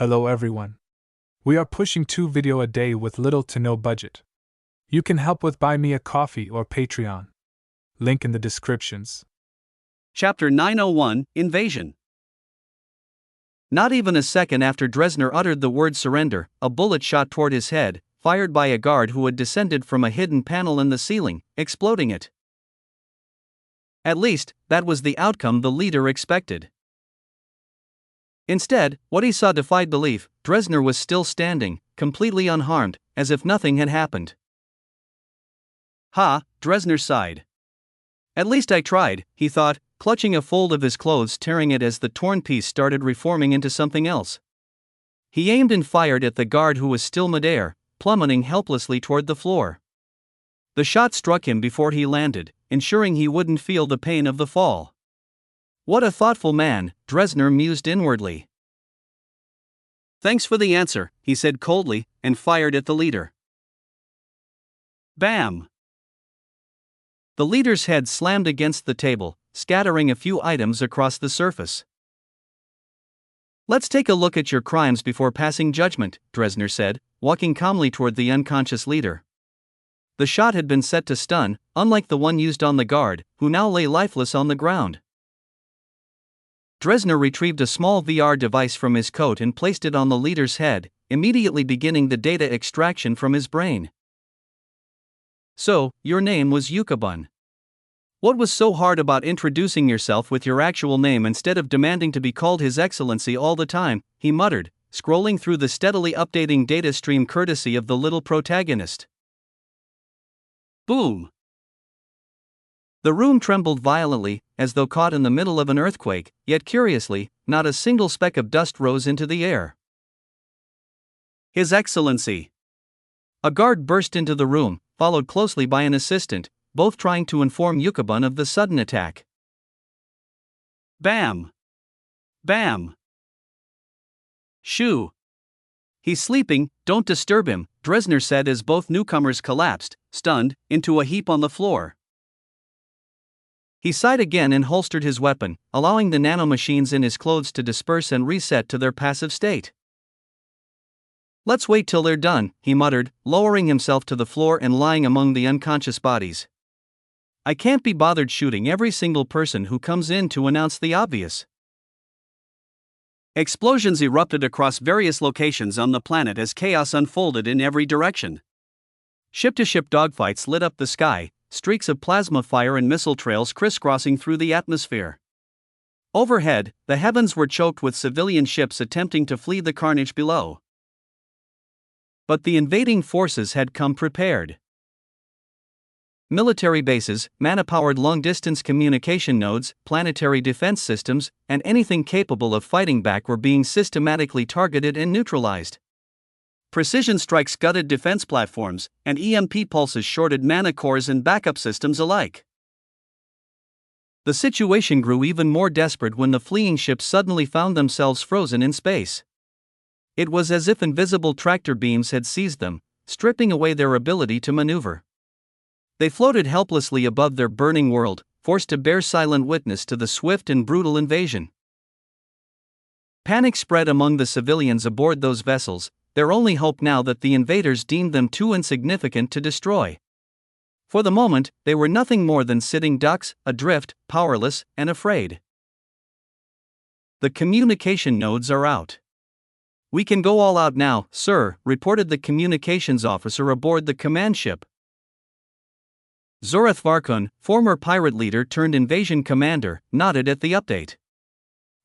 Hello everyone. We are pushing 2 videos a day with little to no budget. You can help with Buy Me a Coffee or Patreon. Link in the descriptions. Chapter 901, Invasion. Not even a second after Dresner uttered the word surrender, a bullet shot toward his head, fired by a guard who had descended from a hidden panel in the ceiling, exploding it. At least, that was the outcome the leader expected. Instead, what he saw defied belief. Dresner was still standing, completely unharmed, as if nothing had happened. Ha, Dresner sighed. At least I tried, he thought, clutching a fold of his clothes, tearing it as the torn piece started reforming into something else. He aimed and fired at the guard who was still midair, plummeting helplessly toward the floor. The shot struck him before he landed, ensuring he wouldn't feel the pain of the fall. What a thoughtful man, Dresner mused inwardly. Thanks for the answer, he said coldly, and fired at the leader. Bam! The leader's head slammed against the table, scattering a few items across the surface. Let's take a look at your crimes before passing judgment, Dresner said, walking calmly toward the unconscious leader. The shot had been set to stun, unlike the one used on the guard, who now lay lifeless on the ground. Dresner retrieved a small VR device from his coat and placed it on the leader's head, immediately beginning the data extraction from his brain. So, your name was Yukabun. What was so hard about introducing yourself with your actual name instead of demanding to be called His Excellency all the time, he muttered, scrolling through the steadily updating data stream courtesy of the little protagonist. Boom! The room trembled violently, as though caught in the middle of an earthquake, yet curiously, not a single speck of dust rose into the air. His Excellency! A guard burst into the room, followed closely by an assistant, both trying to inform Yukabun of the sudden attack. Bam! Bam! Shoo! He's sleeping, don't disturb him, Dresner said as both newcomers collapsed, stunned, into a heap on the floor. He sighed again and holstered his weapon, allowing the nanomachines in his clothes to disperse and reset to their passive state. Let's wait till they're done, he muttered, lowering himself to the floor and lying among the unconscious bodies. I can't be bothered shooting every single person who comes in to announce the obvious. Explosions erupted across various locations on the planet as chaos unfolded in every direction. Ship-to-ship dogfights lit up the sky, streaks of plasma fire and missile trails crisscrossing through the atmosphere. Overhead, the heavens were choked with civilian ships attempting to flee the carnage below. But the invading forces had come prepared. Military bases, mana-powered long-distance communication nodes, planetary defense systems, and anything capable of fighting back were being systematically targeted and neutralized. Precision strikes gutted defense platforms, and EMP pulses shorted mana cores and backup systems alike. The situation grew even more desperate when the fleeing ships suddenly found themselves frozen in space. It was as if invisible tractor beams had seized them, stripping away their ability to maneuver. They floated helplessly above their burning world, forced to bear silent witness to the swift and brutal invasion. Panic spread among the civilians aboard those vessels, their only hope now that the invaders deemed them too insignificant to destroy. For the moment, they were nothing more than sitting ducks, adrift, powerless, and afraid. The communication nodes are out. We can go all out now, sir, reported the communications officer aboard the command ship. Zoreth Varkun, former pirate leader turned invasion commander, nodded at the update.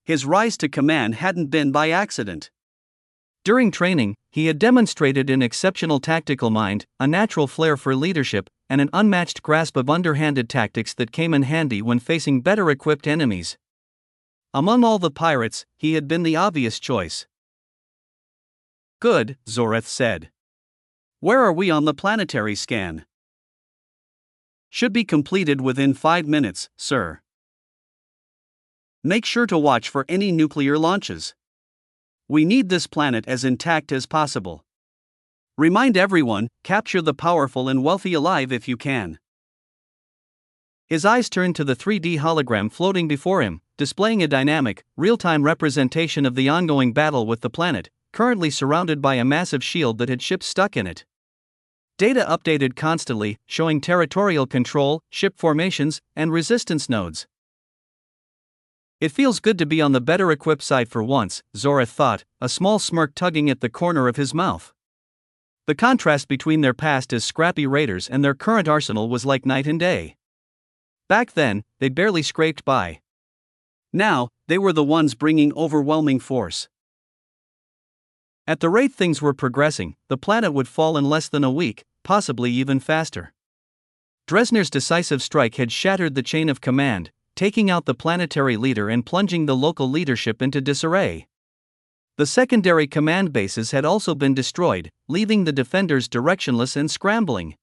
His rise to command hadn't been by accident. During training, he had demonstrated an exceptional tactical mind, a natural flair for leadership, and an unmatched grasp of underhanded tactics that came in handy when facing better-equipped enemies. Among all the pirates, he had been the obvious choice. Good, Zoreth said. Where are we on the planetary scan? Should be completed within 5 minutes, sir. Make sure to watch for any nuclear launches. We need this planet as intact as possible. Remind everyone, capture the powerful and wealthy alive if you can. His eyes turned to the 3D hologram floating before him, displaying a dynamic, real-time representation of the ongoing battle with the planet, currently surrounded by a massive shield that had ships stuck in it. Data updated constantly, showing territorial control, ship formations, and resistance nodes. It feels good to be on the better equipped side for once, Zorath thought, a small smirk tugging at the corner of his mouth. The contrast between their past as scrappy raiders and their current arsenal was like night and day. Back then, they barely scraped by. Now, they were the ones bringing overwhelming force. At the rate things were progressing, the planet would fall in less than a week, possibly even faster. Dresner's decisive strike had shattered the chain of command, taking out the planetary leader and plunging the local leadership into disarray. The secondary command bases had also been destroyed, leaving the defenders directionless and scrambling.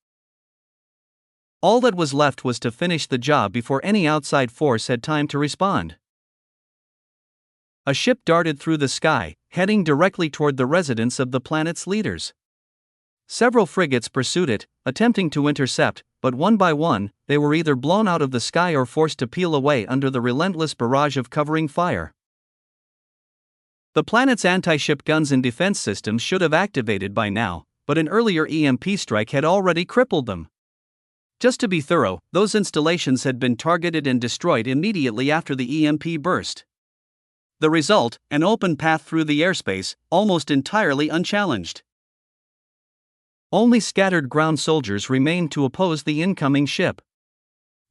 All that was left was to finish the job before any outside force had time to respond. A ship darted through the sky, heading directly toward the residence of the planet's leaders. Several frigates pursued it, attempting to intercept, but one by one, they were either blown out of the sky or forced to peel away under the relentless barrage of covering fire. The planet's anti-ship guns and defense systems should have activated by now, but an earlier EMP strike had already crippled them. Just to be thorough, those installations had been targeted and destroyed immediately after the EMP burst. The result, an open path through the airspace, almost entirely unchallenged. Only scattered ground soldiers remained to oppose the incoming ship.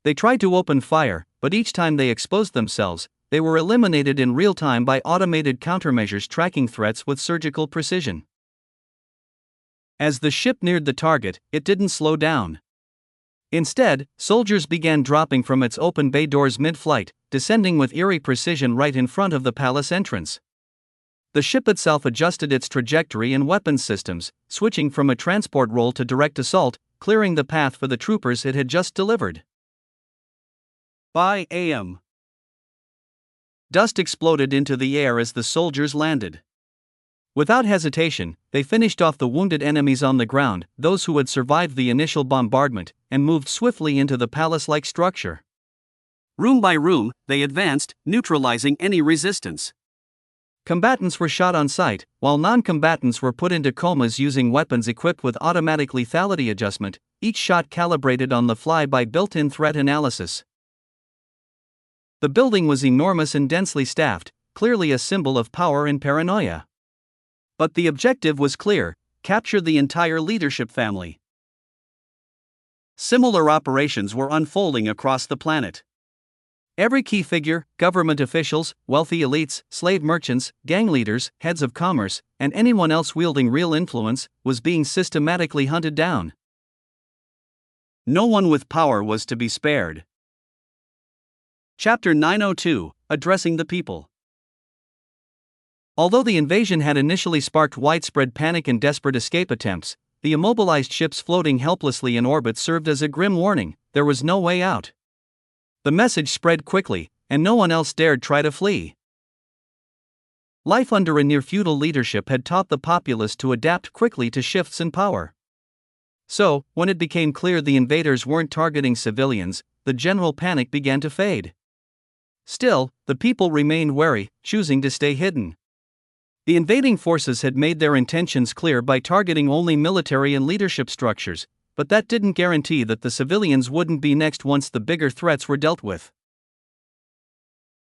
They tried to open fire, but each time they exposed themselves, they were eliminated in real time by automated countermeasures tracking threats with surgical precision. As the ship neared the target, it didn't slow down. Instead, soldiers began dropping from its open bay doors mid-flight, descending with eerie precision right in front of the palace entrance. The ship itself adjusted its trajectory and weapons systems, switching from a transport role to direct assault, clearing the path for the troopers it had just delivered. By a.m. Dust exploded into the air as the soldiers landed. Without hesitation, they finished off the wounded enemies on the ground, those who had survived the initial bombardment, and moved swiftly into the palace-like structure. Room by room, they advanced, neutralizing any resistance. Combatants were shot on sight, while non-combatants were put into comas using weapons equipped with automatic lethality adjustment, each shot calibrated on the fly by built-in threat analysis. The building was enormous and densely staffed, clearly a symbol of power and paranoia. But the objective was clear: capture the entire leadership family. Similar operations were unfolding across the planet. Every key figure, government officials, wealthy elites, slave merchants, gang leaders, heads of commerce, and anyone else wielding real influence, was being systematically hunted down. No one with power was to be spared. Chapter 902, Addressing the People. Although the invasion had initially sparked widespread panic and desperate escape attempts, the immobilized ships floating helplessly in orbit served as a grim warning: there was no way out. The message spread quickly, and no one else dared try to flee. Life under a near-feudal leadership had taught the populace to adapt quickly to shifts in power. So, when it became clear the invaders weren't targeting civilians, the general panic began to fade. Still, the people remained wary, choosing to stay hidden. The invading forces had made their intentions clear by targeting only military and leadership structures, but that didn't guarantee that the civilians wouldn't be next once the bigger threats were dealt with.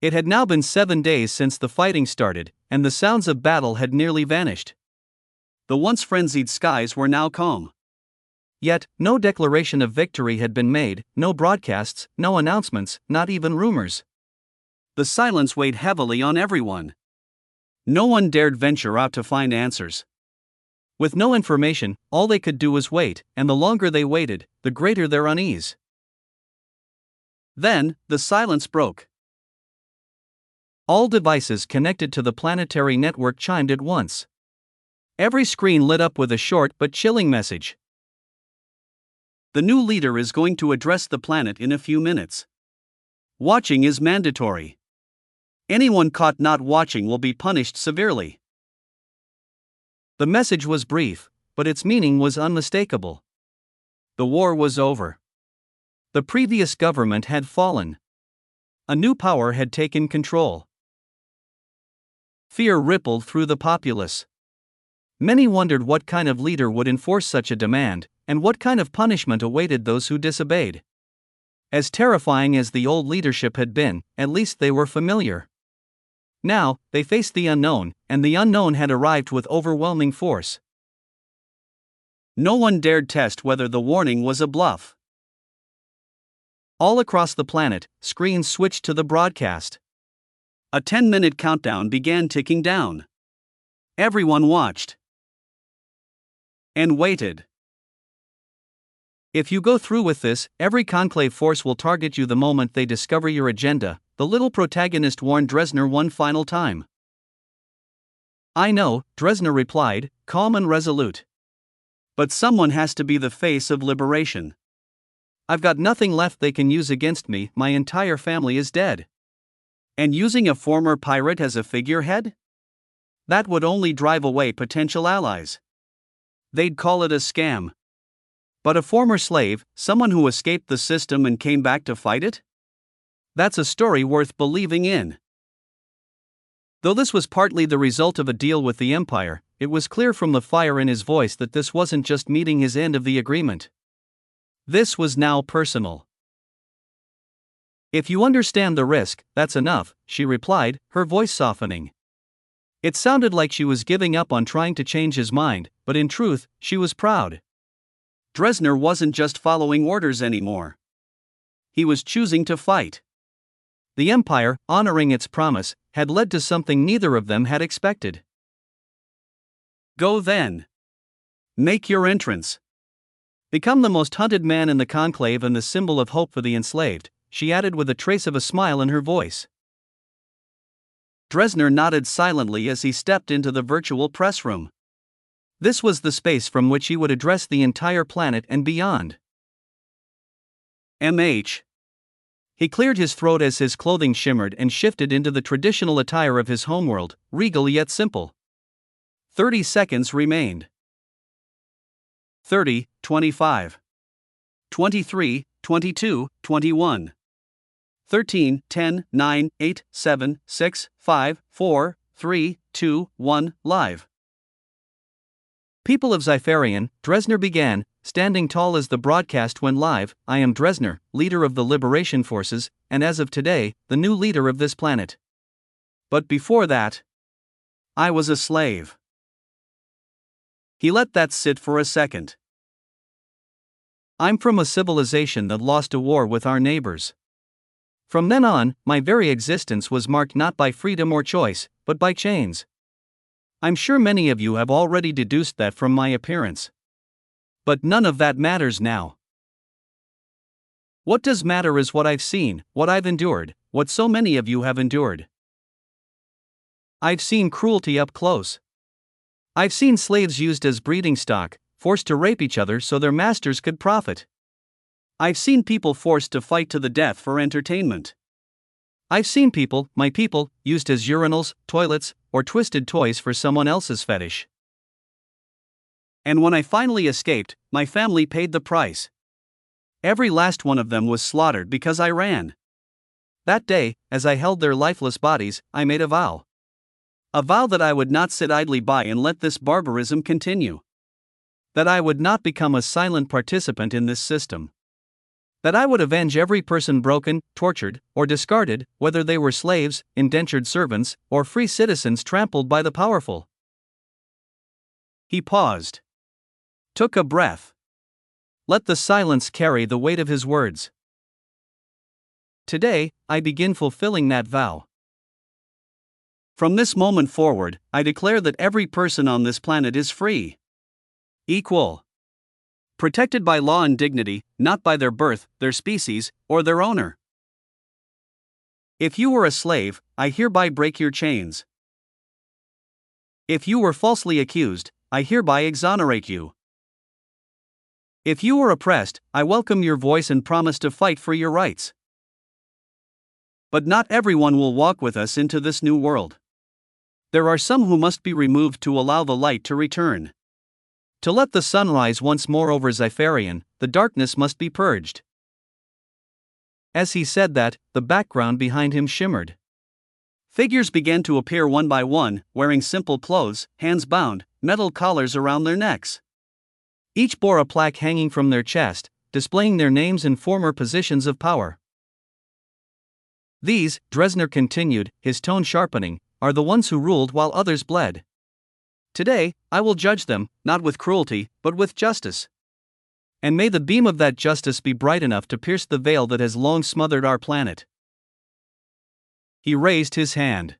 It had now been 7 days since the fighting started, and the sounds of battle had nearly vanished. The once frenzied skies were now calm. Yet, no declaration of victory had been made, no broadcasts, no announcements, not even rumors. The silence weighed heavily on everyone. No one dared venture out to find answers. With no information, all they could do was wait, and the longer they waited, the greater their unease. Then, the silence broke. All devices connected to the planetary network chimed at once. Every screen lit up with a short but chilling message. The new leader is going to address the planet in a few minutes. Watching is mandatory. Anyone caught not watching will be punished severely. The message was brief, but its meaning was unmistakable. The war was over. The previous government had fallen. A new power had taken control. Fear rippled through the populace. Many wondered what kind of leader would enforce such a demand, and what kind of punishment awaited those who disobeyed. As terrifying as the old leadership had been, at least they were familiar. Now, they faced the unknown, and the unknown had arrived with overwhelming force. No one dared test whether the warning was a bluff. All across the planet, screens switched to the broadcast. A 10-minute countdown began ticking down. Everyone watched and waited. If you go through with this, every conclave force will target you the moment they discover your agenda, the little protagonist warned Dresner one final time. I know, Dresner replied, calm and resolute. But someone has to be the face of liberation. I've got nothing left they can use against me, my entire family is dead. And using a former pirate as a figurehead? That would only drive away potential allies. They'd call it a scam. But a former slave, someone who escaped the system and came back to fight it? That's a story worth believing in. Though this was partly the result of a deal with the Empire, it was clear from the fire in his voice that this wasn't just meeting his end of the agreement. This was now personal. If you understand the risk, that's enough, she replied, her voice softening. It sounded like she was giving up on trying to change his mind, but in truth, she was proud. Dresner wasn't just following orders anymore. He was choosing to fight. The Empire, honoring its promise, had led to something neither of them had expected. Go then. Make your entrance. Become the most hunted man in the conclave and the symbol of hope for the enslaved, she added with a trace of a smile in her voice. Dresner nodded silently as he stepped into the virtual press room. This was the space from which he would address the entire planet and beyond. MH. He cleared his throat as his clothing shimmered and shifted into the traditional attire of his homeworld, regal yet simple. 30 seconds remained. 30, 25. 23, 22, 21. 13, 10, 9, 8, 7, 6, 5, 4, 3, 2, 1, live. People of Zypharian, Dresner began, standing tall as the broadcast went live. I am Dresner, leader of the Liberation Forces, and as of today, the new leader of this planet. But before that, I was a slave. He let that sit for a second. I'm from a civilization that lost a war with our neighbors. From then on, my very existence was marked not by freedom or choice, but by chains. I'm sure many of you have already deduced that from my appearance. But none of that matters now. What does matter is what I've seen, what I've endured, what so many of you have endured. I've seen cruelty up close. I've seen slaves used as breeding stock, forced to rape each other so their masters could profit. I've seen people forced to fight to the death for entertainment. I've seen people, my people, used as urinals, toilets, or twisted toys for someone else's fetish. And when I finally escaped, my family paid the price. Every last one of them was slaughtered because I ran. That day, as I held their lifeless bodies, I made a vow. A vow that I would not sit idly by and let this barbarism continue. That I would not become a silent participant in this system. That I would avenge every person broken, tortured, or discarded, whether they were slaves, indentured servants, or free citizens trampled by the powerful. He paused. Took a breath. Let the silence carry the weight of his words. Today, I begin fulfilling that vow. From this moment forward, I declare that every person on this planet is free. Equal. Protected by law and dignity, not by their birth, their species, or their owner. If you were a slave, I hereby break your chains. If you were falsely accused, I hereby exonerate you. If you were oppressed, I welcome your voice and promise to fight for your rights. But not everyone will walk with us into this new world. There are some who must be removed to allow the light to return. To let the sun rise once more over Zypharian, the darkness must be purged. As he said that, the background behind him shimmered. Figures began to appear one by one, wearing simple clothes, hands bound, metal collars around their necks. Each bore a plaque hanging from their chest, displaying their names and former positions of power. These, Dresner continued, his tone sharpening, are the ones who ruled while others bled. Today, I will judge them, not with cruelty, but with justice. And may the beam of that justice be bright enough to pierce the veil that has long smothered our planet. He raised his hand.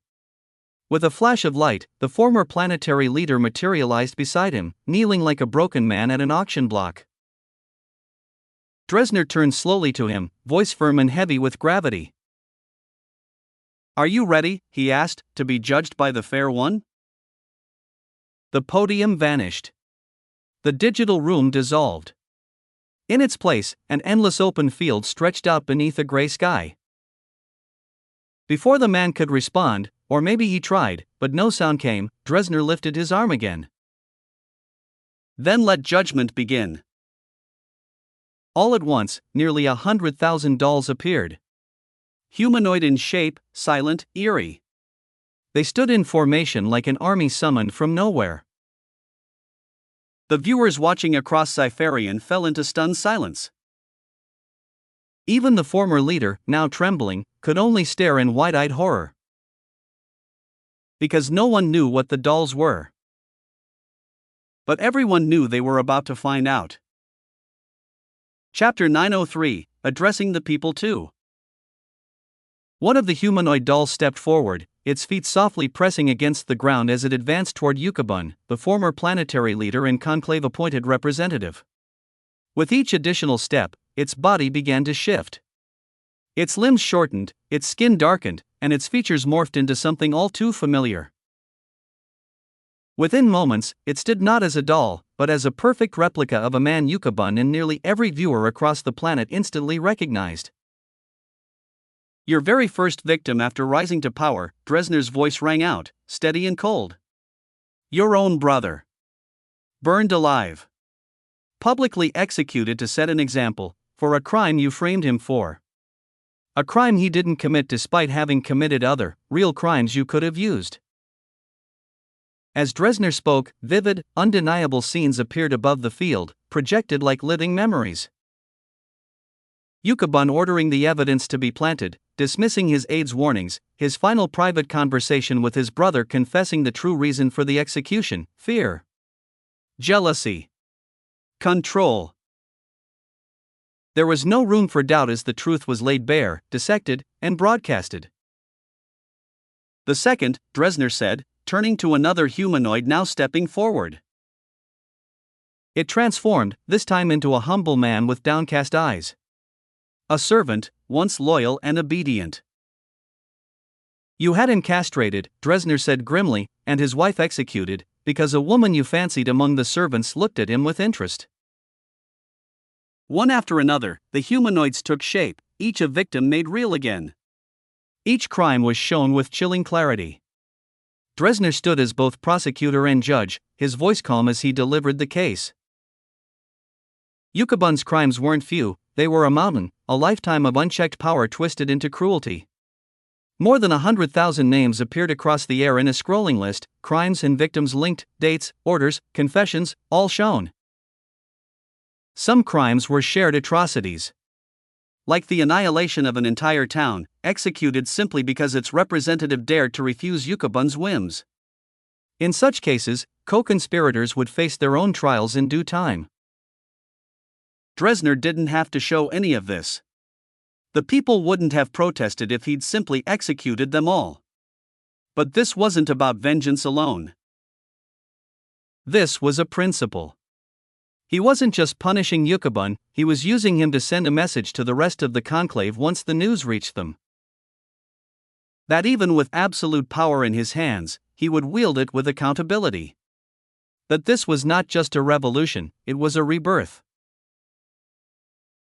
With a flash of light, the former planetary leader materialized beside him, kneeling like a broken man at an auction block. Dresner turned slowly to him, voice firm and heavy with gravity. "Are you ready," he asked, "to be judged by the Fair One?" The podium vanished. The digital room dissolved. In its place, an endless open field stretched out beneath a gray sky. Before the man could respond, or maybe he tried, but no sound came, Dresner lifted his arm again. "Then let judgment begin." All at once, nearly 100,000 dolls appeared. Humanoid in shape, silent, eerie. They stood in formation like an army summoned from nowhere. The viewers watching across Cypherion fell into stunned silence. Even the former leader, now trembling, could only stare in wide-eyed horror. Because no one knew what the dolls were. But everyone knew they were about to find out. Chapter 903, Addressing the People Too. One of the humanoid dolls stepped forward, its feet softly pressing against the ground as it advanced toward Yukabun, the former planetary leader and conclave-appointed representative. With each additional step, its body began to shift. Its limbs shortened, its skin darkened, and its features morphed into something all too familiar. Within moments, it stood not as a doll, but as a perfect replica of a man Yukabun, and nearly every viewer across the planet instantly recognized. "Your very first victim after rising to power," Dresner's voice rang out, steady and cold. "Your own brother. Burned alive. Publicly executed to set an example, for a crime you framed him for. A crime he didn't commit despite having committed other, real crimes you could have used." As Dresner spoke, vivid, undeniable scenes appeared above the field, projected like living memories. Yukabun ordering the evidence to be planted, dismissing his aide's warnings, his final private conversation with his brother confessing the true reason for the execution: fear, jealousy, control. There was no room for doubt as the truth was laid bare, dissected, and broadcasted. "The second," Dresner said, turning to another humanoid now stepping forward. It transformed, this time into a humble man with downcast eyes. A servant, once loyal and obedient. "You had him castrated," Dresner said grimly, "and his wife executed, because a woman you fancied among the servants looked at him with interest." One after another, the humanoids took shape, each a victim made real again. Each crime was shown with chilling clarity. Dresner stood as both prosecutor and judge, his voice calm as he delivered the case. Yukabun's crimes weren't few, they were a mountain, a lifetime of unchecked power twisted into cruelty. More than 100,000 names appeared across the air in a scrolling list, crimes and victims linked, dates, orders, confessions, all shown. Some crimes were shared atrocities. Like the annihilation of an entire town, executed simply because its representative dared to refuse Yukabun's whims. In such cases, co-conspirators would face their own trials in due time. Dresner didn't have to show any of this. The people wouldn't have protested if he'd simply executed them all. But this wasn't about vengeance alone. This was a principle. He wasn't just punishing Yukabun, he was using him to send a message to the rest of the conclave once the news reached them. That even with absolute power in his hands, he would wield it with accountability. That this was not just a revolution, it was a rebirth.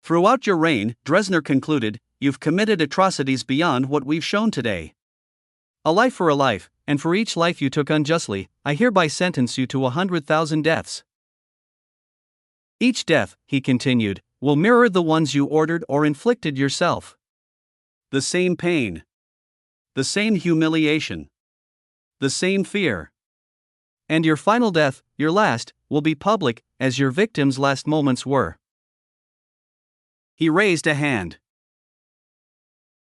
"Throughout your reign," Dresner concluded, "you've committed atrocities beyond what we've shown today. A life for a life, and for each life you took unjustly, I hereby sentence you to 100,000 deaths. Each death," he continued, "will mirror the ones you ordered or inflicted yourself. The same pain. The same humiliation. The same fear. And your final death, your last, will be public, as your victim's last moments were. He raised a hand.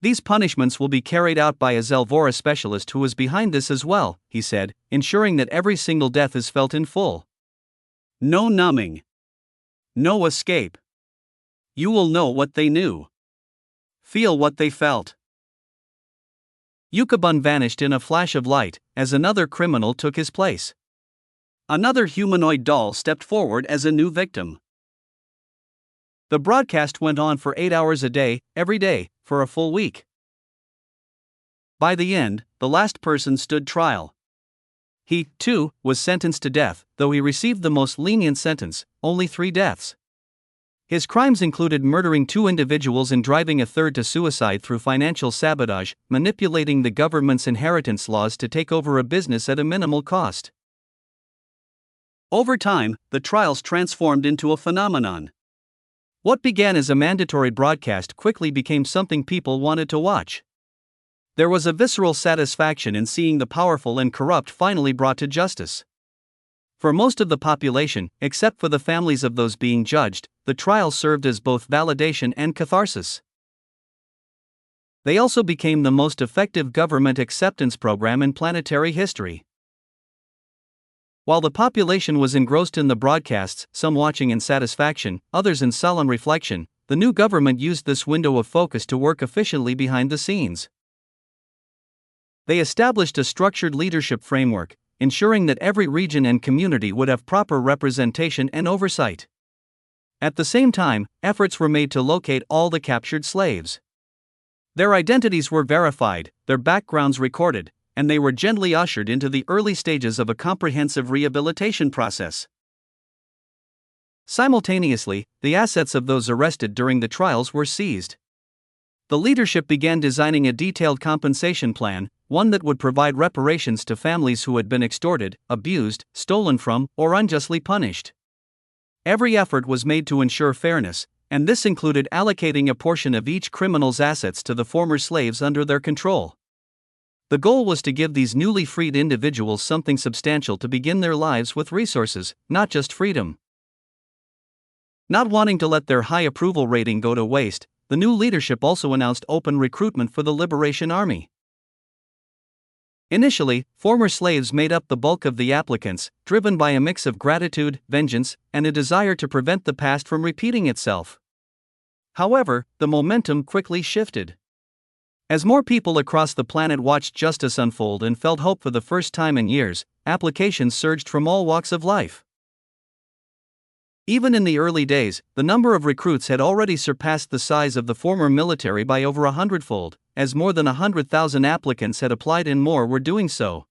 These punishments will be carried out by a Zelvora specialist who is behind this as well, he said, ensuring that every single death is felt in full. No numbing. No escape. You will know what they knew. Feel what they felt. Yukabun vanished in a flash of light, as another criminal took his place. Another humanoid doll stepped forward as a new victim. The broadcast went on for 8 hours a day, every day, for a full week. By the end, the last person stood trial. He, too, was sentenced to death, though he received the most lenient sentence, only 3 deaths. His crimes included murdering 2 individuals and driving a third to suicide through financial sabotage, manipulating the government's inheritance laws to take over a business at a minimal cost. Over time, the trials transformed into a phenomenon. What began as a mandatory broadcast quickly became something people wanted to watch. There was a visceral satisfaction in seeing the powerful and corrupt finally brought to justice. For most of the population, except for the families of those being judged, the trial served as both validation and catharsis. They also became the most effective government acceptance program in planetary history. While the population was engrossed in the broadcasts, some watching in satisfaction, others in solemn reflection, the new government used this window of focus to work efficiently behind the scenes. They established a structured leadership framework, ensuring that every region and community would have proper representation and oversight. At the same time, efforts were made to locate all the captured slaves. Their identities were verified, their backgrounds recorded, and they were gently ushered into the early stages of a comprehensive rehabilitation process. Simultaneously, the assets of those arrested during the trials were seized. The leadership began designing a detailed compensation plan, one that would provide reparations to families who had been extorted, abused, stolen from, or unjustly punished. Every effort was made to ensure fairness, and this included allocating a portion of each criminal's assets to the former slaves under their control. The goal was to give these newly freed individuals something substantial to begin their lives with resources, not just freedom. Not wanting to let their high approval rating go to waste, the new leadership also announced open recruitment for the Liberation Army. Initially, former slaves made up the bulk of the applicants, driven by a mix of gratitude, vengeance, and a desire to prevent the past from repeating itself. However, the momentum quickly shifted. As more people across the planet watched justice unfold and felt hope for the first time in years, applications surged from all walks of life. Even in the early days, the number of recruits had already surpassed the size of the former military by over 100-fold, as more than 100,000 applicants had applied and more were doing so.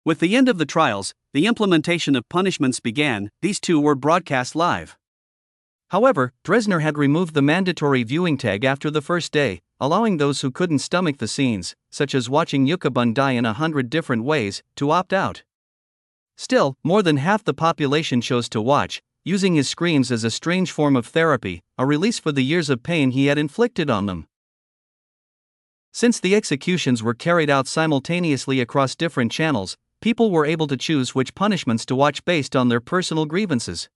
With the end of the trials, the implementation of punishments began. These too were broadcast live. However, Dresner had removed the mandatory viewing tag after the first day, allowing those who couldn't stomach the scenes, such as watching Yukabun die in 100 different ways, to opt out. Still, more than half the population chose to watch, using his screams as a strange form of therapy, a release for the years of pain he had inflicted on them. Since the executions were carried out simultaneously across different channels, people were able to choose which punishments to watch based on their personal grievances.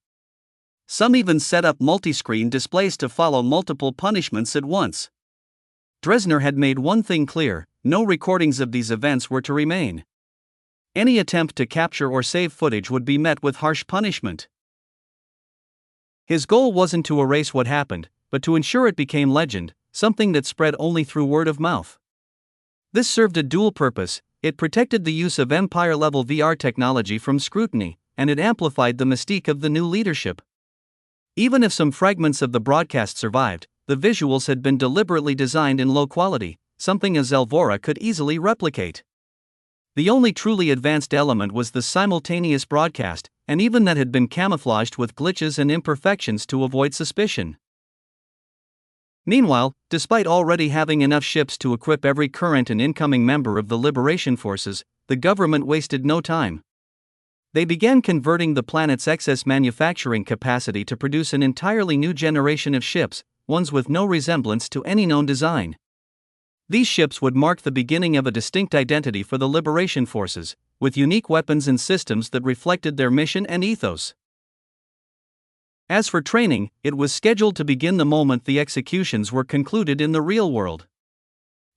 Some even set up multi-screen displays to follow multiple punishments at once. Dresner had made one thing clear: no recordings of these events were to remain. Any attempt to capture or save footage would be met with harsh punishment. His goal wasn't to erase what happened, but to ensure it became legend, something that spread only through word of mouth. This served a dual purpose: it protected the use of empire-level VR technology from scrutiny, and it amplified the mystique of the new leadership. Even if some fragments of the broadcast survived, the visuals had been deliberately designed in low quality, something a Zelvora could easily replicate. The only truly advanced element was the simultaneous broadcast, and even that had been camouflaged with glitches and imperfections to avoid suspicion. Meanwhile, despite already having enough ships to equip every current and incoming member of the Liberation Forces, the government wasted no time. They began converting the planet's excess manufacturing capacity to produce an entirely new generation of ships, ones with no resemblance to any known design. These ships would mark the beginning of a distinct identity for the Liberation Forces, with unique weapons and systems that reflected their mission and ethos. As for training, it was scheduled to begin the moment the executions were concluded in the real world.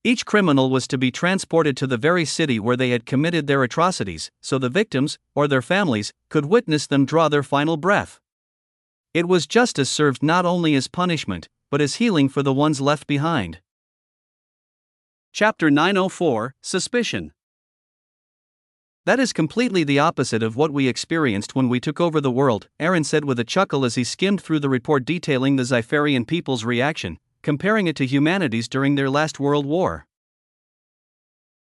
Each criminal was to be transported to the very city where they had committed their atrocities, so the victims, or their families, could witness them draw their final breath. It was justice served not only as punishment, but as healing for the ones left behind. Chapter 904, Suspicion. That is completely the opposite of what we experienced when we took over the world, Aaron said with a chuckle as he skimmed through the report detailing the Zypharian people's reaction, comparing it to humanity's during their last world war.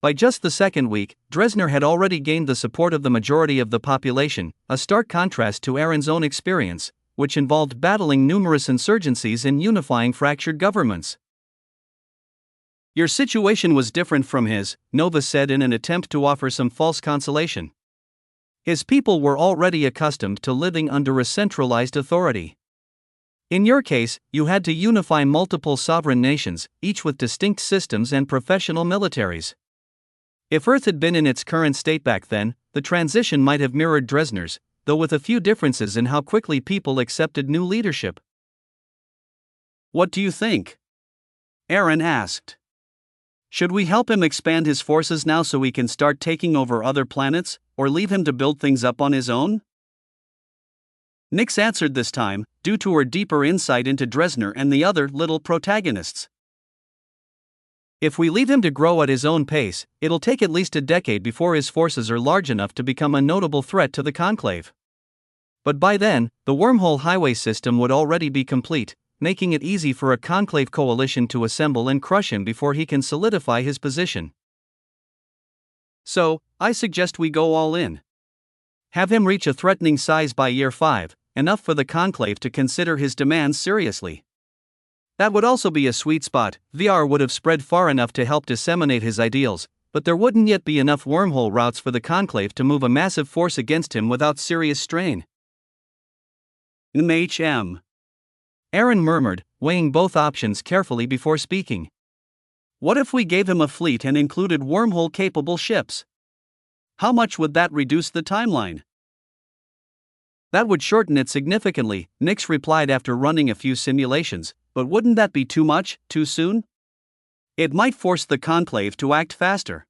By just the second week, Dresner had already gained the support of the majority of the population, a stark contrast to Aaron's own experience, which involved battling numerous insurgencies and unifying fractured governments. Your situation was different from his, Nova said in an attempt to offer some false consolation. His people were already accustomed to living under a centralized authority. In your case, you had to unify multiple sovereign nations, each with distinct systems and professional militaries. If Earth had been in its current state back then, the transition might have mirrored Dresner's, though with a few differences in how quickly people accepted new leadership. What do you think? Aaron asked. Should we help him expand his forces now so he can start taking over other planets, or leave him to build things up on his own? Nix answered this time, due to her deeper insight into Dresner and the other little protagonists. If we leave him to grow at his own pace, it'll take at least a decade before his forces are large enough to become a notable threat to the Conclave. But by then, the wormhole highway system would already be complete, making it easy for a Conclave coalition to assemble and crush him before he can solidify his position. So, I suggest we go all in. Have him reach a threatening size by year 5, enough for the Conclave to consider his demands seriously. That would also be a sweet spot. VR would have spread far enough to help disseminate his ideals, but there wouldn't yet be enough wormhole routes for the Conclave to move a massive force against him without serious strain. Aaron murmured, weighing both options carefully before speaking. What if we gave him a fleet and included wormhole-capable ships? How much would that reduce the timeline? That would shorten it significantly, Nix replied after running a few simulations, but wouldn't that be too much, too soon? It might force the Conclave to act faster.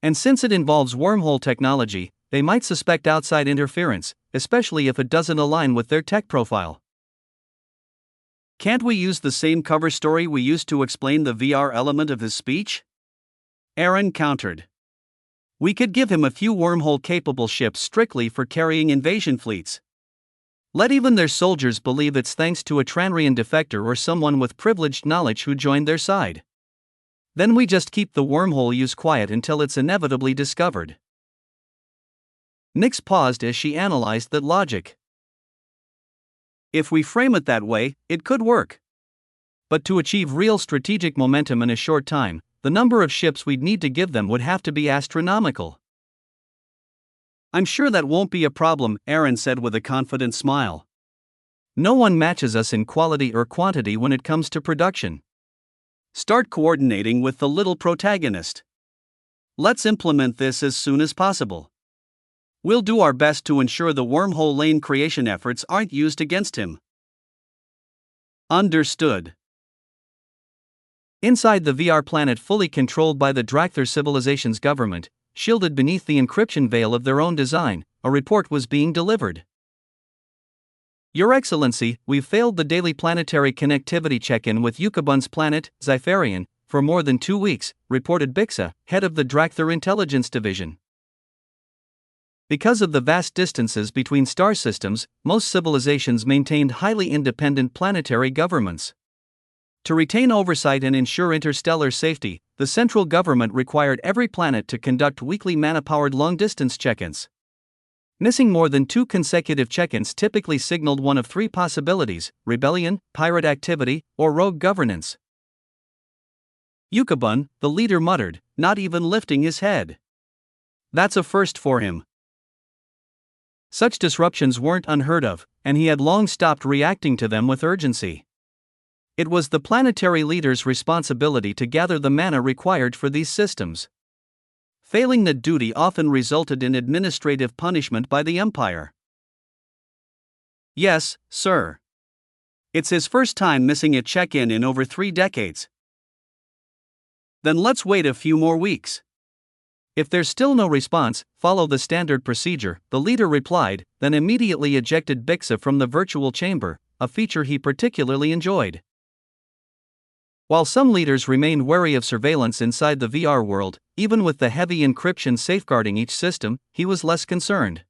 And since it involves wormhole technology, they might suspect outside interference, especially if it doesn't align with their tech profile. Can't we use the same cover story we used to explain the VR element of his speech? Aaron countered. We could give him a few wormhole-capable ships strictly for carrying invasion fleets. Let even their soldiers believe it's thanks to a Tranrian defector or someone with privileged knowledge who joined their side. Then we just keep the wormhole use quiet until it's inevitably discovered. Nix paused as she analyzed that logic. If we frame it that way, it could work. But to achieve real strategic momentum in a short time, the number of ships we'd need to give them would have to be astronomical. I'm sure that won't be a problem, Aaron said with a confident smile. No one matches us in quality or quantity when it comes to production. Start coordinating with the little protagonist. Let's implement this as soon as possible. We'll do our best to ensure the wormhole lane creation efforts aren't used against him. Understood. Inside the VR planet fully controlled by the Drakther civilization's government, shielded beneath the encryption veil of their own design, a report was being delivered. Your Excellency, we've failed the daily planetary connectivity check-in with Yucabun's planet, Zypharian, for more than 2 weeks, reported Bixa, head of the Drakther Intelligence Division. Because of the vast distances between star systems, most civilizations maintained highly independent planetary governments. To retain oversight and ensure interstellar safety, the central government required every planet to conduct weekly mana-powered long-distance check-ins. Missing more than 2 consecutive check-ins typically signaled one of 3 possibilities: rebellion, pirate activity, or rogue governance. Yucabun, the leader muttered, not even lifting his head. That's a first for him. Such disruptions weren't unheard of, and he had long stopped reacting to them with urgency. It was the planetary leader's responsibility to gather the mana required for these systems. Failing that duty often resulted in administrative punishment by the Empire. Yes, sir. It's his first time missing a check-in in over 3 decades. Then let's wait a few more weeks. If there's still no response, follow the standard procedure, the leader replied, then immediately ejected Bixa from the virtual chamber, a feature he particularly enjoyed. While some leaders remained wary of surveillance inside the VR world, even with the heavy encryption safeguarding each system, he was less concerned.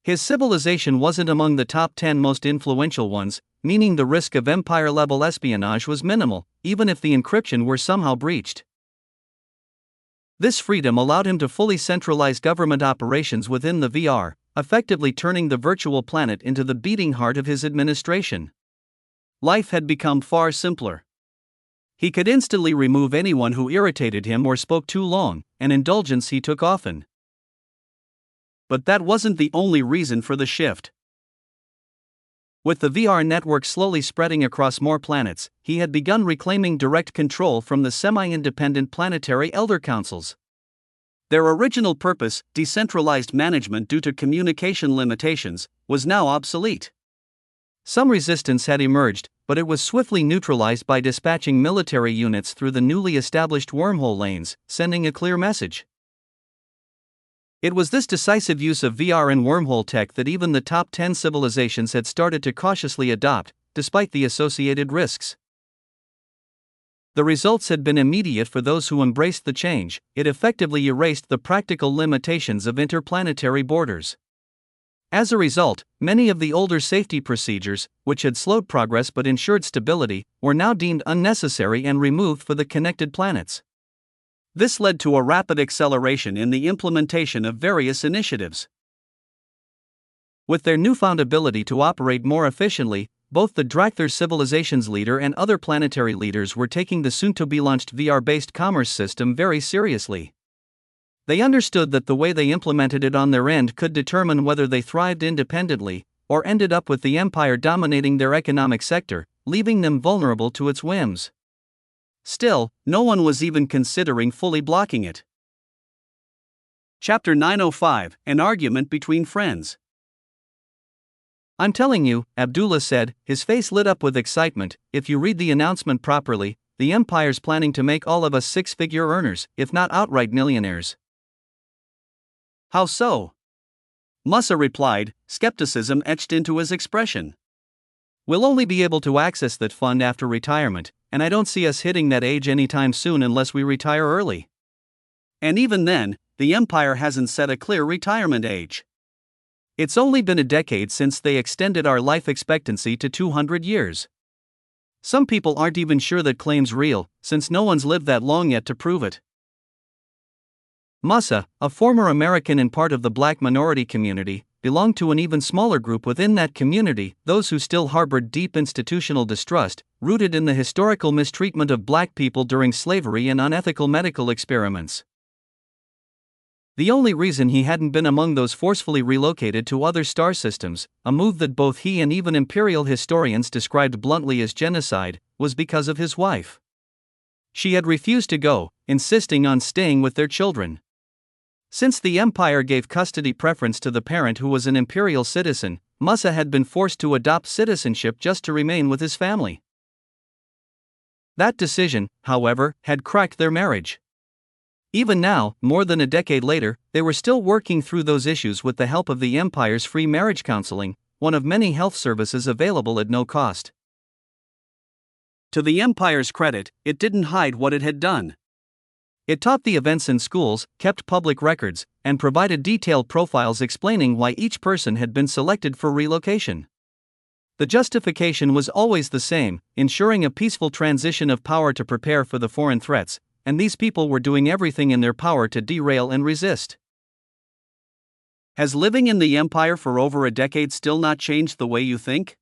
His civilization wasn't among the top 10 most influential ones, meaning the risk of empire-level espionage was minimal, even if the encryption were somehow breached. This freedom allowed him to fully centralize government operations within the VR, effectively turning the virtual planet into the beating heart of his administration. Life had become far simpler. He could instantly remove anyone who irritated him or spoke too long, an indulgence he took often. But that wasn't the only reason for the shift. With the VR network slowly spreading across more planets, he had begun reclaiming direct control from the semi-independent planetary elder councils. Their original purpose, decentralized management due to communication limitations, was now obsolete. Some resistance had emerged, but it was swiftly neutralized by dispatching military units through the newly established wormhole lanes, sending a clear message. It was this decisive use of VR and wormhole tech that even the top 10 civilizations had started to cautiously adopt, despite the associated risks. The results had been immediate for those who embraced the change. It effectively erased the practical limitations of interplanetary borders. As a result, many of the older safety procedures, which had slowed progress but ensured stability, were now deemed unnecessary and removed for the connected planets. This led to a rapid acceleration in the implementation of various initiatives. With their newfound ability to operate more efficiently, both the Drakthar civilization's leader and other planetary leaders were taking the soon-to-be-launched VR-based commerce system very seriously. They understood that the way they implemented it on their end could determine whether they thrived independently, or ended up with the Empire dominating their economic sector, leaving them vulnerable to its whims. Still, no one was even considering fully blocking it. Chapter 905, An Argument Between Friends. I'm telling you, Abdullah said, his face lit up with excitement, if you read the announcement properly, the Empire's planning to make all of us six-figure earners, if not outright millionaires. How so? Musa replied, skepticism etched into his expression. We'll only be able to access that fund after retirement, and I don't see us hitting that age anytime soon unless we retire early. And even then, the Empire hasn't set a clear retirement age. It's only been a decade since they extended our life expectancy to 200 years. Some people aren't even sure that claim's real, since no one's lived that long yet to prove it. Musa, a former American and part of the black minority community, belonged to an even smaller group within that community, those who still harbored deep institutional distrust, rooted in the historical mistreatment of black people during slavery and unethical medical experiments. The only reason he hadn't been among those forcefully relocated to other star systems, a move that both he and even imperial historians described bluntly as genocide, was because of his wife. She had refused to go, insisting on staying with their children. Since the Empire gave custody preference to the parent who was an imperial citizen, Musa had been forced to adopt citizenship just to remain with his family. That decision, however, had cracked their marriage. Even now, more than a decade later, they were still working through those issues with the help of the Empire's free marriage counseling, one of many health services available at no cost. To the Empire's credit, it didn't hide what it had done. It taught the events in schools, kept public records, and provided detailed profiles explaining why each person had been selected for relocation. The justification was always the same, ensuring a peaceful transition of power to prepare for the foreign threats, and these people were doing everything in their power to derail and resist. Has living in the Empire for over a decade still not changed the way you think?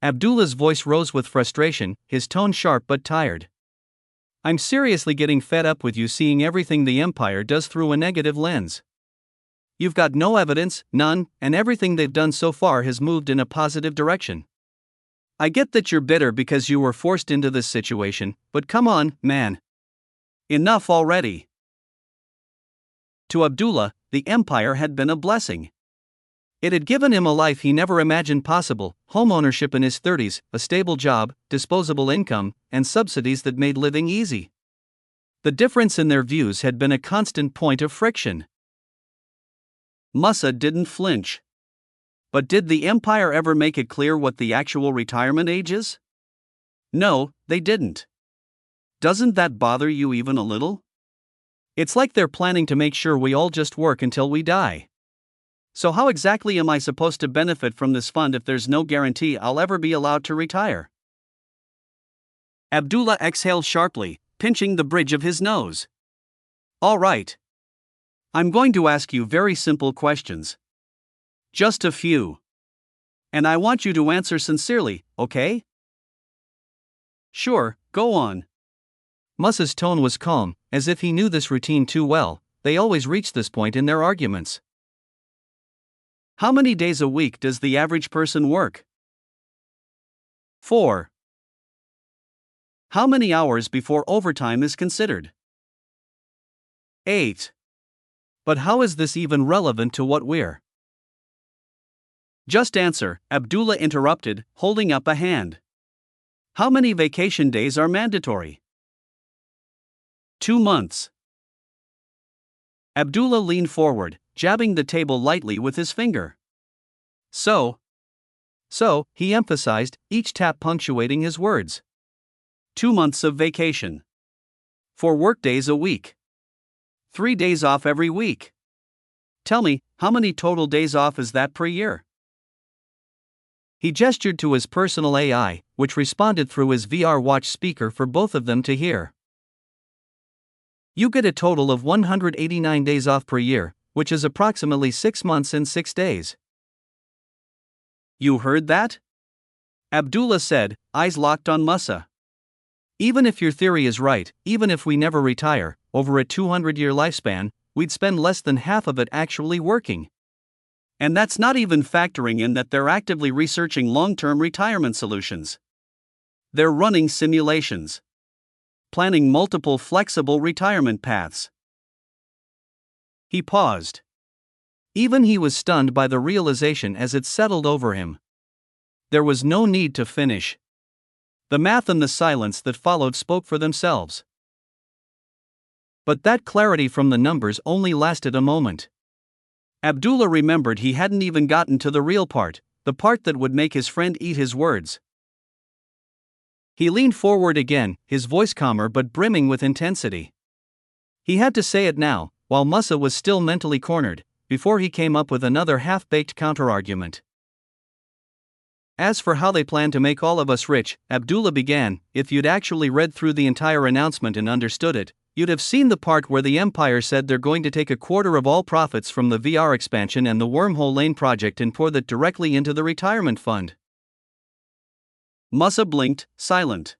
Abdullah's voice rose with frustration, his tone sharp but tired. I'm seriously getting fed up with you seeing everything the Empire does through a negative lens. You've got no evidence, none, and everything they've done so far has moved in a positive direction. I get that you're bitter because you were forced into this situation, but come on, man. Enough already. To Abdullah, the empire had been a blessing. It had given him a life he never imagined possible: homeownership in his 30s, a stable job, disposable income, and subsidies that made living easy. The difference in their views had been a constant point of friction. Musa didn't flinch. But did the empire ever make it clear what the actual retirement age is? No, they didn't. Doesn't that bother you even a little? It's like they're planning to make sure we all just work until we die. So how exactly am I supposed to benefit from this fund if there's no guarantee I'll ever be allowed to retire? Abdullah exhaled sharply, pinching the bridge of his nose. All right. I'm going to ask you very simple questions. Just a few. And I want you to answer sincerely, okay? Sure, go on. Musa's tone was calm, as if he knew this routine too well. They always reach this point in their arguments. How many days a week does the average person work? 4. How many hours before overtime is considered? 8. But how is this even relevant to what we're? Just answer, Abdullah interrupted, holding up a hand. How many vacation days are mandatory? 2 months. Abdullah leaned forward, jabbing the table lightly with his finger. So, he emphasized, each tap punctuating his words. 2 months of vacation. 4 workdays a week. 3 days off every week. Tell me, how many total days off is that per year? He gestured to his personal AI, which responded through his VR watch speaker for both of them to hear. You get a total of 189 days off per year, which is approximately 6 months and 6 days. You heard that? Abdullah said, eyes locked on Musa. Even if your theory is right, even if we never retire, over a 200-year lifespan, we'd spend less than half of it actually working. And that's not even factoring in that they're actively researching long-term retirement solutions. They're running simulations. Planning multiple flexible retirement paths. He paused. Even he was stunned by the realization as it settled over him. There was no need to finish. The math and the silence that followed spoke for themselves. But that clarity from the numbers only lasted a moment. Abdullah remembered he hadn't even gotten to the real part, the part that would make his friend eat his words. He leaned forward again, his voice calmer but brimming with intensity. He had to say it now, while Musa was still mentally cornered, before he came up with another half-baked counterargument. As for how they plan to make all of us rich, Abdullah began, if you'd actually read through the entire announcement and understood it, you'd have seen the part where the empire said they're going to take a quarter of all profits from the VR expansion and the Wormhole Lane project and pour that directly into the retirement fund. Musa blinked, silent.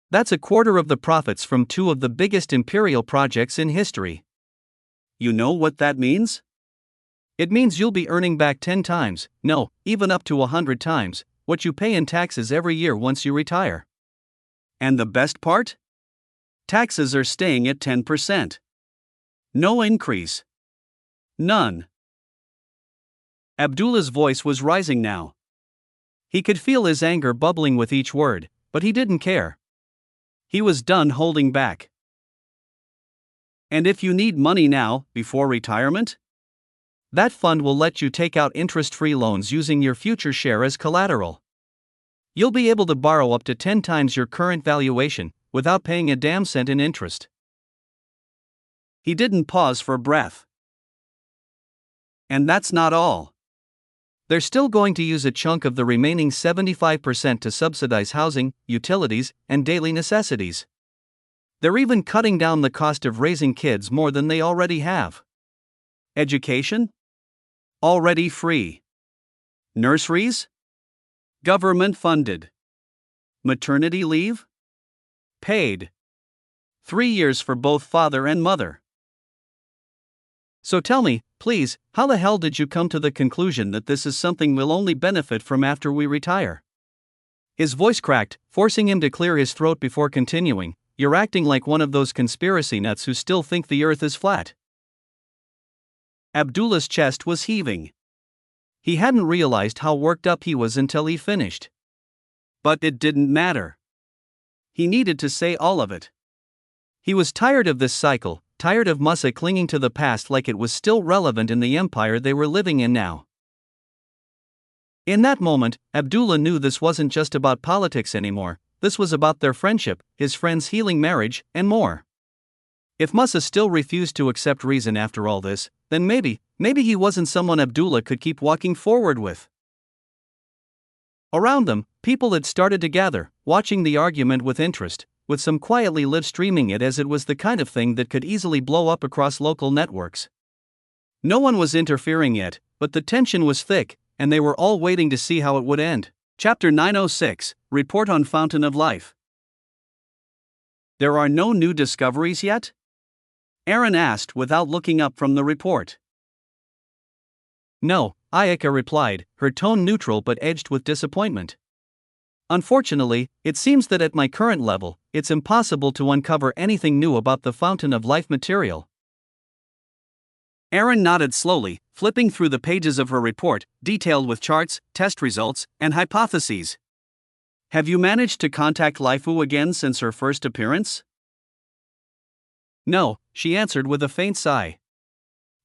That's a quarter of the profits from 2 of the biggest imperial projects in history. You know what that means? It means you'll be earning back 10 times, no, even up to 100 times, what you pay in taxes every year once you retire. And the best part? Taxes are staying at 10%. No increase. None. Abdullah's voice was rising now. He could feel his anger bubbling with each word, but he didn't care. He was done holding back. And if you need money now, before retirement? That fund will let you take out interest-free loans using your future share as collateral. You'll be able to borrow up to 10 times your current valuation, without paying a damn cent in interest. He didn't pause for breath. And that's not all. They're still going to use a chunk of the remaining 75% to subsidize housing, utilities, and daily necessities. They're even cutting down the cost of raising kids more than they already have. Education? Already free. Nurseries? Government funded. Maternity leave? Paid. 3 years for both father and mother. So tell me, please, how the hell did you come to the conclusion that this is something we'll only benefit from after we retire? His voice cracked, forcing him to clear his throat before continuing. you're acting like one of those conspiracy nuts who still think the earth is flat. Abdullah's chest was heaving. He hadn't realized how worked up he was until he finished. But it didn't matter. He needed to say all of it. He was tired of this cycle, tired of Musa clinging to the past like it was still relevant in the empire they were living in now. In that moment, Abdullah knew this wasn't just about politics anymore, this was about their friendship, his friend's healing marriage, and more. If Musa still refused to accept reason after all this, then maybe he wasn't someone Abdullah could keep walking forward with. Around them, people had started to gather, watching the argument with interest, with some quietly live streaming it as it was the kind of thing that could easily blow up across local networks. No one was interfering yet, but the tension was thick, and they were all waiting to see how it would end. Chapter 906, Report on Fountain of Life. There are no new discoveries yet? Aaron asked without looking up from the report. No, Ayaka replied, her tone neutral but edged with disappointment. Unfortunately, it seems that at my current level, it's impossible to uncover anything new about the Fountain of Life material. Aaron nodded slowly, flipping through the pages of her report, detailed with charts, test results, and hypotheses. Have you managed to contact Laifu again since her first appearance? No, she answered with a faint sigh.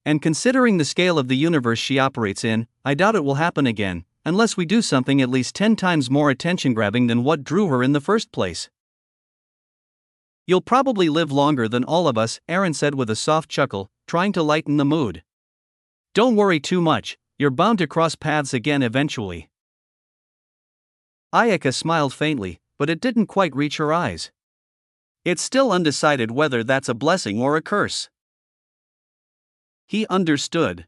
And considering the scale of the universe she operates in, I doubt it will happen again, unless we do something at least 10 times more attention-grabbing than what drew her in the first place. You'll probably live longer than all of us, Aaron said with a soft chuckle, trying to lighten the mood. Don't worry too much, you're bound to cross paths again eventually. Ayaka smiled faintly, but it didn't quite reach her eyes. It's still undecided whether that's a blessing or a curse. He understood.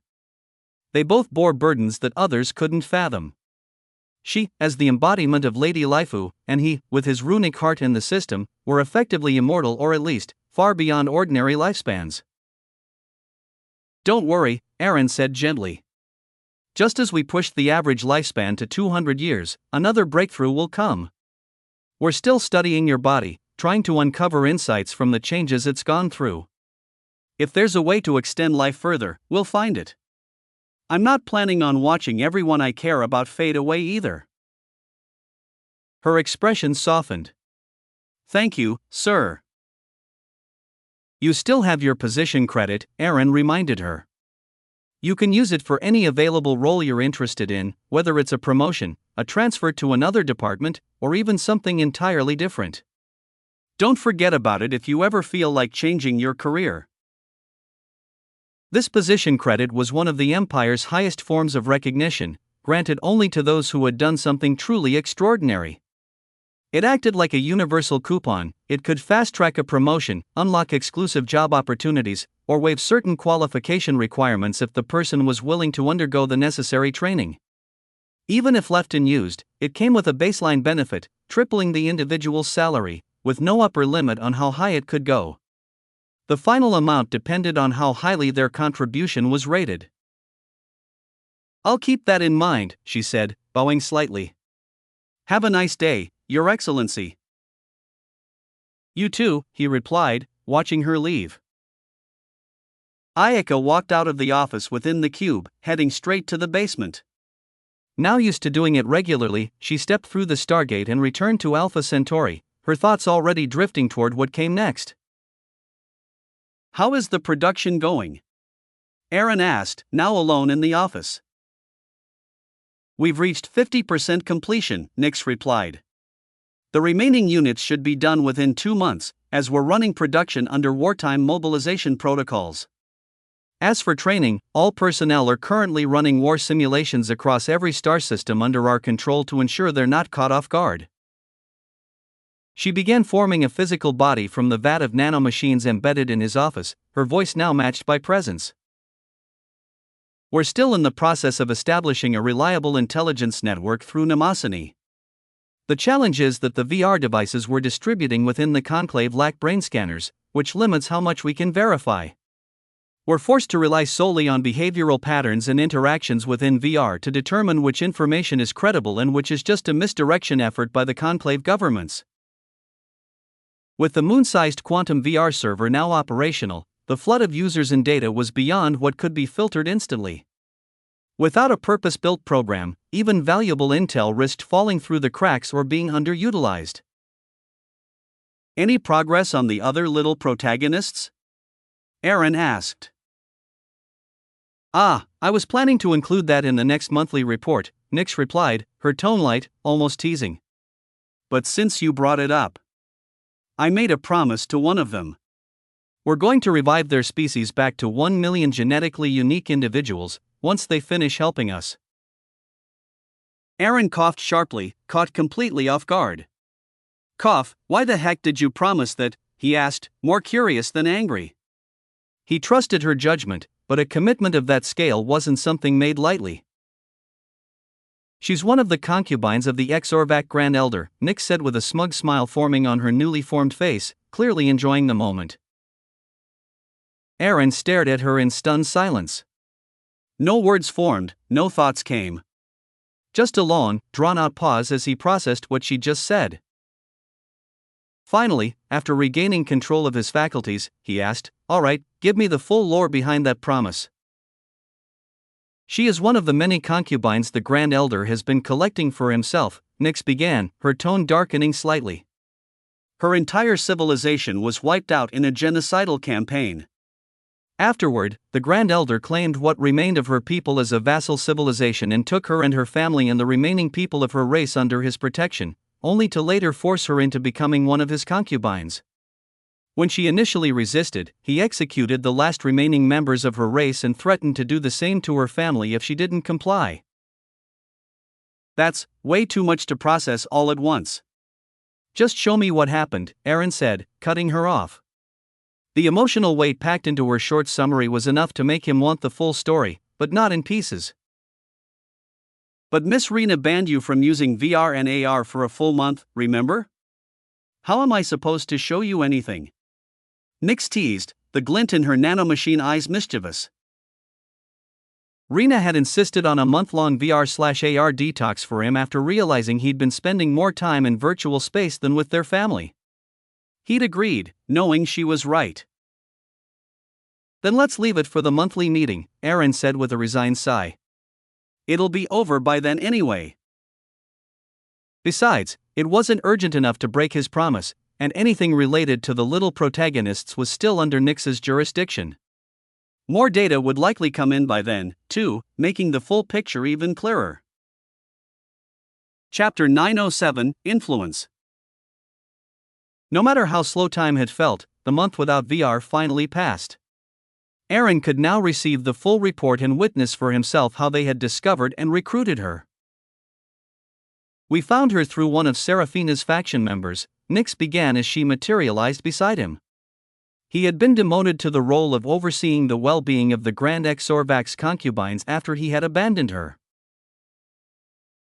They both bore burdens that others couldn't fathom. She, as the embodiment of Lady Laifu, and he, with his runic heart in the system, were effectively immortal or at least, far beyond ordinary lifespans. Don't worry, Aaron said gently. Just as we pushed the average lifespan to 200 years, another breakthrough will come. We're still studying your body, trying to uncover insights from the changes it's gone through. If there's a way to extend life further, we'll find it. I'm not planning on watching everyone I care about fade away either. Her expression softened. Thank you, sir. You still have your position credit, Aaron reminded her. You can use it for any available role you're interested in, whether it's a promotion, a transfer to another department, or even something entirely different. Don't forget about it if you ever feel like changing your career. This position credit was one of the Empire's highest forms of recognition, granted only to those who had done something truly extraordinary. It acted like a universal coupon. It could fast-track a promotion, unlock exclusive job opportunities, or waive certain qualification requirements if the person was willing to undergo the necessary training. Even if left unused, it came with a baseline benefit, tripling the individual's salary, with no upper limit on how high it could go. The final amount depended on how highly their contribution was rated. I'll keep that in mind, she said, bowing slightly. Have a nice day, Your Excellency. You too, he replied, watching her leave. Ayaka walked out of the office within the cube, heading straight to the basement. Now used to doing it regularly, she stepped through the Stargate and returned to Alpha Centauri, her thoughts already drifting toward what came next. How is the production going? Aaron asked, now alone in the office. We've reached 50% completion, Nix replied. The remaining units should be done within 2 months, as we're running production under wartime mobilization protocols. As for training, all personnel are currently running war simulations across every star system under our control to ensure they're not caught off guard. She began forming a physical body from the vat of nanomachines embedded in his office, her voice now matched by presence. We're still in the process of establishing a reliable intelligence network through mnemosiny. The challenge is that the VR devices we're distributing within the Conclave lack brain scanners, which limits how much we can verify. We're forced to rely solely on behavioral patterns and interactions within VR to determine which information is credible and which is just a misdirection effort by the Conclave governments. With the moon-sized quantum VR server now operational, the flood of users and data was beyond what could be filtered instantly. Without a purpose-built program, even valuable intel risked falling through the cracks or being underutilized. Any progress on the other little protagonists? Aaron asked. I was planning to include that in the next monthly report, Nyx replied, her tone light, almost teasing. But since you brought it up, I made a promise to one of them. We're going to revive their species back to 1 million genetically unique individuals, once they finish helping us. Aaron coughed sharply, caught completely off guard. Cough, why the heck did you promise that? He asked, more curious than angry. He trusted her judgment, but a commitment of that scale wasn't something made lightly. She's one of the concubines of the ex-Orvac Grand Elder, Nyx said with a smug smile forming on her newly formed face, clearly enjoying the moment. Aaron stared at her in stunned silence. No words formed, no thoughts came. Just a long, drawn-out pause as he processed what she just said. Finally, after regaining control of his faculties, he asked, all right, give me the full lore behind that promise. She is one of the many concubines the Grand Elder has been collecting for himself, Nyx began, her tone darkening slightly. Her entire civilization was wiped out in a genocidal campaign. Afterward, the Grand Elder claimed what remained of her people as a vassal civilization and took her and her family and the remaining people of her race under his protection, only to later force her into becoming one of his concubines. When she initially resisted, he executed the last remaining members of her race and threatened to do the same to her family if she didn't comply. That's way too much to process all at once. Just show me what happened, Aaron said, cutting her off. The emotional weight packed into her short summary was enough to make him want the full story, but not in pieces. But Miss Rena banned you from using VR and AR for a full month, remember? How am I supposed to show you anything? Nyx teased, the glint in her nanomachine eyes mischievous. Rena had insisted on a month-long VR/AR detox for him after realizing he'd been spending more time in virtual space than with their family. He'd agreed, knowing she was right. Then let's leave it for the monthly meeting, Aaron said with a resigned sigh. It'll be over by then anyway. Besides, it wasn't urgent enough to break his promise, and anything related to the little protagonists was still under Nyx's jurisdiction. More data would likely come in by then, too, making the full picture even clearer. Chapter 907, Influence. No matter how slow time had felt, the month without VR finally passed. Aaron could now receive the full report and witness for himself how they had discovered and recruited her. We found her through one of Seraphina's faction members, Nyx began as she materialized beside him. He had been demoted to the role of overseeing the well-being of the Grand Ex-Orvac's concubines after he had abandoned her.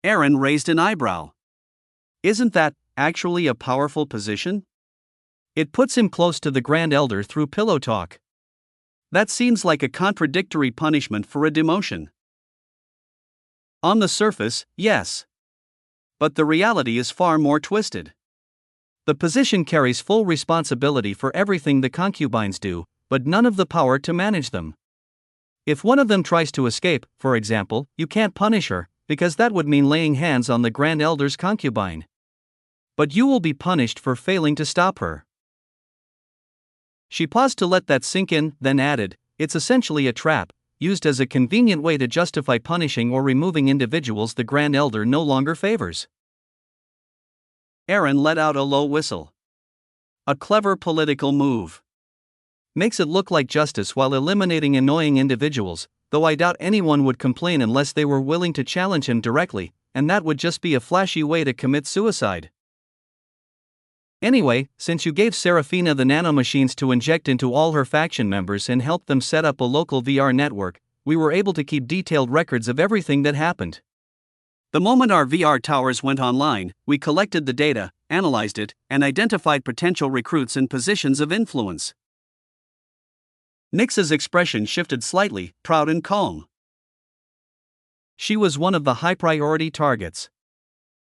Aaron raised an eyebrow. Isn't that actually a powerful position? It puts him close to the Grand Elder through pillow talk. That seems like a contradictory punishment for a demotion. On the surface, yes. But the reality is far more twisted. The position carries full responsibility for everything the concubines do, but none of the power to manage them. If one of them tries to escape, for example, you can't punish her, because that would mean laying hands on the Grand Elder's concubine. But you will be punished for failing to stop her. She paused to let that sink in, then added, it's essentially a trap, used as a convenient way to justify punishing or removing individuals the Grand Elder no longer favors. Aaron let out a low whistle. A clever political move. Makes it look like justice while eliminating annoying individuals, though I doubt anyone would complain unless they were willing to challenge him directly, and that would just be a flashy way to commit suicide. Anyway, since you gave Seraphina the nanomachines to inject into all her faction members and helped them set up a local VR network, we were able to keep detailed records of everything that happened. The moment our VR towers went online, we collected the data, analyzed it, and identified potential recruits in positions of influence. Nyx's expression shifted slightly, proud and calm. She was one of the high-priority targets.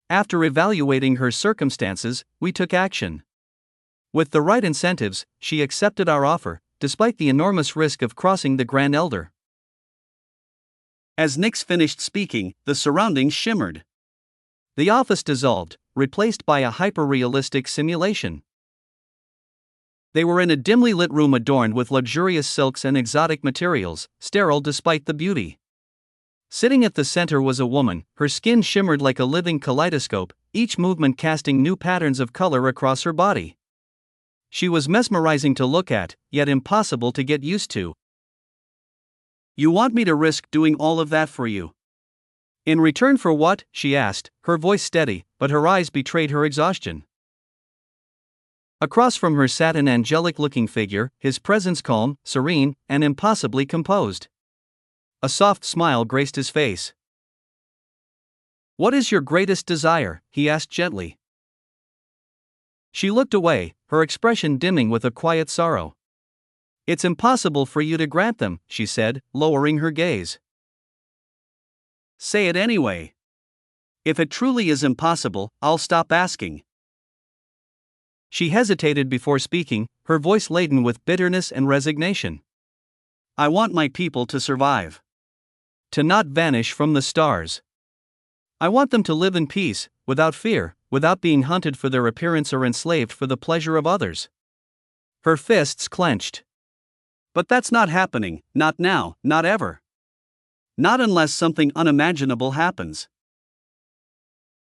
After evaluating her circumstances, we took action. With the right incentives, she accepted our offer, despite the enormous risk of crossing the Grand Elder. As Nix finished speaking, the surroundings shimmered. The office dissolved, replaced by a hyper-realistic simulation. They were in a dimly lit room adorned with luxurious silks and exotic materials, sterile despite the beauty. Sitting at the center was a woman, her skin shimmered like a living kaleidoscope, each movement casting new patterns of color across her body. She was mesmerizing to look at, yet impossible to get used to. "You want me to risk doing all of that for you?" "In return for what?" she asked, her voice steady, but her eyes betrayed her exhaustion. Across from her sat an angelic-looking figure, his presence calm, serene, and impossibly composed. A soft smile graced his face. "What is your greatest desire?" he asked gently. She looked away, her expression dimming with a quiet sorrow. "It's impossible for you to grant them," she said, lowering her gaze. "Say it anyway. If it truly is impossible, I'll stop asking." She hesitated before speaking, her voice laden with bitterness and resignation. "I want my people to survive. To not vanish from the stars. I want them to live in peace, without fear, without being hunted for their appearance or enslaved for the pleasure of others." Her fists clenched. "But that's not happening, not now, not ever. Not unless something unimaginable happens."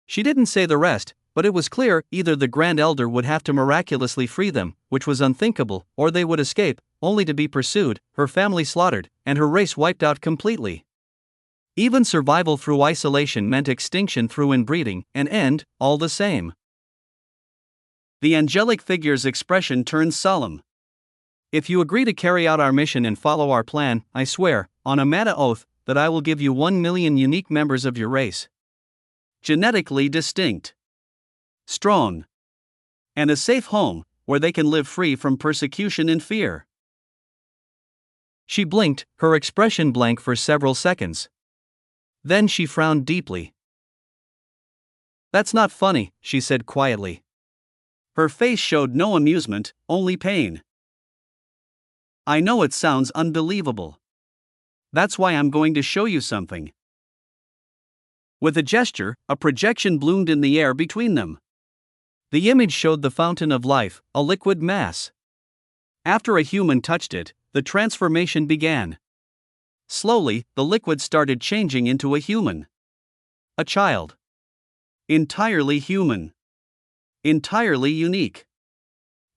She didn't say the rest, but it was clear either the Grand Elder would have to miraculously free them, which was unthinkable, or they would escape, only to be pursued, her family slaughtered, and her race wiped out completely. Even survival through isolation meant extinction through inbreeding, an end, all the same. The angelic figure's expression turned solemn. "If you agree to carry out our mission and follow our plan, I swear, on a mana oath, that I will give you 1 million unique members of your race. Genetically distinct. Strong. And a safe home, where they can live free from persecution and fear." She blinked, her expression blank for several seconds. Then she frowned deeply. "That's not funny," she said quietly. Her face showed no amusement, only pain. "I know it sounds unbelievable. That's why I'm going to show you something." With a gesture, a projection bloomed in the air between them. The image showed the fountain of life, a liquid mass. After a human touched it, the transformation began. Slowly, the liquid started changing into a human. A child. Entirely human. Entirely unique.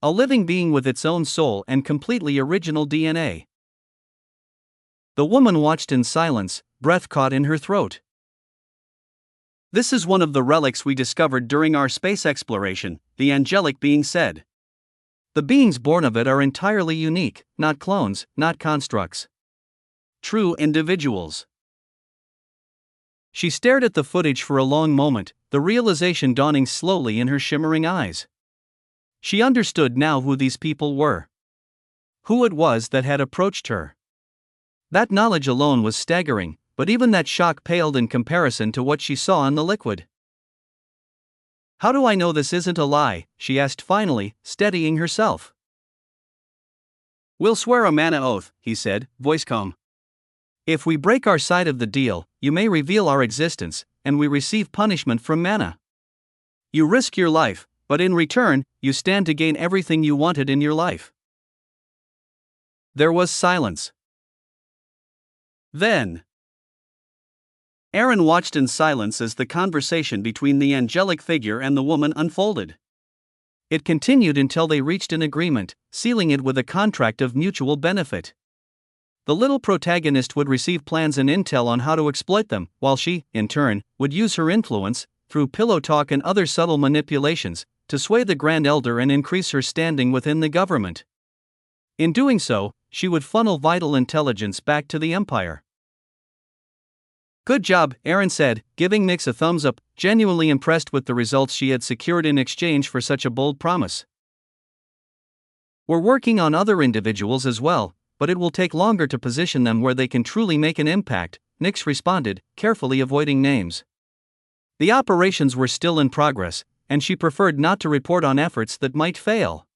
A living being with its own soul and completely original DNA. The woman watched in silence, breath caught in her throat. "This is one of the relics we discovered during our space exploration," the angelic being said. "The beings born of it are entirely unique, not clones, not constructs. True individuals." She stared at the footage for a long moment, the realization dawning slowly in her shimmering eyes. She understood now who these people were. Who it was that had approached her. That knowledge alone was staggering, but even that shock paled in comparison to what she saw in the liquid. "How do I know this isn't a lie?" she asked finally, steadying herself. "We'll swear a mana oath," he said, voice calm. "If we break our side of the deal, you may reveal our existence, and we receive punishment from mana. You risk your life, but in return, you stand to gain everything you wanted in your life." There was silence. Then, Aaron watched in silence as the conversation between the angelic figure and the woman unfolded. It continued until they reached an agreement, sealing it with a contract of mutual benefit. The little protagonist would receive plans and intel on how to exploit them, while she, in turn, would use her influence, through pillow talk and other subtle manipulations, to sway the Grand Elder and increase her standing within the government. In doing so, she would funnel vital intelligence back to the Empire. "Good job," Aaron said, giving Nix a thumbs up, genuinely impressed with the results she had secured in exchange for such a bold promise. "We're working on other individuals as well, but it will take longer to position them where they can truly make an impact," Nix responded, carefully avoiding names. The operations were still in progress, and she preferred not to report on efforts that might fail.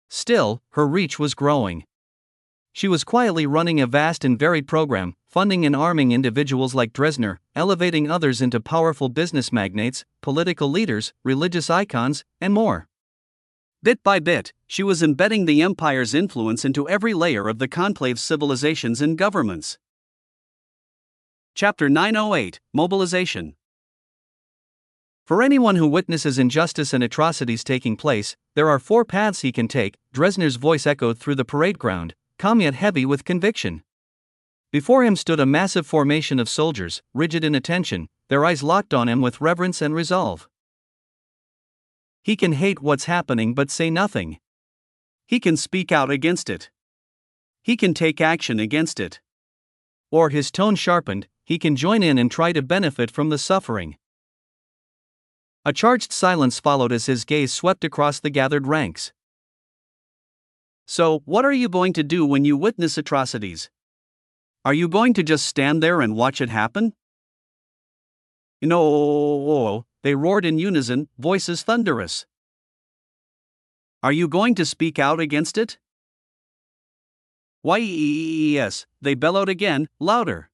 Still, her reach was growing. She was quietly running a vast and varied program, funding and arming individuals like Dresner, elevating others into powerful business magnates, political leaders, religious icons, and more. Bit by bit, she was embedding the empire's influence into every layer of the conclave's civilizations and governments. Chapter 908 Mobilization. For anyone who witnesses injustice and atrocities taking place, there are 4 paths he can take, Dresner's voice echoed through the parade ground, calm yet heavy with conviction. Before him stood a massive formation of soldiers, rigid in attention, their eyes locked on him with reverence and resolve. He can hate what's happening but say nothing. He can speak out against it. He can take action against it. Or, his tone sharpened, he can join in and try to benefit from the suffering. A charged silence followed as his gaze swept across the gathered ranks. So, what are you going to do when you witness atrocities? Are you going to just stand there and watch it happen? No, they roared in unison, voices thunderous. Are you going to speak out against it? Yes, they bellowed again, louder.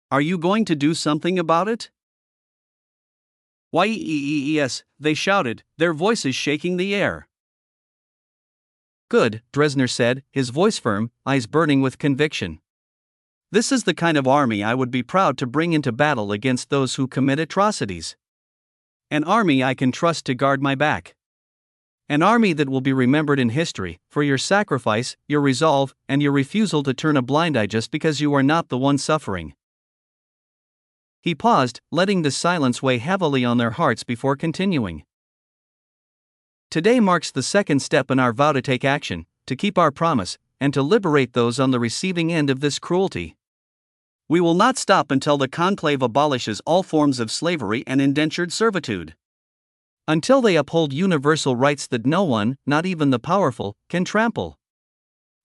Are you going to do something about it? Yes, they shouted, their voices shaking the air. Good, Dresner said, his voice firm, eyes burning with conviction. This is the kind of army I would be proud to bring into battle against those who commit atrocities. An army I can trust to guard my back. An army that will be remembered in history for your sacrifice, your resolve, and your refusal to turn a blind eye just because you are not the one suffering. He paused, letting the silence weigh heavily on their hearts before continuing. Today marks the second step in our vow to take action, to keep our promise, and to liberate those on the receiving end of this cruelty. We will not stop until the conclave abolishes all forms of slavery and indentured servitude. Until they uphold universal rights that no one, not even the powerful, can trample.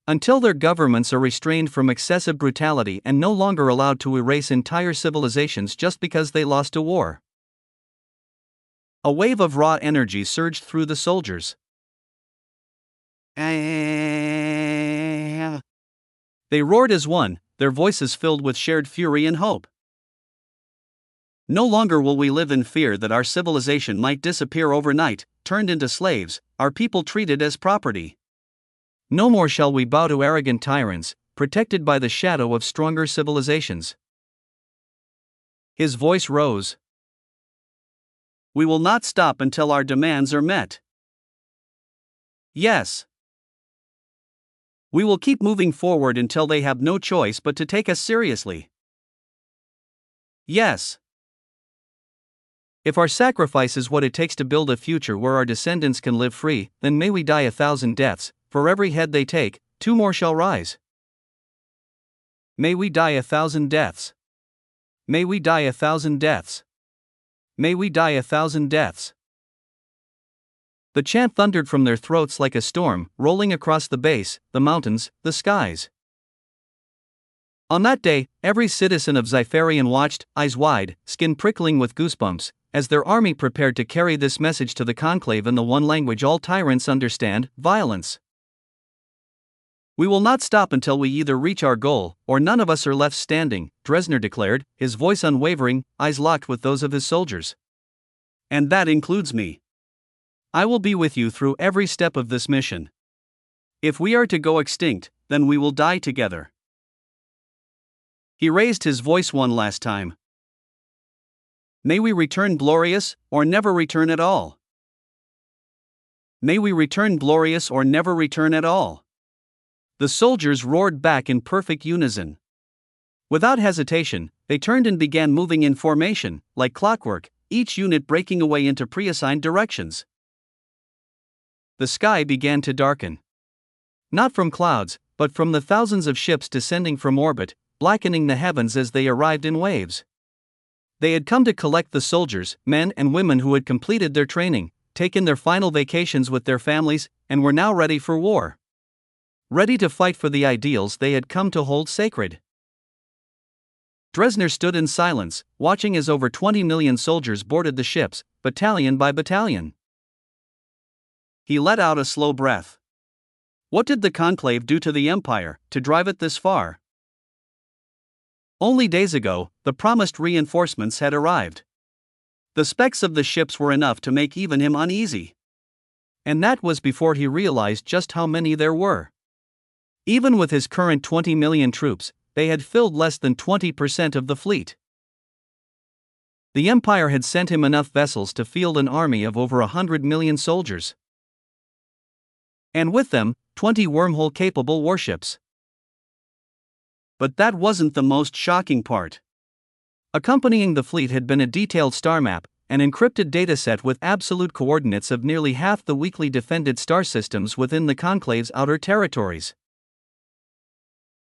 Until their governments are restrained from excessive brutality and no longer allowed to erase entire civilizations just because they lost a war. A wave of raw energy surged through the soldiers. They roared as one, their voices filled with shared fury and hope. No longer will we live in fear that our civilization might disappear overnight, turned into slaves, our people treated as property. No more shall we bow to arrogant tyrants, protected by the shadow of stronger civilizations. His voice rose. We will not stop until our demands are met. Yes. We will keep moving forward until they have no choice but to take us seriously. Yes. If our sacrifice is what it takes to build a future where our descendants can live free, then may we die 1,000 deaths, for every head they take, 2 more shall rise. May we die 1,000 deaths. May we die 1,000 deaths. May we die 1,000 deaths. The chant thundered from their throats like a storm, rolling across the base, the mountains, the skies. On that day, every citizen of Zypharian watched, eyes wide, skin prickling with goosebumps, as their army prepared to carry this message to the conclave in the one language all tyrants understand: violence. We will not stop until we either reach our goal, or none of us are left standing, Dresner declared, his voice unwavering, eyes locked with those of his soldiers. And that includes me. I will be with you through every step of this mission. If we are to go extinct, then we will die together. He raised his voice one last time. May we return glorious, or never return at all. May we return glorious or never return at all. The soldiers roared back in perfect unison. Without hesitation, they turned and began moving in formation, like clockwork, each unit breaking away into preassigned directions. The sky began to darken. Not from clouds, but from the thousands of ships descending from orbit, blackening the heavens as they arrived in waves. They had come to collect the soldiers, men and women who had completed their training, taken their final vacations with their families, and were now ready for war. Ready to fight for the ideals they had come to hold sacred. Dresner stood in silence, watching as over 20 million soldiers boarded the ships, battalion by battalion. he let out a slow breath. What did the Conclave do to the Empire to drive it this far? Only days ago, the promised reinforcements had arrived. The specs of the ships were enough to make even him uneasy. And that was before he realized just how many there were. Even with his current 20 million troops, they had filled less than 20% of the fleet. The Empire had sent him enough vessels to field an army of over 100 million soldiers. And with them, 20 wormhole-capable warships. But that wasn't the most shocking part. Accompanying the fleet had been a detailed star map, an encrypted dataset with absolute coordinates of nearly half the weakly defended star systems within the Conclave's outer territories.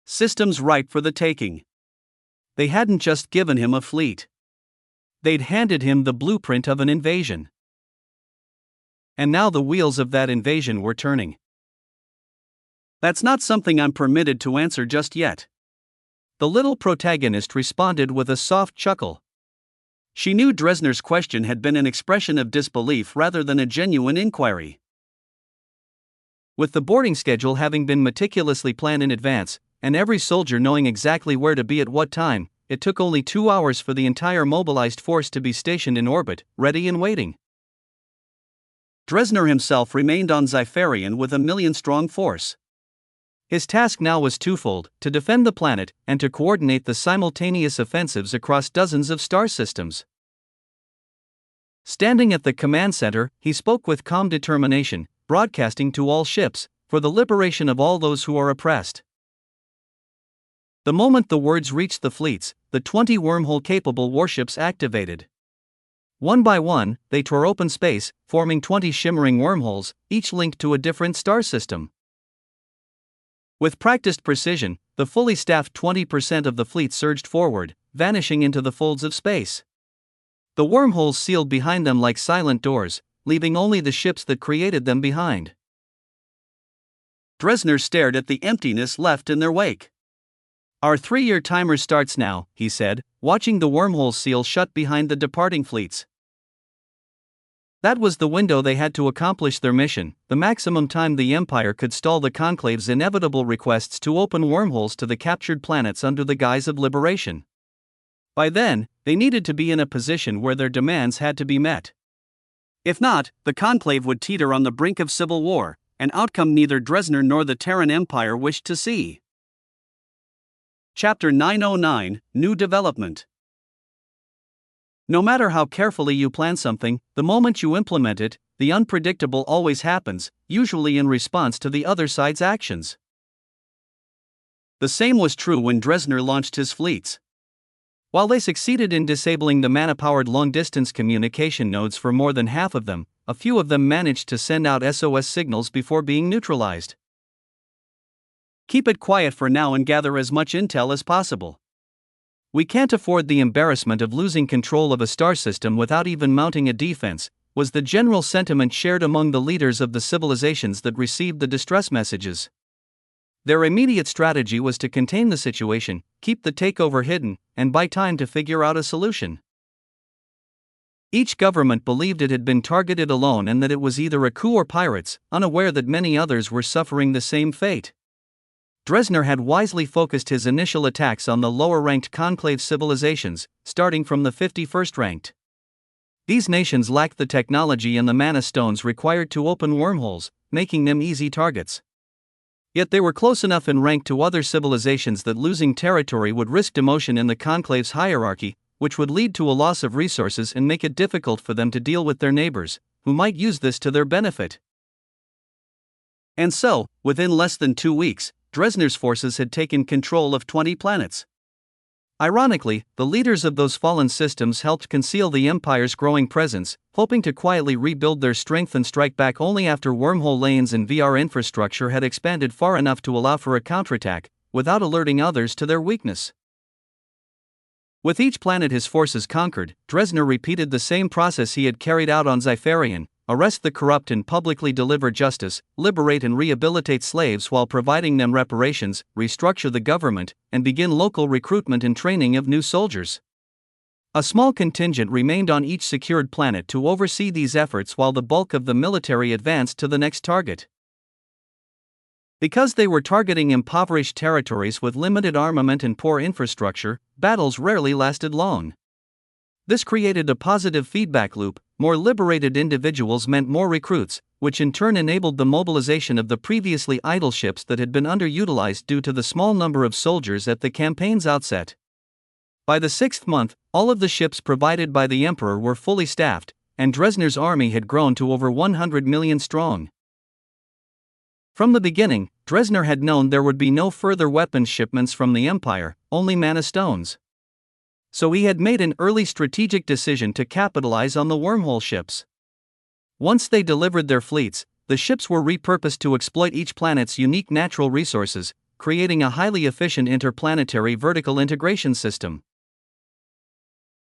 Systems ripe for the taking. They hadn't just given him a fleet. They'd handed him the blueprint of an invasion. And now the wheels of that invasion were turning. That's not something I'm permitted to answer just yet. The little protagonist responded with a soft chuckle. She knew Dresner's question had been an expression of disbelief rather than a genuine inquiry. With the boarding schedule having been meticulously planned in advance, and every soldier knowing exactly where to be at what time, it took only 2 hours for the entire mobilized force to be stationed in orbit, ready and waiting. Dresner himself remained on Zypharian with a million-strong force. His task now was twofold: to defend the planet and to coordinate the simultaneous offensives across dozens of star systems. Standing at the command center, he spoke with calm determination, broadcasting to all ships, "For the liberation of all those who are oppressed." The moment the words reached the fleets, the 20 wormhole-capable warships activated. One by one, they tore open space, forming 20 shimmering wormholes, each linked to a different star system. With practiced precision, the fully staffed 20% of the fleet surged forward, vanishing into the folds of space. The wormholes sealed behind them like silent doors, leaving only the ships that created them behind. Dresner stared at the emptiness left in their wake. "Our 3-year timer starts now," he said, watching the wormhole seal shut behind the departing fleets. That was the window they had to accomplish their mission, the maximum time the Empire could stall the Conclave's inevitable requests to open wormholes to the captured planets under the guise of liberation. By then, they needed to be in a position where their demands had to be met. If not, the Conclave would teeter on the brink of civil war, an outcome neither Dresner nor the Terran Empire wished to see. Chapter 909, New Development. No matter how carefully you plan something, the moment you implement it, the unpredictable always happens, usually in response to the other side's actions. The same was true when Dresner launched his fleets. While they succeeded in disabling the mana-powered long-distance communication nodes for more than half of them, a few of them managed to send out SOS signals before being neutralized. Keep it quiet for now and gather as much intel as possible. We can't afford the embarrassment of losing control of a star system without even mounting a defense, was the general sentiment shared among the leaders of the civilizations that received the distress messages. Their immediate strategy was to contain the situation, keep the takeover hidden, and buy time to figure out a solution. Each government believed it had been targeted alone and that it was either a coup or pirates, unaware that many others were suffering the same fate. Dresner had wisely focused his initial attacks on the lower-ranked Conclave civilizations, starting from the 51st ranked. These nations lacked the technology and the mana stones required to open wormholes, making them easy targets. Yet they were close enough in rank to other civilizations that losing territory would risk demotion in the Conclave's hierarchy, which would lead to a loss of resources and make it difficult for them to deal with their neighbors, who might use this to their benefit. And so, within less than 2 weeks, Dresner's forces had taken control of 20 planets. Ironically, the leaders of those fallen systems helped conceal the Empire's growing presence, hoping to quietly rebuild their strength and strike back only after wormhole lanes and VR infrastructure had expanded far enough to allow for a counterattack, without alerting others to their weakness. With each planet his forces conquered, Dresner repeated the same process he had carried out on Zypharian: arrest the corrupt and publicly deliver justice, liberate and rehabilitate slaves while providing them reparations, restructure the government, and begin local recruitment and training of new soldiers. A small contingent remained on each secured planet to oversee these efforts while the bulk of the military advanced to the next target. Because they were targeting impoverished territories with limited armament and poor infrastructure, battles rarely lasted long. This created a positive feedback loop. More liberated individuals meant more recruits, which in turn enabled the mobilization of the previously idle ships that had been underutilized due to the small number of soldiers at the campaign's outset. By the 6th month, all of the ships provided by the Emperor were fully staffed, and Dresner's army had grown to over 100 million strong. From the beginning, Dresner had known there would be no further weapons shipments from the Empire, only mana stones. So he had made an early strategic decision to capitalize on the wormhole ships. Once they delivered their fleets, the ships were repurposed to exploit each planet's unique natural resources, creating a highly efficient interplanetary vertical integration system.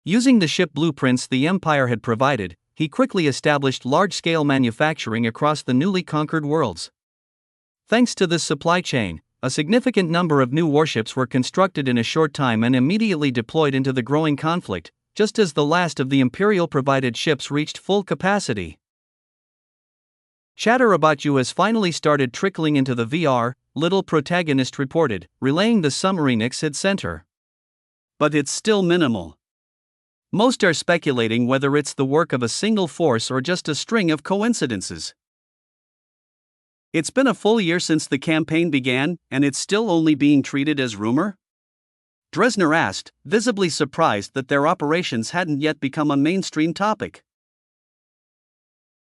Using the ship blueprints the Empire had provided, he quickly established large-scale manufacturing across the newly conquered worlds. Thanks to this supply chain, a significant number of new warships were constructed in a short time and immediately deployed into the growing conflict, just as the last of the Imperial-provided ships reached full capacity. Chatter about you has finally started trickling into the VR, Little Protagonist reported, relaying the submarinix had sent her. But it's still minimal. Most are speculating whether it's the work of a single force or just a string of coincidences. It's been a full year since the campaign began, and it's still only being treated as rumor? Dresner asked, visibly surprised that their operations hadn't yet become a mainstream topic.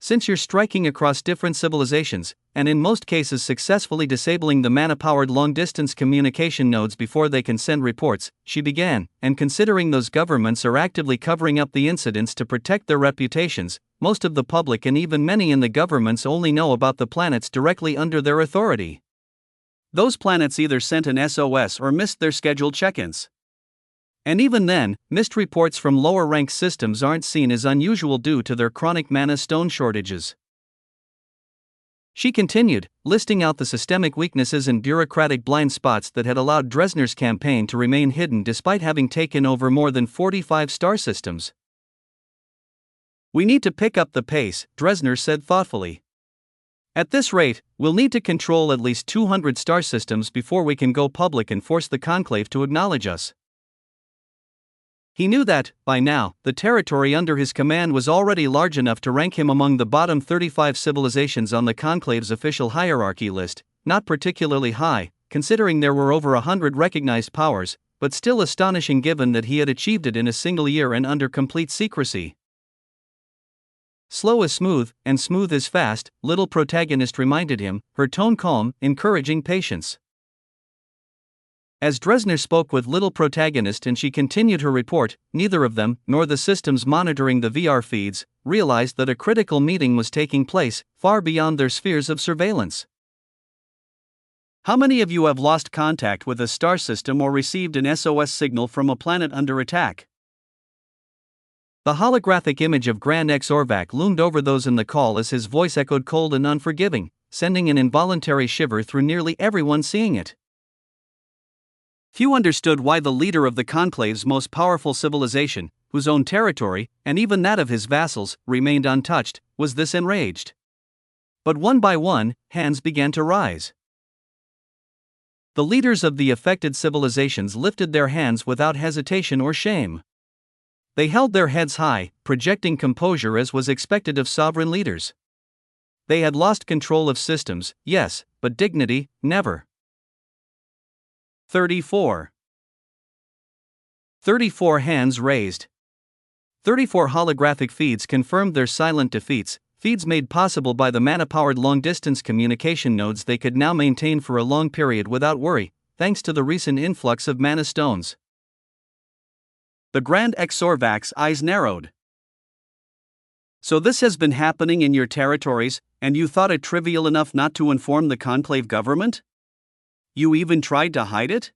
Since you're striking across different civilizations, and in most cases successfully disabling the mana-powered long-distance communication nodes before they can send reports, she began, and considering those governments are actively covering up the incidents to protect their reputations, most of the public and even many in the governments only know about the planets directly under their authority. Those planets either sent an SOS or missed their scheduled check-ins. And even then, missed reports from lower-ranked systems aren't seen as unusual due to their chronic mana stone shortages. She continued, listing out the systemic weaknesses and bureaucratic blind spots that had allowed Dresner's campaign to remain hidden despite having taken over more than 45 star systems. We need to pick up the pace, Dresner said thoughtfully. At this rate, we'll need to control at least 200 star systems before we can go public and force the Conclave to acknowledge us. He knew that, by now, the territory under his command was already large enough to rank him among the bottom 35 civilizations on the Conclave's official hierarchy list, not particularly high, considering there were over 100 recognized powers, but still astonishing given that he had achieved it in a single year and under complete secrecy. Slow is smooth, and smooth is fast, Little Protagonist reminded him, her tone calm, encouraging patience. As Dresner spoke with Little Protagonist and she continued her report, neither of them, nor the systems monitoring the VR feeds, realized that a critical meeting was taking place, far beyond their spheres of surveillance. How many of you have lost contact with a star system or received an SOS signal from a planet under attack? The holographic image of Grand X Orvac loomed over those in the call as his voice echoed cold and unforgiving, sending an involuntary shiver through nearly everyone seeing it. Few understood why the leader of the Conclave's most powerful civilization, whose own territory, and even that of his vassals, remained untouched, was this enraged. But one by one, hands began to rise. The leaders of the affected civilizations lifted their hands without hesitation or shame. They held their heads high, projecting composure as was expected of sovereign leaders. They had lost control of systems, yes, but dignity, never. 34 hands raised. 34 holographic feeds confirmed their silent defeats, feeds made possible by the mana-powered long-distance communication nodes they could now maintain for a long period without worry, thanks to the recent influx of mana stones. The Grand Exorvac's eyes narrowed. So this has been happening in your territories, and you thought it trivial enough not to inform the Conclave government? You even tried to hide it?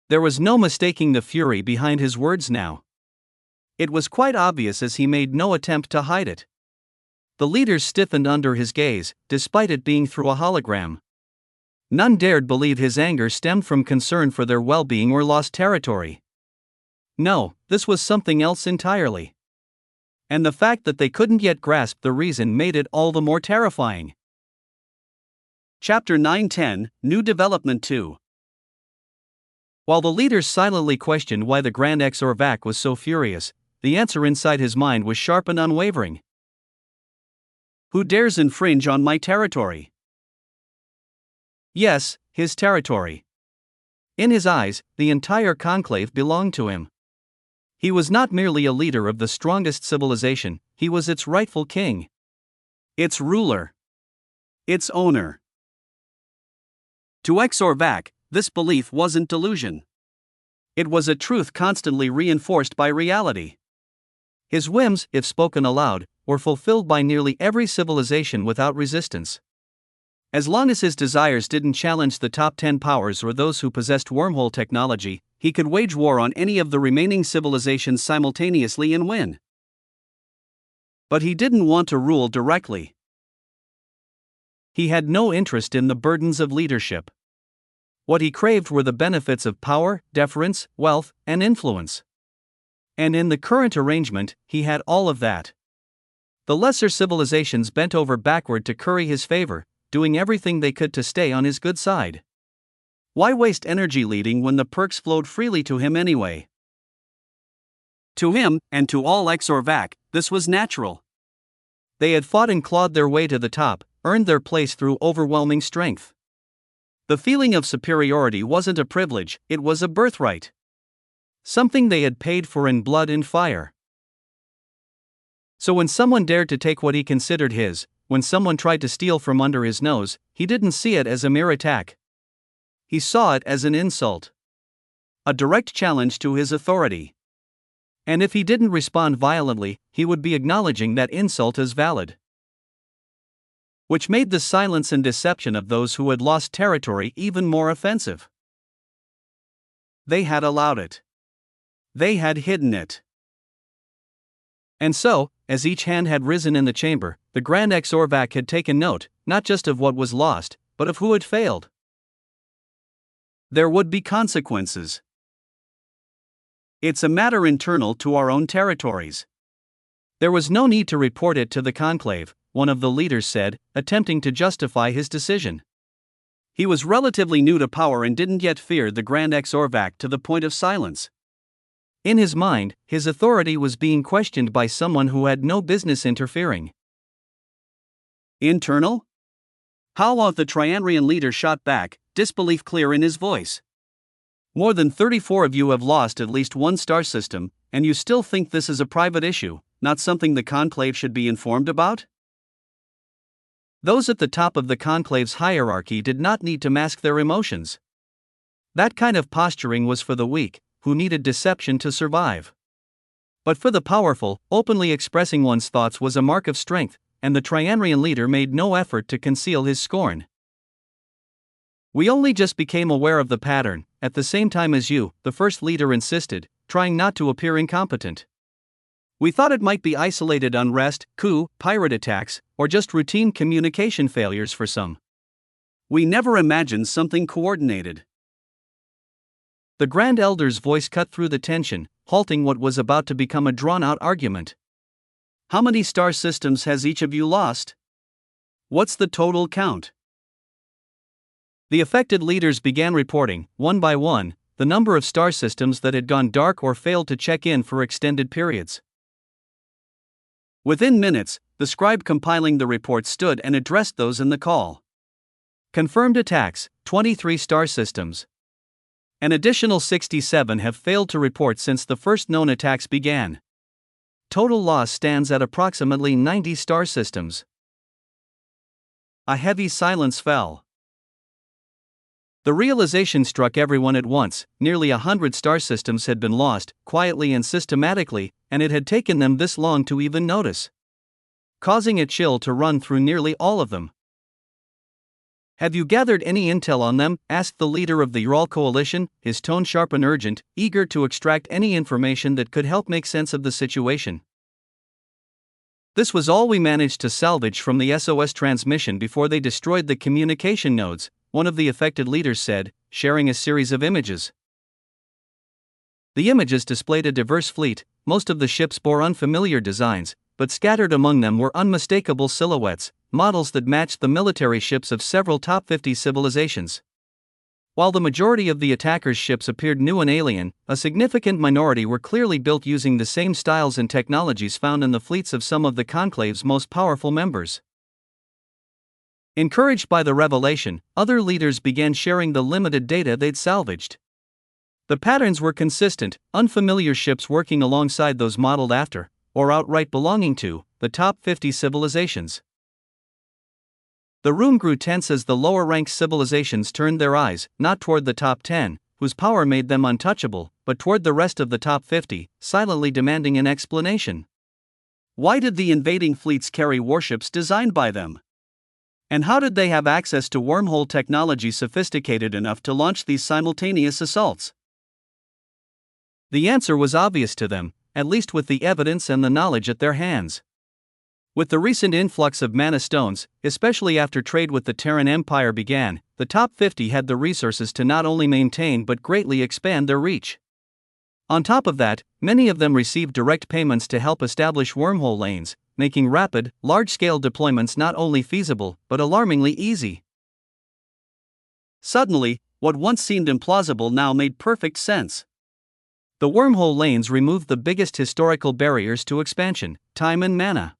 There was no mistaking the fury behind his words now. It was quite obvious as he made no attempt to hide it. The leaders stiffened under his gaze, despite it being through a hologram. None dared believe his anger stemmed from concern for their well-being or lost territory. No, this was something else entirely. And the fact that they couldn't yet grasp the reason made it all the more terrifying. Chapter 9-10, New Development 2. While the leaders silently questioned why the Grand Exorvac was so furious, the answer inside his mind was sharp and unwavering. Who dares infringe on my territory? Yes, his territory. In his eyes, the entire conclave belonged to him. He was not merely a leader of the strongest civilization, he was its rightful king. Its ruler. Its owner. To Exorvac, this belief wasn't delusion. It was a truth constantly reinforced by reality. His whims, if spoken aloud, were fulfilled by nearly every civilization without resistance. As long as his desires didn't challenge the top 10 powers or those who possessed wormhole technology, he could wage war on any of the remaining civilizations simultaneously and win. But he didn't want to rule directly. He had no interest in the burdens of leadership. What he craved were the benefits of power, deference, wealth, and influence. And in the current arrangement, he had all of that. The lesser civilizations bent over backward to curry his favor, doing everything they could to stay on his good side. Why waste energy leading when the perks flowed freely to him anyway? To him, and to all Exorvac, this was natural. They had fought and clawed their way to the top, earned their place through overwhelming strength. The feeling of superiority wasn't a privilege, it was a birthright. Something they had paid for in blood and fire. So when someone dared to take what he considered his, when someone tried to steal from under his nose, he didn't see it as a mere attack. He saw it as an insult. A direct challenge to his authority. And if he didn't respond violently, he would be acknowledging that insult as valid. Which made the silence and deception of those who had lost territory even more offensive. They had allowed it. They had hidden it. And so, as each hand had risen in the chamber, the Grand Exorvac had taken note, not just of what was lost, but of who had failed. There would be consequences. It's a matter internal to our own territories. There was no need to report it to the conclave, one of the leaders said, attempting to justify his decision. He was relatively new to power and didn't yet fear the Grand Exorvac to the point of silence. In his mind, his authority was being questioned by someone who had no business interfering. Internal? How? The Trianrian leader shot back, disbelief clear in his voice. More than 34 of you have lost at least one star system, and you still think this is a private issue, not something the conclave should be informed about? Those at the top of the conclave's hierarchy did not need to mask their emotions. That kind of posturing was for the weak, who needed deception to survive. But for the powerful, openly expressing one's thoughts was a mark of strength, and the Trianrian leader made no effort to conceal his scorn. We only just became aware of the pattern, at the same time as you, the first leader insisted, trying not to appear incompetent. We thought it might be isolated unrest, coup, pirate attacks, or just routine communication failures for some. We never imagined something coordinated. The Grand Elder's voice cut through the tension, halting what was about to become a drawn-out argument. How many star systems has each of you lost? What's the total count? The affected leaders began reporting, one by one, the number of star systems that had gone dark or failed to check in for extended periods. Within minutes, the scribe compiling the report stood and addressed those in the call. Confirmed attacks, 23 star systems. An additional 67 have failed to report since the first known attacks began. Total loss stands at approximately 90 star systems. A heavy silence fell. The realization struck everyone at once: nearly 100 star systems had been lost, quietly and systematically, and it had taken them this long to even notice. Causing a chill to run through nearly all of them. Have you gathered any intel on them? Asked the leader of the Ural coalition, his tone sharp and urgent, eager to extract any information that could help make sense of the situation. This was all we managed to salvage from the SOS transmission before they destroyed the communication nodes, one of the affected leaders said, sharing a series of images. The images displayed a diverse fleet. Most of the ships bore unfamiliar designs, but scattered among them were unmistakable silhouettes, models that matched the military ships of several top 50 civilizations. While the majority of the attackers' ships appeared new and alien, a significant minority were clearly built using the same styles and technologies found in the fleets of some of the Conclave's most powerful members. Encouraged by the revelation, other leaders began sharing the limited data they'd salvaged. The patterns were consistent: unfamiliar ships working alongside those modeled after, or outright belonging to, the top 50 civilizations. The room grew tense as the lower-ranked civilizations turned their eyes, not toward the top 10, whose power made them untouchable, but toward the rest of the top 50, silently demanding an explanation. Why did the invading fleets carry warships designed by them? And how did they have access to wormhole technology sophisticated enough to launch these simultaneous assaults? The answer was obvious to them, at least with the evidence and the knowledge at their hands. With the recent influx of mana stones, especially after trade with the Terran Empire began, the top 50 had the resources to not only maintain but greatly expand their reach. On top of that, many of them received direct payments to help establish wormhole lanes, making rapid, large-scale deployments not only feasible, but alarmingly easy. Suddenly, what once seemed implausible now made perfect sense. The wormhole lanes removed the biggest historical barriers to expansion: time and mana.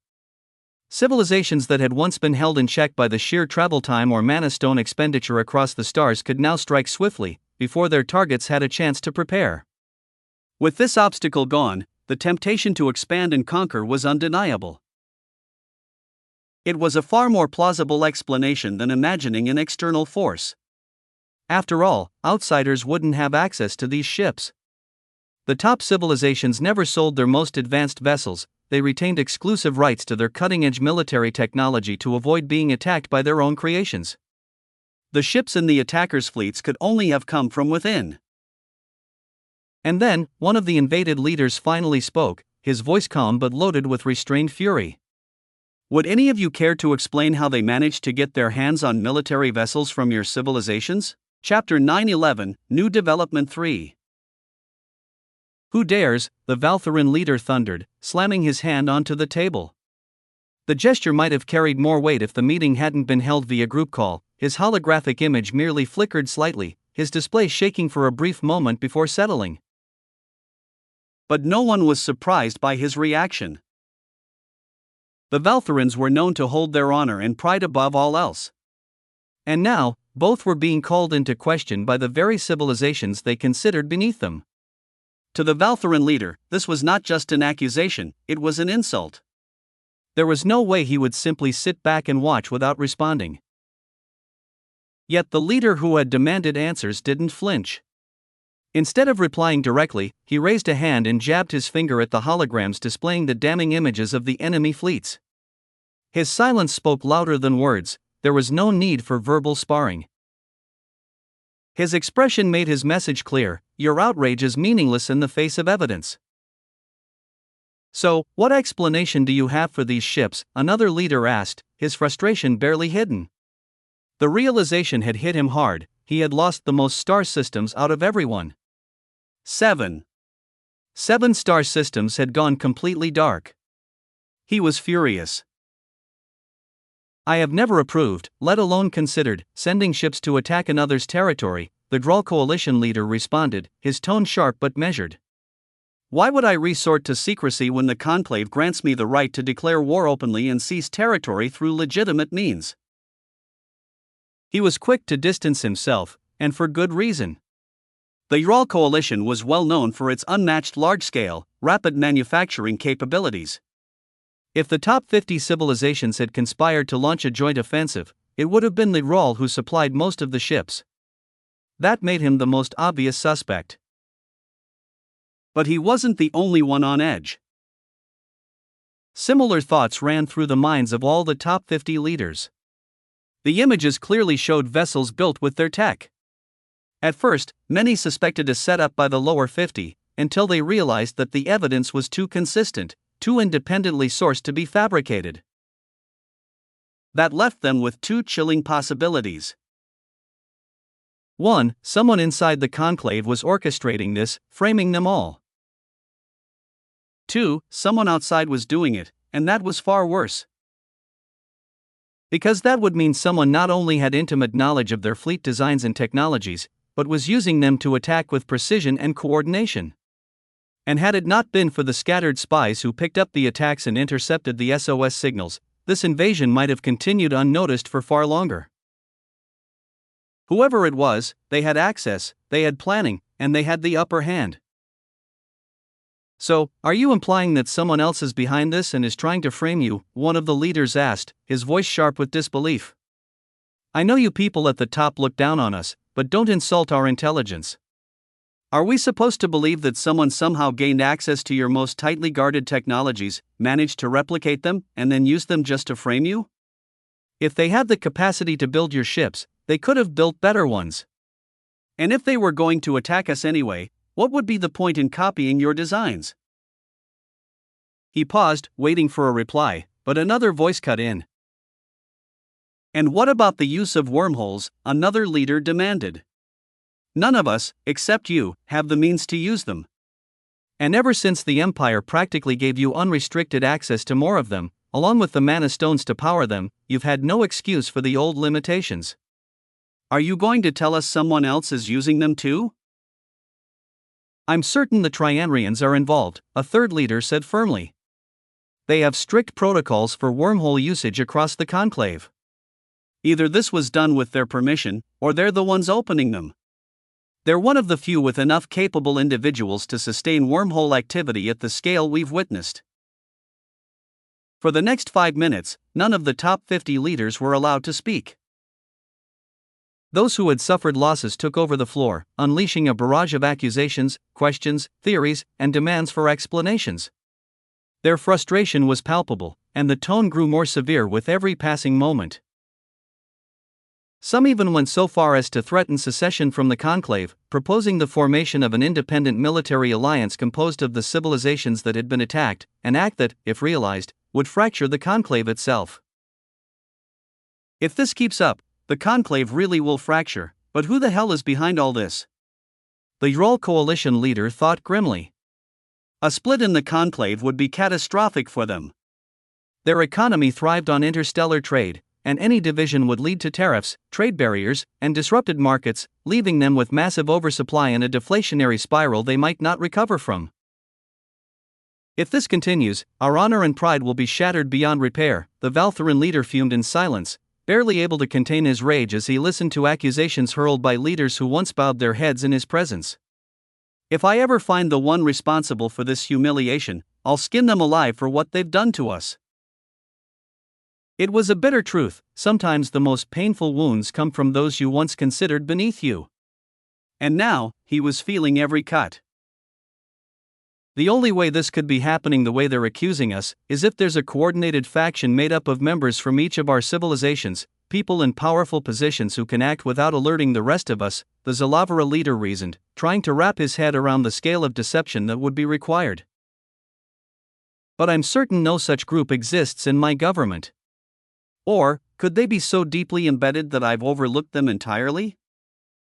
Civilizations that had once been held in check by the sheer travel time or mana stone expenditure across the stars could now strike swiftly, before their targets had a chance to prepare. With this obstacle gone, the temptation to expand and conquer was undeniable. It was a far more plausible explanation than imagining an external force. After all, outsiders wouldn't have access to these ships. The top civilizations never sold their most advanced vessels. They retained exclusive rights to their cutting-edge military technology to avoid being attacked by their own creations. The ships in the attackers' fleets could only have come from within. And then, one of the invaded leaders finally spoke, his voice calm but loaded with restrained fury. Would any of you care to explain how they managed to get their hands on military vessels from your civilizations? Chapter 9:11, New Development 3. Who dares? The Valthuran leader thundered, slamming his hand onto the table. The gesture might have carried more weight if the meeting hadn't been held via group call. His holographic image merely flickered slightly, his display shaking for a brief moment before settling. But no one was surprised by his reaction. The Valthurans were known to hold their honor and pride above all else. And now, both were being called into question by the very civilizations they considered beneath them. To the Valthuran leader, this was not just an accusation, it was an insult. There was no way he would simply sit back and watch without responding. Yet the leader who had demanded answers didn't flinch. Instead of replying directly, he raised a hand and jabbed his finger at the holograms displaying the damning images of the enemy fleets. His silence spoke louder than words. There was no need for verbal sparring. His expression made his message clear: your outrage is meaningless in the face of evidence. So, what explanation do you have for these ships? Another leader asked, his frustration barely hidden. The realization had hit him hard: he had lost the most star systems out of everyone. 7 star systems had gone completely dark. He was furious. I have never approved, let alone considered, sending ships to attack another's territory, the Droll coalition leader responded, his tone sharp but measured. Why would I resort to secrecy when the Conclave grants me the right to declare war openly and seize territory through legitimate means? He was quick to distance himself, and for good reason. The Droll coalition was well known for its unmatched large-scale, rapid manufacturing capabilities. If the top 50 civilizations had conspired to launch a joint offensive, it would have been the Droll who supplied most of the ships. That made him the most obvious suspect. But he wasn't the only one on edge. Similar thoughts ran through the minds of all the top 50 leaders. The images clearly showed vessels built with their tech. At first, many suspected a setup by the lower 50, until they realized that the evidence was too consistent, too independently sourced to be fabricated. That left them with two chilling possibilities. 1. Someone inside the conclave was orchestrating this, framing them all. 2. Someone outside was doing it, and that was far worse. Because that would mean someone not only had intimate knowledge of their fleet designs and technologies, but was using them to attack with precision and coordination. And had it not been for the scattered spies who picked up the attacks and intercepted the SOS signals, this invasion might have continued unnoticed for far longer. Whoever it was, they had access, they had planning, and they had the upper hand. So, are you implying that someone else is behind this and is trying to frame you? One of the leaders asked, his voice sharp with disbelief. I know you people at the top look down on us, but don't insult our intelligence. Are we supposed to believe that someone somehow gained access to your most tightly guarded technologies, managed to replicate them, and then used them just to frame you? If they had the capacity to build your ships, they could have built better ones. And if they were going to attack us anyway, what would be the point in copying your designs? He paused, waiting for a reply, but another voice cut in. And what about the use of wormholes? Another leader demanded. None of us, except you, have the means to use them. And ever since the Empire practically gave you unrestricted access to more of them, along with the mana stones to power them, you've had no excuse for the old limitations. Are you going to tell us someone else is using them too? I'm certain the Trianrians are involved, a third leader said firmly. They have strict protocols for wormhole usage across the conclave. Either this was done with their permission, or they're the ones opening them. They're one of the few with enough capable individuals to sustain wormhole activity at the scale we've witnessed. For the next 5 minutes, none of the top 50 leaders were allowed to speak. Those who had suffered losses took over the floor, unleashing a barrage of accusations, questions, theories, and demands for explanations. Their frustration was palpable, and the tone grew more severe with every passing moment. Some even went so far as to threaten secession from the conclave, proposing the formation of an independent military alliance composed of the civilizations that had been attacked, an act that, if realized, would fracture the conclave itself. If this keeps up, the conclave really will fracture, but who the hell is behind all this? The Ural coalition leader thought grimly. A split in the conclave would be catastrophic for them. Their economy thrived on interstellar trade, and any division would lead to tariffs, trade barriers, and disrupted markets, leaving them with massive oversupply and a deflationary spiral they might not recover from. If this continues, our honor and pride will be shattered beyond repair, the Valthuran leader fumed in silence, barely able to contain his rage as he listened to accusations hurled by leaders who once bowed their heads in his presence. If I ever find the one responsible for this humiliation, I'll skin them alive for what they've done to us. It was a bitter truth, sometimes the most painful wounds come from those you once considered beneath you. And now, he was feeling every cut. The only way this could be happening the way they're accusing us is if there's a coordinated faction made up of members from each of our civilizations, people in powerful positions who can act without alerting the rest of us, the Zalavara leader reasoned, trying to wrap his head around the scale of deception that would be required. But I'm certain no such group exists in my government. Or, could they be so deeply embedded that I've overlooked them entirely?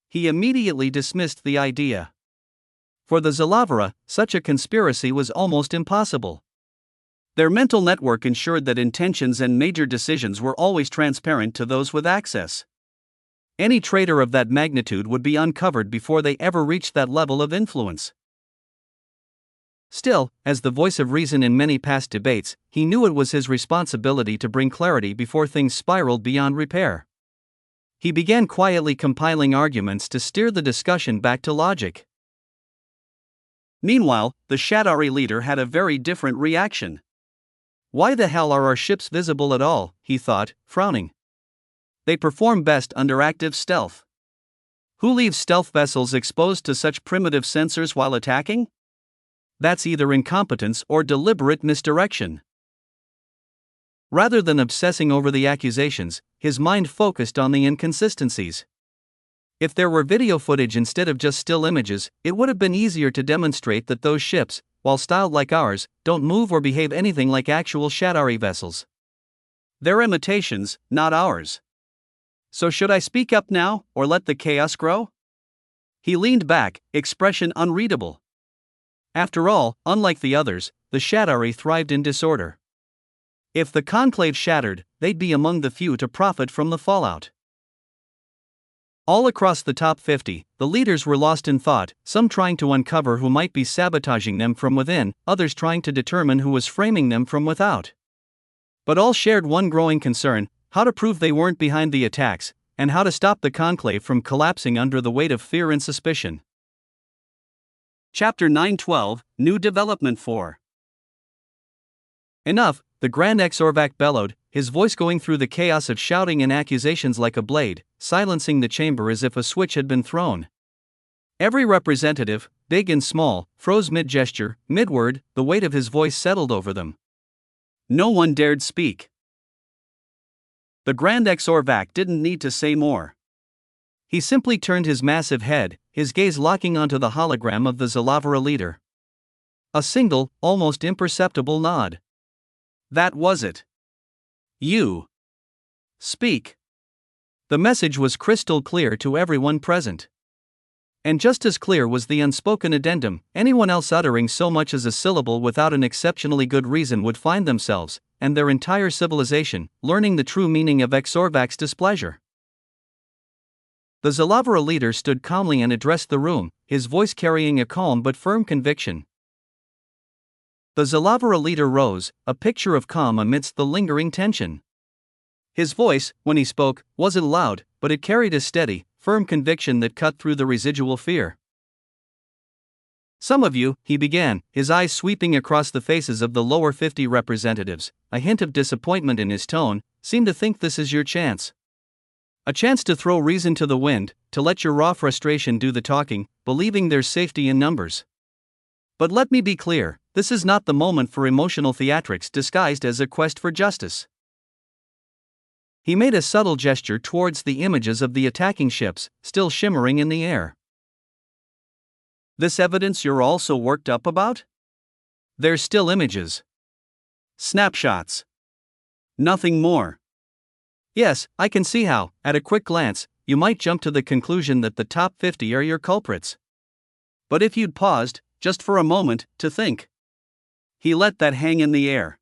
He immediately dismissed the idea. For the Zalavara, such a conspiracy was almost impossible. Their mental network ensured that intentions and major decisions were always transparent to those with access. Any traitor of that magnitude would be uncovered before they ever reached that level of influence. Still, as the voice of reason in many past debates, he knew it was his responsibility to bring clarity before things spiraled beyond repair. He began quietly compiling arguments to steer the discussion back to logic. Meanwhile, the Shadari leader had a very different reaction. Why the hell are our ships visible at all, he thought, frowning. They perform best under active stealth. Who leaves stealth vessels exposed to such primitive sensors while attacking? That's either incompetence or deliberate misdirection. Rather than obsessing over the accusations, his mind focused on the inconsistencies. If there were video footage instead of just still images, it would have been easier to demonstrate that those ships, while styled like ours, don't move or behave anything like actual Shadari vessels. They're imitations, not ours. So should I speak up now, or let the chaos grow? He leaned back, expression unreadable. After all, unlike the others, the Shadari thrived in disorder. If the conclave shattered, they'd be among the few to profit from the fallout. All across the top 50, the leaders were lost in thought, some trying to uncover who might be sabotaging them from within, others trying to determine who was framing them from without. But all shared one growing concern: how to prove they weren't behind the attacks, and how to stop the conclave from collapsing under the weight of fear and suspicion. Chapter 9:12, New Development 4. Enough, the Grand Exorvac bellowed, his voice going through the chaos of shouting and accusations like a blade, silencing the chamber as if a switch had been thrown. Every representative, big and small, froze mid-gesture, mid-word, the weight of his voice settled over them. No one dared speak. The Grand Exorvac didn't need to say more. He simply turned his massive head, his gaze locking onto the hologram of the Zalavara leader. A single, almost imperceptible nod. That was it. You. Speak. The message was crystal clear to everyone present. And just as clear was the unspoken addendum: anyone else uttering so much as a syllable without an exceptionally good reason would find themselves, and their entire civilization, learning the true meaning of Exorvac's displeasure. The Zalavara leader stood calmly and addressed the room, his voice carrying a calm but firm conviction. The Zalavara leader rose, a picture of calm amidst the lingering tension. His voice, when he spoke, wasn't loud, but it carried a steady, firm conviction that cut through the residual fear. Some of you, he began, his eyes sweeping across the faces of the lower 50 representatives, a hint of disappointment in his tone, seem to think this is your chance. A chance to throw reason to the wind, to let your raw frustration do the talking, believing there's safety in numbers. But let me be clear, this is not the moment for emotional theatrics disguised as a quest for justice. He made a subtle gesture towards the images of the attacking ships, still shimmering in the air. This evidence you're all so worked up about? They're still images. Snapshots. Nothing more. Yes, I can see how, at a quick glance, you might jump to the conclusion that the top 50 are your culprits. But if you'd paused, just for a moment, to think. He let that hang in the air.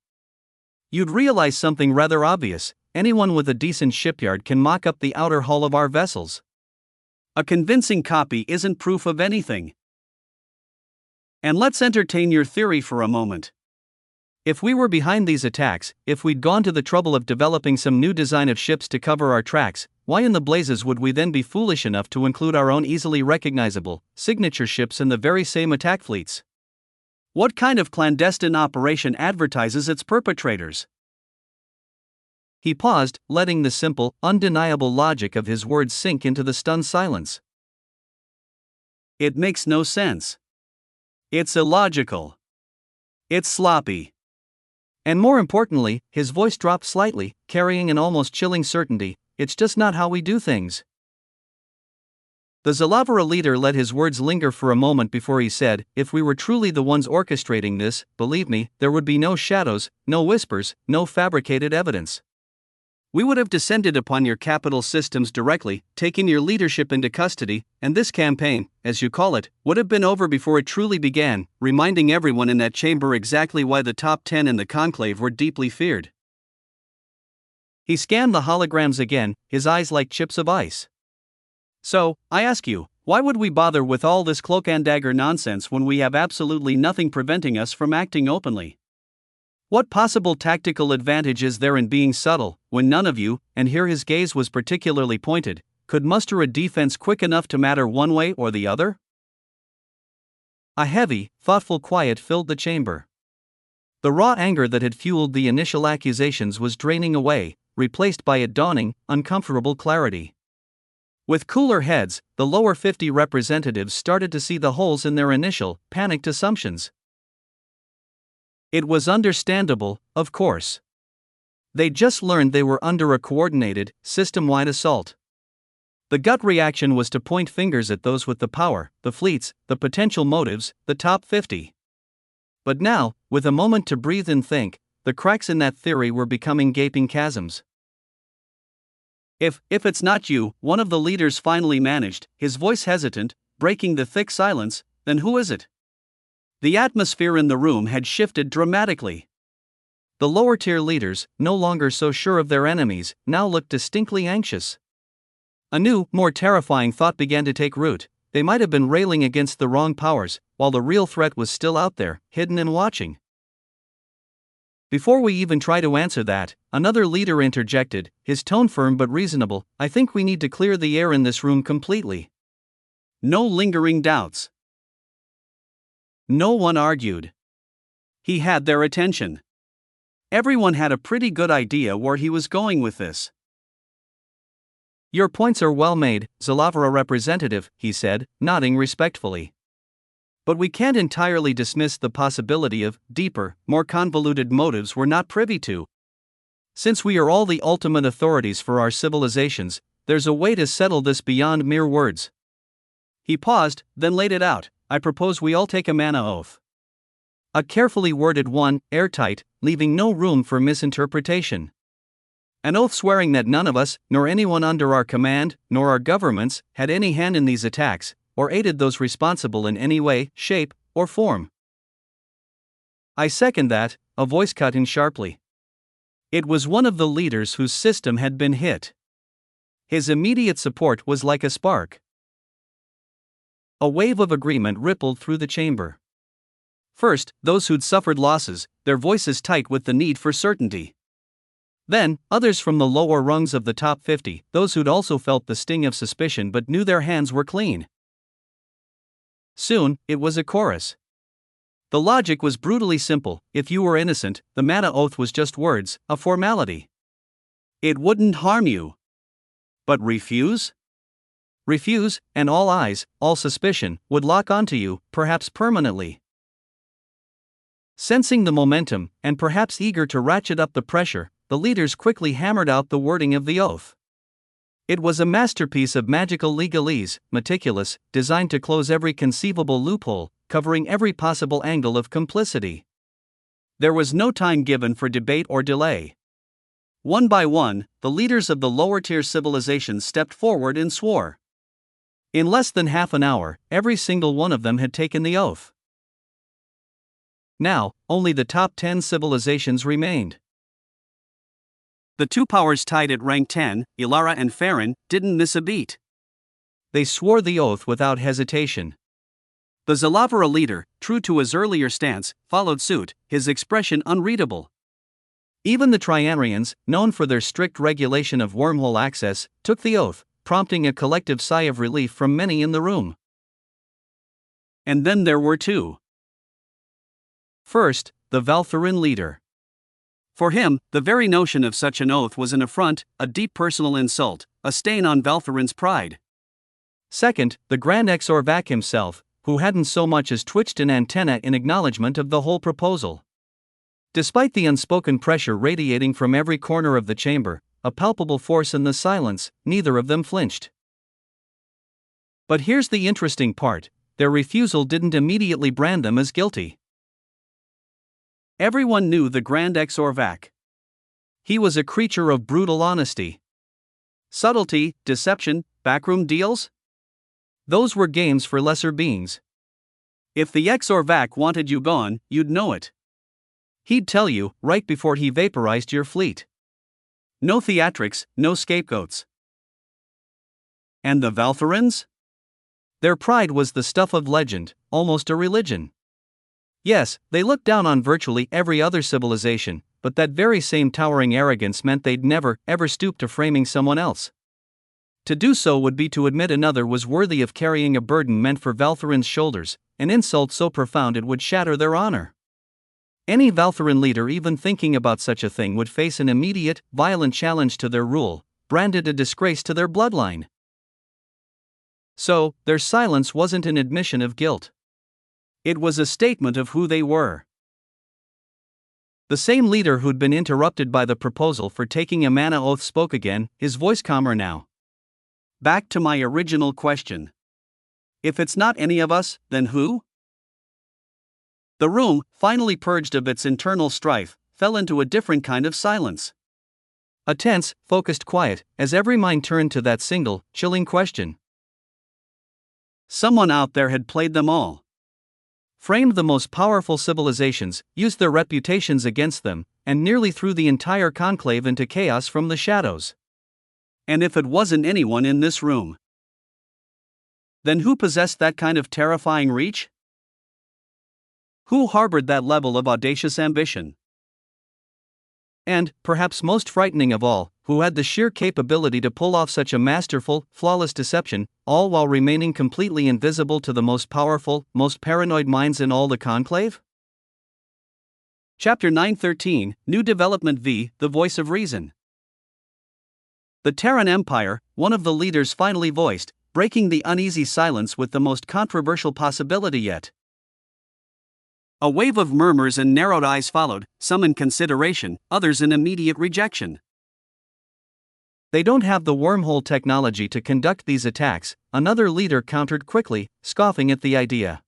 You'd realize something rather obvious: anyone with a decent shipyard can mock up the outer hull of our vessels. A convincing copy isn't proof of anything. And let's entertain your theory for a moment. If we were behind these attacks, if we'd gone to the trouble of developing some new design of ships to cover our tracks, why in the blazes would we then be foolish enough to include our own easily recognizable, signature ships in the very same attack fleets? What kind of clandestine operation advertises its perpetrators? He paused, letting the simple, undeniable logic of his words sink into the stunned silence. It makes no sense. It's illogical. It's sloppy. And more importantly, his voice dropped slightly, carrying an almost chilling certainty: it's just not how we do things. The Zalavara leader let his words linger for a moment before he said, if we were truly the ones orchestrating this, believe me, there would be no shadows, no whispers, no fabricated evidence. We would have descended upon your capital systems directly, taken your leadership into custody, and this campaign, as you call it, would have been over before it truly began, reminding everyone in that chamber exactly why the top 10 in the conclave were deeply feared. He scanned the holograms again, his eyes like chips of ice. So, I ask you, why would we bother with all this cloak and dagger nonsense when we have absolutely nothing preventing us from acting openly? What possible tactical advantage is there in being subtle, when none of you, and here his gaze was particularly pointed, could muster a defense quick enough to matter one way or the other? A heavy, thoughtful quiet filled the chamber. The raw anger that had fueled the initial accusations was draining away, replaced by a dawning, uncomfortable clarity. With cooler heads, the lower 50 representatives started to see the holes in their initial, panicked assumptions. It was understandable, of course. They'd just learned they were under a coordinated, system-wide assault. The gut reaction was to point fingers at those with the power, the fleets, the potential motives, the top 50. But now, with a moment to breathe and think, the cracks in that theory were becoming gaping chasms. If it's not you, one of the leaders finally managed, his voice hesitant, breaking the thick silence, then who is it? The atmosphere in the room had shifted dramatically. The lower tier leaders, no longer so sure of their enemies, now looked distinctly anxious. A new, more terrifying thought began to take root: they might have been railing against the wrong powers, while the real threat was still out there, hidden and watching. Before we even try to answer that, another leader interjected, his tone firm but reasonable. I think we need to clear the air in this room completely. No lingering doubts. No one argued. He had their attention. Everyone had a pretty good idea where he was going with this. Your points are well made, Zalavra representative, he said, nodding respectfully. But we can't entirely dismiss the possibility of deeper, more convoluted motives we're not privy to. Since we are all the ultimate authorities for our civilizations, there's a way to settle this beyond mere words. He paused, then laid it out. I propose we all take a mana oath. A carefully worded one, airtight, leaving no room for misinterpretation. An oath swearing that none of us, nor anyone under our command, nor our governments, had any hand in these attacks, or aided those responsible in any way, shape, or form. I second that, a voice cut in sharply. It was one of the leaders whose system had been hit. His immediate support was like a spark. A wave of agreement rippled through the chamber. First, those who'd suffered losses, their voices tight with the need for certainty. Then, others from the lower rungs of the top 50, those who'd also felt the sting of suspicion but knew their hands were clean. Soon, it was a chorus. The logic was brutally simple: if you were innocent, the mana oath was just words, a formality. It wouldn't harm you. But refuse? Refuse, and all eyes, all suspicion, would lock onto you, perhaps permanently. Sensing the momentum, and perhaps eager to ratchet up the pressure, the leaders quickly hammered out the wording of the oath. It was a masterpiece of magical legalese, meticulous, designed to close every conceivable loophole, covering every possible angle of complicity. There was no time given for debate or delay. One by one, the leaders of the lower-tier civilizations stepped forward and swore. In less than half an hour, every single one of them had taken the oath. Now, only the top 10 civilizations remained. The two powers tied at rank 10, Ilara and Farron, didn't miss a beat. They swore the oath without hesitation. The Zalavra leader, true to his earlier stance, followed suit, his expression unreadable. Even the Trianrians, known for their strict regulation of wormhole access, took the oath, prompting a collective sigh of relief from many in the room. And then there were two. First, the Valthurin leader. For him, the very notion of such an oath was an affront, a deep personal insult, a stain on Valthurin's pride. Second, the Grand Exorvac himself, who hadn't so much as twitched an antenna in acknowledgement of the whole proposal. Despite the unspoken pressure radiating from every corner of the chamber, a palpable force in the silence, neither of them flinched. But here's the interesting part: their refusal didn't immediately brand them as guilty. Everyone knew the Grand Exorvac. He was a creature of brutal honesty. Subtlety, deception, backroom deals? Those were games for lesser beings. If the Exorvac wanted you gone, you'd know it. He'd tell you, right before he vaporized your fleet. No theatrics, no scapegoats. And the Valthurins? Their pride was the stuff of legend, almost a religion. Yes, they looked down on virtually every other civilization, but that very same towering arrogance meant they'd never, ever stoop to framing someone else. To do so would be to admit another was worthy of carrying a burden meant for Valthurin's shoulders, an insult so profound it would shatter their honor. Any Valthurin leader even thinking about such a thing would face an immediate, violent challenge to their rule, branded a disgrace to their bloodline. So, their silence wasn't an admission of guilt. It was a statement of who they were. The same leader who'd been interrupted by the proposal for taking a mana oath spoke again, his voice calmer now. Back to my original question. If it's not any of us, then who? The room, finally purged of its internal strife, fell into a different kind of silence. A tense, focused quiet, as every mind turned to that single, chilling question. Someone out there had played them all. Framed the most powerful civilizations, used their reputations against them, and nearly threw the entire conclave into chaos from the shadows. And if it wasn't anyone in this room, then who possessed that kind of terrifying reach? Who harbored that level of audacious ambition? And, perhaps most frightening of all, who had the sheer capability to pull off such a masterful, flawless deception, all while remaining completely invisible to the most powerful, most paranoid minds in all the conclave? Chapter 913, New Development v. The Voice of Reason. The Terran Empire, one of the leaders finally voiced, breaking the uneasy silence with the most controversial possibility yet. A wave of murmurs and narrowed eyes followed, some in consideration, others in immediate rejection. They don't have the wormhole technology to conduct these attacks, another leader countered quickly, scoffing at the idea.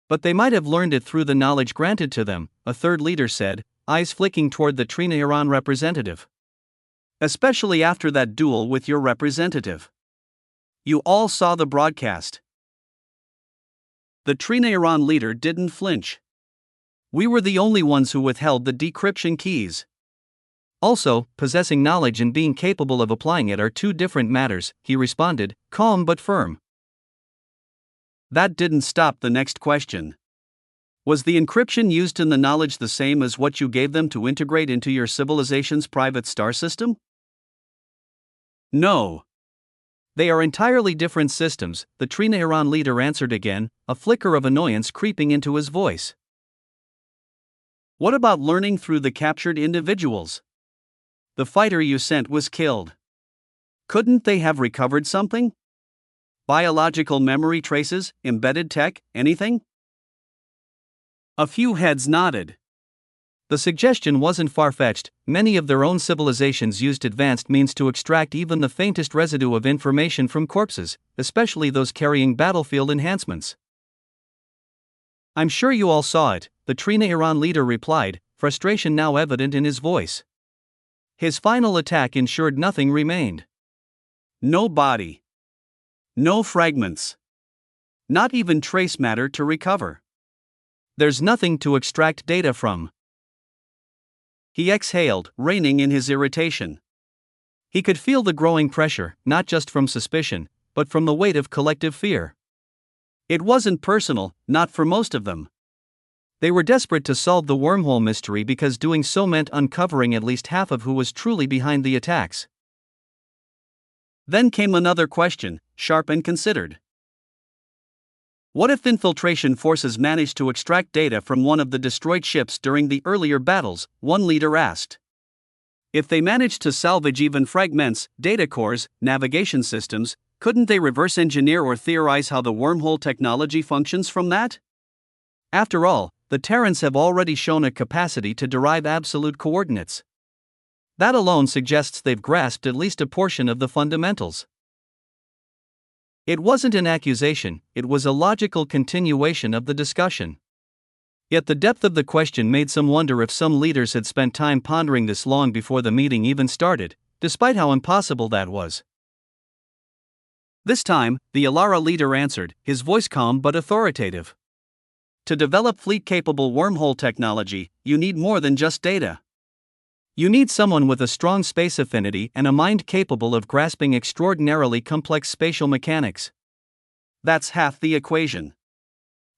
But they might have learned it through the knowledge granted to them, a third leader said, eyes flicking toward the Trina-Iran representative. Especially after that duel with your representative. You all saw the broadcast. The Trina-Iran leader didn't flinch. We were the only ones who withheld the decryption keys. Also, possessing knowledge and being capable of applying it are two different matters, he responded, calm but firm. That didn't stop the next question. Was the encryption used in the knowledge the same as what you gave them to integrate into your civilization's private star system? No. They are entirely different systems, the Trina-Iran leader answered again, a flicker of annoyance creeping into his voice. What about learning through the captured individuals? The fighter you sent was killed. Couldn't they have recovered something? Biological memory traces, embedded tech, anything? A few heads nodded. The suggestion wasn't far-fetched. Many of their own civilizations used advanced means to extract even the faintest residue of information from corpses, especially those carrying battlefield enhancements. I'm sure you all saw it, the Trina-Iran leader replied, frustration now evident in his voice. His final attack ensured nothing remained. No body. No fragments. Not even trace matter to recover. There's nothing to extract data from. He exhaled, reining in his irritation. He could feel the growing pressure, not just from suspicion, but from the weight of collective fear. It wasn't personal, not for most of them. They were desperate to solve the wormhole mystery because doing so meant uncovering at least half of who was truly behind the attacks. Then came another question, sharp and considered. What if infiltration forces managed to extract data from one of the destroyed ships during the earlier battles? One leader asked. If they managed to salvage even fragments, data cores, navigation systems, couldn't they reverse engineer or theorize how the wormhole technology functions from that? After all, the Terrans have already shown a capacity to derive absolute coordinates. That alone suggests they've grasped at least a portion of the fundamentals. It wasn't an accusation, it was a logical continuation of the discussion. Yet the depth of the question made some wonder if some leaders had spent time pondering this long before the meeting even started, despite how impossible that was. This time, the Alara leader answered, his voice calm but authoritative. To develop fleet-capable wormhole technology, you need more than just data. You need someone with a strong space affinity and a mind capable of grasping extraordinarily complex spatial mechanics. That's half the equation.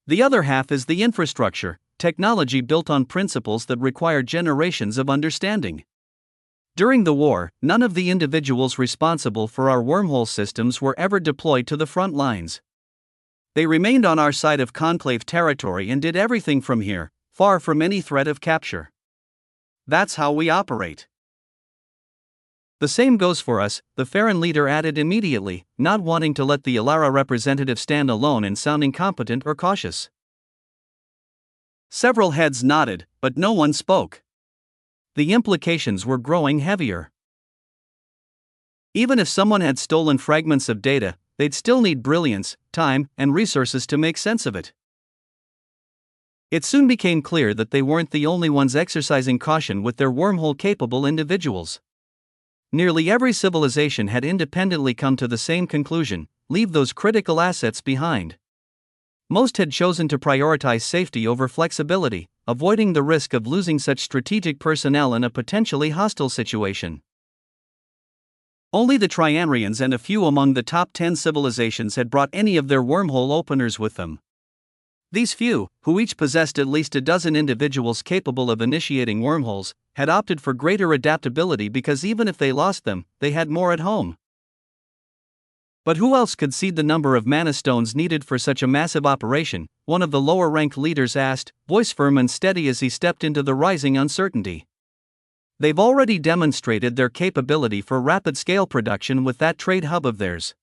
The other half is the infrastructure, technology built on principles that require generations of understanding. During the war, none of the individuals responsible for our wormhole systems were ever deployed to the front lines. They remained on our side of conclave territory and did everything from here, far from any threat of capture. That's how we operate. The same goes for us, the Farron leader added immediately, not wanting to let the Alara representative stand alone in sounding competent or cautious. Several heads nodded, but no one spoke. The implications were growing heavier. Even if someone had stolen fragments of data, they'd still need brilliance, time, and resources to make sense of it. It soon became clear that they weren't the only ones exercising caution with their wormhole-capable individuals. Nearly every civilization had independently come to the same conclusion: leave those critical assets behind. Most had chosen to prioritize safety over flexibility, avoiding the risk of losing such strategic personnel in a potentially hostile situation. Only the Trianrians and a few among the top 10 civilizations had brought any of their wormhole openers with them. These few, who each possessed at least a dozen individuals capable of initiating wormholes, had opted for greater adaptability because even if they lost them, they had more at home. But who else could seed the number of mana stones needed for such a massive operation? One of the lower-ranked leaders asked, voice firm and steady as he stepped into the rising uncertainty. They've already demonstrated their capability for rapid-scale production with that trade hub of theirs.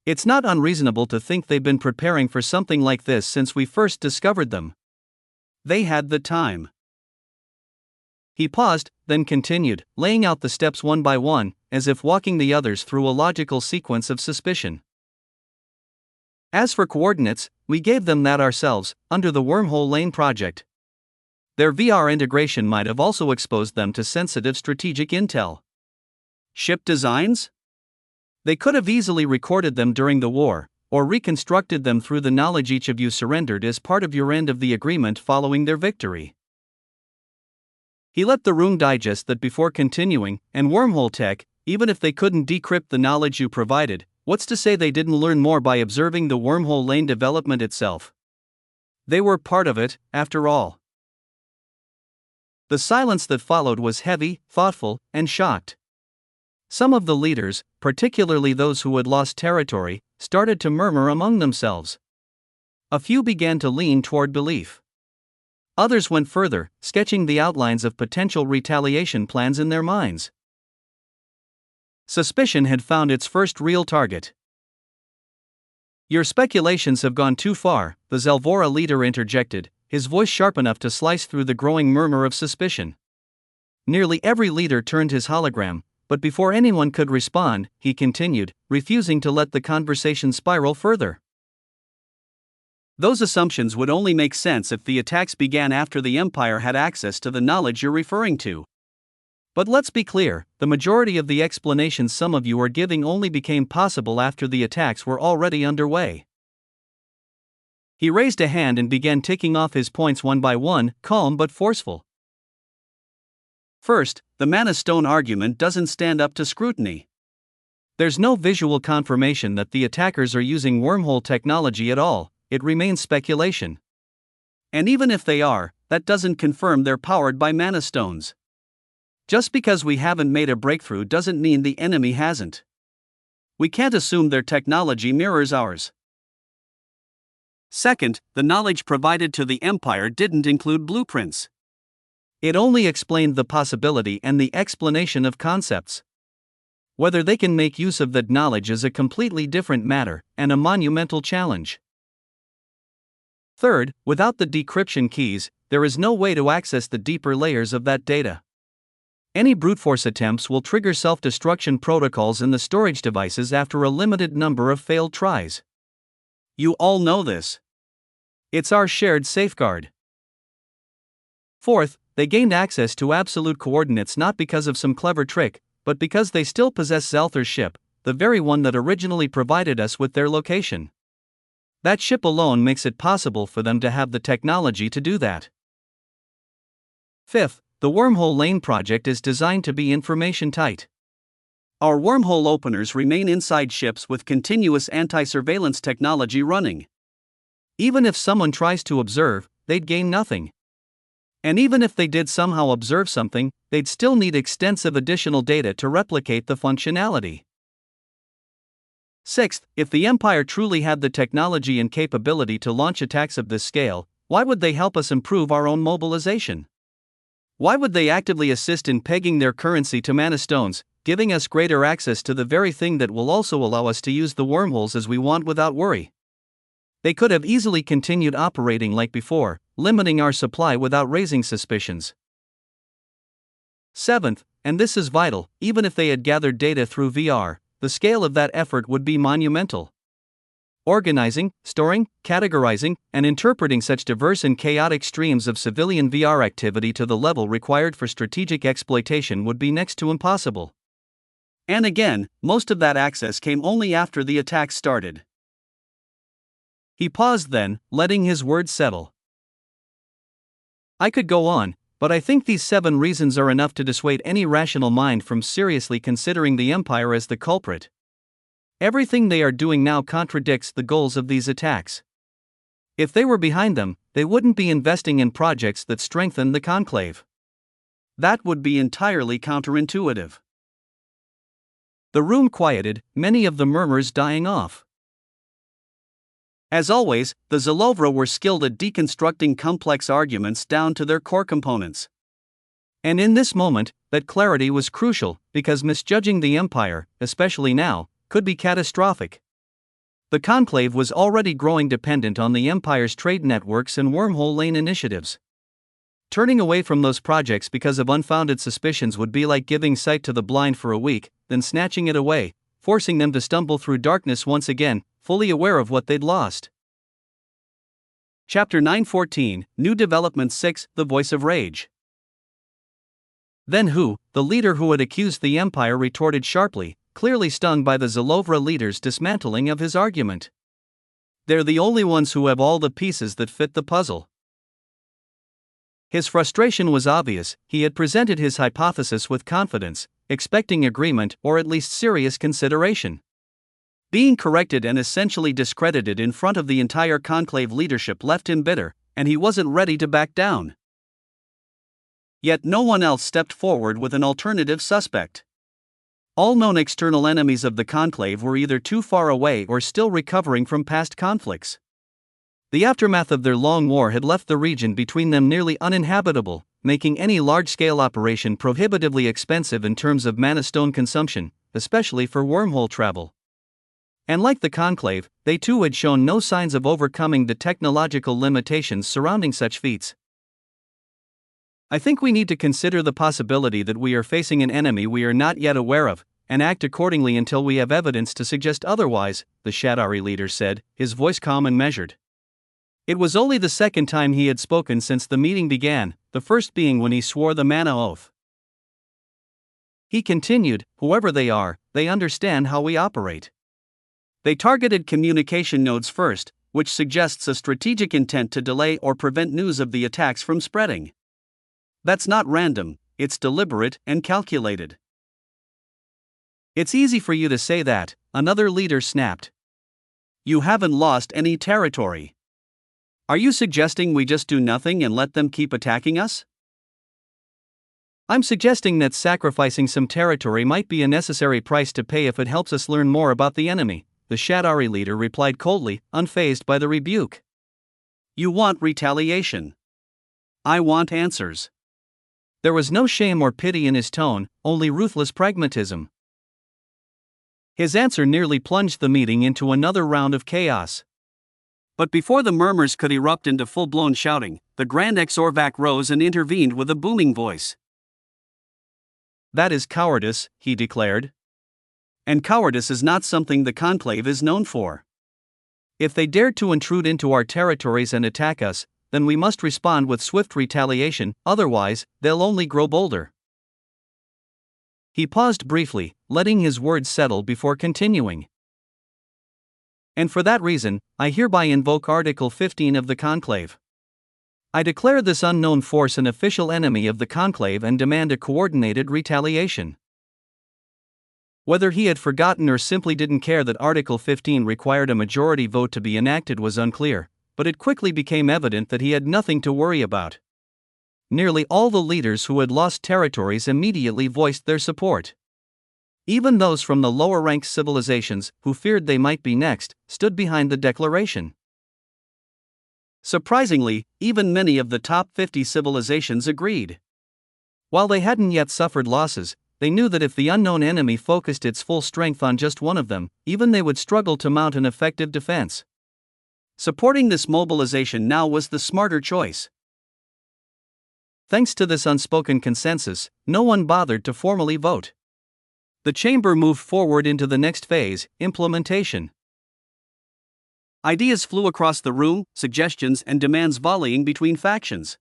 It's not unreasonable to think they've been preparing for something like this since we first discovered them. They had the time. He paused, then continued, laying out the steps one by one, as if walking the others through a logical sequence of suspicion. As for coordinates, we gave them that ourselves, under the Wormhole Lane project. Their VR integration might have also exposed them to sensitive strategic intel. Ship designs? They could have easily recorded them during the war, or reconstructed them through the knowledge each of you surrendered as part of your end of the agreement following their victory. He let the room digest that before continuing, and wormhole tech, even if they couldn't decrypt the knowledge you provided, what's to say they didn't learn more by observing the Wormhole Lane development itself? They were part of it, after all. The silence that followed was heavy, thoughtful, and shocked. Some of the leaders, particularly those who had lost territory, started to murmur among themselves. A few began to lean toward belief. Others went further, sketching the outlines of potential retaliation plans in their minds. Suspicion had found its first real target. Your speculations have gone too far, the Zelvora leader interjected, his voice sharp enough to slice through the growing murmur of suspicion. Nearly every leader turned his hologram, but before anyone could respond, he continued, refusing to let the conversation spiral further. Those assumptions would only make sense if the attacks began after the Empire had access to the knowledge you're referring to. But let's be clear, the majority of the explanations some of you are giving only became possible after the attacks were already underway. He raised a hand and began ticking off his points one by one, calm but forceful. First, the Mana Stone argument doesn't stand up to scrutiny. There's no visual confirmation that the attackers are using wormhole technology at all. It remains speculation. And even if they are, that doesn't confirm they're powered by mana stones. Just because we haven't made a breakthrough doesn't mean the enemy hasn't. We can't assume their technology mirrors ours. Second, the knowledge provided to the Empire didn't include blueprints. It only explained the possibility and the explanation of concepts. Whether they can make use of that knowledge is a completely different matter, and a monumental challenge. Third, without the decryption keys, there is no way to access the deeper layers of that data. Any brute force attempts will trigger self-destruction protocols in the storage devices after a limited number of failed tries. You all know this. It's our shared safeguard. Fourth, they gained access to absolute coordinates not because of some clever trick, but because they still possess Zalthar's ship, the very one that originally provided us with their location. That ship alone makes it possible for them to have the technology to do that. Fifth, the Wormhole Lane project is designed to be information tight. Our wormhole openers remain inside ships with continuous anti-surveillance technology running. Even if someone tries to observe, they'd gain nothing. And even if they did somehow observe something, they'd still need extensive additional data to replicate the functionality. Sixth, if the Empire truly had the technology and capability to launch attacks of this scale, why would they help us improve our own mobilization? Why would they actively assist in pegging their currency to mana stones, giving us greater access to the very thing that will also allow us to use the wormholes as we want without worry? They could have easily continued operating like before, limiting our supply without raising suspicions. Seventh, and this is vital, even if they had gathered data through VR, the scale of that effort would be monumental. Organizing, storing, categorizing, and interpreting such diverse and chaotic streams of civilian VR activity to the level required for strategic exploitation would be next to impossible. And again, most of that access came only after the attack started. He paused then, letting his words settle. I could go on, but I think these 7 reasons are enough to dissuade any rational mind from seriously considering the Empire as the culprit. Everything they are doing now contradicts the goals of these attacks. If they were behind them, they wouldn't be investing in projects that strengthen the Conclave. That would be entirely counterintuitive. The room quieted, many of the murmurs dying off. As always, the Zilovra were skilled at deconstructing complex arguments down to their core components. And in this moment, that clarity was crucial, because misjudging the Empire, especially now, could be catastrophic. The Conclave was already growing dependent on the Empire's trade networks and wormhole lane initiatives. Turning away from those projects because of unfounded suspicions would be like giving sight to the blind for a week, then snatching it away, forcing them to stumble through darkness once again, fully aware of what they'd lost. Chapter 9:14, New Development 6, The Voice of Rage. Then Hu, the leader who had accused the Empire, retorted sharply, clearly stung by the Zilovra leader's dismantling of his argument. They're the only ones who have all the pieces that fit the puzzle. His frustration was obvious. He had presented his hypothesis with confidence, expecting agreement or at least serious consideration. Being corrected and essentially discredited in front of the entire Conclave leadership left him bitter, and he wasn't ready to back down. Yet no one else stepped forward with an alternative suspect. All known external enemies of the Conclave were either too far away or still recovering from past conflicts. The aftermath of their long war had left the region between them nearly uninhabitable, making any large-scale operation prohibitively expensive in terms of mana stone consumption, especially for wormhole travel. And like the Conclave, they too had shown no signs of overcoming the technological limitations surrounding such feats. I think we need to consider the possibility that we are facing an enemy we are not yet aware of, and act accordingly until we have evidence to suggest otherwise, the Shadari leader said, his voice calm and measured. It was only the second time he had spoken since the meeting began, the first being when he swore the mana oath. He continued, whoever they are, they understand how we operate. They targeted communication nodes first, which suggests a strategic intent to delay or prevent news of the attacks from spreading. That's not random, it's deliberate and calculated. It's easy for you to say that, another leader snapped. You haven't lost any territory. Are you suggesting we just do nothing and let them keep attacking us? I'm suggesting that sacrificing some territory might be a necessary price to pay if it helps us learn more about the enemy, the Shadari leader replied coldly, unfazed by the rebuke. You want retaliation. I want answers. There was no shame or pity in his tone, only ruthless pragmatism. His answer nearly plunged the meeting into another round of chaos. But before the murmurs could erupt into full-blown shouting, the Grand Exorvac rose and intervened with a booming voice. That is cowardice, he declared. And cowardice is not something the Conclave is known for. If they dare to intrude into our territories and attack us, then we must respond with swift retaliation, otherwise, they'll only grow bolder. He paused briefly, letting his words settle before continuing. And for that reason, I hereby invoke Article 15 of the Conclave. I declare this unknown force an official enemy of the Conclave and demand a coordinated retaliation. Whether he had forgotten or simply didn't care that Article 15 required a majority vote to be enacted was unclear, but it quickly became evident that he had nothing to worry about. Nearly all the leaders who had lost territories immediately voiced their support. Even those from the lower-ranked civilizations, who feared they might be next, stood behind the declaration. Surprisingly, even many of the top 50 civilizations agreed. While they hadn't yet suffered losses, they knew that if the unknown enemy focused its full strength on just one of them, even they would struggle to mount an effective defense. Supporting this mobilization now was the smarter choice. Thanks to this unspoken consensus, no one bothered to formally vote. The chamber moved forward into the next phase, implementation. Ideas flew across the room, suggestions and demands volleying between factions.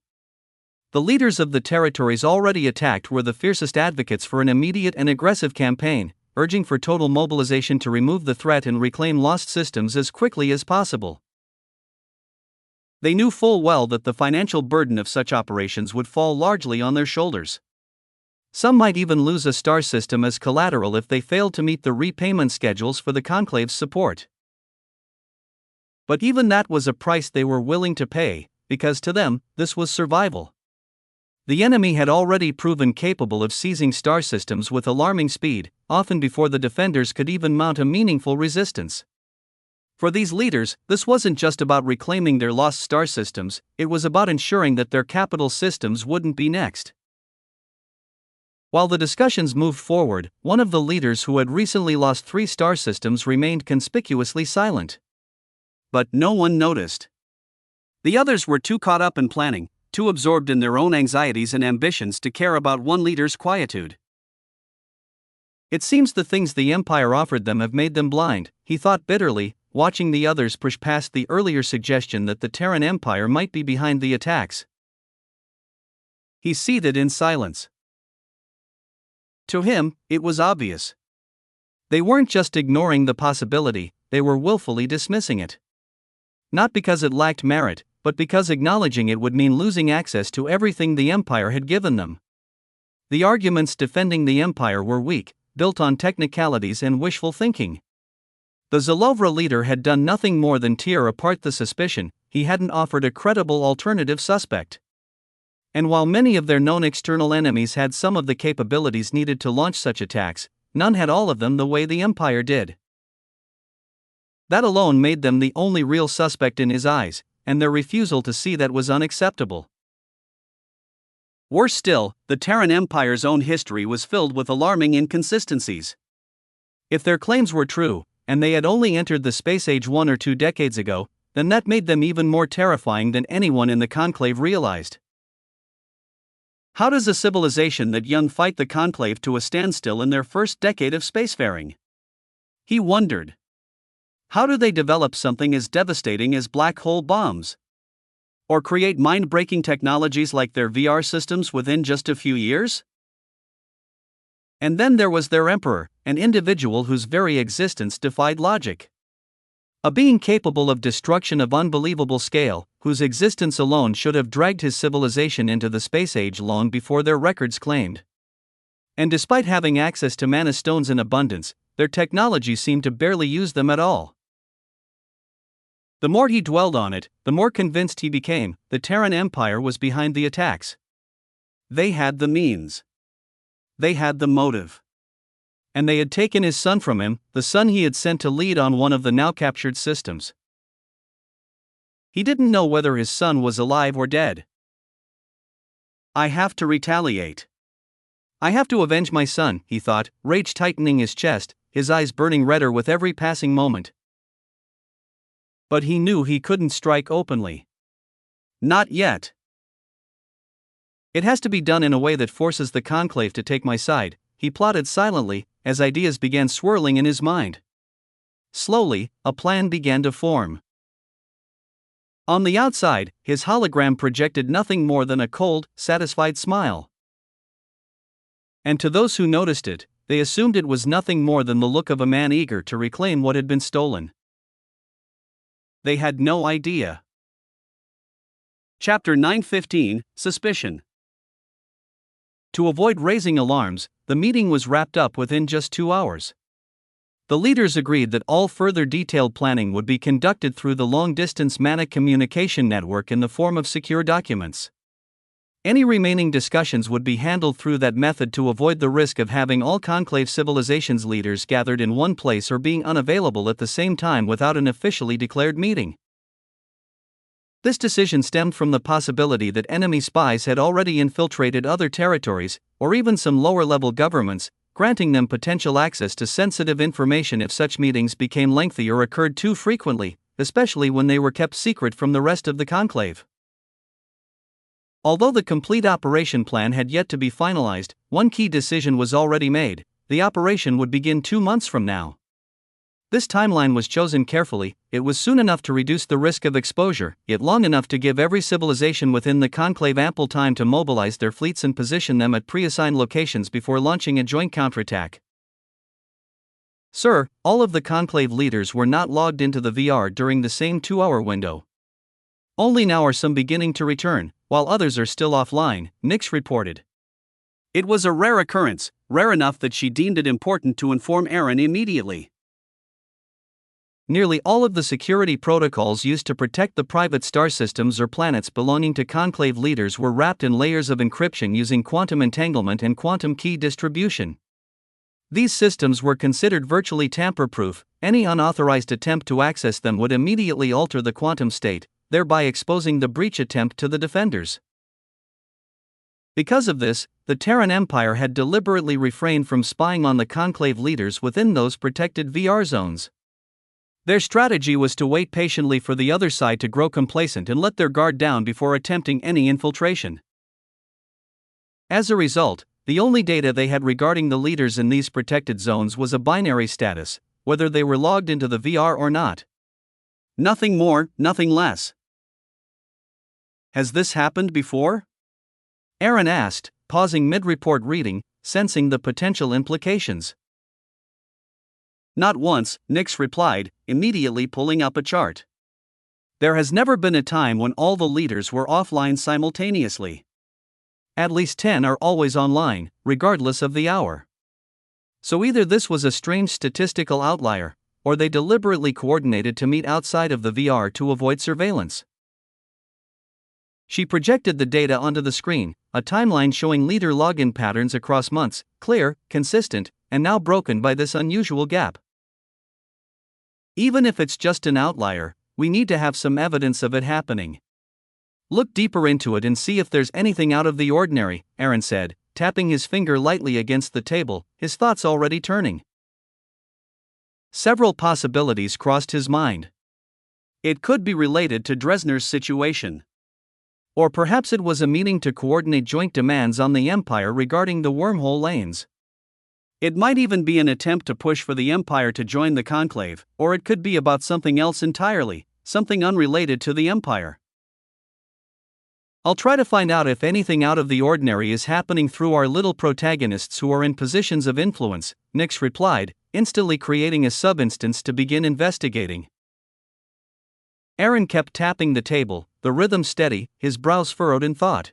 The leaders of the territories already attacked were the fiercest advocates for an immediate and aggressive campaign, urging for total mobilization to remove the threat and reclaim lost systems as quickly as possible. They knew full well that the financial burden of such operations would fall largely on their shoulders. Some might even lose a star system as collateral if they failed to meet the repayment schedules for the Conclave's support. But even that was a price they were willing to pay, because to them, this was survival. The enemy had already proven capable of seizing star systems with alarming speed, often before the defenders could even mount a meaningful resistance. For these leaders, this wasn't just about reclaiming their lost star systems, it was about ensuring that their capital systems wouldn't be next. While the discussions moved forward, one of the leaders who had recently lost 3 star systems remained conspicuously silent. But no one noticed. The others were too caught up in planning, too absorbed in their own anxieties and ambitions to care about one leader's quietude. It seems the things the Empire offered them have made them blind, he thought bitterly, watching the others push past the earlier suggestion that the Terran Empire might be behind the attacks. He seethed in silence. To him, it was obvious. They weren't just ignoring the possibility, they were willfully dismissing it. Not because it lacked merit, but because acknowledging it would mean losing access to everything the Empire had given them. The arguments defending the Empire were weak, built on technicalities and wishful thinking. The Zalovra leader had done nothing more than tear apart the suspicion, he hadn't offered a credible alternative suspect. And while many of their known external enemies had some of the capabilities needed to launch such attacks, none had all of them the way the Empire did. That alone made them the only real suspect in his eyes, and their refusal to see that was unacceptable. Worse still, the Terran Empire's own history was filled with alarming inconsistencies. If their claims were true, and they had only entered the space age 1 or 2 decades ago, then that made them even more terrifying than anyone in the Conclave realized. How does a civilization that young fight the Conclave to a standstill in their first decade of spacefaring? He wondered. How do they develop something as devastating as black hole bombs? Or create mind-breaking technologies like their VR systems within just a few years? And then there was their emperor, an individual whose very existence defied logic. A being capable of destruction of unbelievable scale, whose existence alone should have dragged his civilization into the space age long before their records claimed. And despite having access to mana stones in abundance, their technology seemed to barely use them at all. The more he dwelled on it, the more convinced he became, the Terran Empire was behind the attacks. They had the means. They had the motive. And they had taken his son from him, the son he had sent to lead on one of the now captured systems. He didn't know whether his son was alive or dead. I have to retaliate. I have to avenge my son, he thought, rage tightening his chest, his eyes burning redder with every passing moment. But he knew he couldn't strike openly. Not yet. It has to be done in a way that forces the Conclave to take my side, he plotted silently, as ideas began swirling in his mind. Slowly, a plan began to form. On the outside, his hologram projected nothing more than a cold, satisfied smile. And to those who noticed it, they assumed it was nothing more than the look of a man eager to reclaim what had been stolen. They had no idea. Chapter 9:15, Suspicion. To avoid raising alarms, the meeting was wrapped up within just 2 hours. The leaders agreed that all further detailed planning would be conducted through the long-distance mana communication network in the form of secure documents. Any remaining discussions would be handled through that method to avoid the risk of having all Conclave civilizations leaders gathered in one place or being unavailable at the same time without an officially declared meeting. This decision stemmed from the possibility that enemy spies had already infiltrated other territories, or even some lower-level governments, granting them potential access to sensitive information if such meetings became lengthy or occurred too frequently, especially when they were kept secret from the rest of the Conclave. Although the complete operation plan had yet to be finalized, one key decision was already made: the operation would begin 2 months from now. This timeline was chosen carefully. It was soon enough to reduce the risk of exposure, yet long enough to give every civilization within the conclave ample time to mobilize their fleets and position them at pre-assigned locations before launching a joint counterattack. Sir, all of the conclave leaders were not logged into the VR during the same 2-hour window. Only now are some beginning to return, while others are still offline, Nix reported. It was a rare occurrence, rare enough that she deemed it important to inform Aaron immediately. Nearly all of the security protocols used to protect the private star systems or planets belonging to conclave leaders were wrapped in layers of encryption using quantum entanglement and quantum key distribution. These systems were considered virtually tamper-proof. Any unauthorized attempt to access them would immediately alter the quantum state, thereby exposing the breach attempt to the defenders. Because of this, the Terran Empire had deliberately refrained from spying on the conclave leaders within those protected VR zones. Their strategy was to wait patiently for the other side to grow complacent and let their guard down before attempting any infiltration. As a result, the only data they had regarding the leaders in these protected zones was a binary status, whether they were logged into the VR or not. Nothing more, nothing less. Has this happened before? Aaron asked, pausing mid-report reading, sensing the potential implications. Not once, Nix replied, immediately pulling up a chart. There has never been a time when all the leaders were offline simultaneously. At least 10 are always online, regardless of the hour. So either this was a strange statistical outlier, or they deliberately coordinated to meet outside of the VR to avoid surveillance. She projected the data onto the screen, a timeline showing leader login patterns across months, clear, consistent, and now broken by this unusual gap. Even if it's just an outlier, we need to have some evidence of it happening. Look deeper into it and see if there's anything out of the ordinary, Aaron said, tapping his finger lightly against the table, his thoughts already turning. Several possibilities crossed his mind. It could be related to Dresner's situation. Or perhaps it was a meeting to coordinate joint demands on the Empire regarding the wormhole lanes. It might even be an attempt to push for the Empire to join the Conclave, or it could be about something else entirely, something unrelated to the Empire. I'll try to find out if anything out of the ordinary is happening through our little protagonists who are in positions of influence, Nix replied, instantly creating a subinstance to begin investigating. Aaron kept tapping the table, the rhythm steady, his brows furrowed in thought.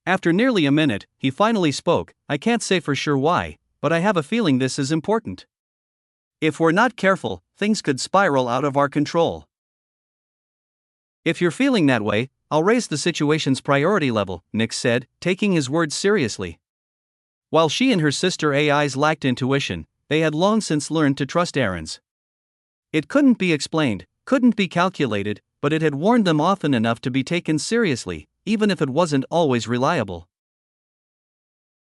After nearly a minute, he finally spoke. I can't say for sure why, but I have a feeling this is important. If we're not careful, things could spiral out of our control. If you're feeling that way, I'll raise the situation's priority level, Nix said, taking his words seriously. While she and her sister AIs lacked intuition, they had long since learned to trust Aaron's. It couldn't be explained, couldn't be calculated, but it had warned them often enough to be taken seriously, even if it wasn't always reliable.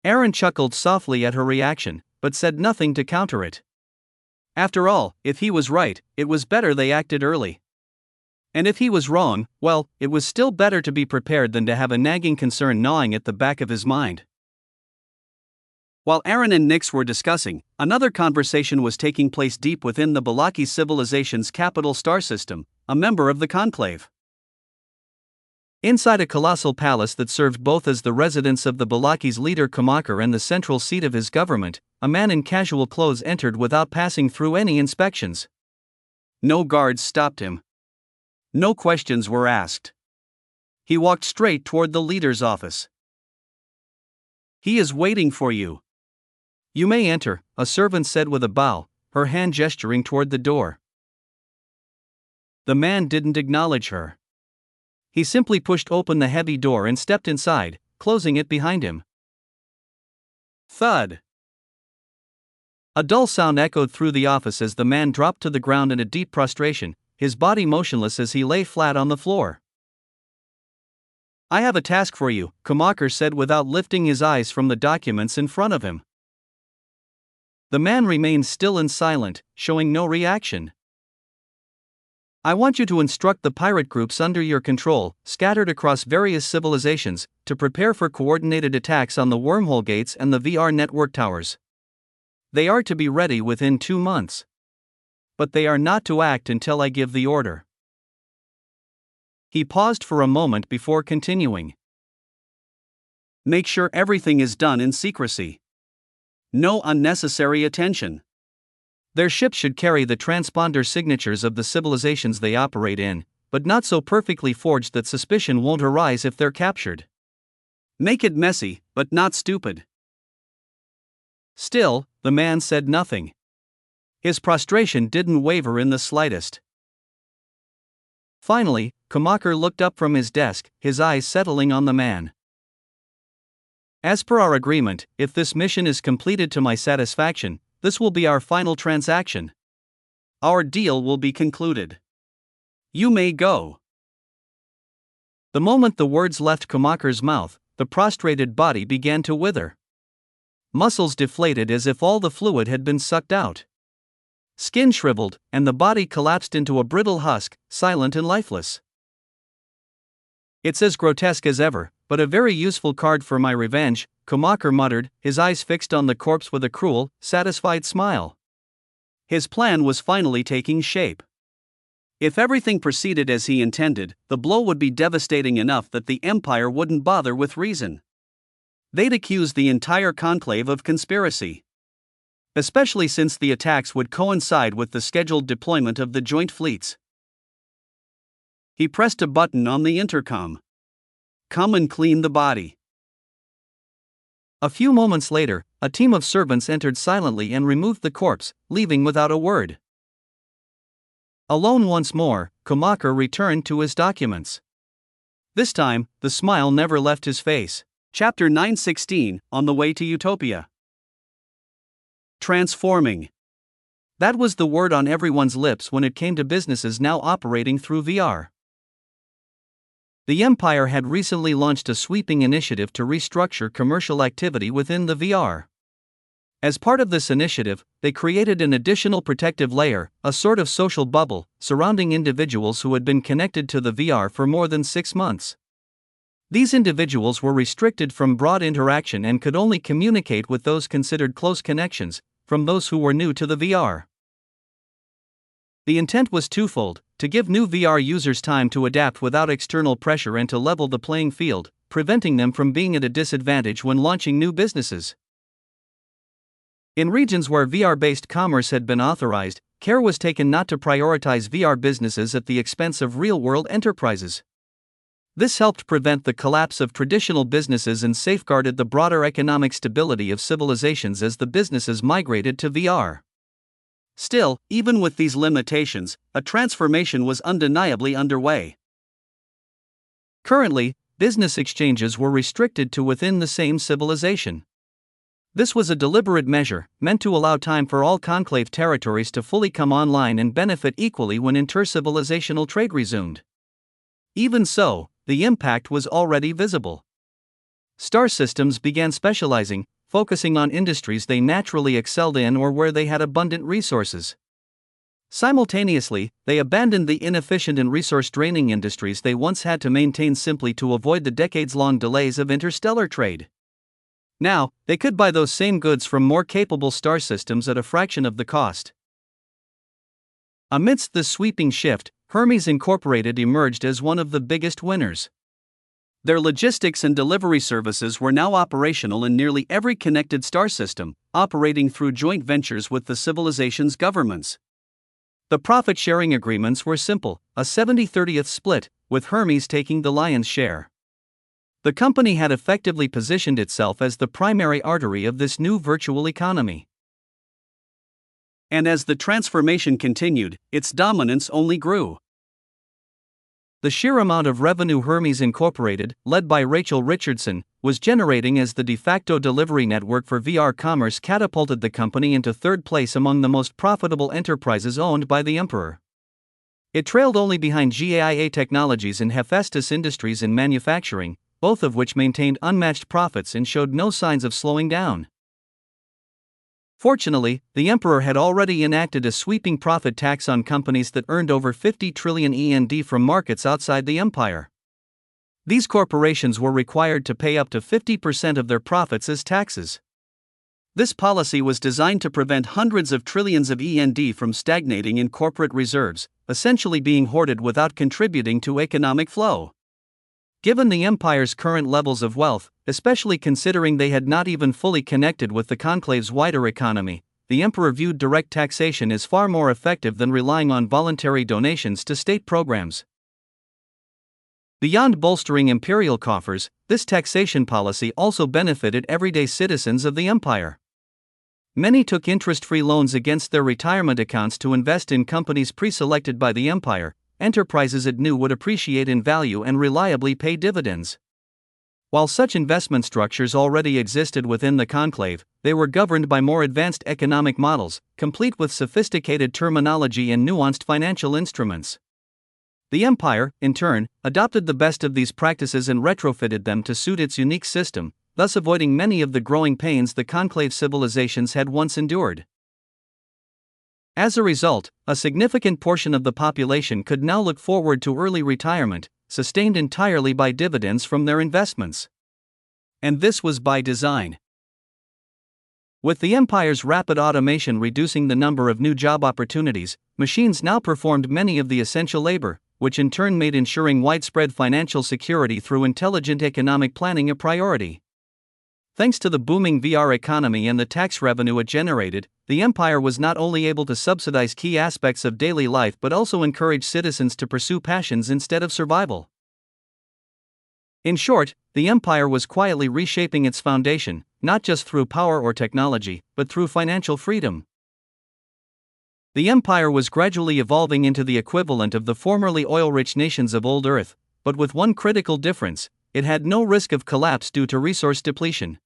Aaron chuckled softly at her reaction, but said nothing to counter it. After all, if he was right, it was better they acted early. And if he was wrong, well, it was still better to be prepared than to have a nagging concern gnawing at the back of his mind. While Aaron and Nix were discussing, another conversation was taking place deep within the Balaki civilization's capital star system, a member of the Conclave. Inside a colossal palace that served both as the residence of the Balaki's leader Kamakar and the central seat of his government, a man in casual clothes entered without passing through any inspections. No guards stopped him. No questions were asked. He walked straight toward the leader's office. He is waiting for you. You may enter, a servant said with a bow, her hand gesturing toward the door. The man didn't acknowledge her. He simply pushed open the heavy door and stepped inside, closing it behind him. Thud. A dull sound echoed through the office as the man dropped to the ground in a deep prostration, his body motionless as he lay flat on the floor. I have a task for you, Kamakar said without lifting his eyes from the documents in front of him. The man remained still and silent, showing no reaction. I want you to instruct the pirate groups under your control, scattered across various civilizations, to prepare for coordinated attacks on the wormhole gates and the VR network towers. They are to be ready within 2 months. but they are not to act until I give the order. He paused for a moment before continuing. Make sure everything is done in secrecy. No unnecessary attention. Their ships should carry the transponder signatures of the civilizations they operate in, but not so perfectly forged that suspicion won't arise if they're captured. Make it messy, but not stupid. Still, the man said nothing. His prostration didn't waver in the slightest. Finally, Kumaker looked up from his desk, his eyes settling on the man. As per our agreement, if this mission is completed to my satisfaction, this will be our final transaction. Our deal will be concluded. You may go. The moment the words left Kumaker's mouth, the prostrated body began to wither. Muscles deflated as if all the fluid had been sucked out. Skin shriveled, and the body collapsed into a brittle husk, silent and lifeless. It's as grotesque as ever, but a very useful card for my revenge, Kumaker muttered, his eyes fixed on the corpse with a cruel, satisfied smile. His plan was finally taking shape. If everything proceeded as he intended, the blow would be devastating enough that the Empire wouldn't bother with reason. They'd accuse the entire conclave of conspiracy. Especially since the attacks would coincide with the scheduled deployment of the joint fleets. He pressed a button on the intercom. Come and clean the body. A few moments later, a team of servants entered silently and removed the corpse, leaving without a word. Alone once more, Kumaker returned to his documents. This time, the smile never left his face. Chapter 916, On the Way to Utopia. Transforming. That was the word on everyone's lips when it came to businesses now operating through VR. The Empire had recently launched a sweeping initiative to restructure commercial activity within the VR. As part of this initiative, they created an additional protective layer, a sort of social bubble, surrounding individuals who had been connected to the VR for more than 6 months. These individuals were restricted from broad interaction and could only communicate with those considered close connections, from those who were new to the VR. The intent was twofold: to give new VR users time to adapt without external pressure and to level the playing field, preventing them from being at a disadvantage when launching new businesses. In regions where VR-based commerce had been authorized, care was taken not to prioritize VR businesses at the expense of real-world enterprises. This helped prevent the collapse of traditional businesses and safeguarded the broader economic stability of civilizations as the businesses migrated to VR. Still, even with these limitations, a transformation was undeniably underway. Currently, business exchanges were restricted to within the same civilization. This was a deliberate measure, meant to allow time for all conclave territories to fully come online and benefit equally when inter-civilizational trade resumed. Even so, the impact was already visible. Star systems began specializing, focusing on industries they naturally excelled in or where they had abundant resources. Simultaneously, they abandoned the inefficient and resource-draining industries they once had to maintain simply to avoid the decades-long delays of interstellar trade. Now, they could buy those same goods from more capable star systems at a fraction of the cost. Amidst this sweeping shift, Hermes Incorporated emerged as one of the biggest winners. Their logistics and delivery services were now operational in nearly every connected star system, operating through joint ventures with the civilization's governments. The profit-sharing agreements were simple, a 70-30 split, with Hermes taking the lion's share. The company had effectively positioned itself as the primary artery of this new virtual economy. And as the transformation continued, its dominance only grew. The sheer amount of revenue Hermes Incorporated, led by Rachel Richardson, was generating as the de facto delivery network for VR commerce catapulted the company into third place among the most profitable enterprises owned by the Emperor. It trailed only behind GAIA Technologies and Hephaestus Industries in manufacturing, both of which maintained unmatched profits and showed no signs of slowing down. Fortunately, the Emperor had already enacted a sweeping profit tax on companies that earned over 50 trillion END from markets outside the Empire. These corporations were required to pay up to 50% of their profits as taxes. This policy was designed to prevent hundreds of trillions of END from stagnating in corporate reserves, essentially being hoarded without contributing to economic flow. Given the empire's current levels of wealth, especially considering they had not even fully connected with the conclave's wider economy, the emperor viewed direct taxation as far more effective than relying on voluntary donations to state programs. Beyond bolstering imperial coffers, this taxation policy also benefited everyday citizens of the empire. Many took interest-free loans against their retirement accounts to invest in companies pre-selected by the empire, enterprises it knew would appreciate in value and reliably pay dividends. While such investment structures already existed within the conclave, they were governed by more advanced economic models, complete with sophisticated terminology and nuanced financial instruments. The empire, in turn, adopted the best of these practices and retrofitted them to suit its unique system, thus avoiding many of the growing pains the conclave civilizations had once endured. As a result, a significant portion of the population could now look forward to early retirement, sustained entirely by dividends from their investments. And this was by design. With the empire's rapid automation reducing the number of new job opportunities, machines now performed many of the essential labor, which in turn made ensuring widespread financial security through intelligent economic planning a priority. Thanks to the booming VR economy and the tax revenue it generated, the empire was not only able to subsidize key aspects of daily life but also encourage citizens to pursue passions instead of survival. In short, the empire was quietly reshaping its foundation, not just through power or technology, but through financial freedom. The empire was gradually evolving into the equivalent of the formerly oil-rich nations of Old Earth, but with one critical difference: it had no risk of collapse due to resource depletion.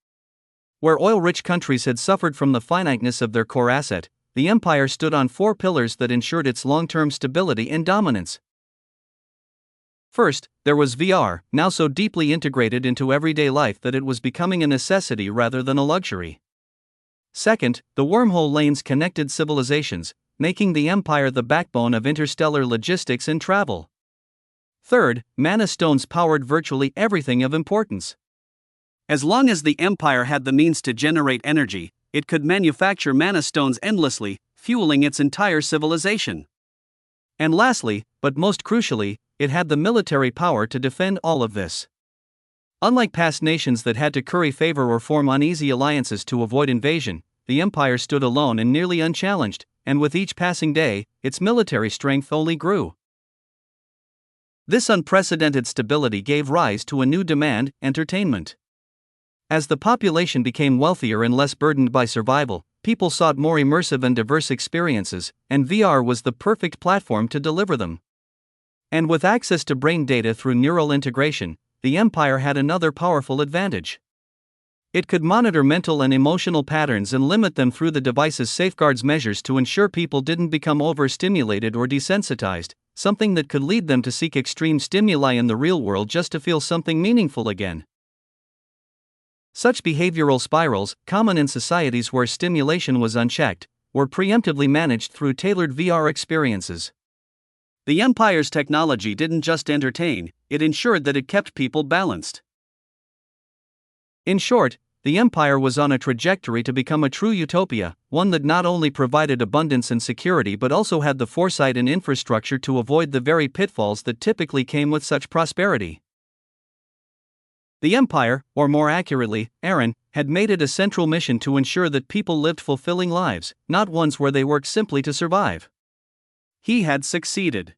Where oil-rich countries had suffered from the finiteness of their core asset, the empire stood on four pillars that ensured its long-term stability and dominance. First, there was VR, now so deeply integrated into everyday life that it was becoming a necessity rather than a luxury. Second, the wormhole lanes connected civilizations, making the empire the backbone of interstellar logistics and travel. Third, mana stones powered virtually everything of importance. As long as the empire had the means to generate energy, it could manufacture mana stones endlessly, fueling its entire civilization. And lastly, but most crucially, it had the military power to defend all of this. Unlike past nations that had to curry favor or form uneasy alliances to avoid invasion, the empire stood alone and nearly unchallenged, and with each passing day, its military strength only grew. This unprecedented stability gave rise to a new demand: entertainment. As the population became wealthier and less burdened by survival, people sought more immersive and diverse experiences, and VR was the perfect platform to deliver them. And with access to brain data through neural integration, the empire had another powerful advantage. It could monitor mental and emotional patterns and limit them through the device's safeguards measures to ensure people didn't become overstimulated or desensitized, something that could lead them to seek extreme stimuli in the real world just to feel something meaningful again. Such behavioral spirals, common in societies where stimulation was unchecked, were preemptively managed through tailored VR experiences. The empire's technology didn't just entertain, it ensured that it kept people balanced. In short, the empire was on a trajectory to become a true utopia, one that not only provided abundance and security but also had the foresight and infrastructure to avoid the very pitfalls that typically came with such prosperity. The empire, or more accurately, Aaron, had made it a central mission to ensure that people lived fulfilling lives, not ones where they worked simply to survive. He had succeeded.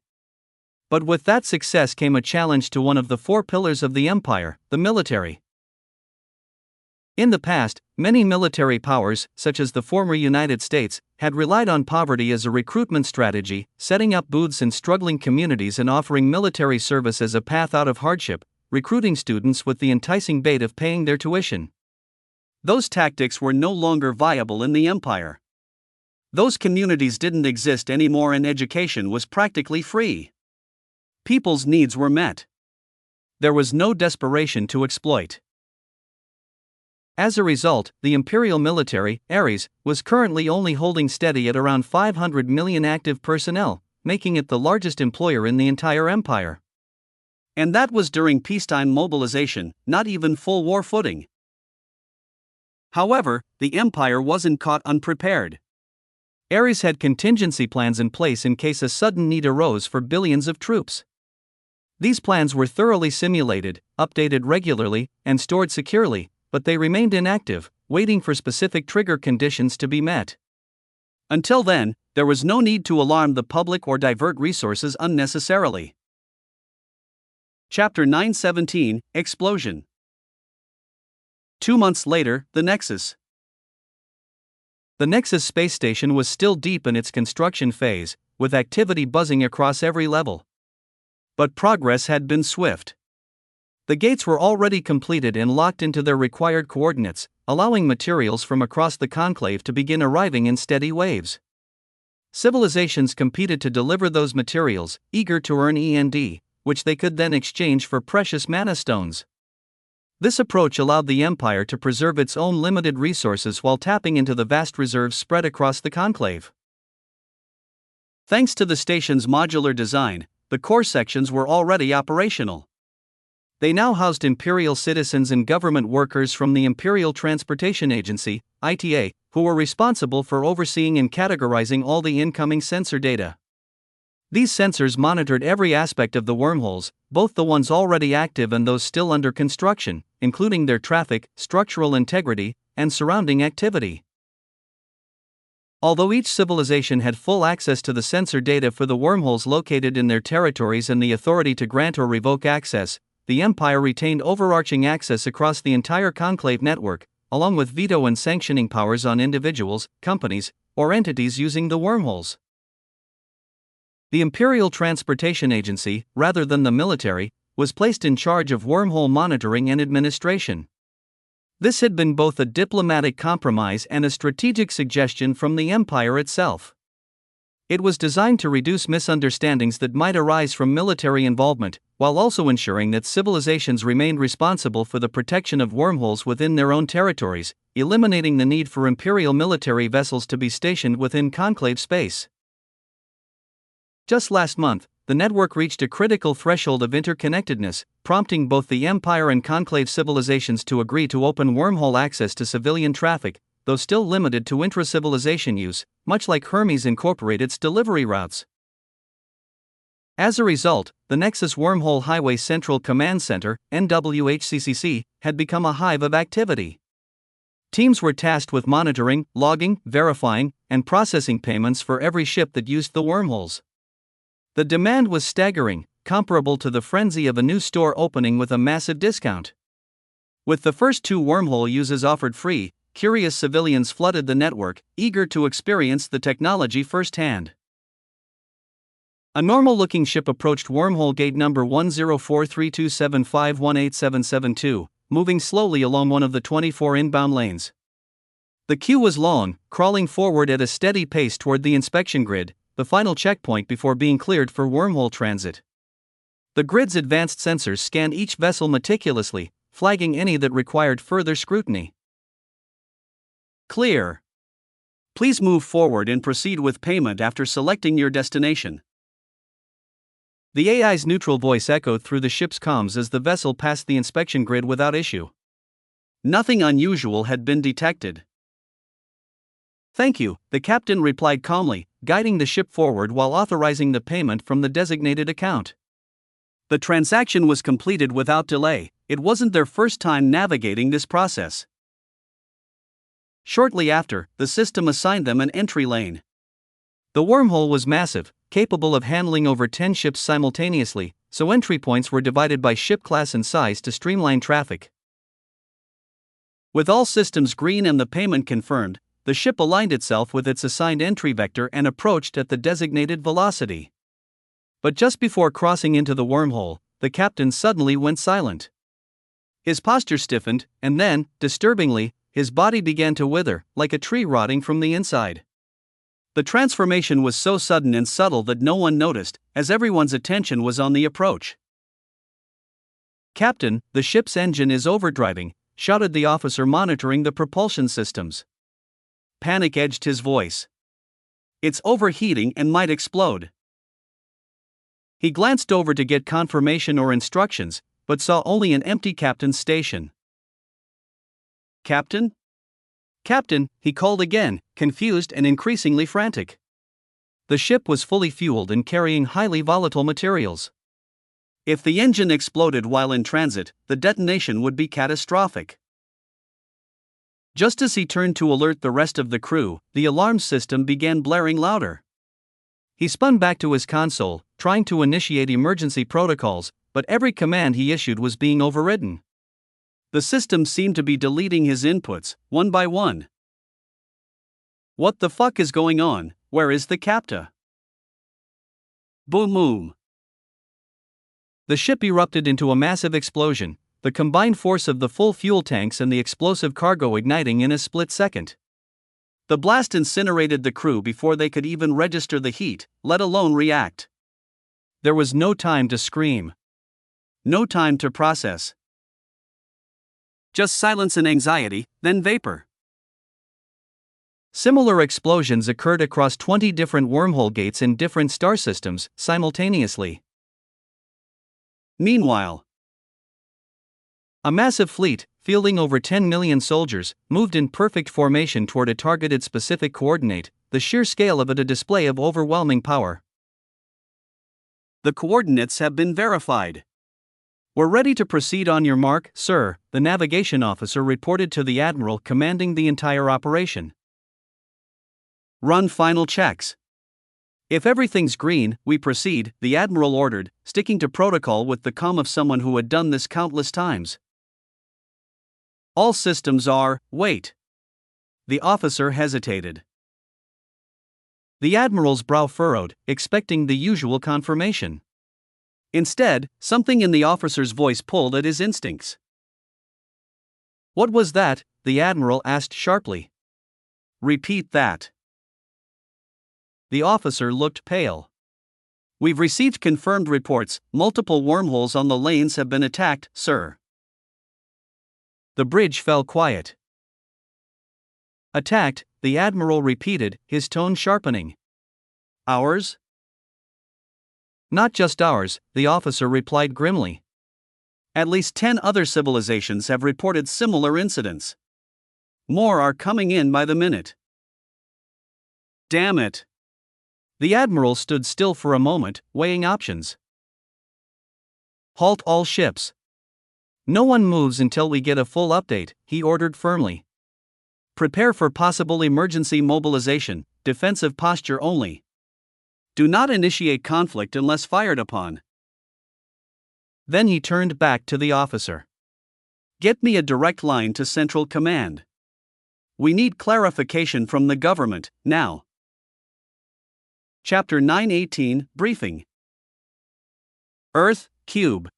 But with that success came a challenge to one of the four pillars of the empire: the military. In the past, many military powers, such as the former United States, had relied on poverty as a recruitment strategy, setting up booths in struggling communities and offering military service as a path out of hardship, recruiting students with the enticing bait of paying their tuition. Those tactics were no longer viable in the empire. Those communities didn't exist anymore and education was practically free. People's needs were met. There was no desperation to exploit. As a result, the imperial military, Ares, was currently only holding steady at around 500 million active personnel, making it the largest employer in the entire empire. And that was during peacetime mobilization, not even full war footing. However, the Empire wasn't caught unprepared. Ares had contingency plans in place in case a sudden need arose for billions of troops. These plans were thoroughly simulated, updated regularly, and stored securely, but they remained inactive, waiting for specific trigger conditions to be met. Until then, there was no need to alarm the public or divert resources unnecessarily. Chapter 917, Explosion. 2 months later, the Nexus. The Nexus space station was still deep in its construction phase, with activity buzzing across every level. But progress had been swift. The gates were already completed and locked into their required coordinates, allowing materials from across the conclave to begin arriving in steady waves. Civilizations competed to deliver those materials, eager to earn END, which they could then exchange for precious mana stones. This approach allowed the Empire to preserve its own limited resources while tapping into the vast reserves spread across the conclave. Thanks to the station's modular design, the core sections were already operational. They now housed Imperial citizens and government workers from the Imperial Transportation Agency, ITA, who were responsible for overseeing and categorizing all the incoming sensor data. These sensors monitored every aspect of the wormholes, both the ones already active and those still under construction, including their traffic, structural integrity, and surrounding activity. Although each civilization had full access to the sensor data for the wormholes located in their territories and the authority to grant or revoke access, the Empire retained overarching access across the entire conclave network, along with veto and sanctioning powers on individuals, companies, or entities using the wormholes. The Imperial Transportation Agency, rather than the military, was placed in charge of wormhole monitoring and administration. This had been both a diplomatic compromise and a strategic suggestion from the Empire itself. It was designed to reduce misunderstandings that might arise from military involvement, while also ensuring that civilizations remained responsible for the protection of wormholes within their own territories, eliminating the need for Imperial military vessels to be stationed within conclave space. Just last month, the network reached a critical threshold of interconnectedness, prompting both the Empire and conclave civilizations to agree to open wormhole access to civilian traffic, though still limited to intra-civilization use, much like Hermes Incorporated's delivery routes. As a result, the Nexus Wormhole Highway Central Command Center, NWHCCC, had become a hive of activity. Teams were tasked with monitoring, logging, verifying, and processing payments for every ship that used the wormholes. The demand was staggering, comparable to the frenzy of a new store opening with a massive discount. With the first 2 wormhole uses offered free, curious civilians flooded the network, eager to experience the technology firsthand. A normal-looking ship approached wormhole gate number 1043275187772, moving slowly along one of the 24 inbound lanes. The queue was long, crawling forward at a steady pace toward the inspection grid, the final checkpoint before being cleared for wormhole transit. The grid's advanced sensors scanned each vessel meticulously, flagging any that required further scrutiny. Clear. Please move forward and proceed with payment after selecting your destination. The AI's neutral voice echoed through the ship's comms as the vessel passed the inspection grid without issue. Nothing unusual had been detected. Thank you, the captain replied calmly, guiding the ship forward while authorizing the payment from the designated account. The transaction was completed without delay. It wasn't their first time navigating this process. Shortly after, the system assigned them an entry lane. The wormhole was massive, capable of handling over 10 ships simultaneously, so entry points were divided by ship class and size to streamline traffic. With all systems green and the payment confirmed, the ship aligned itself with its assigned entry vector and approached at the designated velocity. But just before crossing into the wormhole, the captain suddenly went silent. His posture stiffened, and then, disturbingly, his body began to wither, like a tree rotting from the inside. The transformation was so sudden and subtle that no one noticed, as everyone's attention was on the approach. "Captain, the ship's engine is overdriving," shouted the officer monitoring the propulsion systems. Panic edged his voice. "It's overheating and might explode." He glanced over to get confirmation or instructions, but saw only an empty captain's station. "Captain?" "Captain," he called again, confused and increasingly frantic. The ship was fully fueled and carrying highly volatile materials. If the engine exploded while in transit, the detonation would be catastrophic. Just as he turned to alert the rest of the crew, the alarm system began blaring louder. He spun back to his console, trying to initiate emergency protocols, but every command he issued was being overridden. The system seemed to be deleting his inputs, one by one. "What the fuck is going on? Where is the captain?" Boom boom. The ship erupted into a massive explosion, the combined force of the full fuel tanks and the explosive cargo igniting in a split second. The blast incinerated the crew before they could even register the heat, let alone react. There was no time to scream. No time to process. Just silence and anxiety, then vapor. Similar explosions occurred across 20 different wormhole gates in different star systems, simultaneously. Meanwhile, a massive fleet, fielding over 10 million soldiers, moved in perfect formation toward a targeted specific coordinate, the sheer scale of it a display of overwhelming power. "The coordinates have been verified. We're ready to proceed on your mark, sir," the navigation officer reported to the admiral commanding the entire operation. "Run final checks. If everything's green, we proceed," the admiral ordered, sticking to protocol with the calm of someone who had done this countless times. "All systems are, wait." The officer hesitated. The admiral's brow furrowed, expecting the usual confirmation. Instead, something in the officer's voice pulled at his instincts. "What was that?" the admiral asked sharply. "Repeat that." The officer looked pale. "We've received confirmed reports, multiple wormholes on the lanes have been attacked, sir." The bridge fell quiet. "Attacked," the admiral repeated, his tone sharpening. "Ours?" "Not just ours," the officer replied grimly. "At least 10 other civilizations have reported similar incidents. More are coming in by the minute." "Damn it." The admiral stood still for a moment, weighing options. "Halt all ships. No one moves until we get a full update," he ordered firmly. "Prepare for possible emergency mobilization, defensive posture only. Do not initiate conflict unless fired upon." Then he turned back to the officer. "Get me a direct line to Central Command. We need clarification from the government, now." Chapter 918, Briefing. Earth, Cube.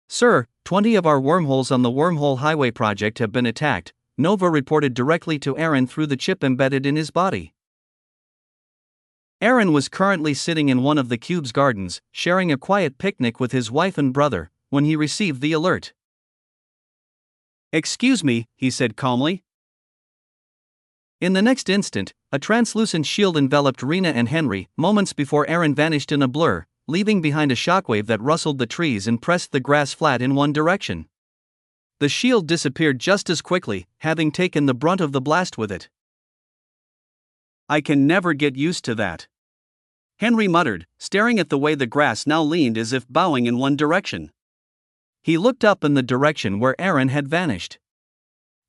"Sir, 20 of our wormholes on the Wormhole Highway project have been attacked," Nova reported directly to Aaron through the chip embedded in his body. Aaron was currently sitting in one of the cube's gardens, sharing a quiet picnic with his wife and brother, when he received the alert. "Excuse me," he said calmly. In the next instant, a translucent shield enveloped Rena and Henry, moments before Aaron vanished in a blur, leaving behind a shockwave that rustled the trees and pressed the grass flat in one direction. The shield disappeared just as quickly, having taken the brunt of the blast with it. "I can never get used to that," Henry muttered, staring at the way the grass now leaned as if bowing in one direction. He looked up in the direction where Aaron had vanished.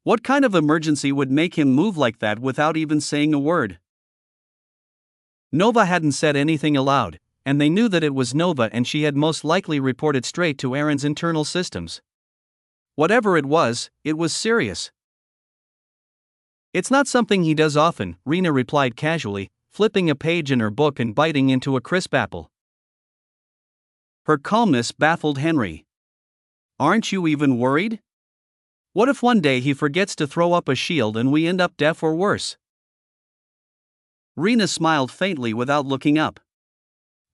What kind of emergency would make him move like that without even saying a word? Nova hadn't said anything aloud, and they knew that it was Nova, and she had most likely reported straight to Aaron's internal systems. Whatever it was serious. "It's not something he does often," Rena replied casually, flipping a page in her book and biting into a crisp apple. Her calmness baffled Henry. "Aren't you even worried? What if one day he forgets to throw up a shield and we end up deaf or worse?" Rena smiled faintly without looking up.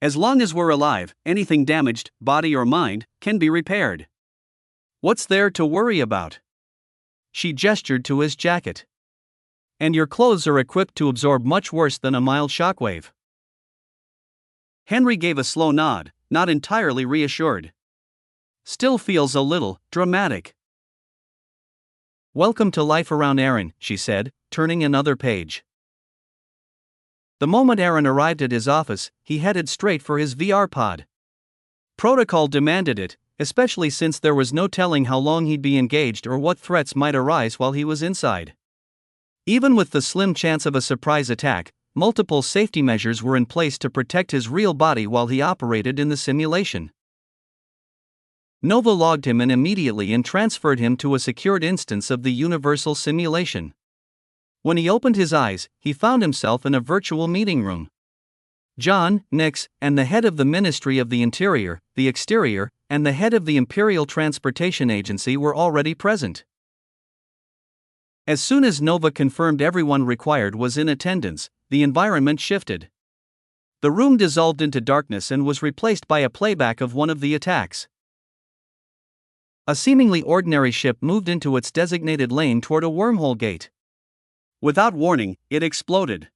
"As long as we're alive, anything damaged, body or mind, can be repaired. What's there to worry about?" She gestured to his jacket. "And your clothes are equipped to absorb much worse than a mild shockwave." Henry gave a slow nod, not entirely reassured. "Still feels a little dramatic." "Welcome to life around Aaron," she said, turning another page. The moment Aaron arrived at his office, he headed straight for his VR pod. Protocol demanded it, especially since there was no telling how long he'd be engaged or what threats might arise while he was inside. Even with the slim chance of a surprise attack, multiple safety measures were in place to protect his real body while he operated in the simulation. Nova logged him in immediately and transferred him to a secured instance of the universal simulation. When he opened his eyes, he found himself in a virtual meeting room. John, Nix, and the head of the Ministry of the Interior, the Exterior, and the head of the Imperial Transportation Agency were already present. As soon as Nova confirmed everyone required was in attendance, the environment shifted. The room dissolved into darkness and was replaced by a playback of one of the attacks. A seemingly ordinary ship moved into its designated lane toward a wormhole gate. Without warning, it exploded.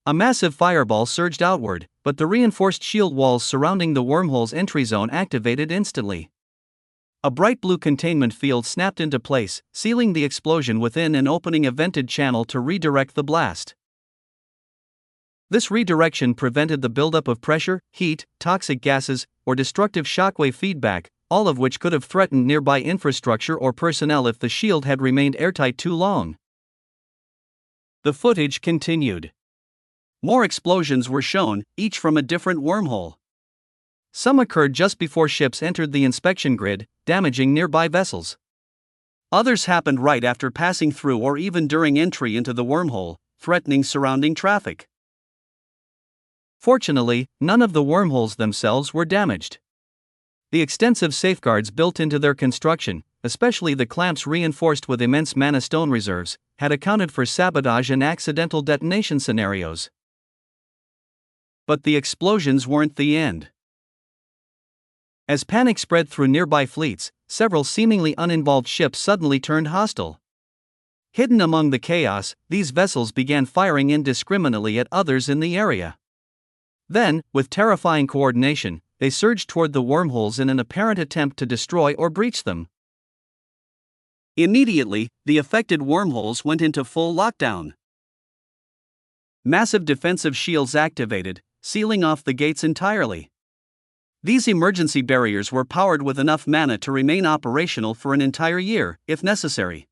A massive fireball surged outward, but the reinforced shield walls surrounding the wormhole's entry zone activated instantly. A bright blue containment field snapped into place, sealing the explosion within and opening a vented channel to redirect the blast. This redirection prevented the buildup of pressure, heat, toxic gases, or destructive shockwave feedback, all of which could have threatened nearby infrastructure or personnel if the shield had remained airtight too long. The footage continued. More explosions were shown, each from a different wormhole. Some occurred just before ships entered the inspection grid, damaging nearby vessels. Others happened right after passing through or even during entry into the wormhole, threatening surrounding traffic. Fortunately, none of the wormholes themselves were damaged. The extensive safeguards built into their construction, especially the clamps reinforced with immense mana stone reserves, had accounted for sabotage and accidental detonation scenarios. But the explosions weren't the end. As panic spread through nearby fleets, several seemingly uninvolved ships suddenly turned hostile. Hidden among the chaos, these vessels began firing indiscriminately at others in the area. Then, with terrifying coordination, they surged toward the wormholes in an apparent attempt to destroy or breach them. Immediately, the affected wormholes went into full lockdown. Massive defensive shields activated, sealing off the gates entirely. These emergency barriers were powered with enough mana to remain operational for an entire year, if necessary.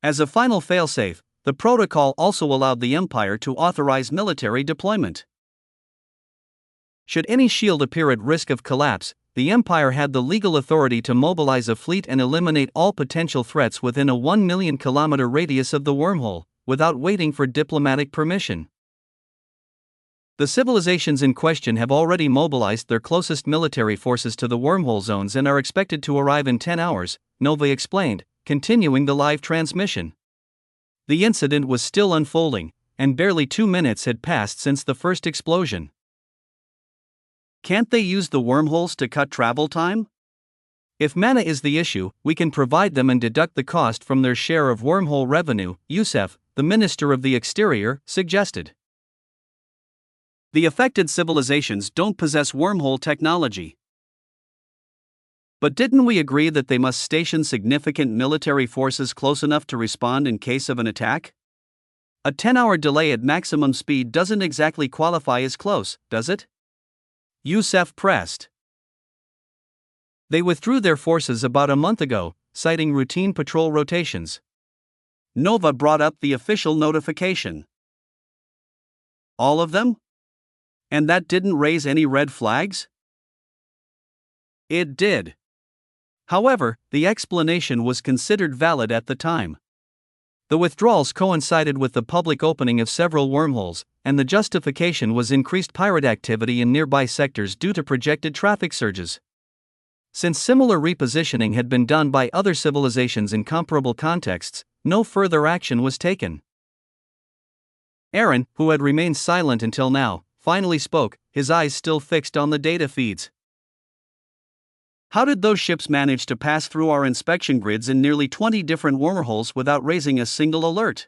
As a final failsafe, the protocol also allowed the Empire to authorize military deployment. Should any shield appear at risk of collapse, the Empire had the legal authority to mobilize a fleet and eliminate all potential threats within a 1 million kilometer radius of the wormhole, without waiting for diplomatic permission. The civilizations in question have already mobilized their closest military forces to the wormhole zones and are expected to arrive in 10 hours, Nova explained, continuing the live transmission. The incident was still unfolding, and barely 2 minutes had passed since the first explosion. Can't they use the wormholes to cut travel time? If mana is the issue, we can provide them and deduct the cost from their share of wormhole revenue, Yusef, the Minister of the Exterior, suggested. The affected civilizations don't possess wormhole technology. But didn't we agree that they must station significant military forces close enough to respond in case of an attack? A 10-hour delay at maximum speed doesn't exactly qualify as close, does it? Yusef pressed. They withdrew their forces about a month ago, citing routine patrol rotations. Nova brought up the official notification. All of them? And that didn't raise any red flags? It did. However, the explanation was considered valid at the time. The withdrawals coincided with the public opening of several wormholes, and the justification was increased pirate activity in nearby sectors due to projected traffic surges. Since similar repositioning had been done by other civilizations in comparable contexts, no further action was taken. Aaron, who had remained silent until now, finally spoke, his eyes still fixed on the data feeds. How did those ships manage to pass through our inspection grids in nearly 20 different wormholes without raising a single alert?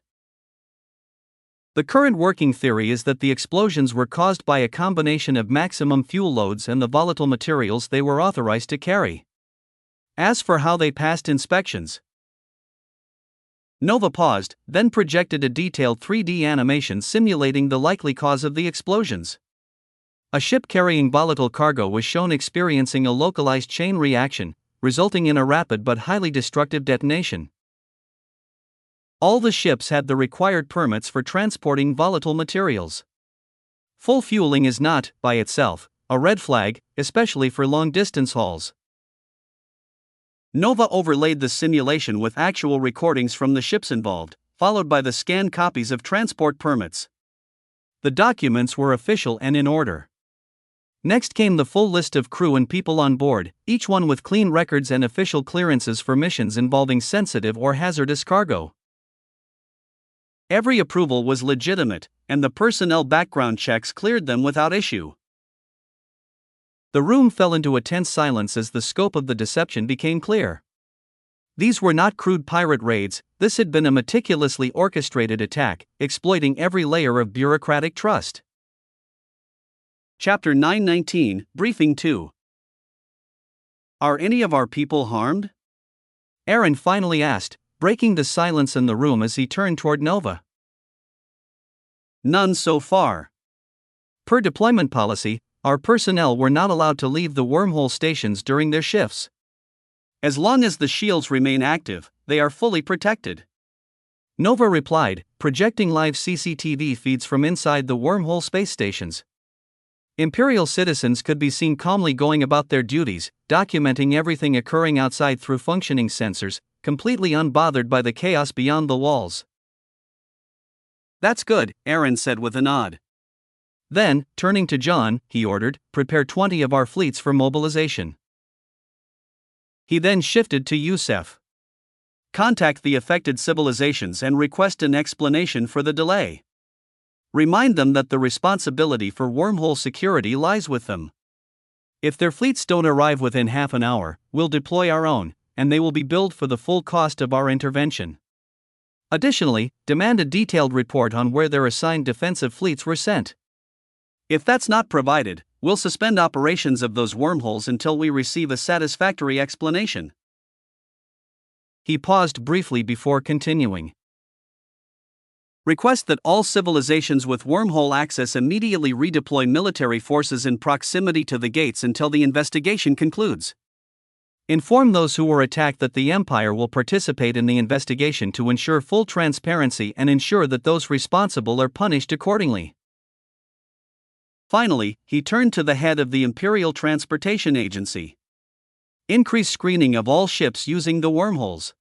The current working theory is that the explosions were caused by a combination of maximum fuel loads and the volatile materials they were authorized to carry. As for how they passed inspections, Nova paused, then projected a detailed 3D animation simulating the likely cause of the explosions. A ship carrying volatile cargo was shown experiencing a localized chain reaction, resulting in a rapid but highly destructive detonation. All the ships had the required permits for transporting volatile materials. Full fueling is not, by itself, a red flag, especially for long-distance hauls. Nova overlaid the simulation with actual recordings from the ships involved, followed by the scanned copies of transport permits. The documents were official and in order. Next came the full list of crew and people on board, each one with clean records and official clearances for missions involving sensitive or hazardous cargo. Every approval was legitimate, and the personnel background checks cleared them without issue. The room fell into a tense silence as the scope of the deception became clear. These were not crude pirate raids, this had been a meticulously orchestrated attack, exploiting every layer of bureaucratic trust. Chapter 919, Briefing 2. Are any of our people harmed? Aaron finally asked, breaking the silence in the room as he turned toward Nova. None so far. Per deployment policy, our personnel were not allowed to leave the wormhole stations during their shifts. As long as the shields remain active, they are fully protected. Nova replied, projecting live CCTV feeds from inside the wormhole space stations. Imperial citizens could be seen calmly going about their duties, documenting everything occurring outside through functioning sensors, completely unbothered by the chaos beyond the walls. That's good, Aaron said with a nod. Then, turning to John, he ordered, prepare 20 of our fleets for mobilization. He then shifted to Youssef. Contact the affected civilizations and request an explanation for the delay. Remind them that the responsibility for wormhole security lies with them. If their fleets don't arrive within half an hour, we'll deploy our own, and they will be billed for the full cost of our intervention. Additionally, demand a detailed report on where their assigned defensive fleets were sent. If that's not provided, we'll suspend operations of those wormholes until we receive a satisfactory explanation. He paused briefly before continuing. Request that all civilizations with wormhole access immediately redeploy military forces in proximity to the gates until the investigation concludes. Inform those who were attacked that the Empire will participate in the investigation to ensure full transparency and ensure that those responsible are punished accordingly. Finally, he turned to the head of the Imperial Transportation Agency. Increase screening of all ships using the wormholes.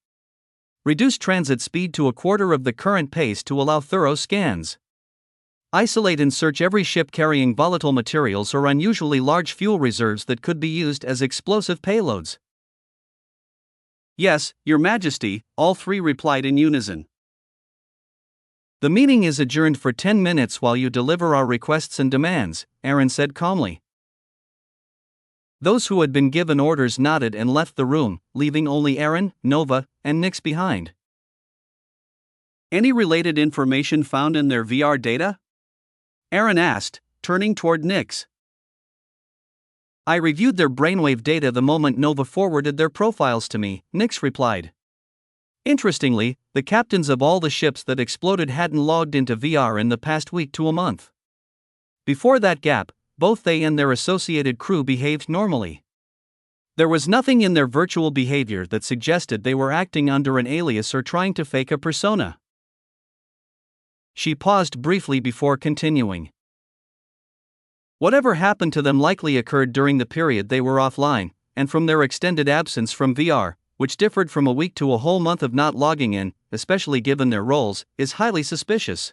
Reduce transit speed to a quarter of the current pace to allow thorough scans. Isolate and search every ship carrying volatile materials or unusually large fuel reserves that could be used as explosive payloads. Yes, Your Majesty, all three replied in unison. The meeting is adjourned for 10 minutes while you deliver our requests and demands, Aaron said calmly. Those who had been given orders nodded and left the room, leaving only Aaron, Nova, and Nix behind. Any related information found in their VR data? Aaron asked, turning toward Nix. I reviewed their brainwave data the moment Nova forwarded their profiles to me, Nix replied. Interestingly, the captains of all the ships that exploded hadn't logged into VR in the past week to a month. Before that gap, both they and their associated crew behaved normally. There was nothing in their virtual behavior that suggested they were acting under an alias or trying to fake a persona. She paused briefly before continuing. Whatever happened to them likely occurred during the period they were offline, and from their extended absence from VR, which differed from a week to a whole month of not logging in, especially given their roles, is highly suspicious.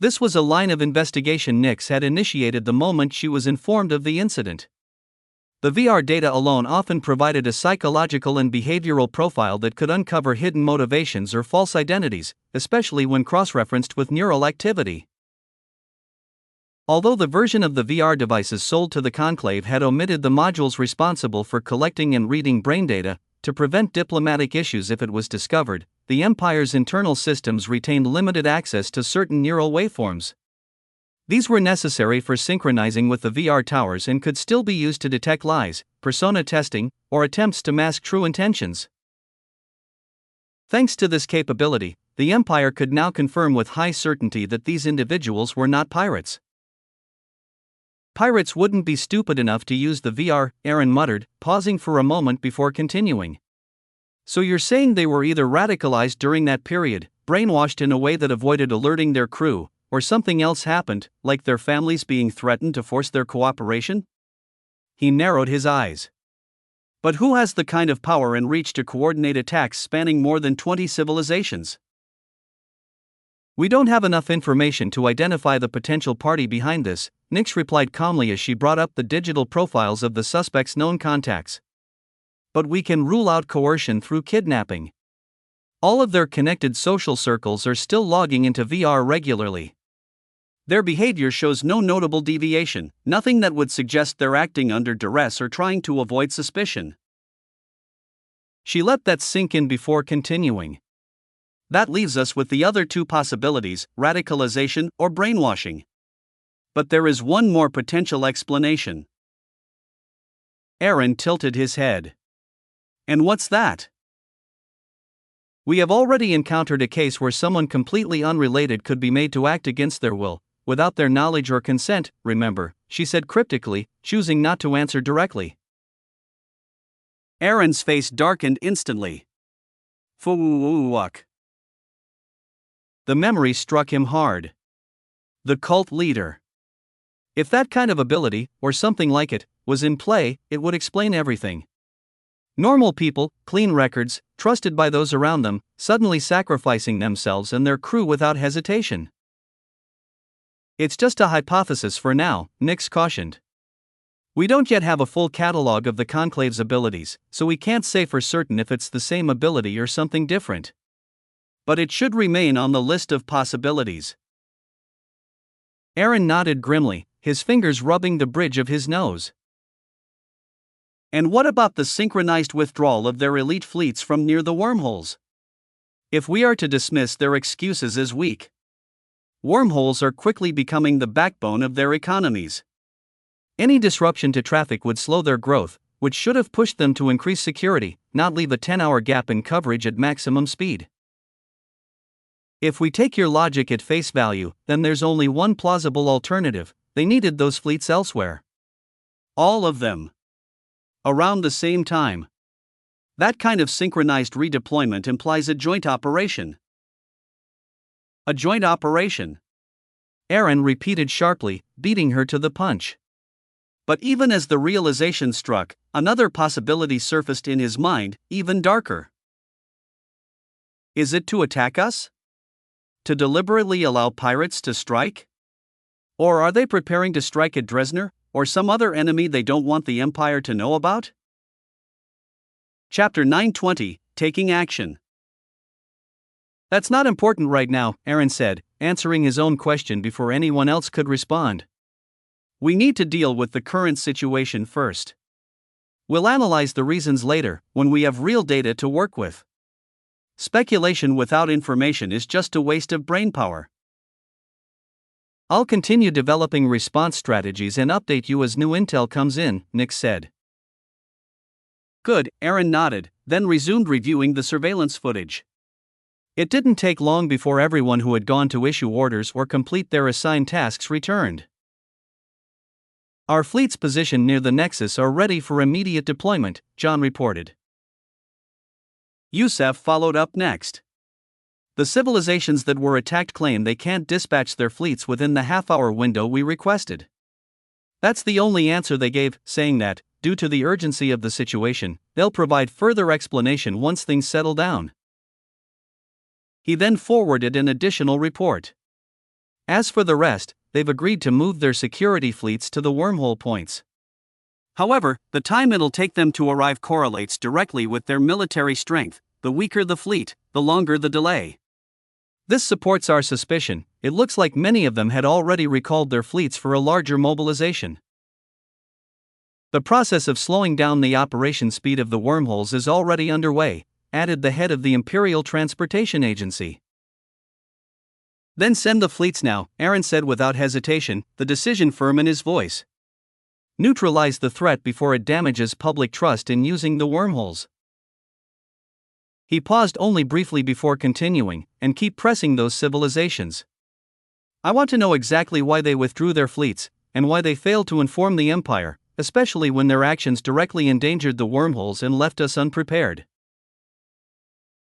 This was a line of investigation Nix had initiated the moment she was informed of the incident. The VR data alone often provided a psychological and behavioral profile that could uncover hidden motivations or false identities, especially when cross-referenced with neural activity. Although the version of the VR devices sold to the Conclave had omitted the modules responsible for collecting and reading brain data, to prevent diplomatic issues if it was discovered, the Empire's internal systems retained limited access to certain neural waveforms. These were necessary for synchronizing with the VR towers and could still be used to detect lies, persona testing, or attempts to mask true intentions. Thanks to this capability, the Empire could now confirm with high certainty that these individuals were not pirates. Pirates wouldn't be stupid enough to use the VR, Aaron muttered, pausing for a moment before continuing. So you're saying they were either radicalized during that period, brainwashed in a way that avoided alerting their crew, or something else happened, like their families being threatened to force their cooperation? He narrowed his eyes. But who has the kind of power and reach to coordinate attacks spanning more than 20 civilizations? We don't have enough information to identify the potential party behind this, Nyx replied calmly as she brought up the digital profiles of the suspects' known contacts. But we can rule out coercion through kidnapping. All of their connected social circles are still logging into VR regularly. Their behavior shows no notable deviation, nothing that would suggest they're acting under duress or trying to avoid suspicion. She let that sink in before continuing. That leaves us with the other two possibilities, radicalization or brainwashing. But there is one more potential explanation. Aaron tilted his head. And what's that? We have already encountered a case where someone completely unrelated could be made to act against their will, without their knowledge or consent, remember, she said cryptically, choosing not to answer directly. Aaron's face darkened instantly. Fuck. The memory struck him hard. The cult leader. If that kind of ability, or something like it, was in play, it would explain everything. Normal people, clean records, trusted by those around them, suddenly sacrificing themselves and their crew without hesitation. It's just a hypothesis for now, Nyx cautioned. We don't yet have a full catalog of the Conclave's abilities, so we can't say for certain if it's the same ability or something different. But it should remain on the list of possibilities. Aaron nodded grimly, his fingers rubbing the bridge of his nose. And what about the synchronized withdrawal of their elite fleets from near the wormholes? If we are to dismiss their excuses as weak, wormholes are quickly becoming the backbone of their economies. Any disruption to traffic would slow their growth, which should have pushed them to increase security, not leave a 10-hour gap in coverage at maximum speed. If we take your logic at face value, then there's only one plausible alternative: they needed those fleets elsewhere. All of them. Around the same time. That kind of synchronized redeployment implies a joint operation. A joint operation. Aaron repeated sharply, beating her to the punch. But even as the realization struck, another possibility surfaced in his mind, even darker. Is it to attack us? To deliberately allow pirates to strike? Or are they preparing to strike at Dresner, or some other enemy they don't want the Empire to know about? Chapter 920, Taking Action. That's not important right now, Aaron said, answering his own question before anyone else could respond. We need to deal with the current situation first. We'll analyze the reasons later, when we have real data to work with. Speculation without information is just a waste of brainpower. I'll continue developing response strategies and update you as new intel comes in, Nyx said. Good, Aaron nodded, then resumed reviewing the surveillance footage. It didn't take long before everyone who had gone to issue orders or complete their assigned tasks returned. Our fleets positioned near the Nexus are ready for immediate deployment, John reported. Yusef followed up next. The civilizations that were attacked claim they can't dispatch their fleets within the half-hour window we requested. That's the only answer they gave, saying that, due to the urgency of the situation, they'll provide further explanation once things settle down. He then forwarded an additional report. As for the rest, they've agreed to move their security fleets to the wormhole points. However, the time it'll take them to arrive correlates directly with their military strength. The weaker the fleet, the longer the delay. This supports our suspicion. It looks like many of them had already recalled their fleets for a larger mobilization. The process of slowing down the operation speed of the wormholes is already underway, added the head of the Imperial Transportation Agency. Then send the fleets now, Aaron said without hesitation, the decision firm in his voice. Neutralize the threat before it damages public trust in using the wormholes. He paused only briefly before continuing, and keep pressing those civilizations. I want to know exactly why they withdrew their fleets, and why they failed to inform the Empire, especially when their actions directly endangered the wormholes and left us unprepared.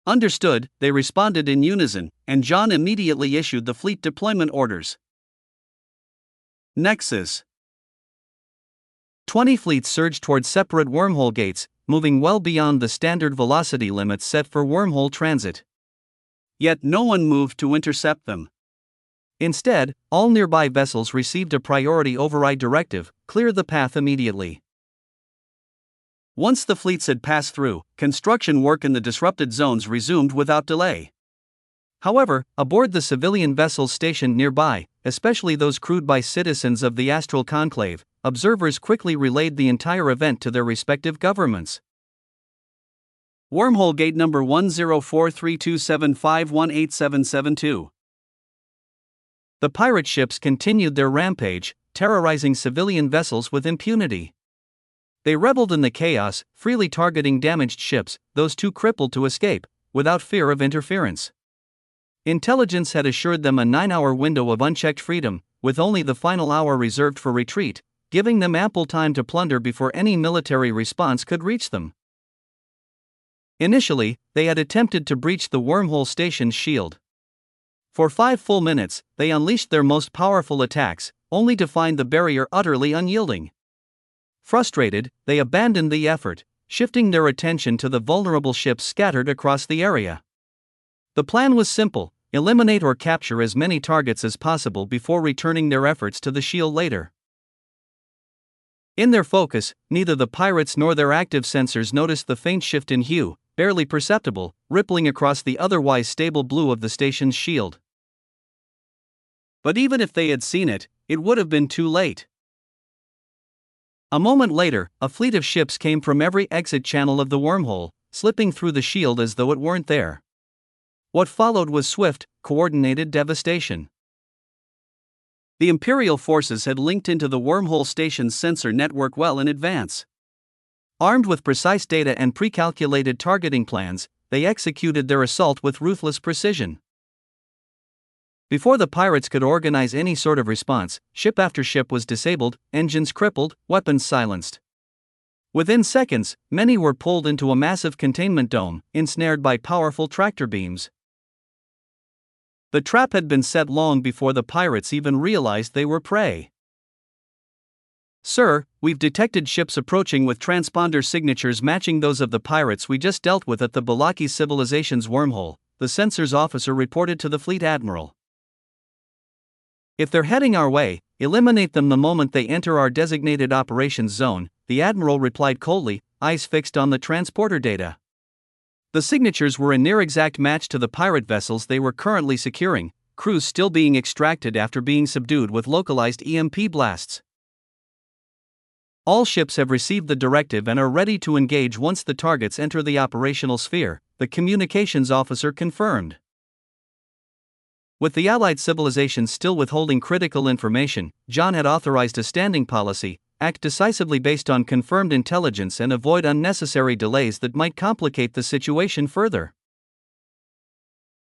Understood, they responded in unison, and John immediately issued the fleet deployment orders. Nexus. 20 fleets surged towards separate wormhole gates, moving well beyond the standard velocity limits set for wormhole transit. Yet no one moved to intercept them. Instead, all nearby vessels received a priority override directive: clear the path immediately. Once the fleets had passed through, construction work in the disrupted zones resumed without delay. However, aboard the civilian vessels stationed nearby, especially those crewed by citizens of the Astral Conclave, observers quickly relayed the entire event to their respective governments. Wormhole gate number 1043275187772. The pirate ships continued their rampage, terrorizing civilian vessels with impunity. They reveled in the chaos, freely targeting damaged ships, those too crippled to escape, without fear of interference. Intelligence had assured them a 9-hour window of unchecked freedom, with only the final hour reserved for retreat, giving them ample time to plunder before any military response could reach them. Initially, they had attempted to breach the wormhole station's shield. For 5 full minutes, they unleashed their most powerful attacks, only to find the barrier utterly unyielding. Frustrated, they abandoned the effort, shifting their attention to the vulnerable ships scattered across the area. The plan was simple: eliminate or capture as many targets as possible before returning their efforts to the shield later. In their focus, neither the pirates nor their active sensors noticed the faint shift in hue, barely perceptible, rippling across the otherwise stable blue of the station's shield. But even if they had seen it, it would have been too late. A moment later, a fleet of ships came from every exit channel of the wormhole, slipping through the shield as though it weren't there. What followed was swift, coordinated devastation. The Imperial forces had linked into the wormhole station's sensor network well in advance. Armed with precise data and pre-calculated targeting plans, they executed their assault with ruthless precision. Before the pirates could organize any sort of response, ship after ship was disabled, engines crippled, weapons silenced. Within seconds, many were pulled into a massive containment dome, ensnared by powerful tractor beams. The trap had been set long before the pirates even realized they were prey. "Sir, we've detected ships approaching with transponder signatures matching those of the pirates we just dealt with at the Balaki civilization's wormhole," the sensors officer reported to the fleet admiral. "If they're heading our way, eliminate them the moment they enter our designated operations zone," the admiral replied coldly, eyes fixed on the transporter data. The signatures were a near-exact match to the pirate vessels they were currently securing, crews still being extracted after being subdued with localized EMP blasts. "All ships have received the directive and are ready to engage once the targets enter the operational sphere," the communications officer confirmed. With the Allied civilizations still withholding critical information, John had authorized a standing policy: act decisively based on confirmed intelligence and avoid unnecessary delays that might complicate the situation further.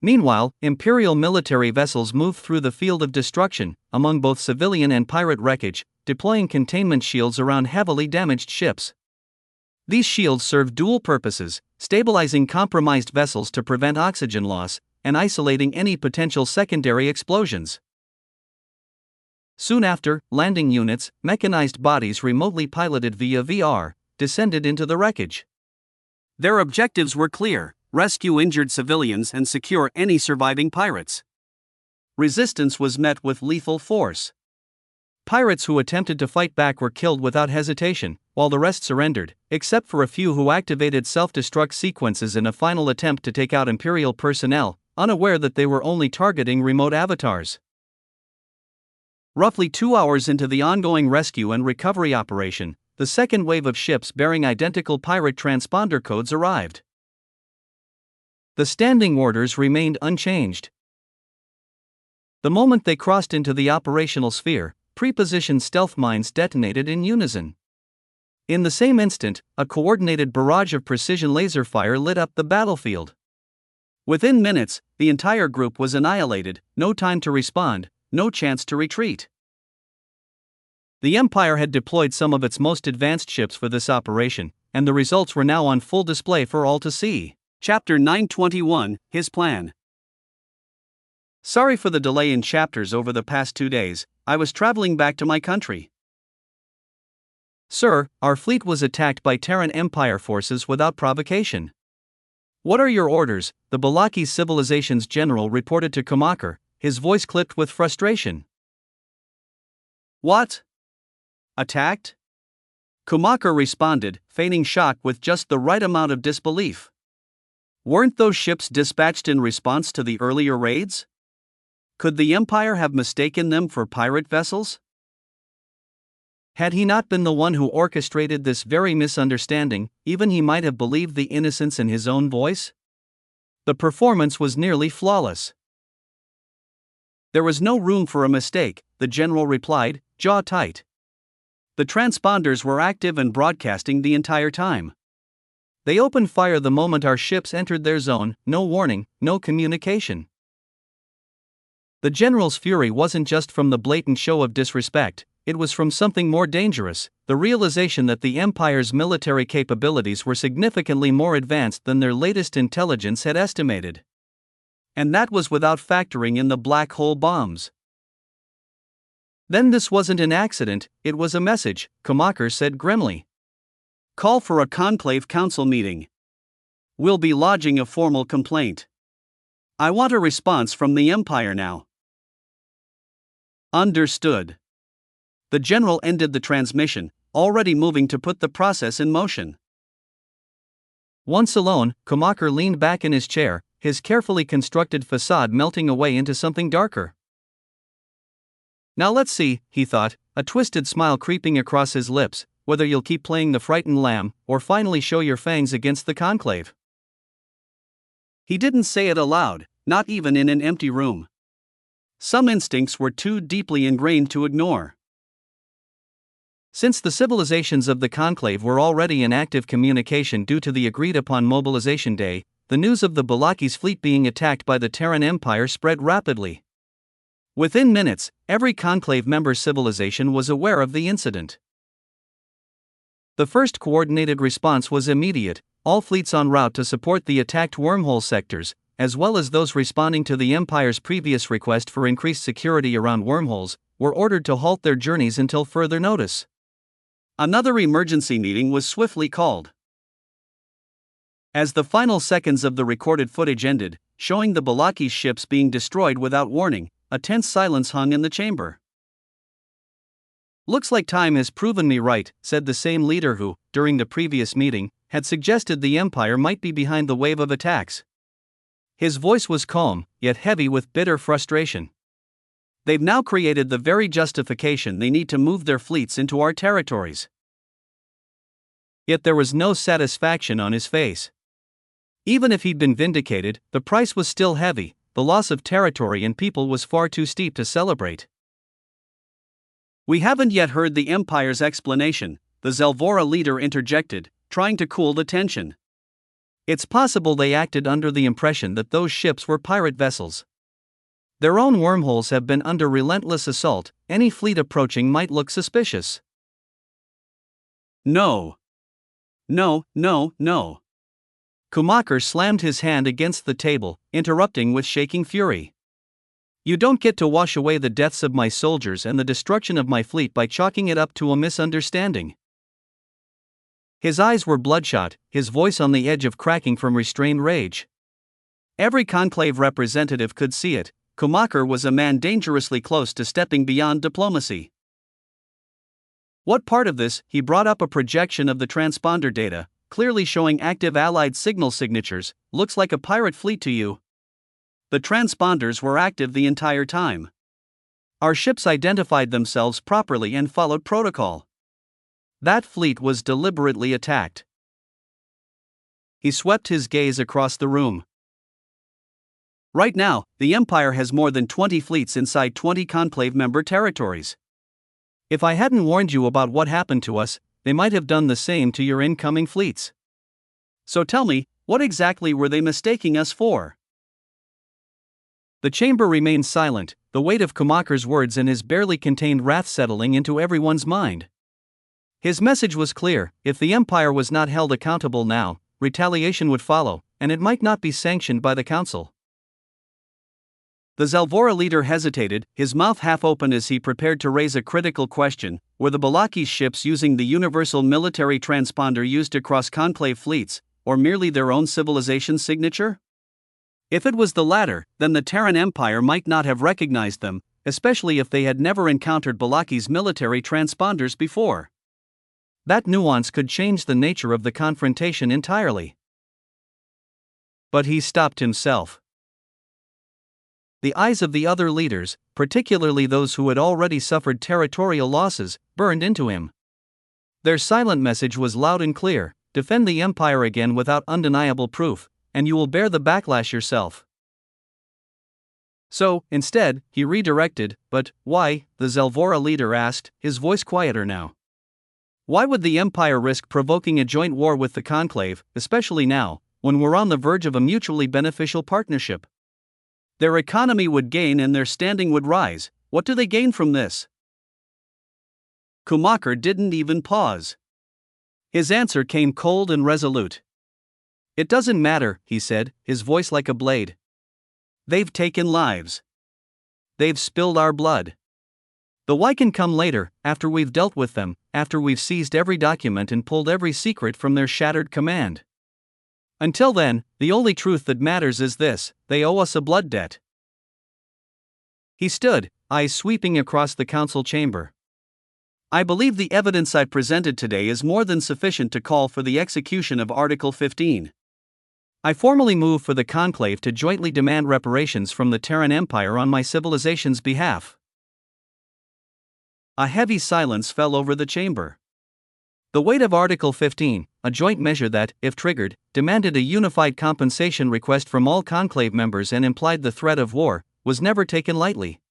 Meanwhile, Imperial military vessels moved through the field of destruction, among both civilian and pirate wreckage, deploying containment shields around heavily damaged ships. These shields served dual purposes: stabilizing compromised vessels to prevent oxygen loss, and isolating any potential secondary explosions. Soon after, landing units, mechanized bodies remotely piloted via VR, descended into the wreckage. Their objectives were clear: rescue injured civilians and secure any surviving pirates. Resistance was met with lethal force. Pirates who attempted to fight back were killed without hesitation, while the rest surrendered, except for a few who activated self-destruct sequences in a final attempt to take out Imperial personnel, unaware that they were only targeting remote avatars. Roughly 2 hours into the ongoing rescue and recovery operation, the second wave of ships bearing identical pirate transponder codes arrived. The standing orders remained unchanged. The moment they crossed into the operational sphere, pre-positioned stealth mines detonated in unison. In the same instant, a coordinated barrage of precision laser fire lit up the battlefield. Within minutes, the entire group was annihilated, no time to respond, no chance to retreat. The Empire had deployed some of its most advanced ships for this operation, and the results were now on full display for all to see. Chapter 921, His Plan. Sorry for the delay in chapters over the past 2 days, I was traveling back to my country. Sir, our fleet was attacked by Terran Empire forces without provocation. What are your orders? The Balaki civilization's general reported to Kumakar, his voice clipped with frustration. What? Attacked? Kumakar responded, feigning shock with just the right amount of disbelief. Weren't those ships dispatched in response to the earlier raids? Could the Empire have mistaken them for pirate vessels? Had he not been the one who orchestrated this very misunderstanding, even he might have believed the innocence in his own voice? The performance was nearly flawless. There was no room for a mistake, the general replied, jaw tight. The transponders were active and broadcasting the entire time. They opened fire the moment our ships entered their zone, no warning, no communication. The general's fury wasn't just from the blatant show of disrespect, it was from something more dangerous, the realization that the Empire's military capabilities were significantly more advanced than their latest intelligence had estimated. And that was without factoring in the black hole bombs. Then this wasn't an accident, it was a message, Kumakar said grimly. Call for a conclave council meeting. We'll be lodging a formal complaint. I want a response from the Empire now. Understood. The general ended the transmission, already moving to put the process in motion. Once alone, Kumakar leaned back in his chair, his carefully constructed facade melting away into something darker. Now let's see, he thought, a twisted smile creeping across his lips, whether you'll keep playing the frightened lamb, or finally show your fangs against the conclave. He didn't say it aloud, not even in an empty room. Some instincts were too deeply ingrained to ignore. Since the civilizations of the conclave were already in active communication due to the agreed-upon mobilization day, the news of the Balaki's fleet being attacked by the Terran Empire spread rapidly. Within minutes, every conclave member civilization was aware of the incident. The first coordinated response was immediate, all fleets en route to support the attacked wormhole sectors, as well as those responding to the Empire's previous request for increased security around wormholes, were ordered to halt their journeys until further notice. Another emergency meeting was swiftly called. As the final seconds of the recorded footage ended, showing the Balaki's ships being destroyed without warning, a tense silence hung in the chamber. Looks like time has proven me right, said the same leader who, during the previous meeting, had suggested the Empire might be behind the wave of attacks. His voice was calm, yet heavy with bitter frustration. They've now created the very justification they need to move their fleets into our territories. Yet there was no satisfaction on his face. Even if he'd been vindicated, the price was still heavy, the loss of territory and people was far too steep to celebrate. We haven't yet heard the Empire's explanation, the Zelvora leader interjected, trying to cool the tension. It's possible they acted under the impression that those ships were pirate vessels. Their own wormholes have been under relentless assault, any fleet approaching might look suspicious. No. No. Kumakar slammed his hand against the table, interrupting with shaking fury. You don't get to wash away the deaths of my soldiers and the destruction of my fleet by chalking it up to a misunderstanding. His eyes were bloodshot, his voice on the edge of cracking from restrained rage. Every conclave representative could see it, Kumakar was a man dangerously close to stepping beyond diplomacy. What part of this? He brought up a projection of the transponder data, clearly showing active Allied signal signatures. Looks like a pirate fleet to you. The transponders were active the entire time. Our ships identified themselves properly and followed protocol. That fleet was deliberately attacked. He swept his gaze across the room. Right now, the Empire has more than 20 fleets inside 20 conclave member territories. If I hadn't warned you about what happened to us, they might have done the same to your incoming fleets. So tell me, what exactly were they mistaking us for? The chamber remained silent, the weight of Kumakar's words and his barely contained wrath settling into everyone's mind. His message was clear: if the Empire was not held accountable now, retaliation would follow, and it might not be sanctioned by the Council. The Zalvora leader hesitated, his mouth half open as he prepared to raise a critical question: were the Balaki's ships using the universal military transponder used across Conclave fleets, or merely their own civilization's signature? If it was the latter, then the Terran Empire might not have recognized them, especially if they had never encountered Balaki's military transponders before. That nuance could change the nature of the confrontation entirely. But he stopped himself. The eyes of the other leaders, particularly those who had already suffered territorial losses, burned into him. Their silent message was loud and clear: defend the Empire again without undeniable proof, and you will bear the backlash yourself. So, instead, he redirected. But why? The Zalvora leader asked, his voice quieter now. Why would the Empire risk provoking a joint war with the Conclave, especially now, when we're on the verge of a mutually beneficial partnership? Their economy would gain and their standing would rise. What do they gain from this? Kumakar didn't even pause. His answer came cold and resolute. It doesn't matter, he said, his voice like a blade. They've taken lives. They've spilled our blood. The why can come later, after we've dealt with them, after we've seized every document and pulled every secret from their shattered command. Until then, the only truth that matters is this: they owe us a blood debt. He stood, eyes sweeping across the council chamber. I believe the evidence I presented today is more than sufficient to call for the execution of Article 15. I formally move for the Conclave to jointly demand reparations from the Terran Empire on my civilization's behalf. A heavy silence fell over the chamber. The weight of Article 15, a joint measure that, if triggered, demanded a unified compensation request from all Conclave members and implied the threat of war, was never taken lightly.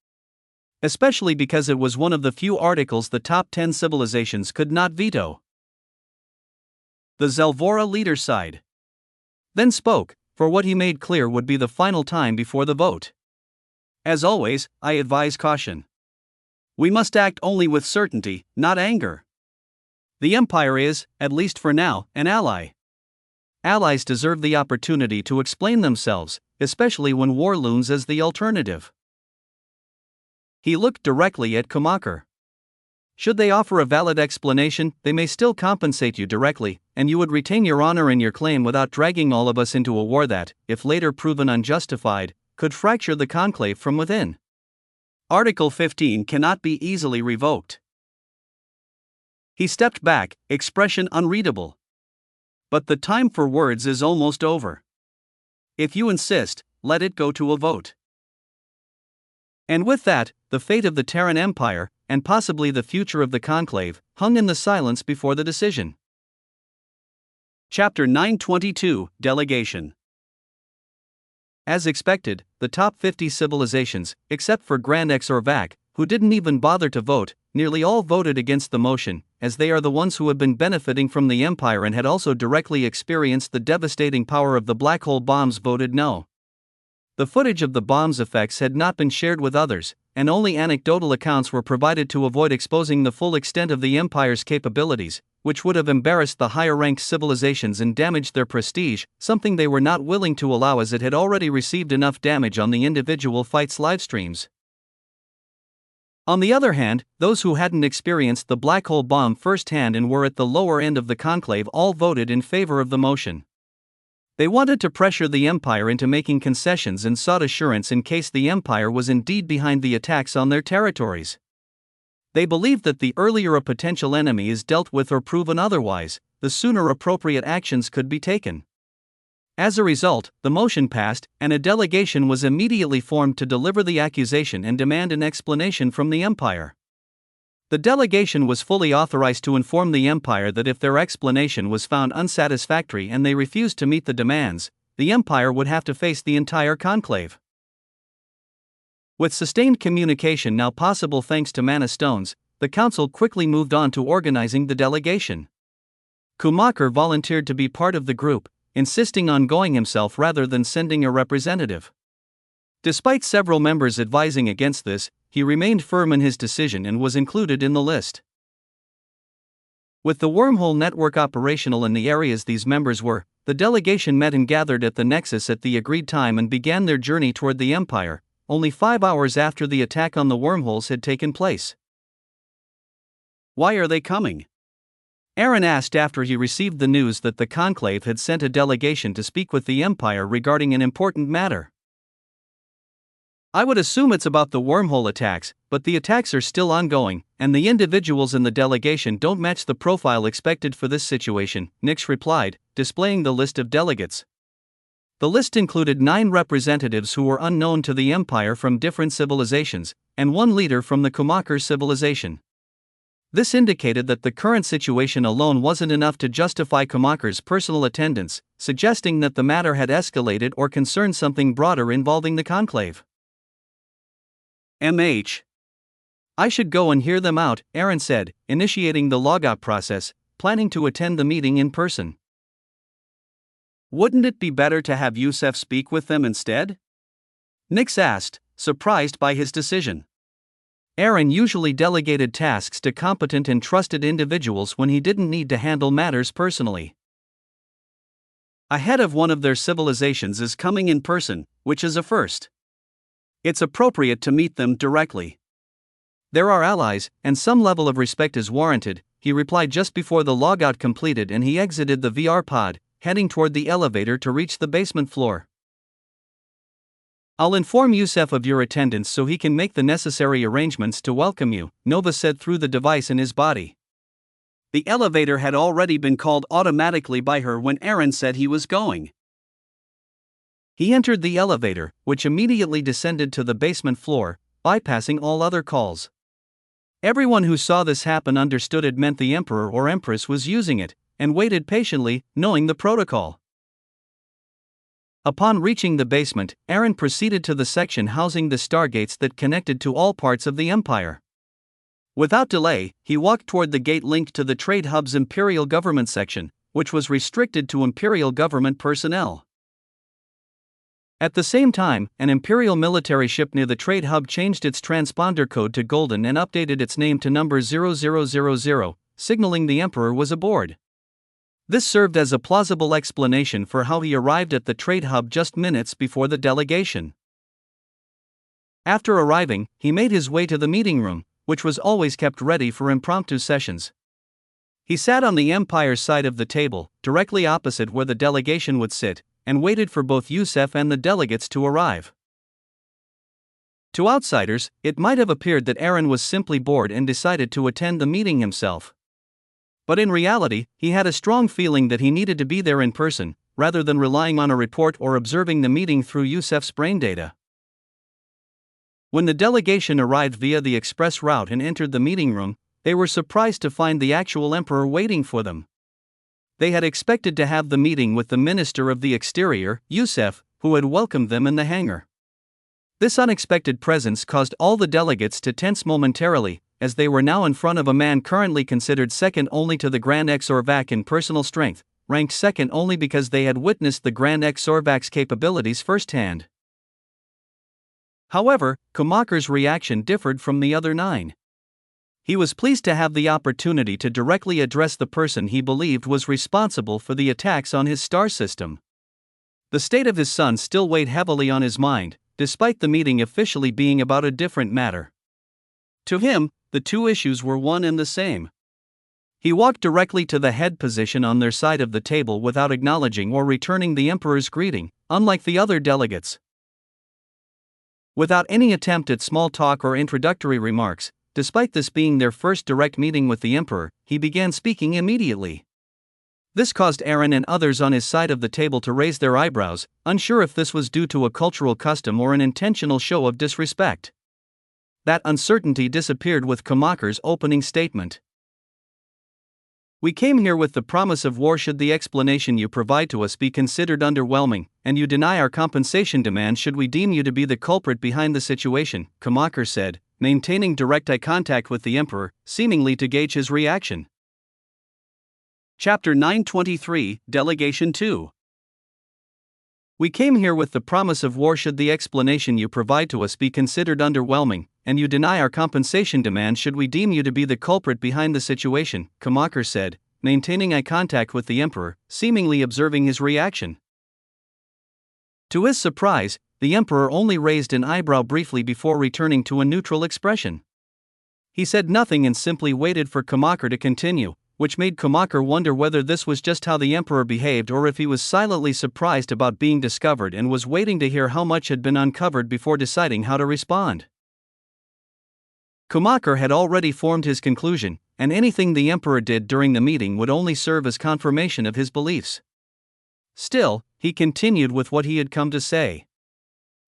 Especially because it was one of the few articles the top 10 civilizations could not veto. The Zalvora leader sighed. Then spoke, for what he made clear would be the final time before the vote. As always, I advise caution. We must act only with certainty, not anger. The Empire is, at least for now, an ally. Allies deserve the opportunity to explain themselves, especially when war looms as the alternative. He looked directly at Kumakar. Should they offer a valid explanation, they may still compensate you directly, and you would retain your honor and your claim without dragging all of us into a war that, if later proven unjustified, could fracture the Conclave from within. Article 15 cannot be easily revoked. He stepped back, expression unreadable. But the time for words is almost over. If you insist, let it go to a vote. And with that, the fate of the Terran Empire, and possibly the future of the Conclave, hung in the silence before the decision. Chapter 922, Delegation. As expected, the top 50 civilizations, except for Grand X or VAC, who didn't even bother to vote, nearly all voted against the motion, as they are the ones who have been benefiting from the Empire and had also directly experienced the devastating power of the black hole bombs voted no. The footage of the bomb's effects had not been shared with others, and only anecdotal accounts were provided to avoid exposing the full extent of the Empire's capabilities, which would have embarrassed the higher-ranked civilizations and damaged their prestige, something they were not willing to allow as it had already received enough damage on the individual fights' livestreams. On the other hand, those who hadn't experienced the black hole bomb firsthand and were at the lower end of the conclave all voted in favor of the motion. They wanted to pressure the Empire into making concessions and sought assurance in case the Empire was indeed behind the attacks on their territories. They believed that the earlier a potential enemy is dealt with or proven otherwise, the sooner appropriate actions could be taken. As a result, the motion passed, and a delegation was immediately formed to deliver the accusation and demand an explanation from the Empire. The delegation was fully authorized to inform the Empire that if their explanation was found unsatisfactory and they refused to meet the demands, the Empire would have to face the entire conclave. With sustained communication now possible thanks to mana stones, the council quickly moved on to organizing the delegation. Schumacher volunteered to be part of the group, insisting on going himself rather than sending a representative. Despite several members advising against this, he remained firm in his decision and was included in the list. With the wormhole network operational in the areas these members were, the delegation met and gathered at the Nexus at the agreed time and began their journey toward the Empire, only 5 hours after the attack on the wormholes had taken place. Why are they coming? Aaron asked after he received the news that the Conclave had sent a delegation to speak with the Empire regarding an important matter. I would assume it's about the wormhole attacks, but the attacks are still ongoing, and the individuals in the delegation don't match the profile expected for this situation, Nix replied, displaying the list of delegates. The list included 9 representatives who were unknown to the Empire from different civilizations, and 1 leader from the Schumacher civilization. This indicated that the current situation alone wasn't enough to justify Schumacher's personal attendance, suggesting that the matter had escalated or concerned something broader involving the Conclave. I should go and hear them out, Aaron said, initiating the logout process, planning to attend the meeting in person. Wouldn't it be better to have Youssef speak with them instead? Nix asked, surprised by his decision. Aaron usually delegated tasks to competent and trusted individuals when he didn't need to handle matters personally. A head of one of their civilizations is coming in person, which is a first. It's appropriate to meet them directly. There are allies, and some level of respect is warranted, he replied just before the logout completed and he exited the VR pod, heading toward the elevator to reach the basement floor. I'll inform Youssef of your attendance so he can make the necessary arrangements to welcome you, Nova said through the device in his body. The elevator had already been called automatically by her when Aaron said he was going. He entered the elevator, which immediately descended to the basement floor, bypassing all other calls. Everyone who saw this happen understood it meant the Emperor or Empress was using it, and waited patiently, knowing the protocol. Upon reaching the basement, Aaron proceeded to the section housing the stargates that connected to all parts of the Empire. Without delay, he walked toward the gate linked to the Trade Hub's Imperial Government section, which was restricted to Imperial Government personnel. At the same time, an Imperial military ship near the Trade Hub changed its transponder code to Golden and updated its name to number 0000, signaling the Emperor was aboard. This served as a plausible explanation for how he arrived at the Trade Hub just minutes before the delegation. After arriving, he made his way to the meeting room, which was always kept ready for impromptu sessions. He sat on the Empire's side of the table, directly opposite where the delegation would sit, and waited for both Youssef and the delegates to arrive. To outsiders, it might have appeared that Aaron was simply bored and decided to attend the meeting himself. But in reality, he had a strong feeling that he needed to be there in person, rather than relying on a report or observing the meeting through Youssef's brain data. When the delegation arrived via the express route and entered the meeting room, they were surprised to find the actual Emperor waiting for them. They had expected to have the meeting with the Minister of the Exterior, Youssef, who had welcomed them in the hangar. This unexpected presence caused all the delegates to tense momentarily, as they were now in front of a man currently considered second only to the Grand Exorvac in personal strength, ranked second only because they had witnessed the Grand Exorvac's capabilities firsthand. However, Schumacher's reaction differed from the other 9. He was pleased to have the opportunity to directly address the person he believed was responsible for the attacks on his star system. The state of his son still weighed heavily on his mind, despite the meeting officially being about a different matter. To him, the two issues were one and the same. He walked directly to the head position on their side of the table without acknowledging or returning the Emperor's greeting, unlike the other delegates. Without any attempt at small talk or introductory remarks, despite this being their first direct meeting with the Emperor, he began speaking immediately. This caused Aaron and others on his side of the table to raise their eyebrows, unsure if this was due to a cultural custom or an intentional show of disrespect. That uncertainty disappeared with Schumacher's opening statement. We came here with the promise of war should the explanation you provide to us be considered underwhelming, and you deny our compensation demand should we deem you to be the culprit behind the situation, Kumaker said, maintaining direct eye contact with the emperor, seemingly to gauge his reaction. Chapter 923, Delegation 2. We came here with the promise of war should the explanation you provide to us be considered underwhelming, and you deny our compensation demand should we deem you to be the culprit behind the situation, Kumaker said, maintaining eye contact with the emperor, seemingly observing his reaction. To his surprise, the emperor only raised an eyebrow briefly before returning to a neutral expression. He said nothing and simply waited for Kumaker to continue, which made Kumaker wonder whether this was just how the emperor behaved or if he was silently surprised about being discovered and was waiting to hear how much had been uncovered before deciding how to respond. Kumaker had already formed his conclusion, and anything the emperor did during the meeting would only serve as confirmation of his beliefs. Still, he continued with what he had come to say.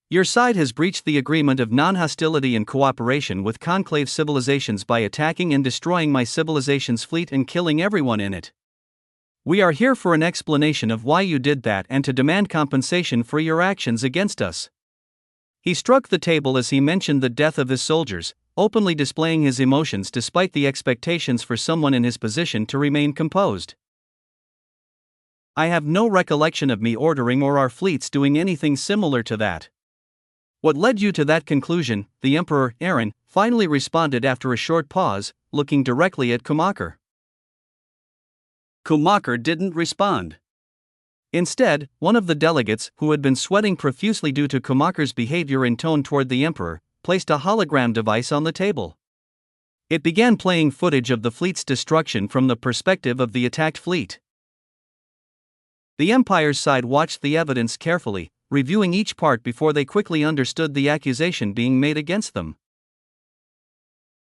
Your side has breached the agreement of non-hostility and cooperation with conclave civilizations by attacking and destroying my civilization's fleet and killing everyone in it. We are here for an explanation of why you did that and to demand compensation for your actions against us. He struck the table as he mentioned the death of his soldiers, openly displaying his emotions despite the expectations for someone in his position to remain composed. I have no recollection of me ordering or our fleets doing anything similar to that. What led you to that conclusion? The Emperor, Aaron, finally responded after a short pause, looking directly at Kumaker. Kumaker didn't respond. Instead, one of the delegates, who had been sweating profusely due to Kumaker's behavior in tone toward the Emperor, placed a hologram device on the table. It began playing footage of the fleet's destruction from the perspective of the attacked fleet. The Empire's side watched the evidence carefully, reviewing each part before they quickly understood the accusation being made against them.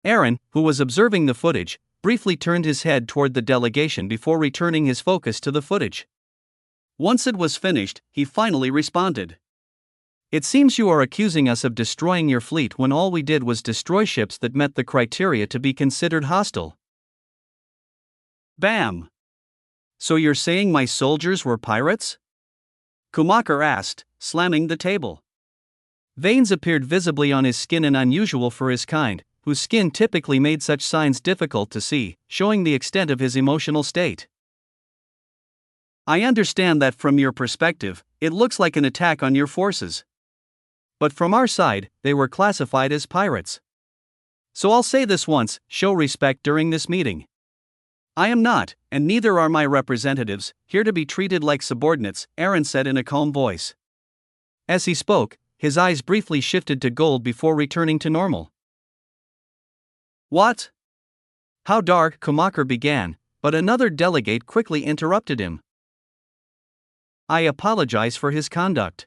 Aaron, who was observing the footage, briefly turned his head toward the delegation before returning his focus to the footage. Once it was finished, he finally responded. It seems you are accusing us of destroying your fleet when all we did was destroy ships that met the criteria to be considered hostile. Bam! So you're saying my soldiers were pirates? Kumaker asked, slamming the table. Veins appeared visibly on his skin and unusual for his kind, whose skin typically made such signs difficult to see, showing the extent of his emotional state. I understand that from your perspective, it looks like an attack on your forces. But from our side, they were classified as pirates. So I'll say this once, show respect during this meeting. I am not, and neither are my representatives, here to be treated like subordinates, Aaron said in a calm voice. As he spoke, his eyes briefly shifted to gold before returning to normal. What? How dark? Kumaker began, but another delegate quickly interrupted him. I apologize for his conduct.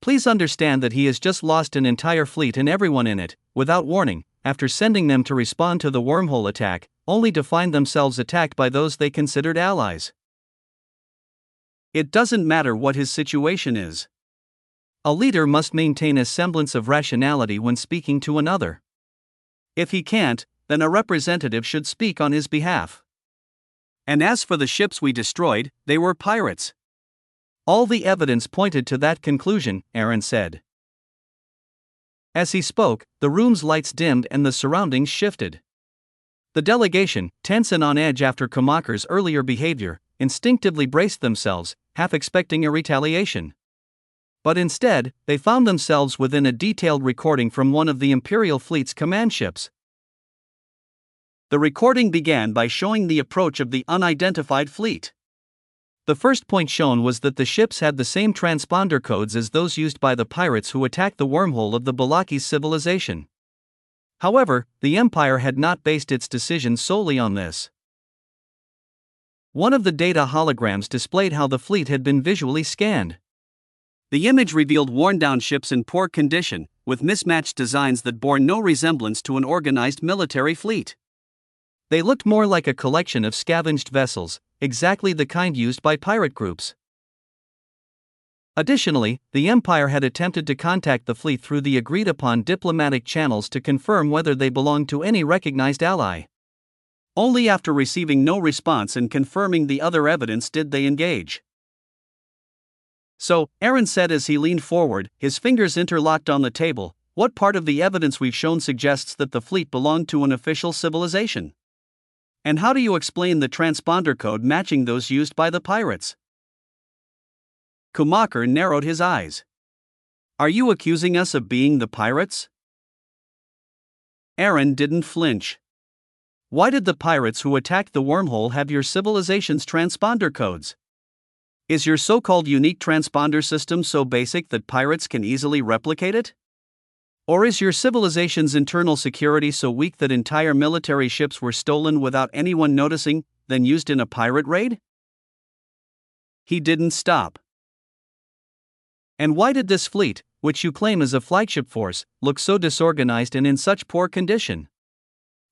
Please understand that he has just lost an entire fleet and everyone in it, without warning, after sending them to respond to the wormhole attack, only to find themselves attacked by those they considered allies. It doesn't matter what his situation is. A leader must maintain a semblance of rationality when speaking to another. If he can't, then a representative should speak on his behalf. And as for the ships we destroyed, they were pirates. All the evidence pointed to that conclusion, Aaron said. As he spoke, the room's lights dimmed and the surroundings shifted. The delegation, tense and on edge after Kumaker's earlier behavior, instinctively braced themselves, half expecting a retaliation. But instead, they found themselves within a detailed recording from one of the Imperial fleet's command ships. The recording began by showing the approach of the unidentified fleet. The first point shown was that the ships had the same transponder codes as those used by the pirates who attacked the wormhole of the Balaki's civilization. However, the Empire had not based its decision solely on this. One of the data holograms displayed how the fleet had been visually scanned. The image revealed worn-down ships in poor condition, with mismatched designs that bore no resemblance to an organized military fleet. They looked more like a collection of scavenged vessels, exactly the kind used by pirate groups. Additionally, the Empire had attempted to contact the fleet through the agreed-upon diplomatic channels to confirm whether they belonged to any recognized ally. Only after receiving no response and confirming the other evidence did they engage. So, Aaron said as he leaned forward, his fingers interlocked on the table, what part of the evidence we've shown suggests that the fleet belonged to an official civilization? And how do you explain the transponder code matching those used by the pirates? Kumaker narrowed his eyes. Are you accusing us of being the pirates? Aaron didn't flinch. Why did the pirates who attacked the wormhole have your civilization's transponder codes? Is your so-called unique transponder system so basic that pirates can easily replicate it? Or is your civilization's internal security so weak that entire military ships were stolen without anyone noticing, then used in a pirate raid? He didn't stop. And why did this fleet, which you claim is a flagship force, look so disorganized and in such poor condition?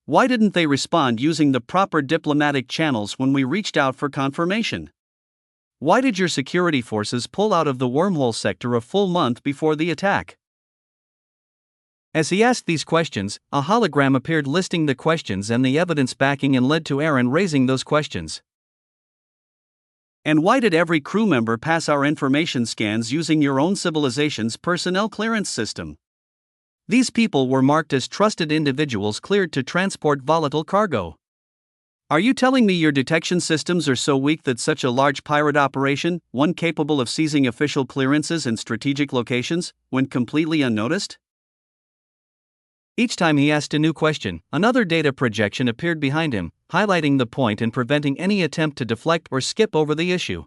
Why didn't they respond using the proper diplomatic channels when we reached out for confirmation? Why did your security forces pull out of the wormhole sector a full month before the attack? As he asked these questions, a hologram appeared listing the questions and the evidence backing and led to Aaron raising those questions. And why did every crew member pass our information scans using your own civilization's personnel clearance system? These people were marked as trusted individuals cleared to transport volatile cargo. Are you telling me your detection systems are so weak that such a large pirate operation, one capable of seizing official clearances and strategic locations, went completely unnoticed? Each time he asked a new question, another data projection appeared behind him, highlighting the point and preventing any attempt to deflect or skip over the issue.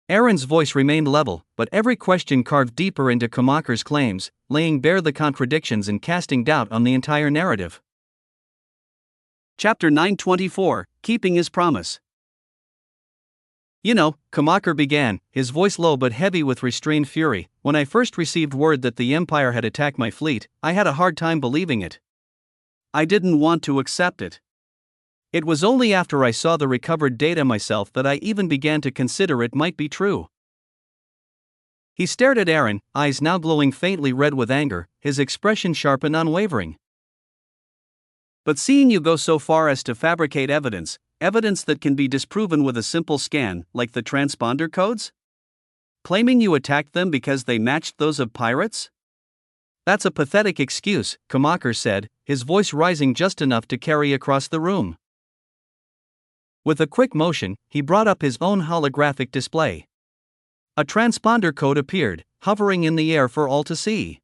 Aaron's voice remained level, but every question carved deeper into Kumaker's claims, laying bare the contradictions and casting doubt on the entire narrative. Chapter 924, Keeping His Promise. You know, Kumaker began, his voice low but heavy with restrained fury, when I first received word that the Empire had attacked my fleet, I had a hard time believing it. I didn't want to accept it. It was only after I saw the recovered data myself that I even began to consider it might be true. He stared at Aaron, eyes now glowing faintly red with anger, his expression sharp and unwavering. But seeing you go so far as to fabricate evidence that can be disproven with a simple scan, like the transponder codes? Claiming you attacked them because they matched those of pirates? That's a pathetic excuse, Kumaker said, his voice rising just enough to carry across the room. With a quick motion, he brought up his own holographic display. A transponder code appeared, hovering in the air for all to see.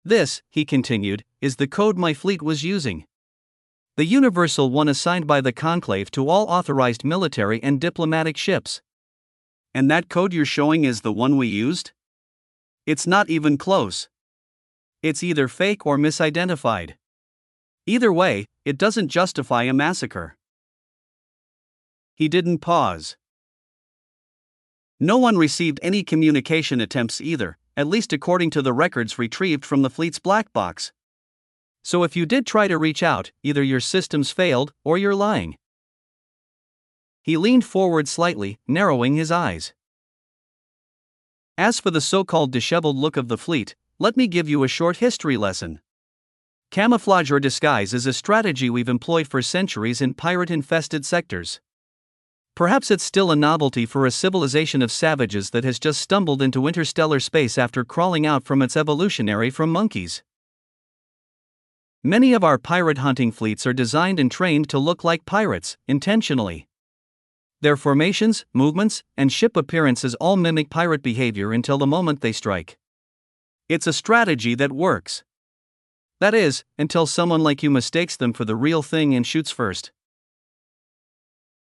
This, he continued, is the code my fleet was using. The universal one assigned by the Conclave to all authorized military and diplomatic ships. And that code you're showing is the one we used? It's not even close. It's either fake or misidentified. Either way, it doesn't justify a massacre. He didn't pause. No one received any communication attempts either, at least according to the records retrieved from the fleet's black box. So if you did try to reach out, either your systems failed, or you're lying. He leaned forward slightly, narrowing his eyes. As for the so-called disheveled look of the fleet, let me give you a short history lesson. Camouflage or disguise is a strategy we've employed for centuries in pirate-infested sectors. Perhaps it's still a novelty for a civilization of savages that has just stumbled into interstellar space after crawling out from its evolutionary from monkeys. Many of our pirate hunting fleets are designed and trained to look like pirates, intentionally. Their formations, movements, and ship appearances all mimic pirate behavior until the moment they strike. It's a strategy that works. That is, until someone like you mistakes them for the real thing and shoots first.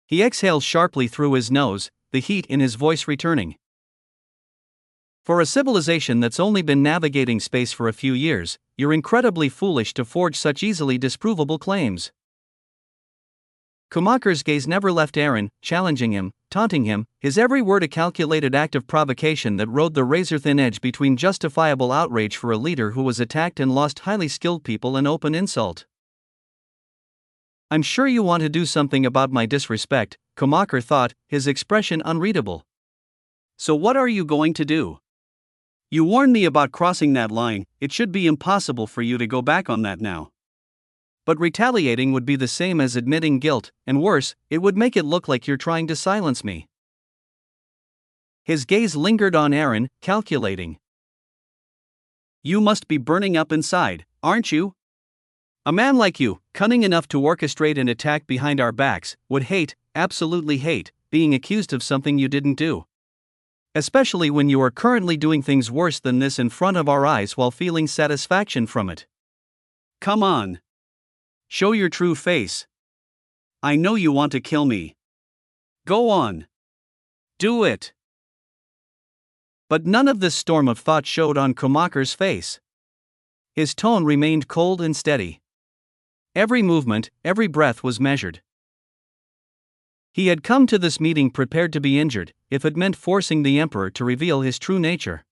He exhaled sharply through his nose, the heat in his voice returning. For a civilization that's only been navigating space for a few years, you're incredibly foolish to forge such easily disprovable claims. Kumaker's gaze never left Aaron, challenging him, taunting him, his every word a calculated act of provocation that rode the razor-thin edge between justifiable outrage for a leader who was attacked and lost highly skilled people and open insult. I'm sure you want to do something about my disrespect, Kumaker thought, his expression unreadable. So what are you going to do? You warned me about crossing that line, it should be impossible for you to go back on that now. But retaliating would be the same as admitting guilt, and worse, it would make it look like you're trying to silence me. His gaze lingered on Aaron, calculating. You must be burning up inside, aren't you? A man like you, cunning enough to orchestrate an attack behind our backs, would hate, absolutely hate, being accused of something you didn't do. Especially when you are currently doing things worse than this in front of our eyes while feeling satisfaction from it. Come on. Show your true face. I know you want to kill me. Go on. Do it. But none of this storm of thought showed on Kumakar's face. His tone remained cold and steady. Every movement, every breath was measured. He had come to this meeting prepared to be injured, if it meant forcing the Emperor to reveal his true nature.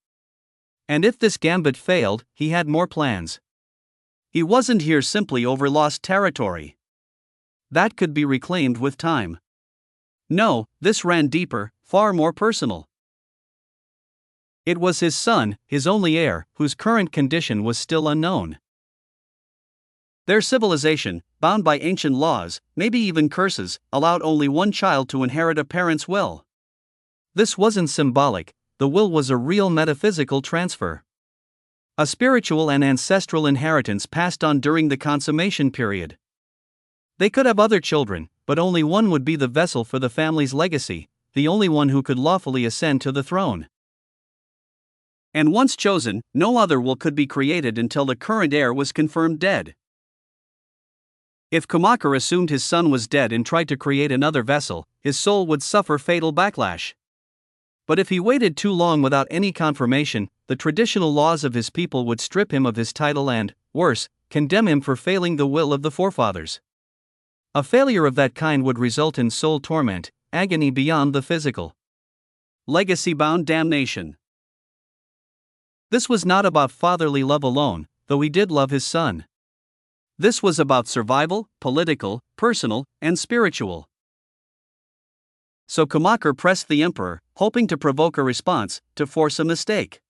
And if this gambit failed, he had more plans. He wasn't here simply over lost territory. That could be reclaimed with time. No, this ran deeper, far more personal. It was his son, his only heir, whose current condition was still unknown. Their civilization, bound by ancient laws, maybe even curses, allowed only one child to inherit a parent's will. This wasn't symbolic, the will was a real metaphysical transfer. A spiritual and ancestral inheritance passed on during the consummation period. They could have other children, but only one would be the vessel for the family's legacy, the only one who could lawfully ascend to the throne. And once chosen, no other will could be created until the current heir was confirmed dead. If Kumakar assumed his son was dead and tried to create another vessel, his soul would suffer fatal backlash. But if he waited too long without any confirmation, the traditional laws of his people would strip him of his title and, worse, condemn him for failing the will of the forefathers. A failure of that kind would result in soul torment, agony beyond the physical. Legacy-bound damnation. This was not about fatherly love alone, though he did love his son. This was about survival, political, personal, and spiritual. So Kumakar pressed the Emperor, hoping to provoke a response, to force a mistake.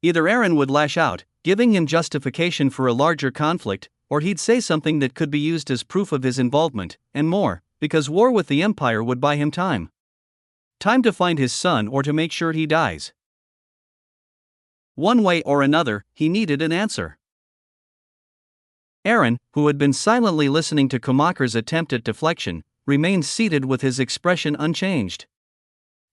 Either Aaron would lash out, giving him justification for a larger conflict, or he'd say something that could be used as proof of his involvement, and more, because war with the Empire would buy him time. Time to find his son or to make sure he dies. One way or another, he needed an answer. Aaron, who had been silently listening to Kumakar's attempt at deflection, remained seated with his expression unchanged.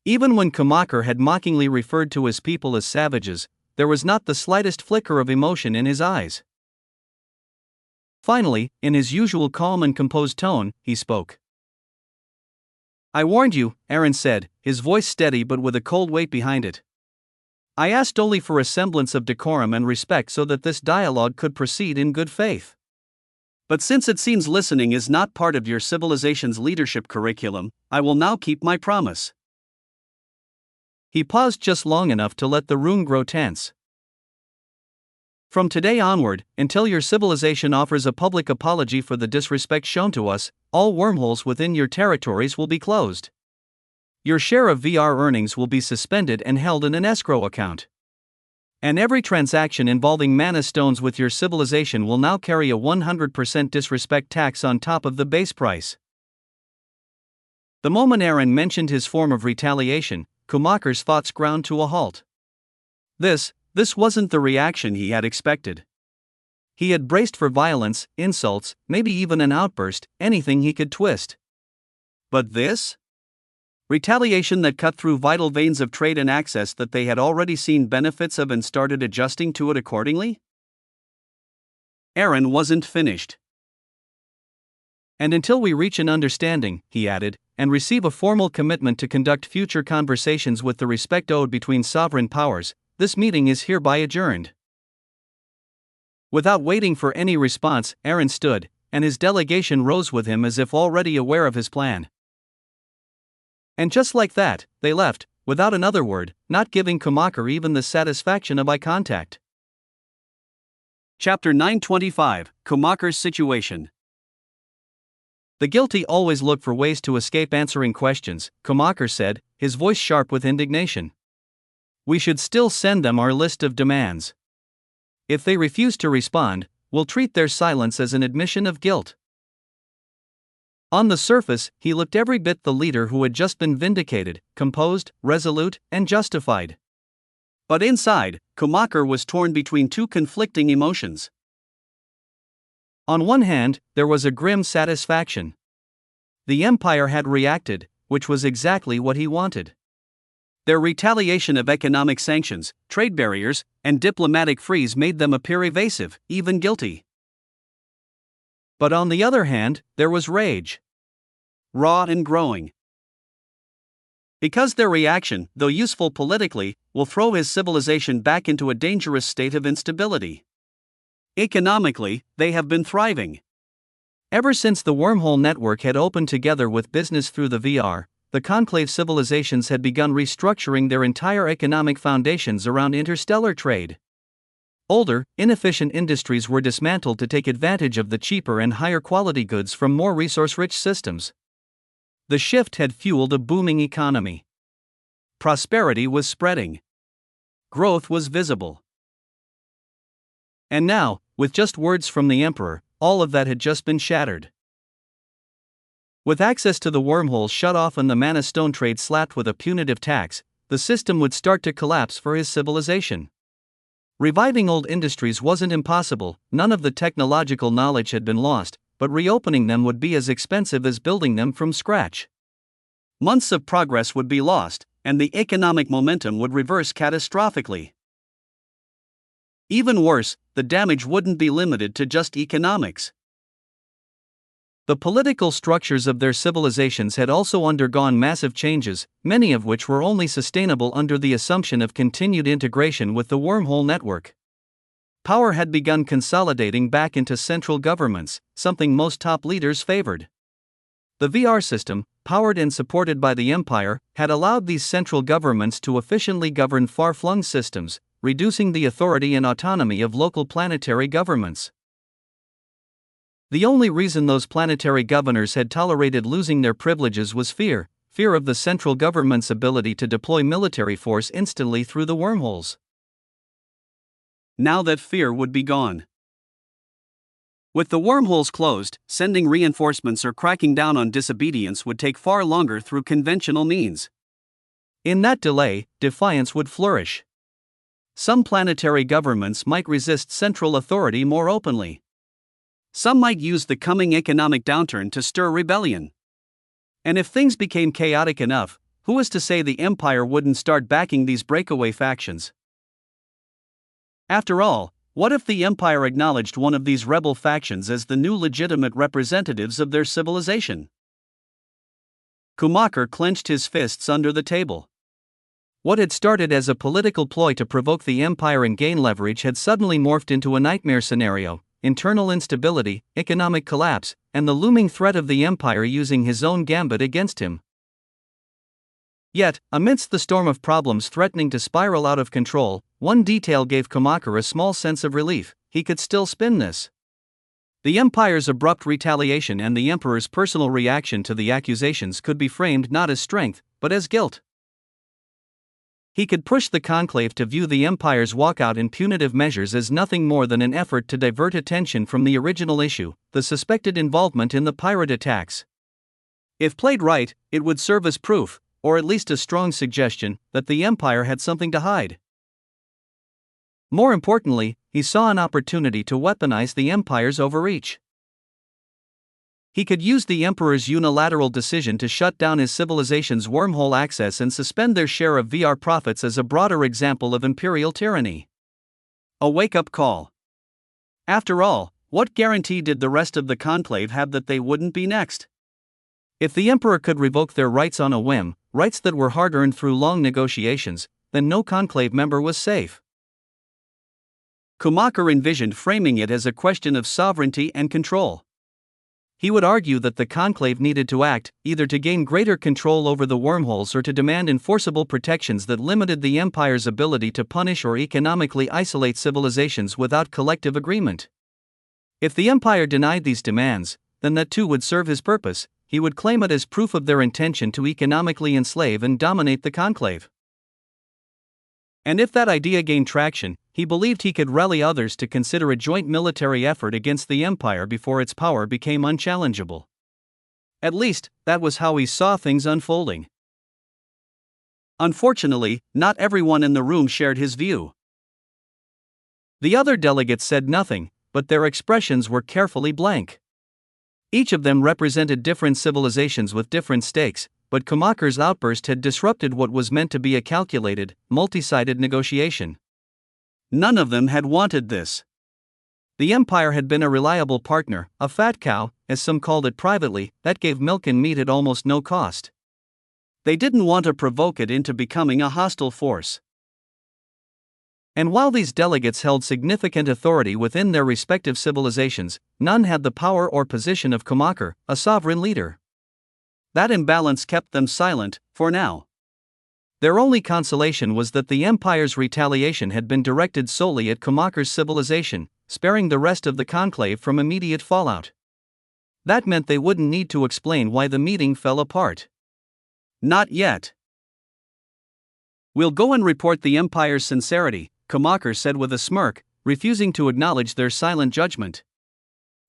Even when Kumakar had mockingly referred to his people as savages, there was not the slightest flicker of emotion in his eyes. Finally, in his usual calm and composed tone, he spoke. I warned you, Aaron said, his voice steady but with a cold weight behind it. I asked only for a semblance of decorum and respect so that this dialogue could proceed in good faith. But since it seems listening is not part of your civilization's leadership curriculum, I will now keep my promise. He paused just long enough to let the room grow tense. From today onward, until your civilization offers a public apology for the disrespect shown to us, all wormholes within your territories will be closed. Your share of VR earnings will be suspended and held in an escrow account. And every transaction involving mana stones with your civilization will now carry a 100% disrespect tax on top of the base price. The moment Aaron mentioned his form of retaliation, Kumakar's thoughts ground to a halt. This wasn't the reaction he had expected. He had braced for violence, insults, maybe even an outburst, anything he could twist. But this? Retaliation that cut through vital veins of trade and access that they had already seen benefits of and started adjusting to it accordingly? Aaron wasn't finished. And until we reach an understanding, he added, and receive a formal commitment to conduct future conversations with the respect owed between sovereign powers, this meeting is hereby adjourned. Without waiting for any response, Aaron stood, and his delegation rose with him as if already aware of his plan. And just like that, they left, without another word, not giving Kumakar even the satisfaction of eye contact. Chapter 925, Kumakar's Situation. The guilty always look for ways to escape answering questions, Kumakar said, his voice sharp with indignation. We should still send them our list of demands. If they refuse to respond, will treat their silence as an admission of guilt. On the surface, he looked every bit the leader who had just been vindicated, composed, resolute, and justified. But inside, Schumacher was torn between two conflicting emotions. On one hand, there was a grim satisfaction. The empire had reacted, which was exactly what he wanted. Their retaliation of economic sanctions, trade barriers, and diplomatic freeze made them appear evasive, even guilty. But on the other hand, there was rage. Raw and growing. Because their reaction, though useful politically, will throw his civilization back into a dangerous state of instability. Economically, they have been thriving. Ever since the wormhole network had opened together with business through the VR, the conclave civilizations had begun restructuring their entire economic foundations around interstellar trade. Older, inefficient industries were dismantled to take advantage of the cheaper and higher quality goods from more resource-rich systems. The shift had fueled a booming economy. Prosperity was spreading. Growth was visible. And now, with just words from the emperor, all of that had just been shattered. With access to the wormholes shut off and the mana stone trade slapped with a punitive tax, the system would start to collapse for his civilization. Reviving old industries wasn't impossible, none of the technological knowledge had been lost, but reopening them would be as expensive as building them from scratch. Months of progress would be lost, and the economic momentum would reverse catastrophically. Even worse, the damage wouldn't be limited to just economics. The political structures of their civilizations had also undergone massive changes, many of which were only sustainable under the assumption of continued integration with the wormhole network. Power had begun consolidating back into central governments, something most top leaders favored. The VR system, powered and supported by the Empire, had allowed these central governments to efficiently govern far-flung systems, reducing the authority and autonomy of local planetary governments. The only reason those planetary governors had tolerated losing their privileges was fear of the central government's ability to deploy military force instantly through the wormholes. Now that fear would be gone. With the wormholes closed, sending reinforcements or cracking down on disobedience would take far longer through conventional means. In that delay, defiance would flourish. Some planetary governments might resist central authority more openly. Some might use the coming economic downturn to stir rebellion. And if things became chaotic enough, who was to say the Empire wouldn't start backing these breakaway factions? After all, what if the Empire acknowledged one of these rebel factions as the new legitimate representatives of their civilization? Schumacher clenched his fists under the table. What had started as a political ploy to provoke the Empire and gain leverage had suddenly morphed into a nightmare scenario: internal instability, economic collapse, and the looming threat of the Empire using his own gambit against him. Yet, amidst the storm of problems threatening to spiral out of control, one detail gave Schumacher a small sense of relief: he could still spin this. The Empire's abrupt retaliation and the Emperor's personal reaction to the accusations could be framed not as strength, but as guilt. He could push the conclave to view the Empire's walkout in punitive measures as nothing more than an effort to divert attention from the original issue, the suspected involvement in the pirate attacks. If played right, it would serve as proof, or at least a strong suggestion, that the Empire had something to hide. More importantly, he saw an opportunity to weaponize the Empire's overreach. He could use the Emperor's unilateral decision to shut down his civilization's wormhole access and suspend their share of VR profits as a broader example of imperial tyranny. A wake-up call. After all, what guarantee did the rest of the conclave have that they wouldn't be next? If the Emperor could revoke their rights on a whim, rights that were hard-earned through long negotiations, then no conclave member was safe. Schumacher envisioned framing it as a question of sovereignty and control. He would argue that the conclave needed to act, either to gain greater control over the wormholes or to demand enforceable protections that limited the Empire's ability to punish or economically isolate civilizations without collective agreement. If the Empire denied these demands, then that too would serve his purpose: he would claim it as proof of their intention to economically enslave and dominate the conclave. And if that idea gained traction, he believed he could rally others to consider a joint military effort against the Empire before its power became unchallengeable. At least, that was how he saw things unfolding. Unfortunately, not everyone in the room shared his view. The other delegates said nothing, but their expressions were carefully blank. Each of them represented different civilizations with different stakes, but Kumaker's outburst had disrupted what was meant to be a calculated, multi-sided negotiation. None of them had wanted this. The Empire had been a reliable partner, a fat cow, as some called it privately, that gave milk and meat at almost no cost. They didn't want to provoke it into becoming a hostile force. And while these delegates held significant authority within their respective civilizations, none had the power or position of Kumaker, a sovereign leader. That imbalance kept them silent, for now. Their only consolation was that the Empire's retaliation had been directed solely at Kumaker's civilization, sparing the rest of the conclave from immediate fallout. That meant they wouldn't need to explain why the meeting fell apart. Not yet. "We'll go and report the Empire's sincerity," Kumaker said with a smirk, refusing to acknowledge their silent judgment.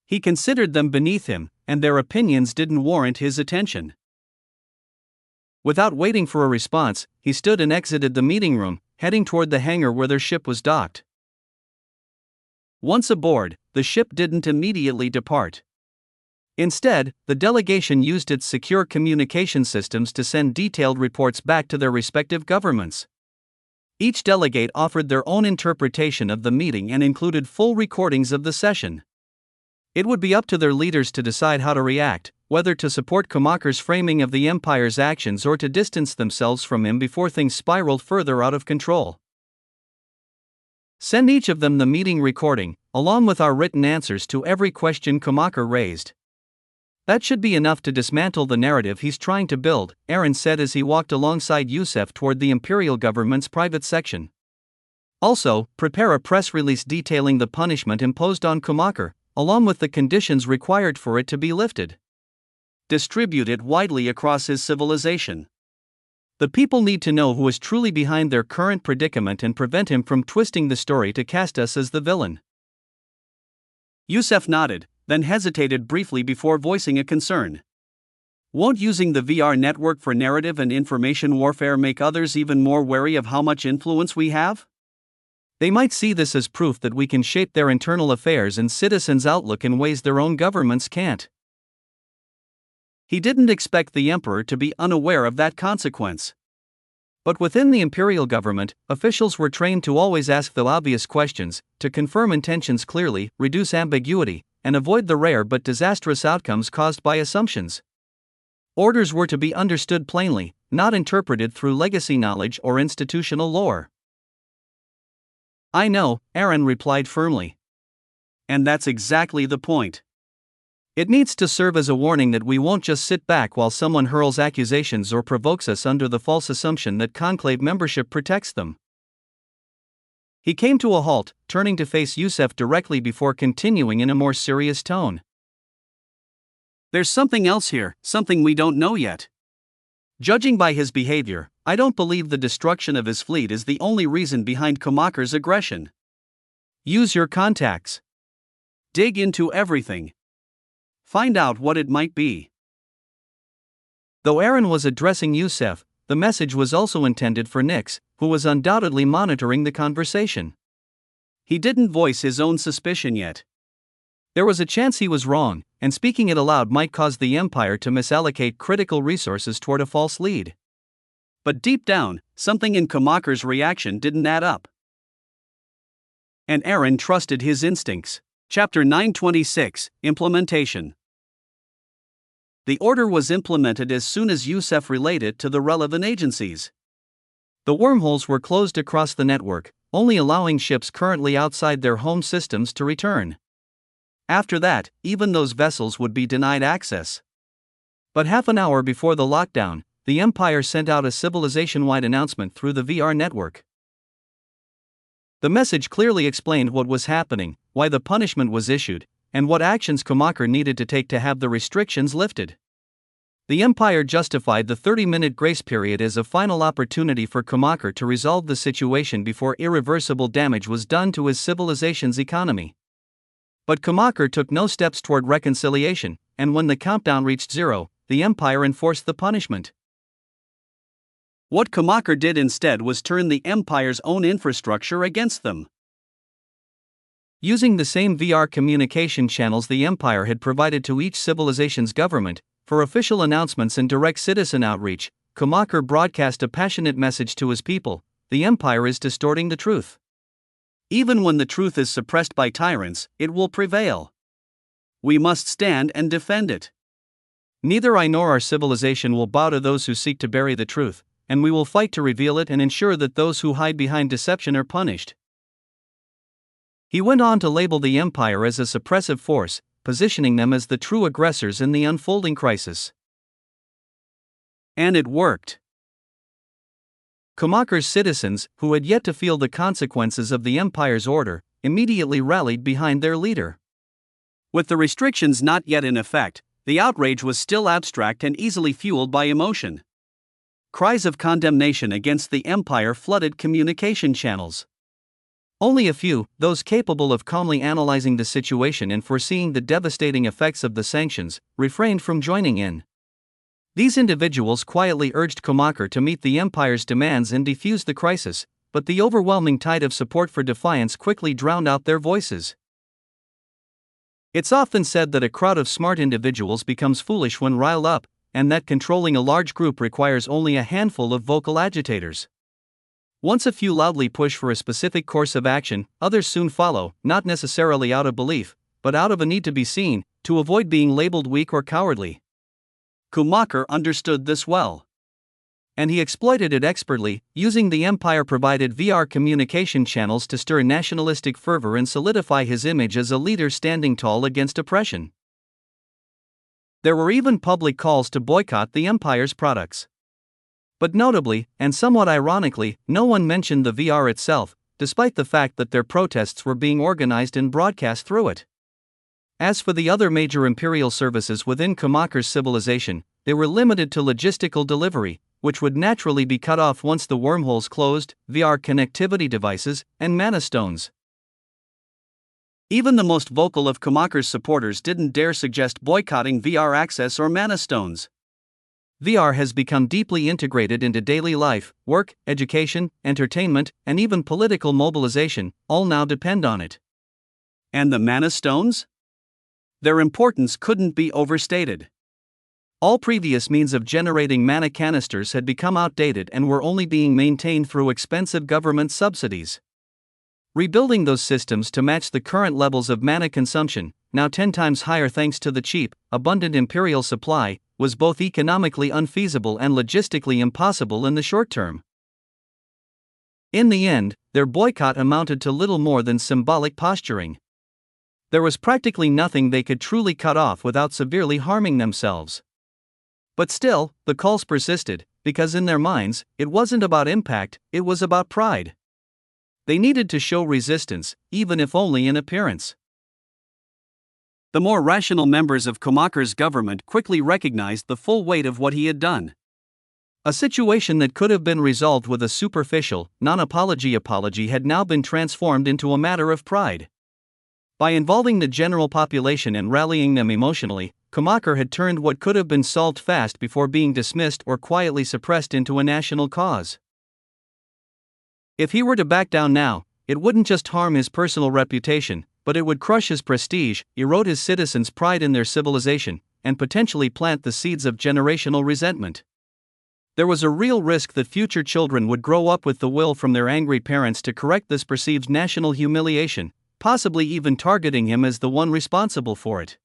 He considered them beneath him, and their opinions didn't warrant his attention. Without waiting for a response, he stood and exited the meeting room, heading toward the hangar where their ship was docked. Once aboard, the ship didn't immediately depart. Instead, the delegation used its secure communication systems to send detailed reports back to their respective governments. Each delegate offered their own interpretation of the meeting and included full recordings of the session. It would be up to their leaders to decide how to react, whether to support Kumaker's framing of the Empire's actions or to distance themselves from him before things spiraled further out of control. "Send each of them the meeting recording, along with our written answers to every question Kumaker raised. That should be enough to dismantle the narrative he's trying to build," Aaron said as he walked alongside Youssef toward the Imperial government's private section. "Also, prepare a press release detailing the punishment imposed on Kumaker, along with the conditions required for it to be lifted. Distribute it widely across his civilization. The people need to know who is truly behind their current predicament and prevent him from twisting the story to cast us as the villain." Youssef nodded, then hesitated briefly before voicing a concern. "Won't using the VR network for narrative and information warfare make others even more wary of how much influence we have? They might see this as proof that we can shape their internal affairs and citizens' outlook in ways their own governments can't." He didn't expect the emperor to be unaware of that consequence. But within the imperial government, officials were trained to always ask the obvious questions, to confirm intentions clearly, reduce ambiguity, and avoid the rare but disastrous outcomes caused by assumptions. Orders were to be understood plainly, not interpreted through legacy knowledge or institutional lore. "I know," Aaron replied firmly. "And that's exactly the point. It needs to serve as a warning that we won't just sit back while someone hurls accusations or provokes us under the false assumption that conclave membership protects them." He came to a halt, turning to face Youssef directly before continuing in a more serious tone. "There's something else here, something we don't know yet. Judging by his behavior, I don't believe the destruction of his fleet is the only reason behind Kumaker's aggression. Use your contacts. Dig into everything. Find out what it might be." Though Aaron was addressing Youssef, the message was also intended for Nix, who was undoubtedly monitoring the conversation. He didn't voice his own suspicion yet. There was a chance he was wrong, and speaking it aloud might cause the Empire to misallocate critical resources toward a false lead. But deep down, something in Kumaker's reaction didn't add up. And Aaron trusted his instincts. Chapter 926, Implementation. The order was implemented as soon as Youssef relayed it to the relevant agencies. The wormholes were closed across the network, only allowing ships currently outside their home systems to return. After that, even those vessels would be denied access. But half an hour before the lockdown, the Empire sent out a civilization-wide announcement through the VR network. The message clearly explained what was happening, why the punishment was issued, and what actions Kumaker needed to take to have the restrictions lifted. The empire justified the 30-minute grace period as a final opportunity for Schumacher to resolve the situation before irreversible damage was done to his civilization's economy. But Schumacher took no steps toward reconciliation, and when the countdown reached 0, the empire enforced the punishment. What Schumacher did instead was turn the empire's own infrastructure against them. Using the same VR communication channels the empire had provided to each civilization's government, for official announcements and direct citizen outreach, Schumacher broadcast a passionate message to his people: the empire is distorting the truth. Even when the truth is suppressed by tyrants, it will prevail. We must stand and defend it. Neither I nor our civilization will bow to those who seek to bury the truth, and we will fight to reveal it and ensure that those who hide behind deception are punished. He went on to label the empire as a suppressive force, positioning them as the true aggressors in the unfolding crisis. And it worked. Schumacher's citizens, who had yet to feel the consequences of the empire's order, immediately rallied behind their leader. With the restrictions not yet in effect, the outrage was still abstract and easily fueled by emotion. Cries of condemnation against the empire flooded communication channels. Only a few, those capable of calmly analyzing the situation and foreseeing the devastating effects of the sanctions, refrained from joining in. These individuals quietly urged Schumacher to meet the empire's demands and defuse the crisis, but the overwhelming tide of support for defiance quickly drowned out their voices. It's often said that a crowd of smart individuals becomes foolish when riled up, and that controlling a large group requires only a handful of vocal agitators. Once a few loudly push for a specific course of action, others soon follow, not necessarily out of belief, but out of a need to be seen, to avoid being labeled weak or cowardly. Schumacher understood this well. And he exploited it expertly, using the empire-provided VR communication channels to stir nationalistic fervor and solidify his image as a leader standing tall against oppression. There were even public calls to boycott the empire's products. But notably, and somewhat ironically, no one mentioned the VR itself, despite the fact that their protests were being organized and broadcast through it. As for the other major imperial services within Schumacher's civilization, they were limited to logistical delivery, which would naturally be cut off once the wormholes closed, VR connectivity devices, and mana stones. Even the most vocal of Schumacher's supporters didn't dare suggest boycotting VR access or mana stones. VR has become deeply integrated into daily life, work, education, entertainment, and even political mobilization, all now depend on it. And the mana stones? Their importance couldn't be overstated. All previous means of generating mana canisters had become outdated and were only being maintained through expensive government subsidies. Rebuilding those systems to match the current levels of mana consumption, now 10 times higher thanks to the cheap, abundant imperial supply, was both economically unfeasible and logistically impossible in the short term. In the end, their boycott amounted to little more than symbolic posturing. There was practically nothing they could truly cut off without severely harming themselves. But still, the calls persisted, because in their minds, it wasn't about impact, it was about pride. They needed to show resistance, even if only in appearance. The more rational members of Schumacher's government quickly recognized the full weight of what he had done. A situation that could have been resolved with a superficial, non-apology apology had now been transformed into a matter of pride. By involving the general population and rallying them emotionally, Schumacher had turned what could have been solved fast before being dismissed or quietly suppressed into a national cause. If he were to back down now, it wouldn't just harm his personal reputation, but it would crush his prestige, erode his citizens' pride in their civilization, and potentially plant the seeds of generational resentment. There was a real risk that future children would grow up with the will from their angry parents to correct this perceived national humiliation, possibly even targeting him as the one responsible for it.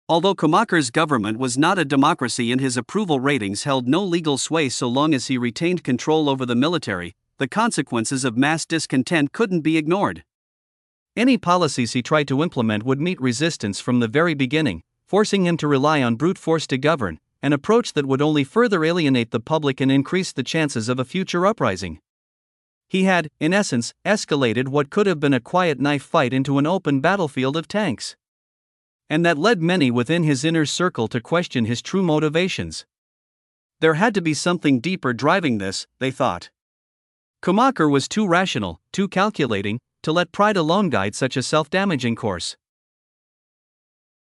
Although Schumacher's government was not a democracy and his approval ratings held no legal sway so long as he retained control over the military, the consequences of mass discontent couldn't be ignored. Any policies he tried to implement would meet resistance from the very beginning, forcing him to rely on brute force to govern, an approach that would only further alienate the public and increase the chances of a future uprising. He had, in essence, escalated what could have been a quiet knife fight into an open battlefield of tanks. and that led many within his inner circle to question his true motivations. There had to be something deeper driving this, they thought. Schumacher was too rational, too calculating, to let pride alone guide such a self-damaging course.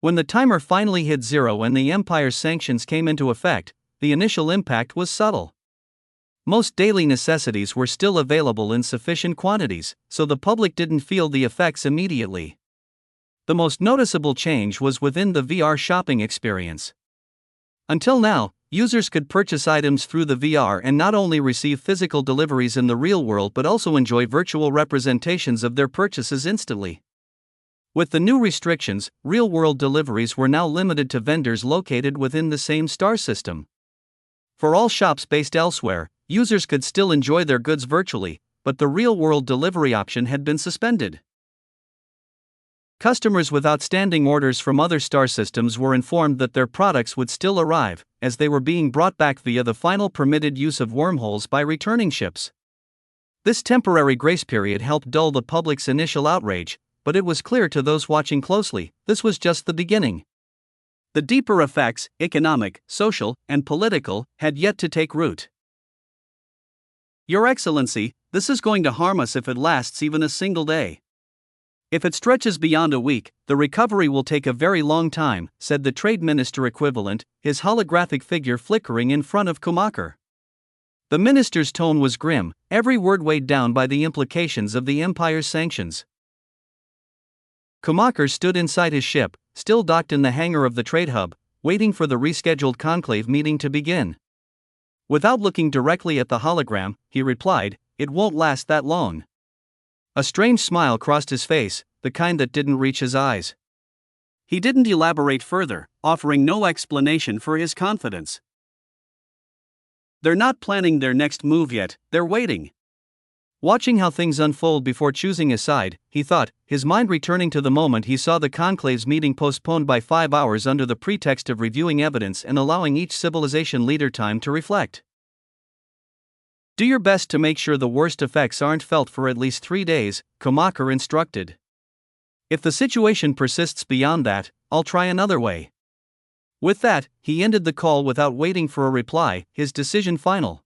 When the timer finally hit zero and the empire's sanctions came into effect, the initial impact was subtle. Most daily necessities were still available in sufficient quantities, so the public didn't feel the effects immediately. The most noticeable change was within the VR shopping experience. Until now, users could purchase items through the VR and not only receive physical deliveries in the real world but also enjoy virtual representations of their purchases instantly. With the new restrictions, real-world deliveries were now limited to vendors located within the same star system. For all shops based elsewhere, users could still enjoy their goods virtually, but the real-world delivery option had been suspended. Customers with outstanding orders from other star systems were informed that their products would still arrive, as they were being brought back via the final permitted use of wormholes by returning ships. This temporary grace period helped dull the public's initial outrage, but it was clear to those watching closely, this was just the beginning. The deeper effects, economic, social, and political, had yet to take root. Your Excellency, this is going to harm us if it lasts even a single day. If it stretches beyond a week, the recovery will take a very long time, said the trade minister equivalent, his holographic figure flickering in front of Schumacher. The minister's tone was grim, every word weighed down by the implications of the empire's sanctions. Schumacher stood inside his ship, still docked in the hangar of the trade hub, waiting for the rescheduled conclave meeting to begin. Without looking directly at the hologram, he replied, "It won't last that long." A strange smile crossed his face, the kind that didn't reach his eyes. He didn't elaborate further, offering no explanation for his confidence. They're not planning their next move yet, they're waiting. Watching how things unfold before choosing a side, he thought, his mind returning to the moment he saw the conclave's meeting postponed by 5 hours under the pretext of reviewing evidence and allowing each civilization leader time to reflect. Do your best to make sure the worst effects aren't felt for at least 3 days, Schumacher instructed. If the situation persists beyond that, I'll try another way. With that, he ended the call without waiting for a reply, his decision final.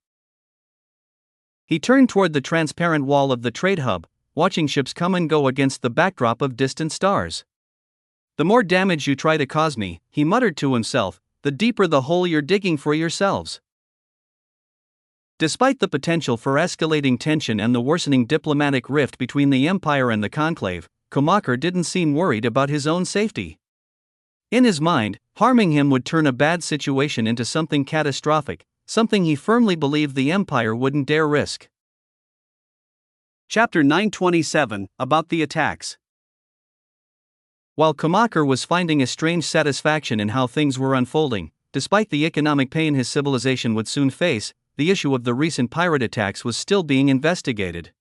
He turned toward the transparent wall of the trade hub, watching ships come and go against the backdrop of distant stars. The more damage you try to cause me, he muttered to himself, the deeper the hole you're digging for yourselves. Despite the potential for escalating tension and the worsening diplomatic rift between the Empire and the Conclave, Schumacher didn't seem worried about his own safety. In his mind, harming him would turn a bad situation into something catastrophic, something he firmly believed the Empire wouldn't dare risk. Chapter 927, About the Attacks. While Schumacher was finding a strange satisfaction in how things were unfolding, despite the economic pain his civilization would soon face, the issue of the recent pirate attacks was still being investigated.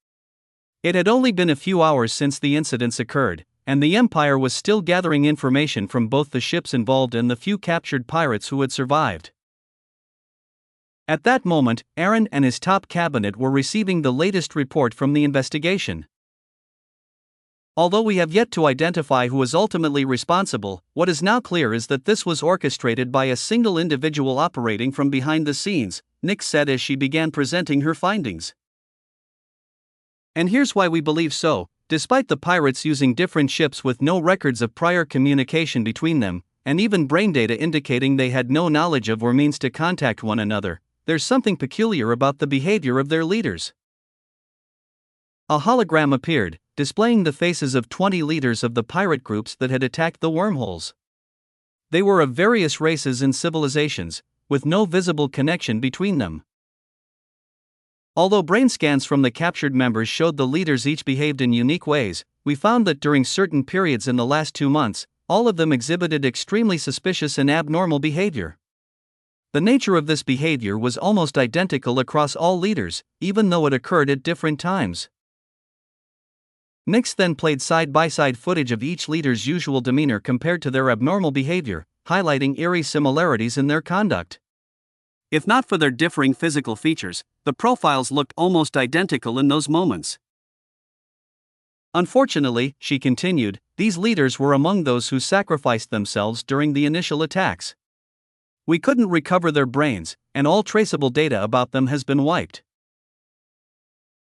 It had only been a few hours since the incidents occurred, and the Empire was still gathering information from both the ships involved and the few captured pirates who had survived. At that moment, Aaron and his top cabinet were receiving the latest report from the investigation. Although we have yet to identify who is ultimately responsible, what is now clear is that this was orchestrated by a single individual operating from behind the scenes, Nick said as she began presenting her findings. And here's why we believe so. Despite the pirates using different ships with no records of prior communication between them, and even brain data indicating they had no knowledge of or means to contact one another, there's something peculiar about the behavior of their leaders. A hologram appeared, displaying the faces of 20 leaders of the pirate groups that had attacked the wormholes. They were of various races and civilizations, with no visible connection between them. Although brain scans from the captured members showed the leaders each behaved in unique ways, we found that during certain periods in the last 2 months, all of them exhibited extremely suspicious and abnormal behavior. The nature of this behavior was almost identical across all leaders, even though it occurred at different times. Nix then played side-by-side footage of each leader's usual demeanor compared to their abnormal behavior, highlighting eerie similarities in their conduct. If not for their differing physical features, the profiles looked almost identical in those moments. Unfortunately, she continued, these leaders were among those who sacrificed themselves during the initial attacks. We couldn't recover their brains, and all traceable data about them has been wiped.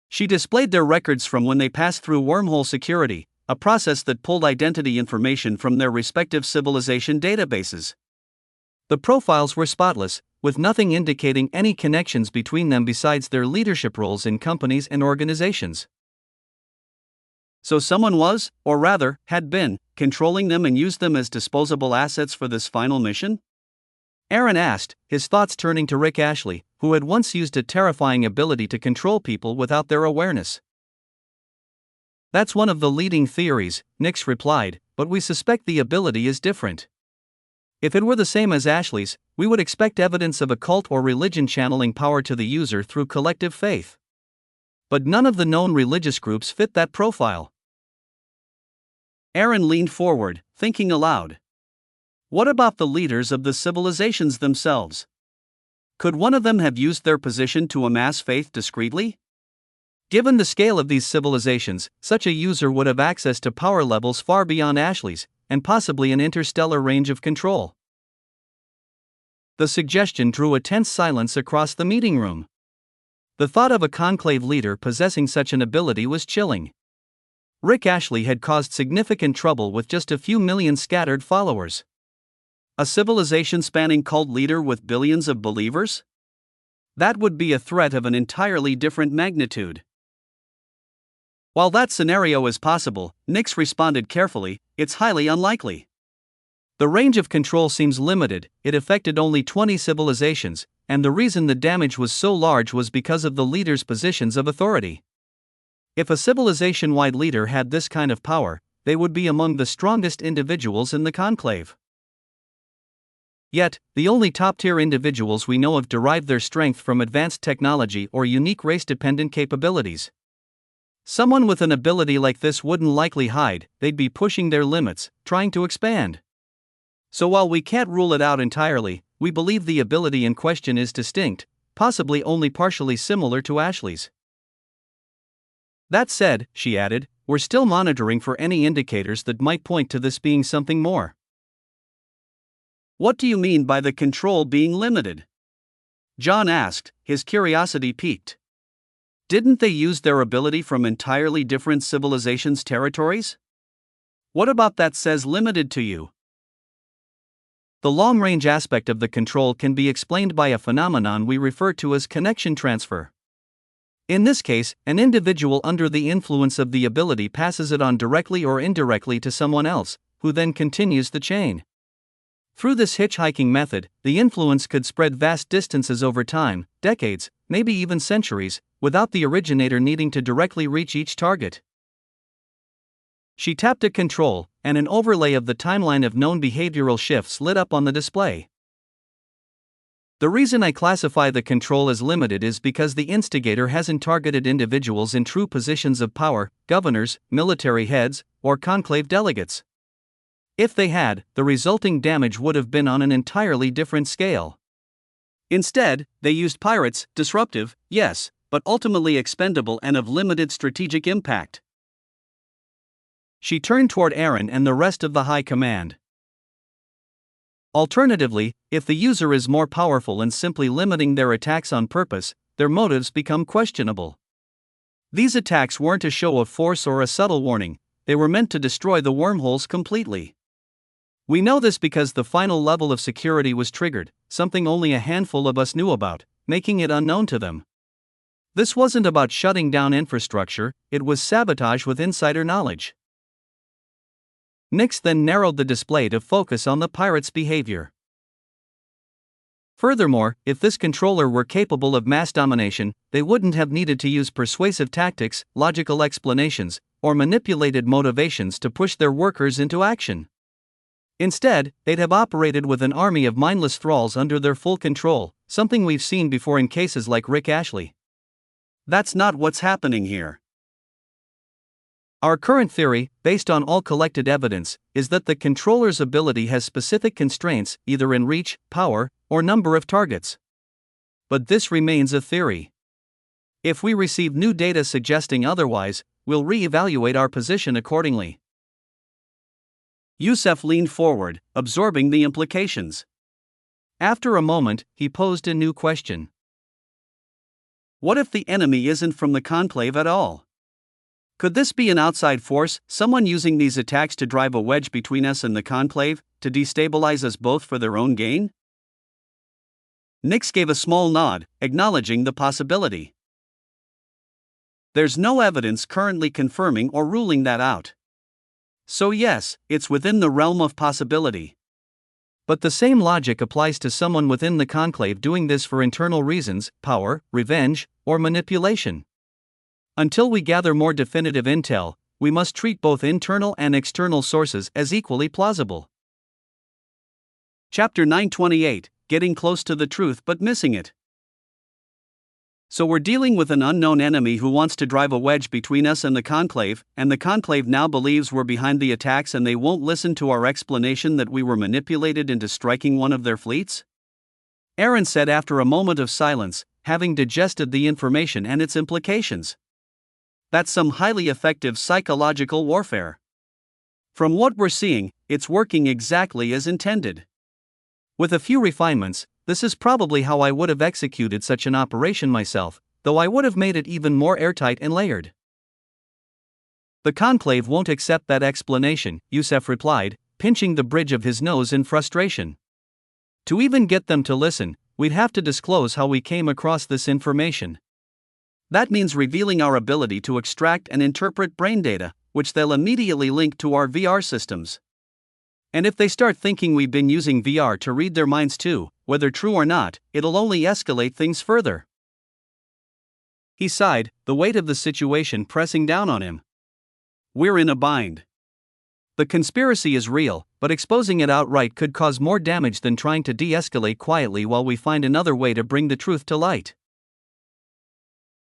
She displayed their records from when they passed through wormhole security, a process that pulled identity information from their respective civilization databases. The profiles were spotless, with nothing indicating any connections between them besides their leadership roles in companies and organizations. So someone was, or rather, had been, controlling them and used them as disposable assets for this final mission? Aaron asked, his thoughts turning to Rick Ashley, who had once used a terrifying ability to control people without their awareness. That's one of the leading theories, Nix replied, but we suspect the ability is different. If it were the same as Ashley's, we would expect evidence of a cult or religion channeling power to the user through collective faith. But none of the known religious groups fit that profile. Aaron leaned forward, thinking aloud. What about the leaders of the civilizations themselves? Could one of them have used their position to amass faith discreetly? Given the scale of these civilizations, such a user would have access to power levels far beyond Ashley's, and possibly an interstellar range of control. The suggestion drew a tense silence across the meeting room. The thought of a conclave leader possessing such an ability was chilling. Rick Ashley had caused significant trouble with just a few million scattered followers. A civilization-spanning cult leader with billions of believers? That would be a threat of an entirely different magnitude. While that scenario is possible, Nix responded carefully, it's highly unlikely. The range of control seems limited, it affected only 20 civilizations, and the reason the damage was so large was because of the leaders' positions of authority. If a civilization-wide leader had this kind of power, they would be among the strongest individuals in the conclave. Yet, the only top-tier individuals we know of derive their strength from advanced technology or unique race-dependent capabilities. Someone with an ability like this wouldn't likely hide, they'd be pushing their limits, trying to expand. So while we can't rule it out entirely, we believe the ability in question is distinct, possibly only partially similar to Ashley's. That said, she added, we're still monitoring for any indicators that might point to this being something more. What do you mean by the control being limited? John asked, his curiosity piqued. Didn't they use their ability from entirely different civilizations' territories? What about that says limited to you? The long-range aspect of the control can be explained by a phenomenon we refer to as connection transfer. In this case, an individual under the influence of the ability passes it on directly or indirectly to someone else, who then continues the chain. Through this hitchhiking method, the influence could spread vast distances over time, decades, maybe even centuries, without the originator needing to directly reach each target. She tapped a control, and an overlay of the timeline of known behavioral shifts lit up on the display. The reason I classify the control as limited is because the instigator hasn't targeted individuals in true positions of power, governors, military heads, or conclave delegates. If they had, the resulting damage would have been on an entirely different scale. Instead, they used pirates, disruptive, yes, but ultimately expendable and of limited strategic impact. She turned toward Aaron and the rest of the high command. Alternatively, if the user is more powerful and simply limiting their attacks on purpose, their motives become questionable. These attacks weren't a show of force or a subtle warning, they were meant to destroy the wormholes completely. We know this because the final level of security was triggered, something only a handful of us knew about, making it unknown to them. This wasn't about shutting down infrastructure, it was sabotage with insider knowledge. Nix then narrowed the display to focus on the pirates' behavior. Furthermore, if this controller were capable of mass domination, they wouldn't have needed to use persuasive tactics, logical explanations, or manipulated motivations to push their workers into action. Instead, they'd have operated with an army of mindless thralls under their full control, something we've seen before in cases like Rick Ashley. That's not what's happening here. Our current theory, based on all collected evidence, is that the controller's ability has specific constraints, either in reach, power, or number of targets. But this remains a theory. If we receive new data suggesting otherwise, we'll re-evaluate our position accordingly. Youssef leaned forward, absorbing the implications. After a moment, he posed a new question. What if the enemy isn't from the conclave at all? Could this be an outside force, someone using these attacks to drive a wedge between us and the conclave, to destabilize us both for their own gain? Nix gave a small nod, acknowledging the possibility. There's no evidence currently confirming or ruling that out. So yes, it's within the realm of possibility. But the same logic applies to someone within the conclave doing this for internal reasons, power, revenge, or manipulation. Until we gather more definitive intel, we must treat both internal and external sources as equally plausible. Chapter 928, Getting Close to the Truth but Missing It. So we're dealing with an unknown enemy who wants to drive a wedge between us and the conclave now believes we're behind the attacks and they won't listen to our explanation that we were manipulated into striking one of their fleets? Aaron said after a moment of silence, having digested the information and its implications. That's some highly effective psychological warfare. From what we're seeing, it's working exactly as intended. With a few refinements, this is probably how I would have executed such an operation myself, though I would have made it even more airtight and layered. The conclave won't accept that explanation, Youssef replied, pinching the bridge of his nose in frustration. To even get them to listen, we'd have to disclose how we came across this information. That means revealing our ability to extract and interpret brain data, which they'll immediately link to our VR systems. And if they start thinking we've been using VR to read their minds too, whether true or not, it'll only escalate things further. He sighed, the weight of the situation pressing down on him. We're in a bind. The conspiracy is real, but exposing it outright could cause more damage than trying to de-escalate quietly while we find another way to bring the truth to light.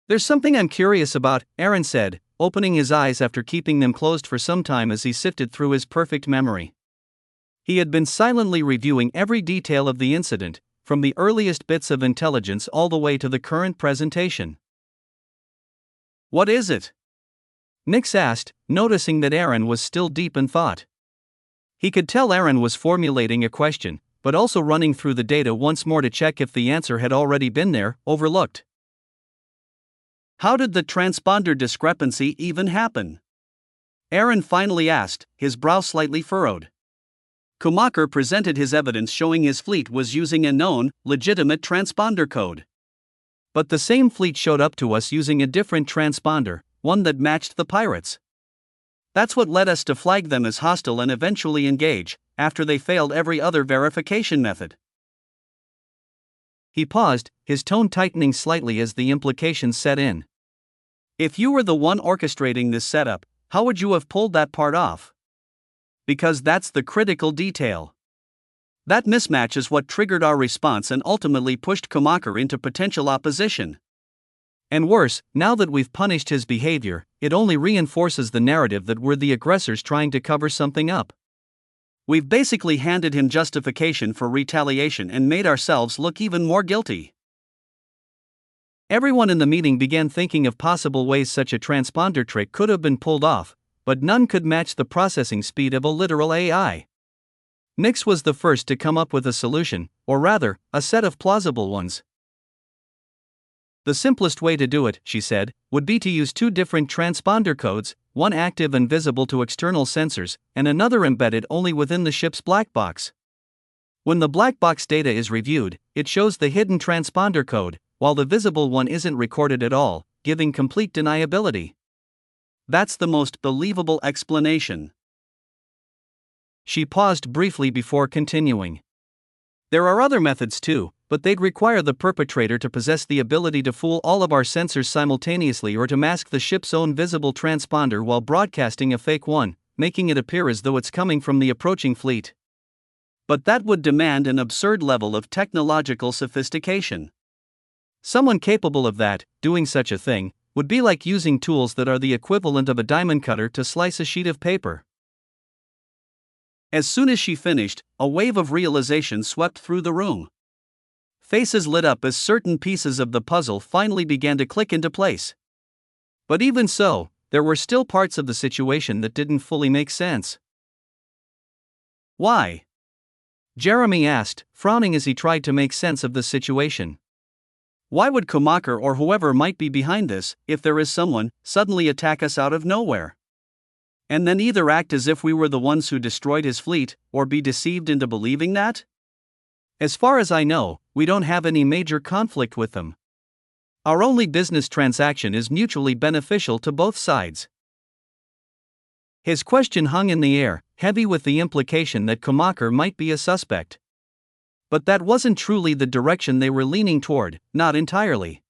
There's something I'm curious about, Aaron said, opening his eyes after keeping them closed for some time as he sifted through his perfect memory. He had been silently reviewing every detail of the incident, from the earliest bits of intelligence all the way to the current presentation. What is it? Nix asked, noticing that Aaron was still deep in thought. He could tell Aaron was formulating a question, but also running through the data once more to check if the answer had already been there, overlooked. How did the transponder discrepancy even happen? Aaron finally asked, his brow slightly furrowed. Kumaker presented his evidence showing his fleet was using a known, legitimate transponder code. But the same fleet showed up to us using a different transponder, one that matched the pirates. That's what led us to flag them as hostile and eventually engage, after they failed every other verification method. He paused, his tone tightening slightly as the implications set in. If you were the one orchestrating this setup, how would you have pulled that part off? Because that's the critical detail. That mismatch is what triggered our response and ultimately pushed Kumaker into potential opposition. And worse, now that we've punished his behavior, it only reinforces the narrative that we're the aggressors trying to cover something up. We've basically handed him justification for retaliation and made ourselves look even more guilty. Everyone in the meeting began thinking of possible ways such a transponder trick could have been pulled off, but none could match the processing speed of a literal AI. Nix was the first to come up with a solution, or rather, a set of plausible ones. The simplest way to do it, she said, would be to use two different transponder codes, one active and visible to external sensors, and another embedded only within the ship's black box. When the black box data is reviewed, it shows the hidden transponder code, while the visible one isn't recorded at all, giving complete deniability. That's the most believable explanation. She paused briefly before continuing. There are other methods too, but they'd require the perpetrator to possess the ability to fool all of our sensors simultaneously or to mask the ship's own visible transponder while broadcasting a fake one, making it appear as though it's coming from the approaching fleet. But that would demand an absurd level of technological sophistication. Someone capable of that, doing such a thing, would be like using tools that are the equivalent of a diamond cutter to slice a sheet of paper. As soon as she finished, a wave of realization swept through the room. Faces lit up as certain pieces of the puzzle finally began to click into place. But even so, there were still parts of the situation that didn't fully make sense. Why? Jeremy asked, frowning as he tried to make sense of the situation. Why would Kumaker or whoever might be behind this, if there is someone, suddenly attack us out of nowhere? And then either act as if we were the ones who destroyed his fleet, or be deceived into believing that? As far as I know, we don't have any major conflict with them. Our only business transaction is mutually beneficial to both sides. His question hung in the air, heavy with the implication that Kumaker might be a suspect. But that wasn't truly the direction they were leaning toward, not entirely.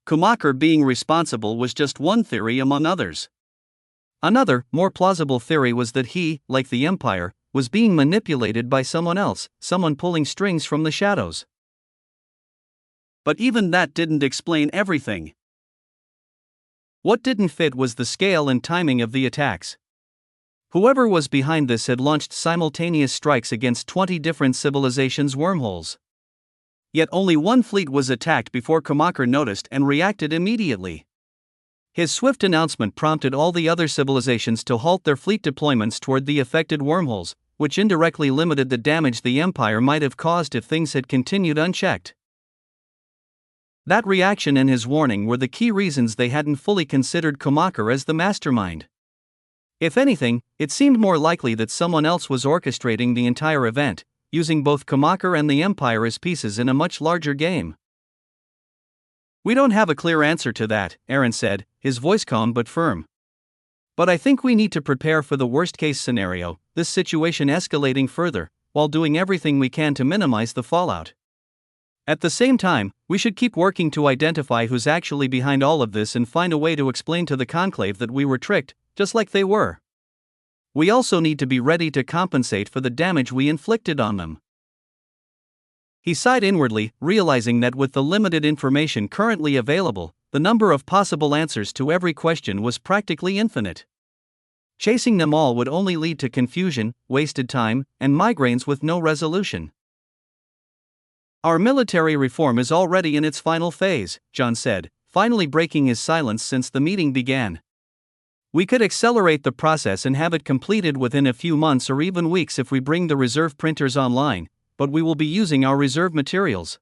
Kumaker being responsible was just one theory among others. Another, more plausible theory was that he, like the Empire, was being manipulated by someone else, someone pulling strings from the shadows. But even that didn't explain everything. What didn't fit was the scale and timing of the attacks. Whoever was behind this had launched simultaneous strikes against 20 different civilizations' wormholes. Yet only one fleet was attacked before Kumaker noticed and reacted immediately. His swift announcement prompted all the other civilizations to halt their fleet deployments toward the affected wormholes, which indirectly limited the damage the Empire might have caused if things had continued unchecked. That reaction and his warning were the key reasons they hadn't fully considered Kumaker as the mastermind. If anything, it seemed more likely that someone else was orchestrating the entire event, using both Kumaker and the Empire as pieces in a much larger game. We don't have a clear answer to that, Aaron said, his voice calm but firm. But I think we need to prepare for the worst-case scenario, this situation escalating further, while doing everything we can to minimize the fallout. At the same time, we should keep working to identify who's actually behind all of this and find a way to explain to the Conclave that we were tricked, just like they were. We also need to be ready to compensate for the damage we inflicted on them. He sighed inwardly, realizing that with the limited information currently available, the number of possible answers to every question was practically infinite. Chasing them all would only lead to confusion, wasted time, and migraines with no resolution. Our military reform is already in its final phase, John said, finally breaking his silence since the meeting began. We could accelerate the process and have it completed within a few months or even weeks if we bring the reserve printers online, but we will be using our reserve materials.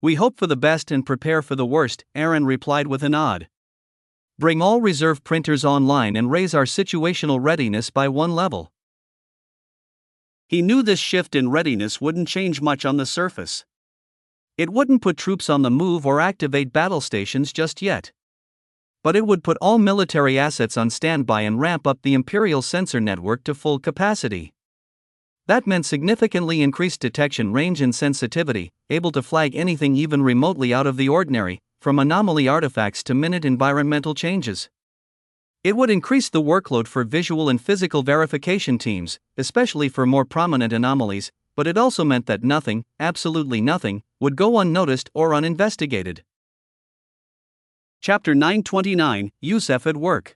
We hope for the best and prepare for the worst, Aaron replied with a nod. Bring all reserve printers online and raise our situational readiness by one level. He knew this shift in readiness wouldn't change much on the surface. It wouldn't put troops on the move or activate battle stations just yet. But it would put all military assets on standby and ramp up the Imperial sensor network to full capacity. That meant significantly increased detection range and sensitivity, able to flag anything even remotely out of the ordinary, from anomaly artifacts to minute environmental changes. It would increase the workload for visual and physical verification teams, especially for more prominent anomalies, but it also meant that nothing, absolutely nothing, would go unnoticed or uninvestigated. Chapter 929, Yusef at Work.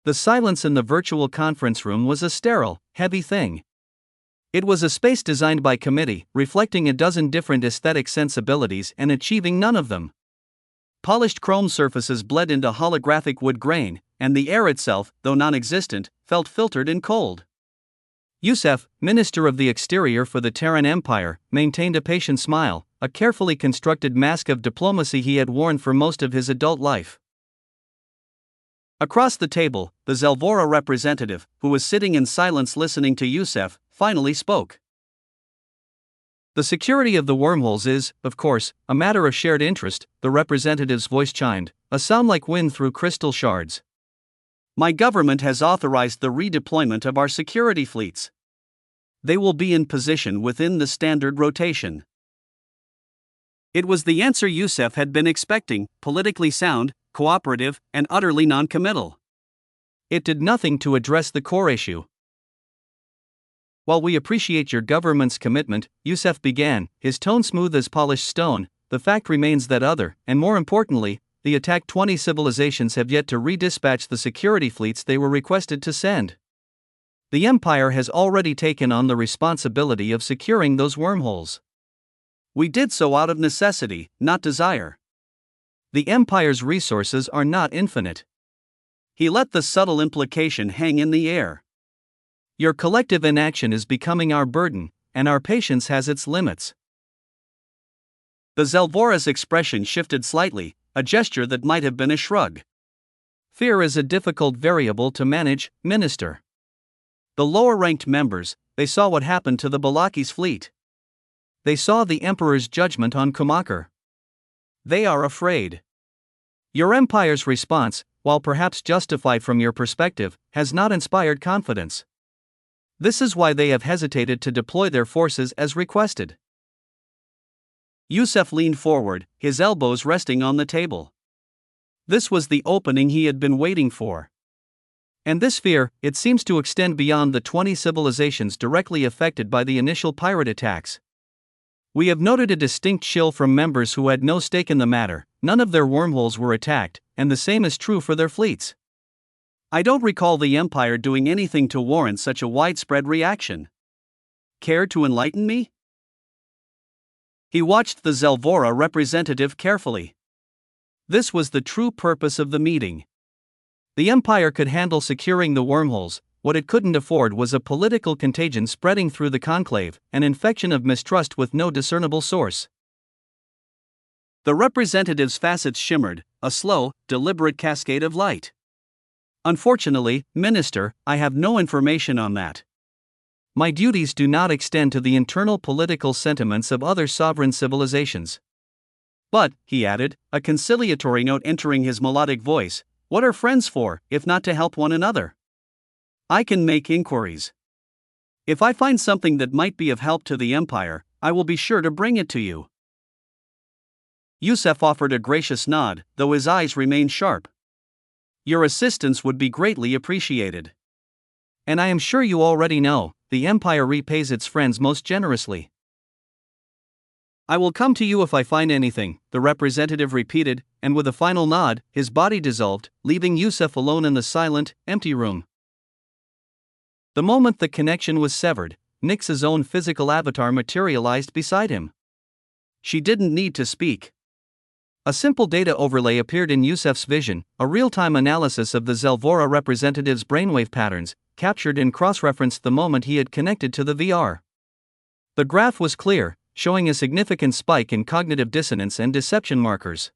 The silence in the virtual conference room was a sterile, heavy thing. It was a space designed by committee, reflecting a dozen different aesthetic sensibilities and achieving none of them. Polished chrome surfaces bled into holographic wood grain, and the air itself, though non-existent, felt filtered and cold. Yusef, Minister of the Exterior for the Terran Empire, maintained a patient smile, a carefully constructed mask of diplomacy he had worn for most of his adult life. Across the table, the Zelvora representative, who was sitting in silence listening to Yusef, finally spoke. The security of the wormholes is, of course, a matter of shared interest, the representative's voice chimed, a sound like wind through crystal shards. My government has authorized the redeployment of our security fleets. They will be in position within the standard rotation. It was the answer Yusef had been expecting, politically sound, cooperative, and utterly non-committal. It did nothing to address the core issue. While we appreciate your government's commitment, Yusef began, his tone smooth as polished stone, the fact remains that other, and more importantly, the attacked 20 civilizations have yet to redispatch the security fleets they were requested to send. The Empire has already taken on the responsibility of securing those wormholes. We did so out of necessity, not desire. The Empire's resources are not infinite. He let the subtle implication hang in the air. Your collective inaction is becoming our burden, and our patience has its limits. The Zelvora's expression shifted slightly, a gesture that might have been a shrug. Fear is a difficult variable to manage, Minister. The lower-ranked members, they saw what happened to the Balaki's fleet. They saw the Emperor's judgment on Kumakar. They are afraid. Your empire's response, while perhaps justified from your perspective, has not inspired confidence. This is why they have hesitated to deploy their forces as requested. Yusef leaned forward, his elbows resting on the table. This was the opening he had been waiting for. And this fear, it seems to extend beyond the 20 civilizations directly affected by the initial pirate attacks. We have noted a distinct chill from members who had no stake in the matter, none of their wormholes were attacked, and the same is true for their fleets. I don't recall the Empire doing anything to warrant such a widespread reaction. Care to enlighten me? He watched the Zelvora representative carefully. This was the true purpose of the meeting. The Empire could handle securing the wormholes, what it couldn't afford was a political contagion spreading through the conclave, an infection of mistrust with no discernible source. The representative's facets shimmered, a slow, deliberate cascade of light. Unfortunately, Minister, I have no information on that. My duties do not extend to the internal political sentiments of other sovereign civilizations. But, he added, a conciliatory note entering his melodic voice, what are friends for, if not to help one another? I can make inquiries. If I find something that might be of help to the Empire, I will be sure to bring it to you. Yusef offered a gracious nod, though his eyes remained sharp. Your assistance would be greatly appreciated. And I am sure you already know, the Empire repays its friends most generously. I will come to you if I find anything, the representative repeated, and with a final nod, his body dissolved, leaving Yusef alone in the silent, empty room. The moment the connection was severed, Nyx's own physical avatar materialized beside him. She didn't need to speak. A simple data overlay appeared in Yusef's vision, a real-time analysis of the Zelvora representative's brainwave patterns, captured and cross-referenced the moment he had connected to the VR. The graph was clear, showing a significant spike in cognitive dissonance and deception markers.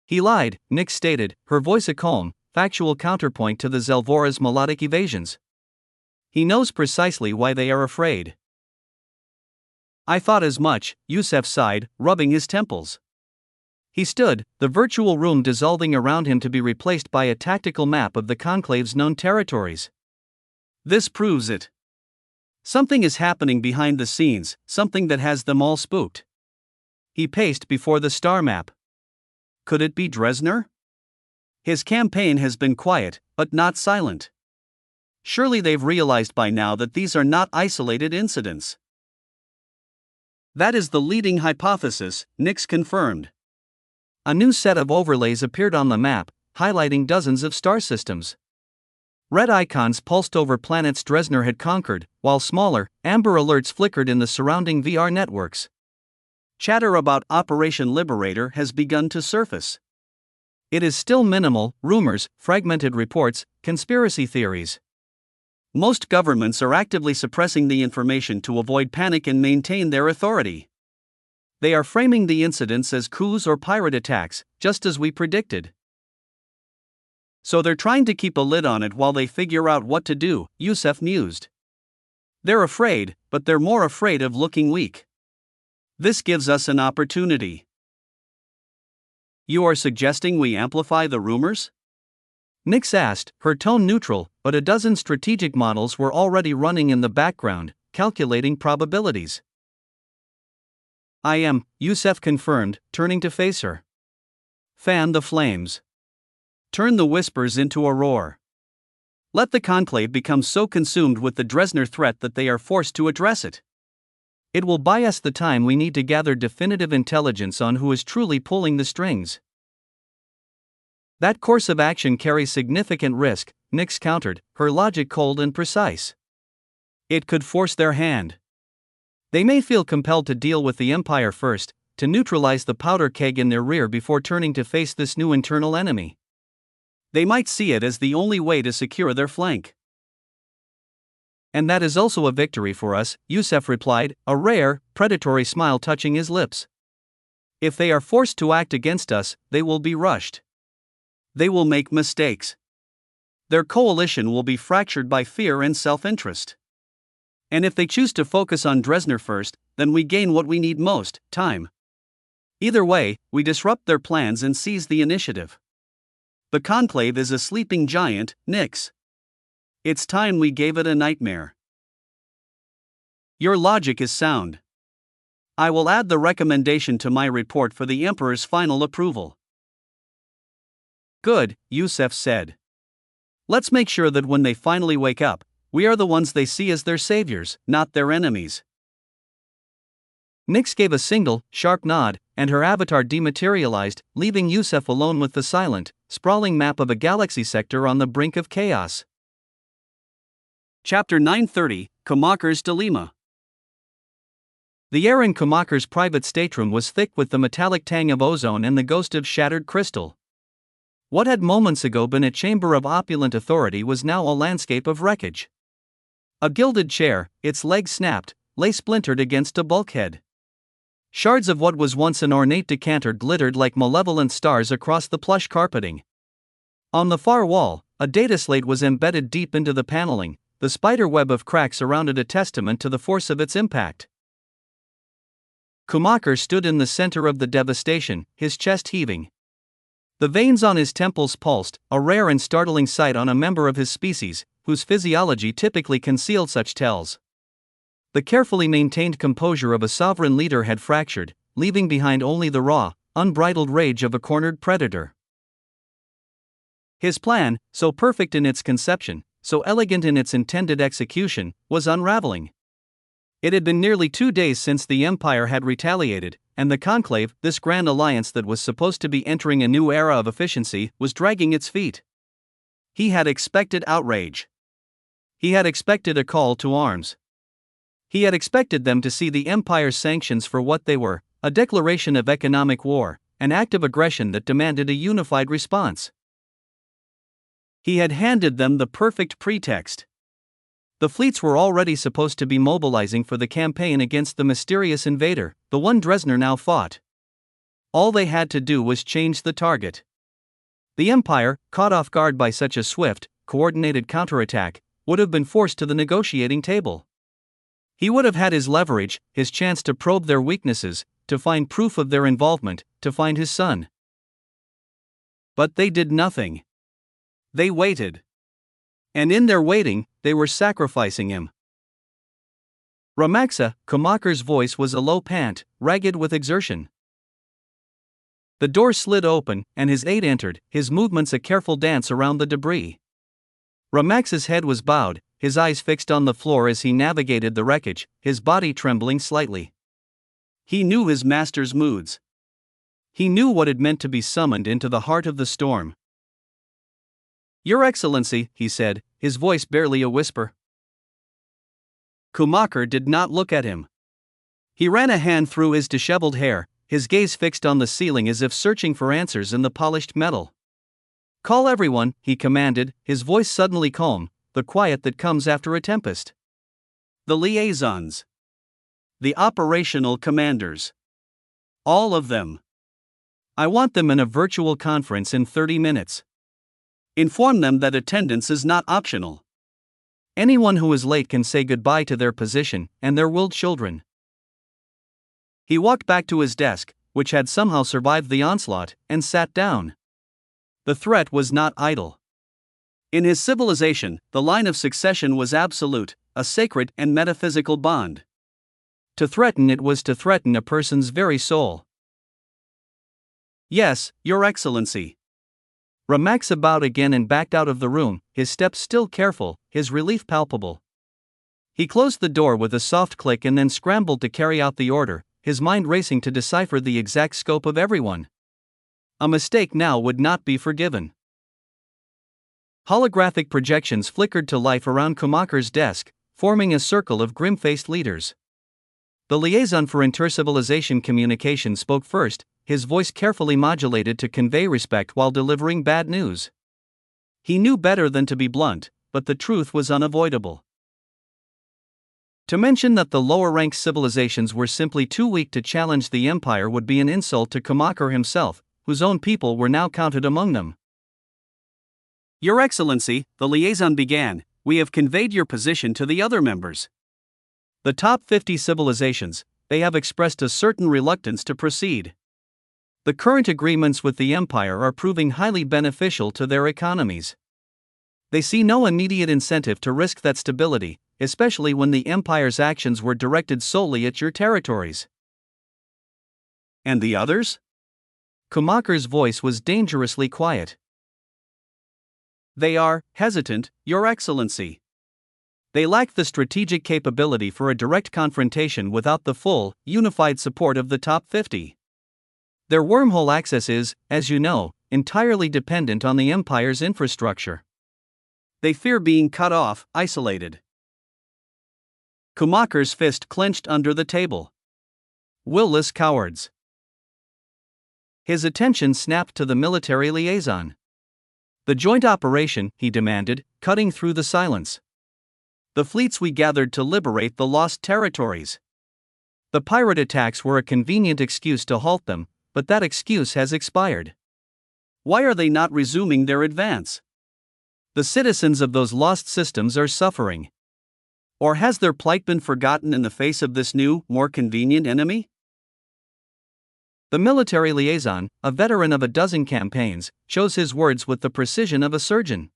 He lied, Nyx stated, her voice a calm, factual counterpoint to the Zelvora's melodic evasions. He knows precisely why they are afraid. I thought as much, Yusef sighed, rubbing his temples. He stood, the virtual room dissolving around him to be replaced by a tactical map of the Conclave's known territories. This proves it. Something is happening behind the scenes, something that has them all spooked. He paced before the star map. Could it be Dresner? His campaign has been quiet, but not silent. Surely they've realized by now that these are not isolated incidents. That is the leading hypothesis, Nyx confirmed. A new set of overlays appeared on the map, highlighting dozens of star systems. Red icons pulsed over planets Dresner had conquered, while smaller, amber alerts flickered in the surrounding VR networks. Chatter about Operation Liberator has begun to surface. It is still minimal, rumors, fragmented reports, conspiracy theories. Most governments are actively suppressing the information to avoid panic and maintain their authority. They are framing the incidents as coups or pirate attacks, just as we predicted. So they're trying to keep a lid on it while they figure out what to do, Yusef mused. They're afraid, but they're more afraid of looking weak. This gives us an opportunity. You are suggesting we amplify the rumors? Nyx asked, her tone neutral, but a dozen strategic models were already running in the background, calculating probabilities. I am, Yusef confirmed, turning to face her. Fan the flames. Turn the whispers into a roar. Let the conclave become so consumed with the Dresner threat that they are forced to address it. It will buy us the time we need to gather definitive intelligence on who is truly pulling the strings. That course of action carries significant risk, Nyx countered, her logic cold and precise. It could force their hand. They may feel compelled to deal with the Empire first, to neutralize the powder keg in their rear before turning to face this new internal enemy. They might see it as the only way to secure their flank. And that is also a victory for us, Yusef replied, a rare, predatory smile touching his lips. If they are forced to act against us, they will be rushed. They will make mistakes. Their coalition will be fractured by fear and self-interest. And if they choose to focus on Dresdner first, then we gain what we need most, time. Either way, we disrupt their plans and seize the initiative. The conclave is a sleeping giant, Nix. It's time we gave it a nightmare. Your logic is sound. I will add the recommendation to my report for the Emperor's final approval. Good, Yusef said. Let's make sure that when they finally wake up, we are the ones they see as their saviors, not their enemies. Nix gave a single, sharp nod, and her avatar dematerialized, leaving Yusef alone with the silent, sprawling map of a galaxy sector on the brink of chaos. Chapter 930, Kumaker's Dilemma. The air in Kumaker's private stateroom was thick with the metallic tang of ozone and the ghost of shattered crystal. What had moments ago been a chamber of opulent authority was now a landscape of wreckage. A gilded chair, its legs snapped, lay splintered against a bulkhead. Shards of what was once an ornate decanter glittered like malevolent stars across the plush carpeting. On the far wall, a data slate was embedded deep into the paneling, the spider web of cracks around it a testament to the force of its impact. Kumaker stood in the center of the devastation, his chest heaving. The veins on his temples pulsed, a rare and startling sight on a member of his species, whose physiology typically concealed such tells. The carefully maintained composure of a sovereign leader had fractured, leaving behind only the raw, unbridled rage of a cornered predator. His plan, so perfect in its conception, so elegant in its intended execution, was unraveling. It had been nearly 2 days since the Empire had retaliated, and the Conclave, this grand alliance that was supposed to be entering a new era of efficiency, was dragging its feet. He had expected outrage. He had expected a call to arms. He had expected them to see the Empire's sanctions for what they were, a declaration of economic war, an act of aggression that demanded a unified response. He had handed them the perfect pretext. The fleets were already supposed to be mobilizing for the campaign against the mysterious invader, the one Dresdner now fought. All they had to do was change the target. The Empire, caught off guard by such a swift, coordinated counterattack, would have been forced to the negotiating table. He would have had his leverage, his chance to probe their weaknesses, to find proof of their involvement, to find his son. But they did nothing. They waited. And in their waiting, they were sacrificing him. Ramaxa, Kumaker's voice was a low pant, ragged with exertion. The door slid open, and his aide entered, his movements a careful dance around the debris. Ramaxa's head was bowed, his eyes fixed on the floor as he navigated the wreckage, his body trembling slightly. He knew his master's moods. He knew what it meant to be summoned into the heart of the storm. "Your Excellency," he said, his voice barely a whisper. Kumaker did not look at him. He ran a hand through his disheveled hair, his gaze fixed on the ceiling as if searching for answers in the polished metal. "Call everyone," he commanded, his voice suddenly calm, the quiet that comes after a tempest. "The liaisons. The operational commanders. All of them. I want them in a virtual conference in 30 minutes. Inform them that attendance is not optional. Anyone who is late can say goodbye to their position and their willed children." He walked back to his desk, which had somehow survived the onslaught, and sat down. The threat was not idle. In his civilization, the line of succession was absolute, a sacred and metaphysical bond. To threaten it was to threaten a person's very soul. "Yes, Your Excellency." Ramaxa bowed again and backed out of the room, his steps still careful, his relief palpable. He closed the door with a soft click and then scrambled to carry out the order, his mind racing to decipher the exact scope of everyone. A mistake now would not be forgiven. Holographic projections flickered to life around Kumaker's desk, forming a circle of grim-faced leaders. The liaison for intercivilization communication spoke first, his voice carefully modulated to convey respect while delivering bad news. He knew better than to be blunt, but the truth was unavoidable. To mention that the lower-ranked civilizations were simply too weak to challenge the empire would be an insult to Kumakar himself, whose own people were now counted among them. Your Excellency, the liaison began, we have conveyed your position to the other members. The top 50 civilizations, they have expressed a certain reluctance to proceed. The current agreements with the empire are proving highly beneficial to their economies. They see no immediate incentive to risk that stability, especially when the empire's actions were directed solely at your territories. And the others? Kumakar's voice was dangerously quiet. They are hesitant, Your Excellency. They lack the strategic capability for a direct confrontation without the full, unified support of the top 50. Their wormhole access is, as you know, entirely dependent on the empire's infrastructure. They fear being cut off, isolated. Kumakar's fist clenched under the table. Will-less cowards. His attention snapped to the military liaison. The joint operation, he demanded, cutting through the silence. The fleets we gathered to liberate the lost territories. The pirate attacks were a convenient excuse to halt them, but that excuse has expired. Why are they not resuming their advance? The citizens of those lost systems are suffering. Or has their plight been forgotten in the face of this new, more convenient enemy? The military liaison, a veteran of a dozen campaigns, chose his words with the precision of a surgeon.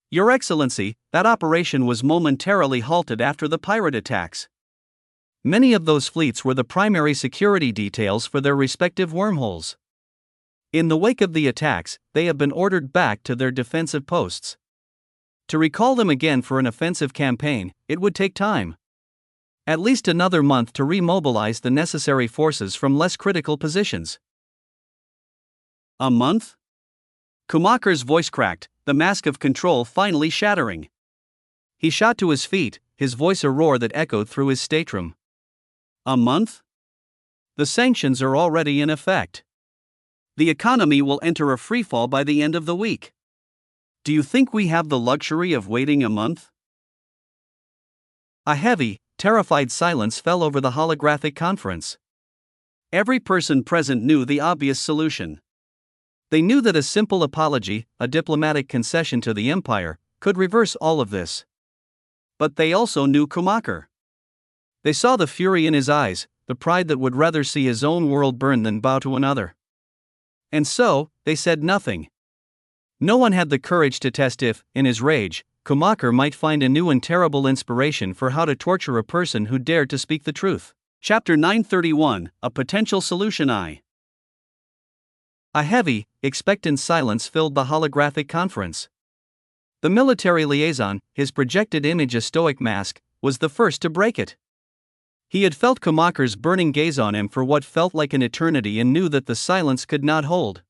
Your Excellency, that operation was momentarily halted after the pirate attacks. Many of those fleets were the primary security details for their respective wormholes. In the wake of the attacks, they have been ordered back to their defensive posts. To recall them again for an offensive campaign, it would take time. At least another month to remobilize the necessary forces from less critical positions. A month? Kumakar's voice cracked, the mask of control finally shattering. He shot to his feet, his voice a roar that echoed through his stateroom. A month? The sanctions are already in effect. The economy will enter a freefall by the end of the week. Do you think we have the luxury of waiting a month? A heavy, terrified silence fell over the holographic conference. Every person present knew the obvious solution. They knew that a simple apology, a diplomatic concession to the empire, could reverse all of this. But they also knew Kumakar. They saw the fury in his eyes, the pride that would rather see his own world burn than bow to another. And so, they said nothing. No one had the courage to test if, in his rage, Kumakar might find a new and terrible inspiration for how to torture a person who dared to speak the truth. Chapter 931, A Potential Solution I. A heavy, expectant silence filled the holographic conference. The military liaison, his projected image a stoic mask, was the first to break it. He had felt Kumakar's burning gaze on him for what felt like an eternity and knew that the silence could not hold.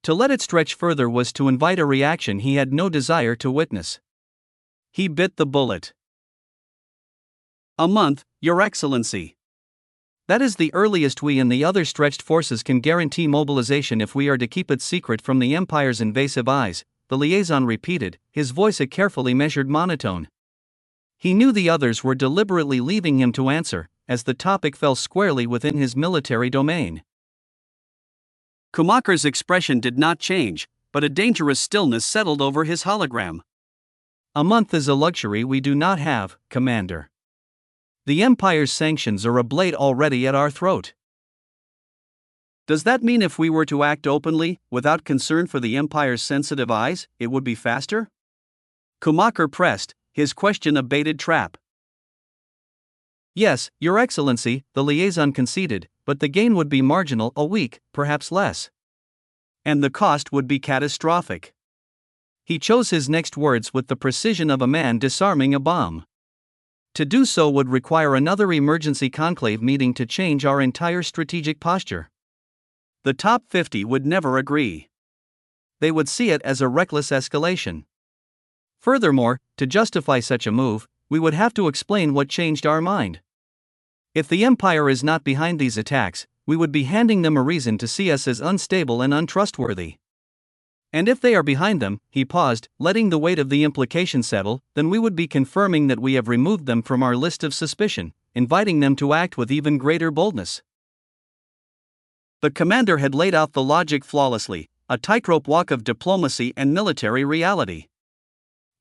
To let it stretch further was to invite a reaction he had no desire to witness. He bit the bullet. A month, Your Excellency. That is the earliest we and the other stretched forces can guarantee mobilization if we are to keep it secret from the Empire's invasive eyes, the liaison repeated, his voice a carefully measured monotone. He knew the others were deliberately leaving him to answer, as the topic fell squarely within his military domain. Kumakar's expression did not change, but a dangerous stillness settled over his hologram. A month is a luxury we do not have, Commander. The Empire's sanctions are a blade already at our throat. Does that mean if we were to act openly, without concern for the Empire's sensitive eyes, it would be faster? Kumakar pressed, his question a baited trap. Yes, Your Excellency, the liaison conceded, but the gain would be marginal, a week, perhaps less. And the cost would be catastrophic. He chose his next words with the precision of a man disarming a bomb. To do so would require another emergency conclave meeting to change our entire strategic posture. The top 50 would never agree. They would see it as a reckless escalation. Furthermore, to justify such a move, we would have to explain what changed our mind. If the Empire is not behind these attacks, we would be handing them a reason to see us as unstable and untrustworthy. And if they are behind them, he paused, letting the weight of the implication settle, then we would be confirming that we have removed them from our list of suspicion, inviting them to act with even greater boldness. The commander had laid out the logic flawlessly, a tightrope walk of diplomacy and military reality.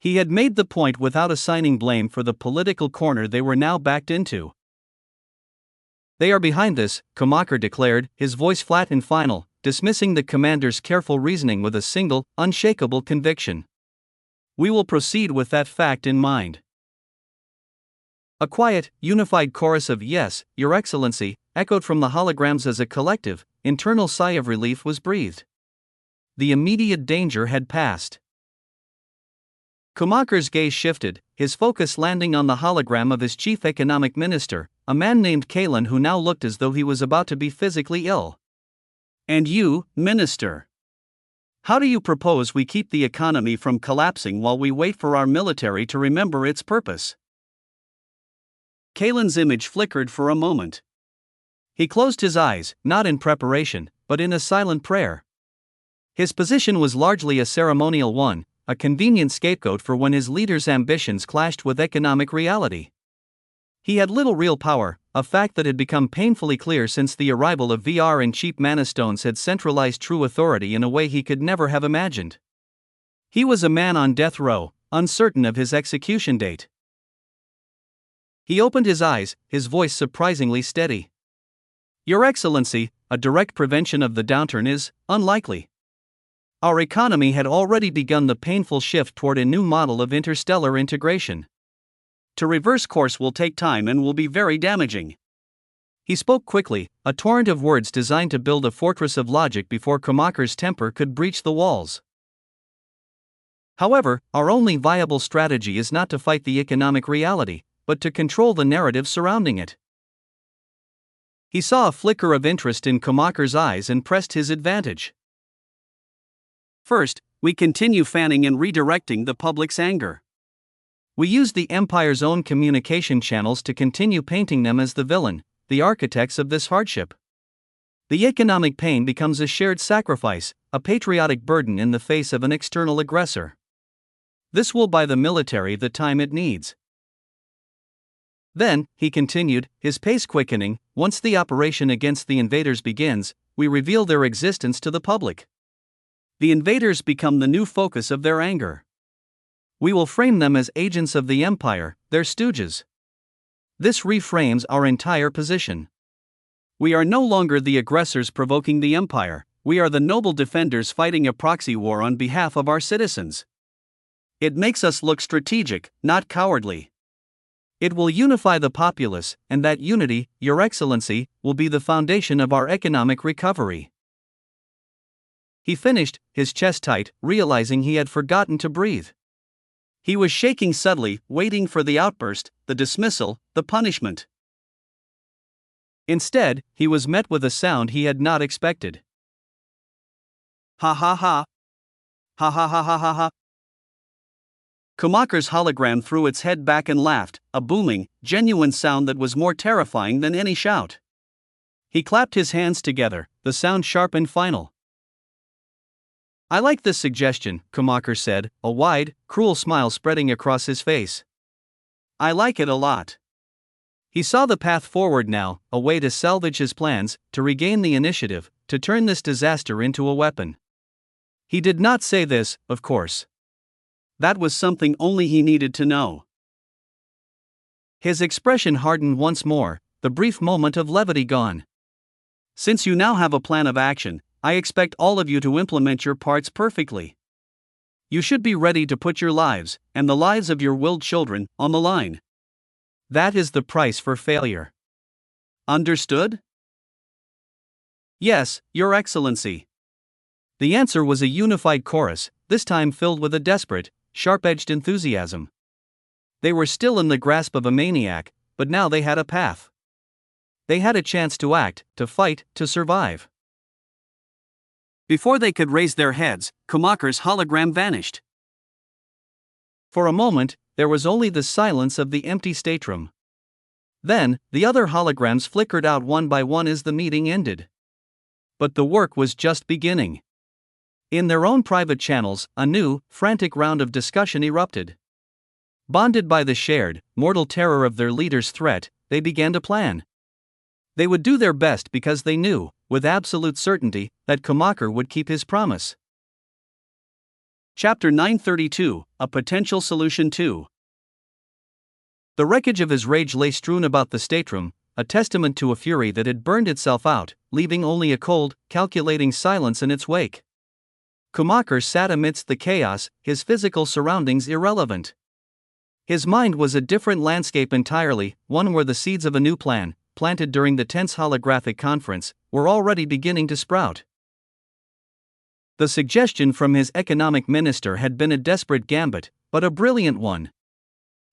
He had made the point without assigning blame for the political corner they were now backed into. They are behind this, Schumacher declared, his voice flat and final, dismissing the commander's careful reasoning with a single, unshakable conviction. We will proceed with that fact in mind. A quiet, unified chorus of "Yes, Your Excellency," echoed from the holograms as a collective, internal sigh of relief was breathed. The immediate danger had passed. Schumacher's gaze shifted, his focus landing on the hologram of his chief economic minister, a man named Kalin who now looked as though he was about to be physically ill. "And you, Minister? How do you propose we keep the economy from collapsing while we wait for our military to remember its purpose?" Kalin's image flickered for a moment. He closed his eyes, not in preparation, but in a silent prayer. His position was largely a ceremonial one, a convenient scapegoat for when his leader's ambitions clashed with economic reality. He had little real power, a fact that had become painfully clear since the arrival of VR and cheap mana stones had centralized true authority in a way he could never have imagined. He was a man on death row, uncertain of his execution date. He opened his eyes, his voice surprisingly steady. "Your Excellency, a direct prevention of the downturn is unlikely. Our economy had already begun the painful shift toward a new model of interstellar integration. To reverse course will take time and will be very damaging." He spoke quickly, a torrent of words designed to build a fortress of logic before Schumacher's temper could breach the walls. "However, our only viable strategy is not to fight the economic reality, but to control the narrative surrounding it." He saw a flicker of interest in Schumacher's eyes and pressed his advantage. "First, we continue fanning and redirecting the public's anger. We use the Empire's own communication channels to continue painting them as the villain, the architects of this hardship. The economic pain becomes a shared sacrifice, a patriotic burden in the face of an external aggressor. This will buy the military the time it needs. Then," he continued, his pace quickening, "once the operation against the invaders begins, we reveal their existence to the public. The invaders become the new focus of their anger. We will frame them as agents of the Empire, their stooges. This reframes our entire position. We are no longer the aggressors provoking the Empire, we are the noble defenders fighting a proxy war on behalf of our citizens. It makes us look strategic, not cowardly. It will unify the populace, and that unity, Your Excellency, will be the foundation of our economic recovery." He finished, his chest tight, realizing he had forgotten to breathe. He was shaking subtly, waiting for the outburst, the dismissal, the punishment. Instead, he was met with a sound he had not expected. "Ha ha ha. Ha ha ha ha ha ha." Schumacher's hologram threw its head back and laughed, a booming, genuine sound that was more terrifying than any shout. He clapped his hands together, the sound sharp and final. "I like this suggestion," Schumacher said, a wide, cruel smile spreading across his face. "I like it a lot." He saw the path forward now, a way to salvage his plans, to regain the initiative, to turn this disaster into a weapon. He did not say this, of course. That was something only he needed to know. His expression hardened once more, the brief moment of levity gone. "Since you now have a plan of action, I expect all of you to implement your parts perfectly. You should be ready to put your lives, and the lives of your willed children, on the line. That is the price for failure. Understood?" "Yes, Your Excellency." The answer was a unified chorus, this time filled with a desperate, sharp-edged enthusiasm. They were still in the grasp of a maniac, but now they had a path. They had a chance to act, to fight, to survive. Before they could raise their heads, Schumacher's hologram vanished. For a moment, there was only the silence of the empty stateroom. Then, the other holograms flickered out one by one as the meeting ended. But the work was just beginning. In their own private channels, a new, frantic round of discussion erupted. Bonded by the shared, mortal terror of their leader's threat, they began to plan. They would do their best because they knew, with absolute certainty, that Kumakar would keep his promise. Chapter 932, A Potential Solution 2. The wreckage of his rage lay strewn about the stateroom, a testament to a fury that had burned itself out, leaving only a cold, calculating silence in its wake. Kumakar sat amidst the chaos, his physical surroundings irrelevant. His mind was a different landscape entirely, one where the seeds of a new plan, planted during the tense holographic conference, were already beginning to sprout. The suggestion from his economic minister had been a desperate gambit, but a brilliant one.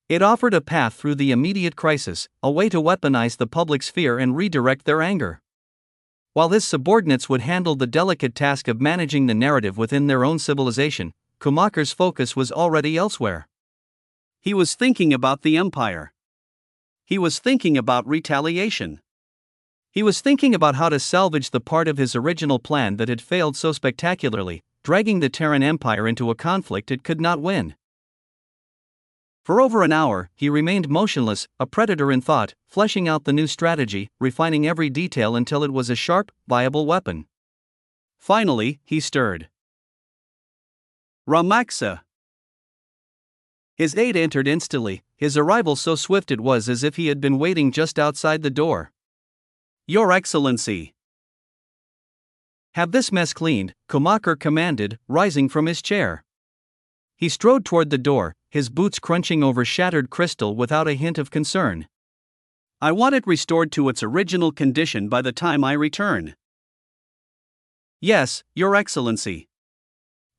It offered a path through the immediate crisis, a way to weaponize the public's fear and redirect their anger. While his subordinates would handle the delicate task of managing the narrative within their own civilization, Kumakar's focus was already elsewhere. He was thinking about the empire. He was thinking about retaliation. He was thinking about how to salvage the part of his original plan that had failed so spectacularly, dragging the Terran Empire into a conflict it could not win. For over an hour, he remained motionless, a predator in thought, fleshing out the new strategy, refining every detail until it was a sharp, viable weapon. Finally, he stirred. Ramaksa. His aide entered instantly, his arrival so swift it was as if he had been waiting just outside the door. Your Excellency. Have this mess cleaned, Kumakar commanded, rising from his chair. He strode toward the door, his boots crunching over shattered crystal without a hint of concern. I want it restored to its original condition by the time I return. Yes, Your Excellency.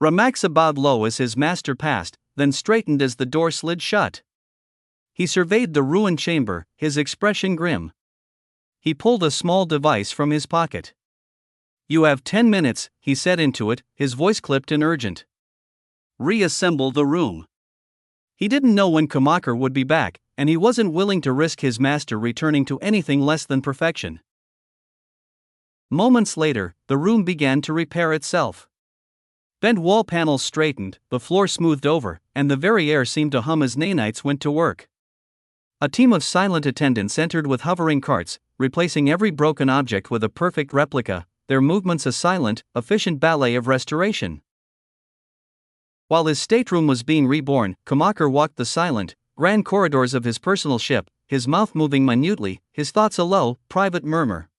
Ramaksa bowed low as his master passed, then straightened as the door slid shut. He surveyed the ruined chamber, his expression grim. He pulled a small device from his pocket. You have 10 minutes, he said into it, his voice clipped and urgent. Reassemble the room. He didn't know when Kumakar would be back, and he wasn't willing to risk his master returning to anything less than perfection. Moments later, the room began to repair itself. Bent wall panels straightened, the floor smoothed over, and the very air seemed to hum as nanites went to work. A team of silent attendants entered with hovering carts, replacing every broken object with a perfect replica, their movements a silent, efficient ballet of restoration. While his stateroom was being reborn, Kumakar walked the silent, grand corridors of his personal ship, his mouth moving minutely, his thoughts a low, private murmur.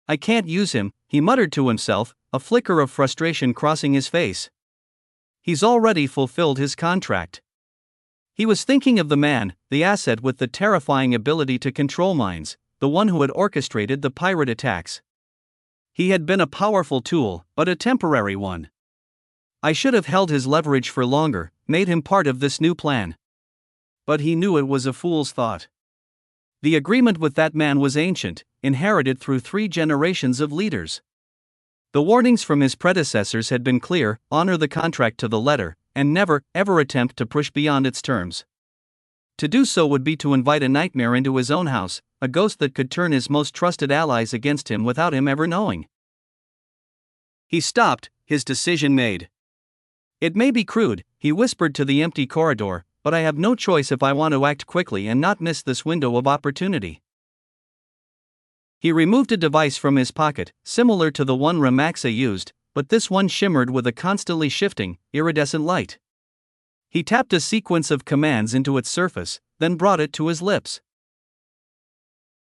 I can't use him, he muttered to himself, a flicker of frustration crossing his face. He's already fulfilled his contract. He was thinking of the man, the asset with the terrifying ability to control minds, the one who had orchestrated the pirate attacks. He had been a powerful tool, but a temporary one. I should have held his leverage for longer, made him part of this new plan. But he knew it was a fool's thought. The agreement with that man was ancient, inherited through 3 generations of leaders. The warnings from his predecessors had been clear: honor the contract to the letter, and never, ever attempt to push beyond its terms. To do so would be to invite a nightmare into his own house, a ghost that could turn his most trusted allies against him without him ever knowing. He stopped, his decision made. It may be crude, he whispered to the empty corridor, but I have no choice if I want to act quickly and not miss this window of opportunity. He removed a device from his pocket, similar to the one Ramaksa used, but this one shimmered with a constantly shifting, iridescent light. He tapped a sequence of commands into its surface, then brought it to his lips.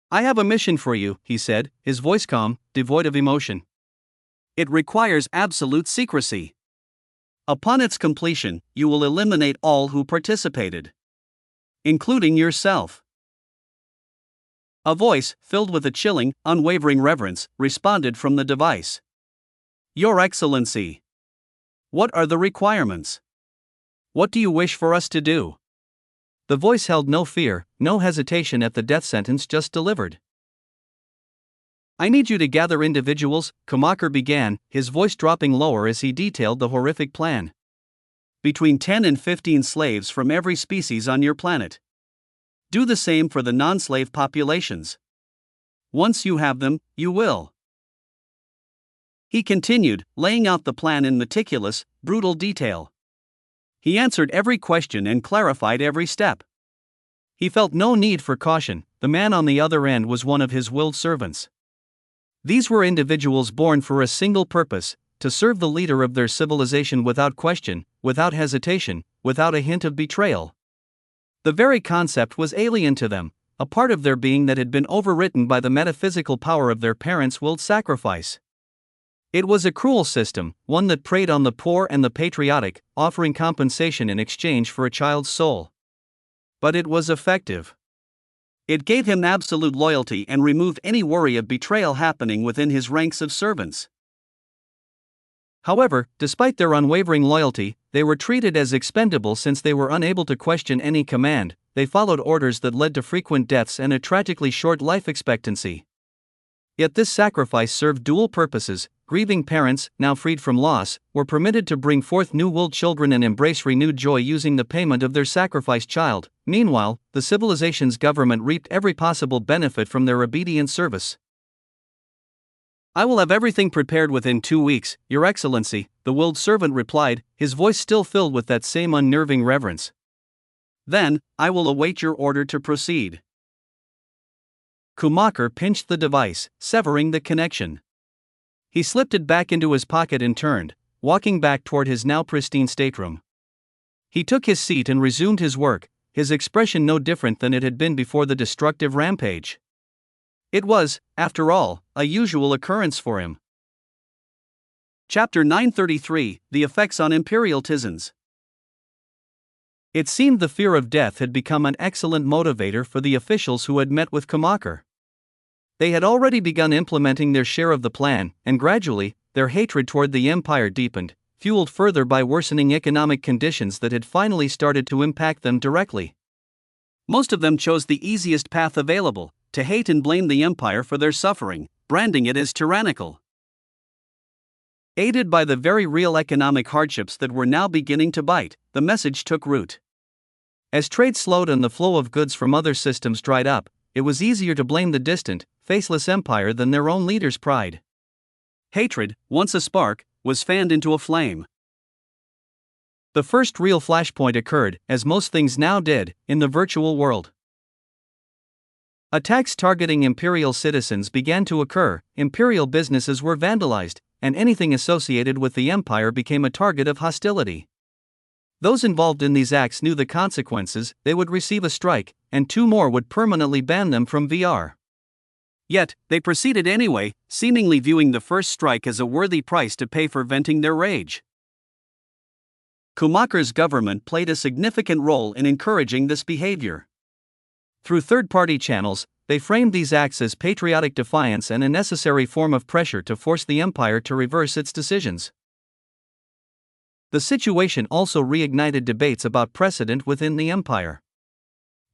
I have a mission for you, he said, his voice calm, devoid of emotion. It requires absolute secrecy. Upon its completion, you will eliminate all who participated, including yourself. A voice, filled with a chilling, unwavering reverence, responded from the device. Your Excellency. What are the requirements? What do you wish for us to do? The voice held no fear, no hesitation at the death sentence just delivered. I need you to gather individuals, Kumakar began, his voice dropping lower as he detailed the horrific plan. Between 10 and 15 slaves from every species on your planet. Do the same for the non-slave populations. Once you have them, you will He continued, laying out the plan in meticulous, brutal detail. He answered every question and clarified every step. He felt no need for caution. The man on the other end was one of his willed servants. These were individuals born for a single purpose: to serve the leader of their civilization without question, without hesitation, without a hint of betrayal. The very concept was alien to them, a part of their being that had been overwritten by the metaphysical power of their parents' willed sacrifice. It was a cruel system, one that preyed on the poor and the patriotic, offering compensation in exchange for a child's soul. But it was effective. It gave him absolute loyalty and removed any worry of betrayal happening within his ranks of servants. However, despite their unwavering loyalty, they were treated as expendable since they were unable to question any command. They followed orders that led to frequent deaths and a tragically short life expectancy. Yet this sacrifice served dual purposes. Grieving parents, now freed from loss, were permitted to bring forth new-willed children and embrace renewed joy using the payment of their sacrificed child. Meanwhile, the civilization's government reaped every possible benefit from their obedient service. "I will have everything prepared within 2 weeks, Your Excellency," the willed servant replied, his voice still filled with that same unnerving reverence. "Then, I will await your order to proceed." Schumacher pinched the device, severing the connection. He slipped it back into his pocket and turned, walking back toward his now pristine stateroom. He took his seat and resumed his work, his expression no different than it had been before the destructive rampage. It was, after all, a usual occurrence for him. Chapter 933: The Effects on Imperial Tisans. It seemed the fear of death had become an excellent motivator for the officials who had met with Schumacher. They had already begun implementing their share of the plan, and gradually, their hatred toward the empire deepened, fueled further by worsening economic conditions that had finally started to impact them directly. Most of them chose the easiest path available: to hate and blame the empire for their suffering, branding it as tyrannical. Aided by the very real economic hardships that were now beginning to bite, the message took root. As trade slowed and the flow of goods from other systems dried up, it was easier to blame the distant, faceless empire than their own leaders' pride. Hatred, once a spark, was fanned into a flame. The first real flashpoint occurred, as most things now did, in the virtual world. Attacks targeting imperial citizens began to occur, imperial businesses were vandalized, and anything associated with the empire became a target of hostility. Those involved in these acts knew the consequences: they would receive a strike, and 2 more would permanently ban them from VR. Yet, they proceeded anyway, seemingly viewing the first strike as a worthy price to pay for venting their rage. Schumacher's government played a significant role in encouraging this behavior. Through third-party channels, they framed these acts as patriotic defiance and a necessary form of pressure to force the empire to reverse its decisions. The situation also reignited debates about precedent within the empire.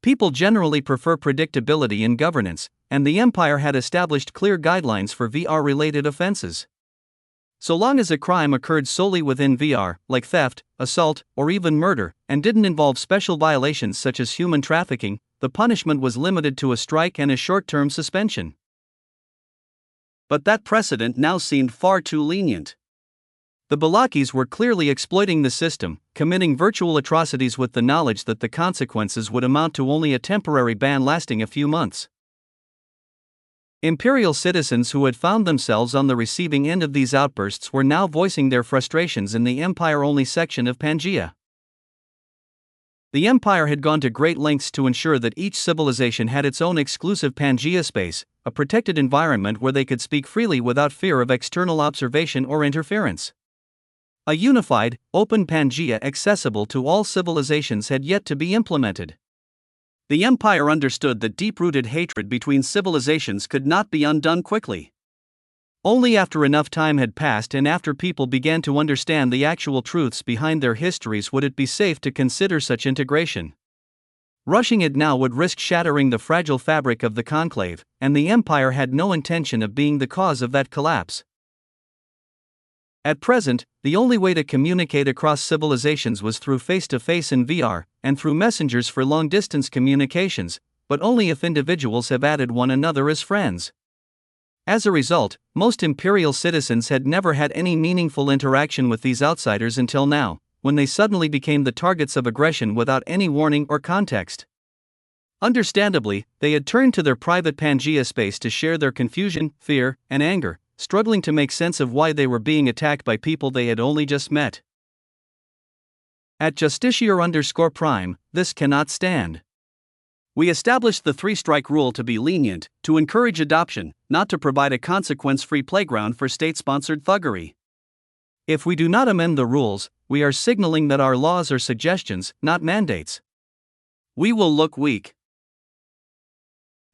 People generally prefer predictability in governance, and the empire had established clear guidelines for VR-related offenses. So long as a crime occurred solely within VR, like theft, assault, or even murder, and didn't involve special violations such as human trafficking, the punishment was limited to a strike and a short-term suspension. But that precedent now seemed far too lenient. The Balakis were clearly exploiting the system, committing virtual atrocities with the knowledge that the consequences would amount to only a temporary ban lasting a few months. Imperial citizens who had found themselves on the receiving end of these outbursts were now voicing their frustrations in the Empire-only section of Pangaea. The Empire had gone to great lengths to ensure that each civilization had its own exclusive Pangaea space, a protected environment where they could speak freely without fear of external observation or interference. A unified, open Pangaea accessible to all civilizations had yet to be implemented. The Empire understood that deep-rooted hatred between civilizations could not be undone quickly. Only after enough time had passed and after people began to understand the actual truths behind their histories would it be safe to consider such integration. Rushing it now would risk shattering the fragile fabric of the conclave, and the Empire had no intention of being the cause of that collapse. At present, the only way to communicate across civilizations was through face-to-face in VR, and through messengers for long-distance communications, but only if individuals have added one another as friends. As a result, most imperial citizens had never had any meaningful interaction with these outsiders until now, when they suddenly became the targets of aggression without any warning or context. Understandably, they had turned to their private Pangea space to share their confusion, fear, and anger, struggling to make sense of why they were being attacked by people they had only just met. At Justiciar_Prime, this cannot stand. We established the 3-strike rule to be lenient, to encourage adoption, not to provide a consequence-free playground for state-sponsored thuggery. If we do not amend the rules, we are signaling that our laws are suggestions, not mandates. We will look weak.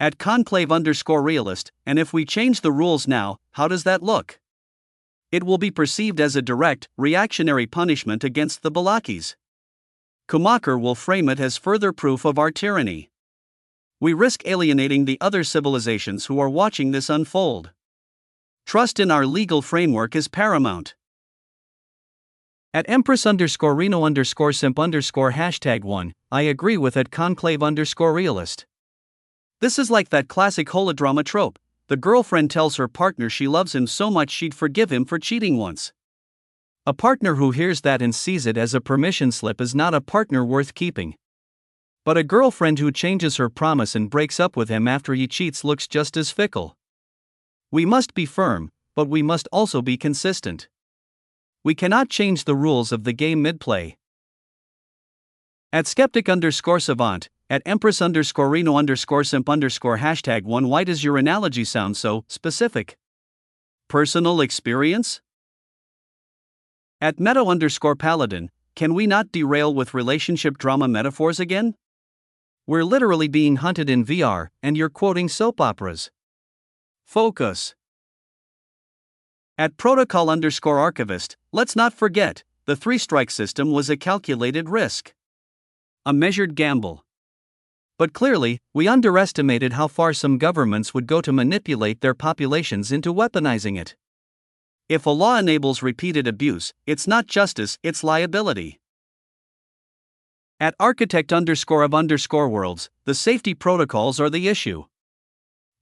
At Conclave_Realist, and if we change the rules now, how does that look? It will be perceived as a direct, reactionary punishment against the Balakis. Kumakar will frame it as further proof of our tyranny. We risk alienating the other civilizations who are watching this unfold. Trust in our legal framework is paramount. At Empress_Reno_Simp_#1, I agree with at Conclave_Realist. This is like that classic holodrama trope. The girlfriend tells her partner she loves him so much she'd forgive him for cheating once. A partner who hears that and sees it as a permission slip is not a partner worth keeping. But a girlfriend who changes her promise and breaks up with him after he cheats looks just as fickle. We must be firm, but we must also be consistent. We cannot change the rules of the game mid-play. At Skeptic_Savant, at Empress_Reno_Simp_#1, why does your analogy sound so specific? Personal experience? At Meadow_Paladin, can we not derail with relationship drama metaphors again? We're literally being hunted in VR, and you're quoting soap operas. Focus. At Protocol_Archivist, let's not forget, the 3-strike system was a calculated risk. A measured gamble. But clearly, we underestimated how far some governments would go to manipulate their populations into weaponizing it. If a law enables repeated abuse, it's not justice, it's liability. At Architect_of_worlds, the safety protocols are the issue.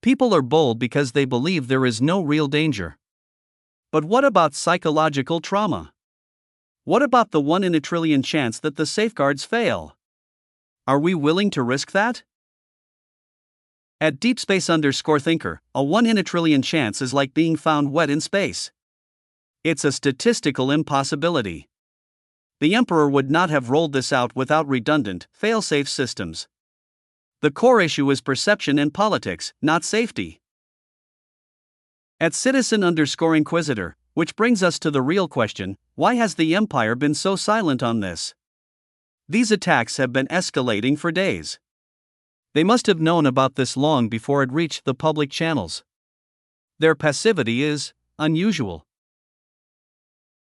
People are bold because they believe there is no real danger. But what about psychological trauma? What about the 1 in a trillion chance that the safeguards fail? Are we willing to risk that? At DeepSpace_Thinker, a 1 in a trillion chance is like being found wet in space. It's a statistical impossibility. The Emperor would not have rolled this out without redundant, fail-safe systems. The core issue is perception and politics, not safety. At Citizen_Inquisitor, which brings us to the real question, why has the Empire been so silent on this? These attacks have been escalating for days. They must have known about this long before it reached the public channels. Their passivity is unusual.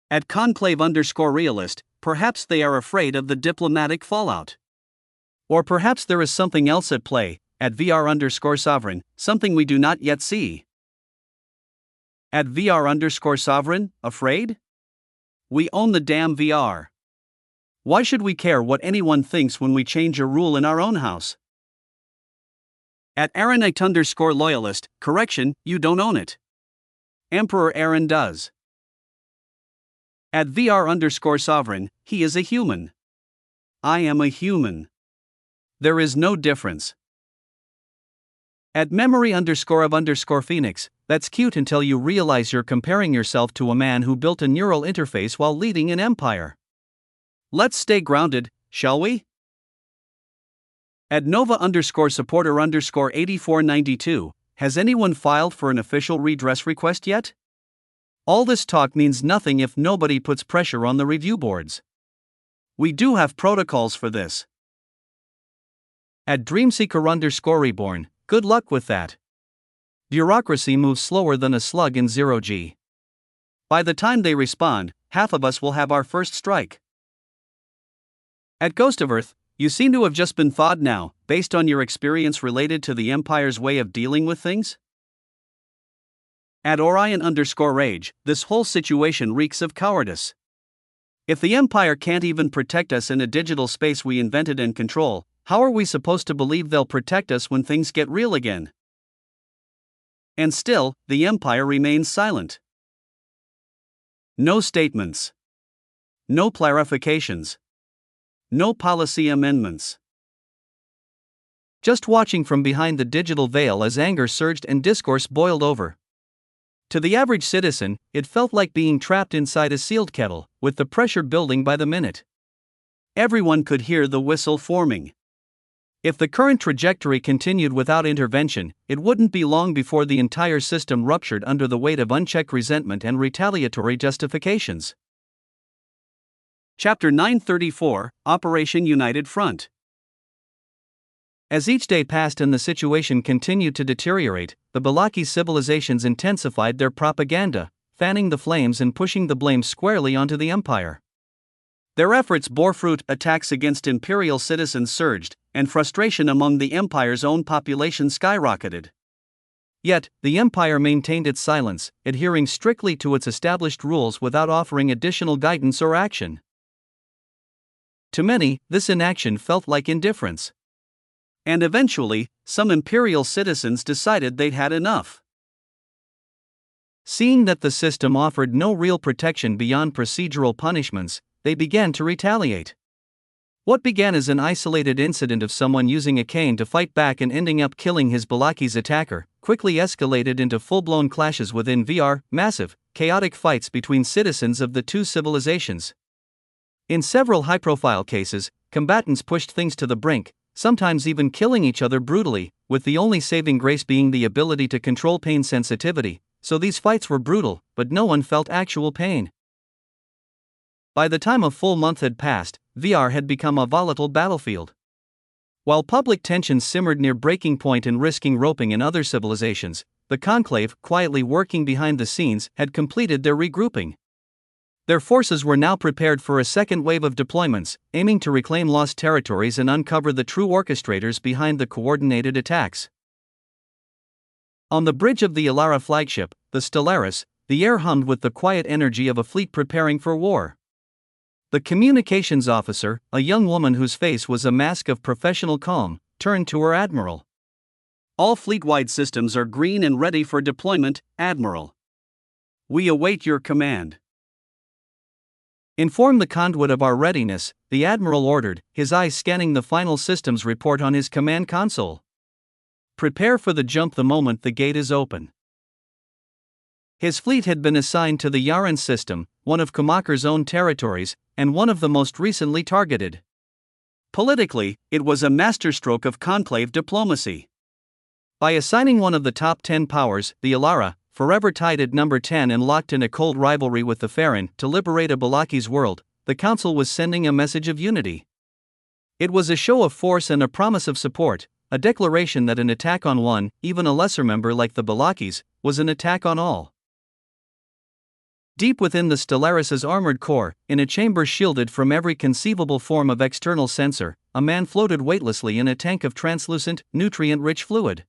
At Conclave_Realist, perhaps they are afraid of the diplomatic fallout. Or perhaps there is something else at play, at VR_Sovereign, something we do not yet see. At VR_Sovereign, afraid? We own the damn VR. Why should we care what anyone thinks when we change a rule in our own house? At Aaronite_Loyalist, correction, you don't own it. Emperor Aaron does. At VR_Sovereign, he is a human. I am a human. There is no difference. At Memory_of_Phoenix, that's cute until you realize you're comparing yourself to a man who built a neural interface while leading an empire. Let's stay grounded, shall we? At Nova_Supporter_8492, has anyone filed for an official redress request yet? All this talk means nothing if nobody puts pressure on the review boards. We do have protocols for this. At Dreamseeker_Reborn, good luck with that. Bureaucracy moves slower than a slug in 0G. By the time they respond, half of us will have our first strike. At Ghost of Earth, you seem to have just been thawed now, based on your experience related to the Empire's way of dealing with things? At Orion_Rage, this whole situation reeks of cowardice. If the Empire can't even protect us in a digital space we invented and control, how are we supposed to believe they'll protect us when things get real again? And still, the Empire remains silent. No statements. No clarifications. No policy amendments. Just watching from behind the digital veil as anger surged and discourse boiled over. To the average citizen, it felt like being trapped inside a sealed kettle, with the pressure building by the minute. Everyone could hear the whistle forming. If the current trajectory continued without intervention, it wouldn't be long before the entire system ruptured under the weight of unchecked resentment and retaliatory justifications. Chapter 934, Operation United Front. As each day passed and the situation continued to deteriorate, the Balaki civilizations intensified their propaganda, fanning the flames and pushing the blame squarely onto the Empire. Their efforts bore fruit, attacks against imperial citizens surged, and frustration among the Empire's own population skyrocketed. Yet, the Empire maintained its silence, adhering strictly to its established rules without offering additional guidance or action. To many, this inaction felt like indifference. And eventually, some imperial citizens decided they'd had enough. Seeing that the system offered no real protection beyond procedural punishments, they began to retaliate. What began as an isolated incident of someone using a cane to fight back and ending up killing his Balaki's attacker, quickly escalated into full-blown clashes within VR, massive, chaotic fights between citizens of the two civilizations. In several high-profile cases, combatants pushed things to the brink, sometimes even killing each other brutally, with the only saving grace being the ability to control pain sensitivity. So these fights were brutal, but no one felt actual pain. By the time a full month had passed, VR had become a volatile battlefield. While public tensions simmered near breaking point and risking roping in other civilizations, the Conclave, quietly working behind the scenes, had completed their regrouping. Their forces were now prepared for a second wave of deployments, aiming to reclaim lost territories and uncover the true orchestrators behind the coordinated attacks. On the bridge of the Ilara flagship, the Stellaris, the air hummed with the quiet energy of a fleet preparing for war. The communications officer, a young woman whose face was a mask of professional calm, turned to her admiral. "All fleet-wide systems are green and ready for deployment, Admiral. We await your command." "Inform the conduit of our readiness," the admiral ordered, his eyes scanning the final systems report on his command console. "Prepare for the jump the moment the gate is open." His fleet had been assigned to the Yaran system, one of Kumaker's own territories, and one of the most recently targeted. Politically, it was a masterstroke of conclave diplomacy. By assigning one of the top 10 powers, the Ilara, forever tied at number 10 and locked in a cold rivalry with the Farron, to liberate a Balaki's world, the Council was sending a message of unity. It was a show of force and a promise of support, a declaration that an attack on one, even a lesser member like the Balakis, was an attack on all. Deep within the Stellaris' armored core, in a chamber shielded from every conceivable form of external sensor, a man floated weightlessly in a tank of translucent, nutrient-rich fluid.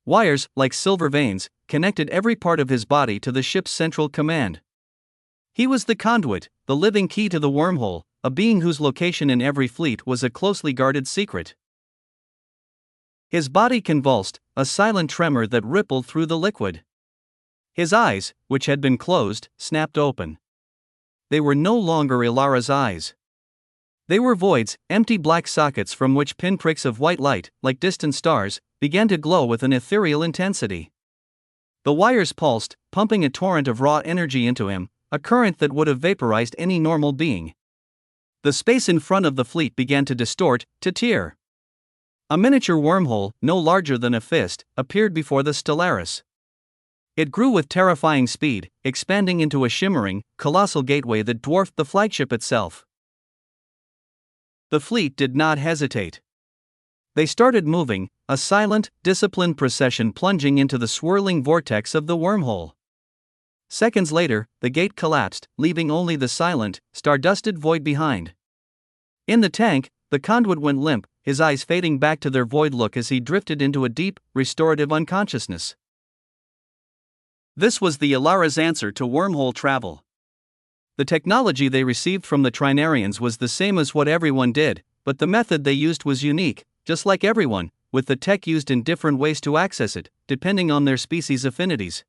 Wires, like silver veins, connected every part of his body to the ship's central command. He was the conduit, the living key to the wormhole, a being whose location in every fleet was a closely guarded secret. His body convulsed, a silent tremor that rippled through the liquid. His eyes, which had been closed, snapped open. They were no longer Ilara's eyes. They were voids, empty black sockets from which pinpricks of white light, like distant stars, began to glow with an ethereal intensity. The wires pulsed, pumping a torrent of raw energy into him, a current that would have vaporized any normal being. The space in front of the fleet began to distort, to tear. A miniature wormhole, no larger than a fist, appeared before the Stellaris. It grew with terrifying speed, expanding into a shimmering, colossal gateway that dwarfed the flagship itself. The fleet did not hesitate. They started moving, a silent, disciplined procession plunging into the swirling vortex of the wormhole. Seconds later, the gate collapsed, leaving only the silent, star-dusted void behind. In the tank, the conduit went limp, his eyes fading back to their void look as he drifted into a deep, restorative unconsciousness. This was the Ilara's answer to wormhole travel. The technology they received from the Trinarians was the same as what everyone did, but the method they used was unique. Just like everyone, with the tech used in different ways to access it, depending on their species' affinities.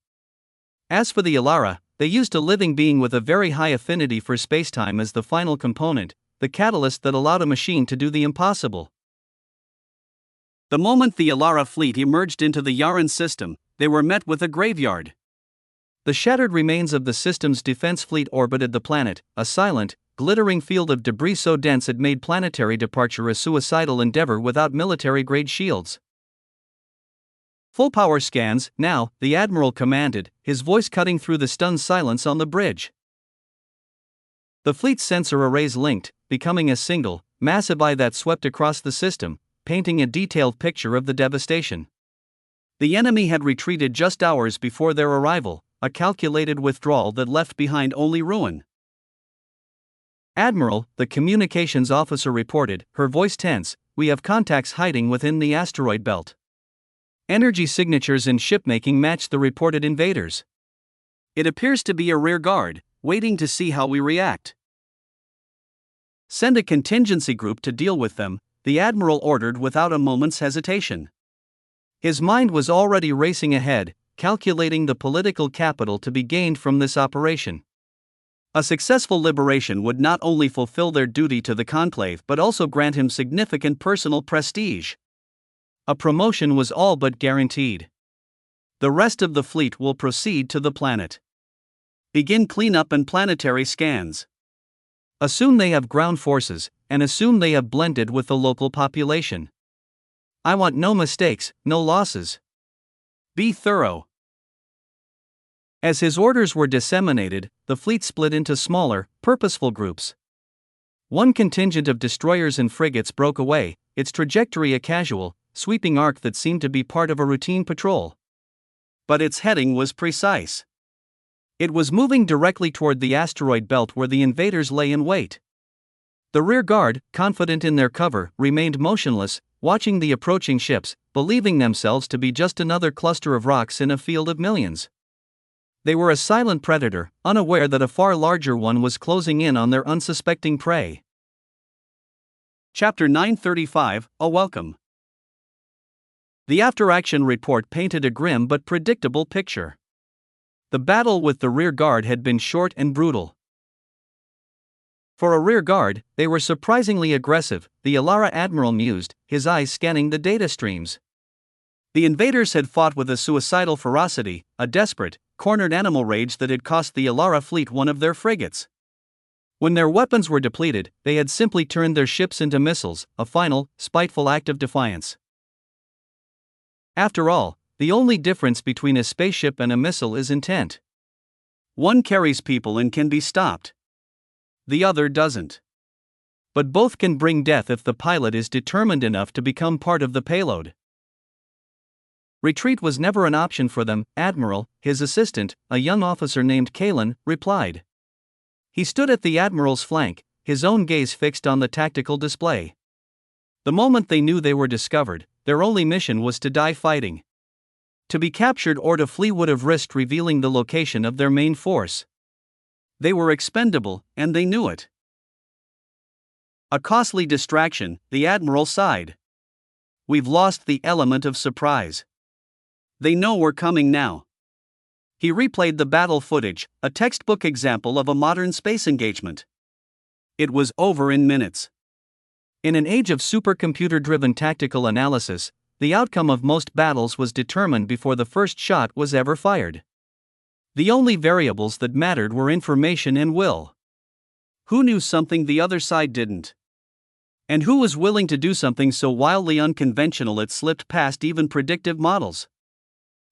As for the Alara, they used a living being with a very high affinity for spacetime as the final component, the catalyst that allowed a machine to do the impossible. The moment the Alara fleet emerged into the Yaran system, they were met with a graveyard. The shattered remains of the system's defense fleet orbited the planet, a silent, glittering field of debris so dense it made planetary departure a suicidal endeavor without military-grade shields. Full power scans, now, the Admiral commanded, his voice cutting through the stunned silence on the bridge. The fleet's sensor arrays linked, becoming a single, massive eye that swept across the system, painting a detailed picture of the devastation. The enemy had retreated just hours before their arrival, a calculated withdrawal that left behind only ruin. "Admiral," the communications officer reported, her voice tense, "we have contacts hiding within the asteroid belt. Energy signatures and shipmaking match the reported invaders. It appears to be a rear guard, waiting to see how we react. Send a contingency group to deal with them," the Admiral ordered without a moment's hesitation. His mind was already racing ahead, calculating the political capital to be gained from this operation. A successful liberation would not only fulfill their duty to the Conclave but also grant him significant personal prestige. A promotion was all but guaranteed. The rest of the fleet will proceed to the planet. Begin cleanup and planetary scans. Assume they have ground forces, and assume they have blended with the local population. I want no mistakes, no losses. Be thorough. As his orders were disseminated, the fleet split into smaller, purposeful groups. One contingent of destroyers and frigates broke away, its trajectory a casual, sweeping arc that seemed to be part of a routine patrol. But its heading was precise. It was moving directly toward the asteroid belt where the invaders lay in wait. The rear guard, confident in their cover, remained motionless, watching the approaching ships, believing themselves to be just another cluster of rocks in a field of millions. They were a silent predator, unaware that a far larger one was closing in on their unsuspecting prey. Chapter 935, A Welcome. The after-action report painted a grim but predictable picture. The battle with the rear guard had been short and brutal. For a rear guard, they were surprisingly aggressive, the Alara Admiral mused, his eyes scanning the data streams. The invaders had fought with a suicidal ferocity, a desperate, cornered animal rage that had cost the Alara fleet one of their frigates. When their weapons were depleted, they had simply turned their ships into missiles, a final, spiteful act of defiance. After all, the only difference between a spaceship and a missile is intent. One carries people and can be stopped. The other doesn't. But both can bring death if the pilot is determined enough to become part of the payload. Retreat was never an option for them, Admiral, his assistant, a young officer named Kalen, replied. He stood at the Admiral's flank, his own gaze fixed on the tactical display. The moment they knew they were discovered, their only mission was to die fighting. To be captured or to flee would have risked revealing the location of their main force. They were expendable, and they knew it. A costly distraction, the Admiral sighed. We've lost the element of surprise. They know we're coming now. He replayed the battle footage, a textbook example of a modern space engagement. It was over in minutes. In an age of supercomputer-driven tactical analysis, the outcome of most battles was determined before the first shot was ever fired. The only variables that mattered were information and will. Who knew something the other side didn't? And who was willing to do something so wildly unconventional it slipped past even predictive models?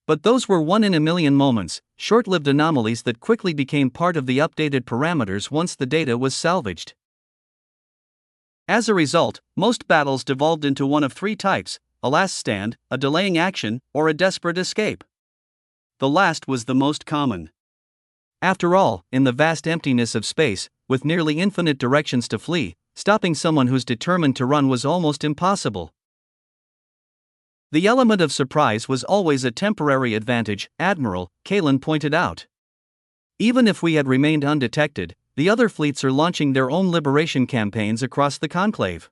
But those were one-in-a-million moments, short-lived anomalies that quickly became part of the updated parameters once the data was salvaged. As a result, most battles devolved into one of three types: a last stand, a delaying action, or a desperate escape. The last was the most common. After all, in the vast emptiness of space, with nearly infinite directions to flee, stopping someone who's determined to run was almost impossible. The element of surprise was always a temporary advantage, Admiral Kalen pointed out. Even if we had remained undetected, the other fleets are launching their own liberation campaigns across the Conclave.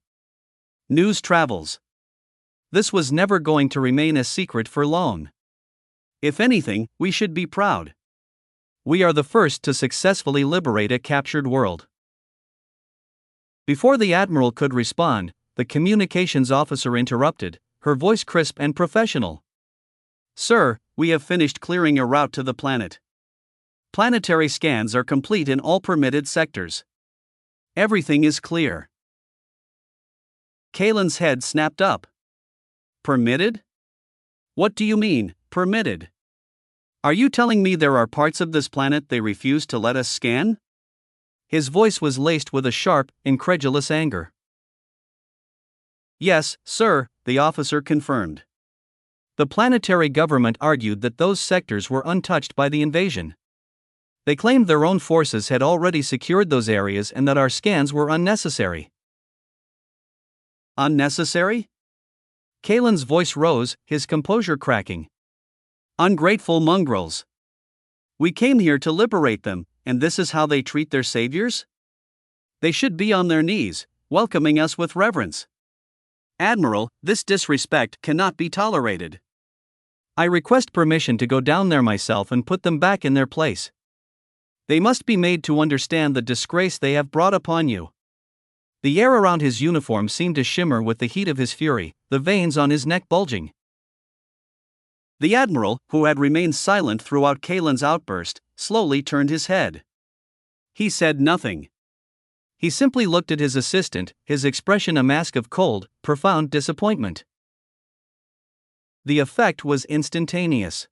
News travels. This was never going to remain a secret for long. If anything, we should be proud. We are the first to successfully liberate a captured world. Before the Admiral could respond, the communications officer interrupted, her voice crisp and professional. Sir, we have finished clearing a route to the planet. Planetary scans are complete in all permitted sectors. Everything is clear. Kalen's head snapped up. Permitted? What do you mean, permitted? Are you telling me there are parts of this planet they refuse to let us scan? His voice was laced with a sharp, incredulous anger. Yes, sir, the officer confirmed. The planetary government argued that those sectors were untouched by the invasion. They claimed their own forces had already secured those areas and that our scans were unnecessary. Unnecessary? Kalen's voice rose, his composure cracking. Ungrateful mongrels. We came here to liberate them, and this is how they treat their saviors? They should be on their knees, welcoming us with reverence. Admiral, this disrespect cannot be tolerated. I request permission to go down there myself and put them back in their place. They must be made to understand the disgrace they have brought upon you. The air around his uniform seemed to shimmer with the heat of his fury, the veins on his neck bulging. The Admiral, who had remained silent throughout Kalen's outburst, slowly turned his head. He said nothing. He simply looked at his assistant, his expression a mask of cold, profound disappointment. The effect was instantaneous.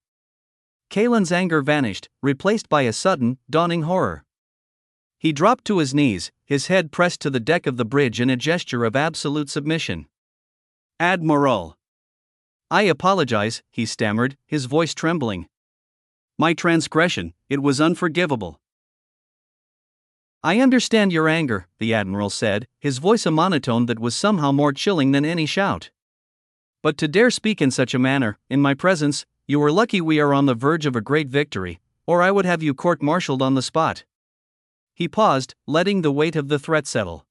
Kalen's anger vanished, replaced by a sudden, dawning horror. He dropped to his knees, his head pressed to the deck of the bridge in a gesture of absolute submission. Admiral! I apologize, he stammered, his voice trembling. My transgression, it was unforgivable. I understand your anger, the Admiral said, his voice a monotone that was somehow more chilling than any shout. But to dare speak in such a manner, in my presence, you are lucky we are on the verge of a great victory, or I would have you court-martialed on the spot. He paused, letting the weight of the threat settle.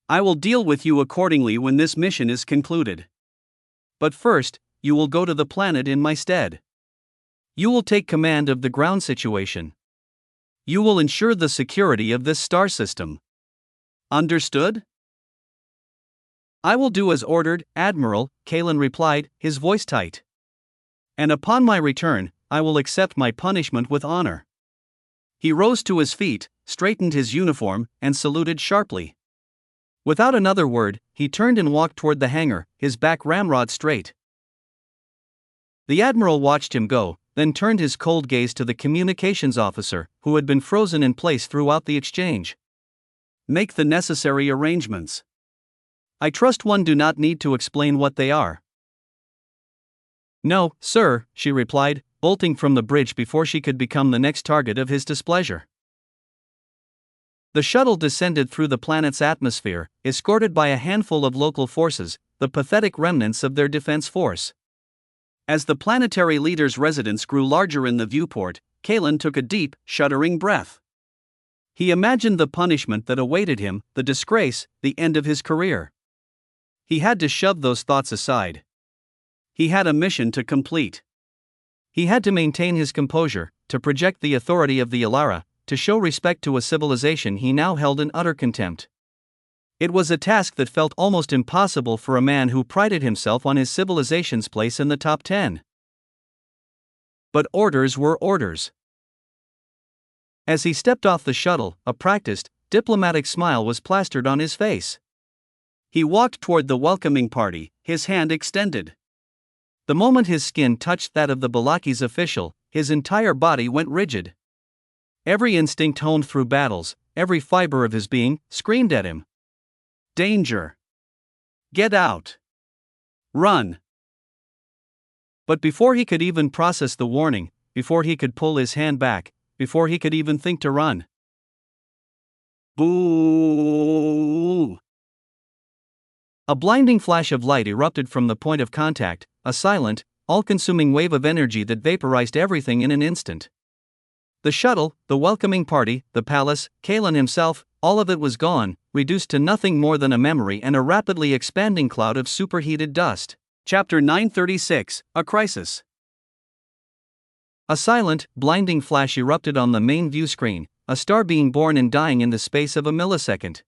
I will deal with you accordingly when this mission is concluded. But first, you will go to the planet in my stead. You will take command of the ground situation. You will ensure the security of this star system. Understood? I will do as ordered, Admiral, Kalen replied, his voice tight. And upon my return, I will accept my punishment with honor. He rose to his feet, straightened his uniform, and saluted sharply. Without another word, he turned and walked toward the hangar, his back ramrod straight. The Admiral watched him go, then turned his cold gaze to the communications officer, who had been frozen in place throughout the exchange. Make the necessary arrangements. I trust one do not need to explain what they are. No, sir, she replied, bolting from the bridge before she could become the next target of his displeasure. The shuttle descended through the planet's atmosphere, escorted by a handful of local forces, the pathetic remnants of their defense force. As the planetary leader's residence grew larger in the viewport, Kalen took a deep, shuddering breath. He imagined the punishment that awaited him, the disgrace, the end of his career. He had to shove those thoughts aside. He had a mission to complete. He had to maintain his composure, to project the authority of the Alara, to show respect to a civilization he now held in utter contempt. It was a task that felt almost impossible for a man who prided himself on his civilization's place in the top 10. But orders were orders. As he stepped off the shuttle, a practiced, diplomatic smile was plastered on his face. He walked toward the welcoming party, his hand extended. The moment his skin touched that of the Balaki's official, his entire body went rigid. Every instinct honed through battles, every fiber of his being, screamed at him. Danger! Get out! Run! But before he could even process the warning, before he could pull his hand back, before he could even think to run. Boo! A blinding flash of light erupted from the point of contact, a silent, all-consuming wave of energy that vaporized everything in an instant. The shuttle, the welcoming party, the palace, Kalen himself, all of it was gone, reduced to nothing more than a memory and a rapidly expanding cloud of superheated dust. Chapter 936, A Crisis. A silent, blinding flash erupted on the main view screen, a star being born and dying in the space of a millisecond.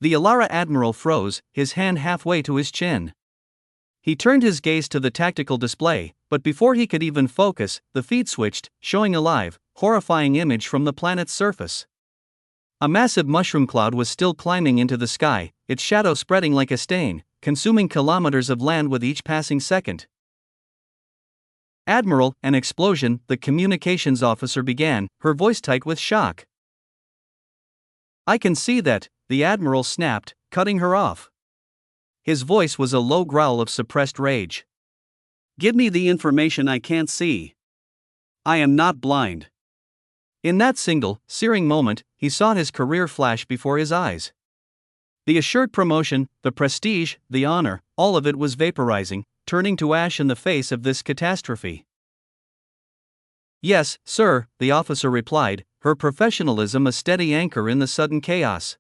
The Alara Admiral froze, his hand halfway to his chin. He turned his gaze to the tactical display, but before he could even focus, the feed switched, showing a live, horrifying image from the planet's surface. A massive mushroom cloud was still climbing into the sky, its shadow spreading like a stain, consuming kilometers of land with each passing second. "Admiral, an explosion," the communications officer began, her voice tight with shock. "I can see that," the Admiral snapped, cutting her off. His voice was a low growl of suppressed rage. "Give me the information I can't see. I am not blind." In that single, searing moment, he saw his career flash before his eyes. The assured promotion, the prestige, the honor, all of it was vaporizing, turning to ash in the face of this catastrophe. "Yes, sir," the officer replied, her professionalism a steady anchor in the sudden chaos.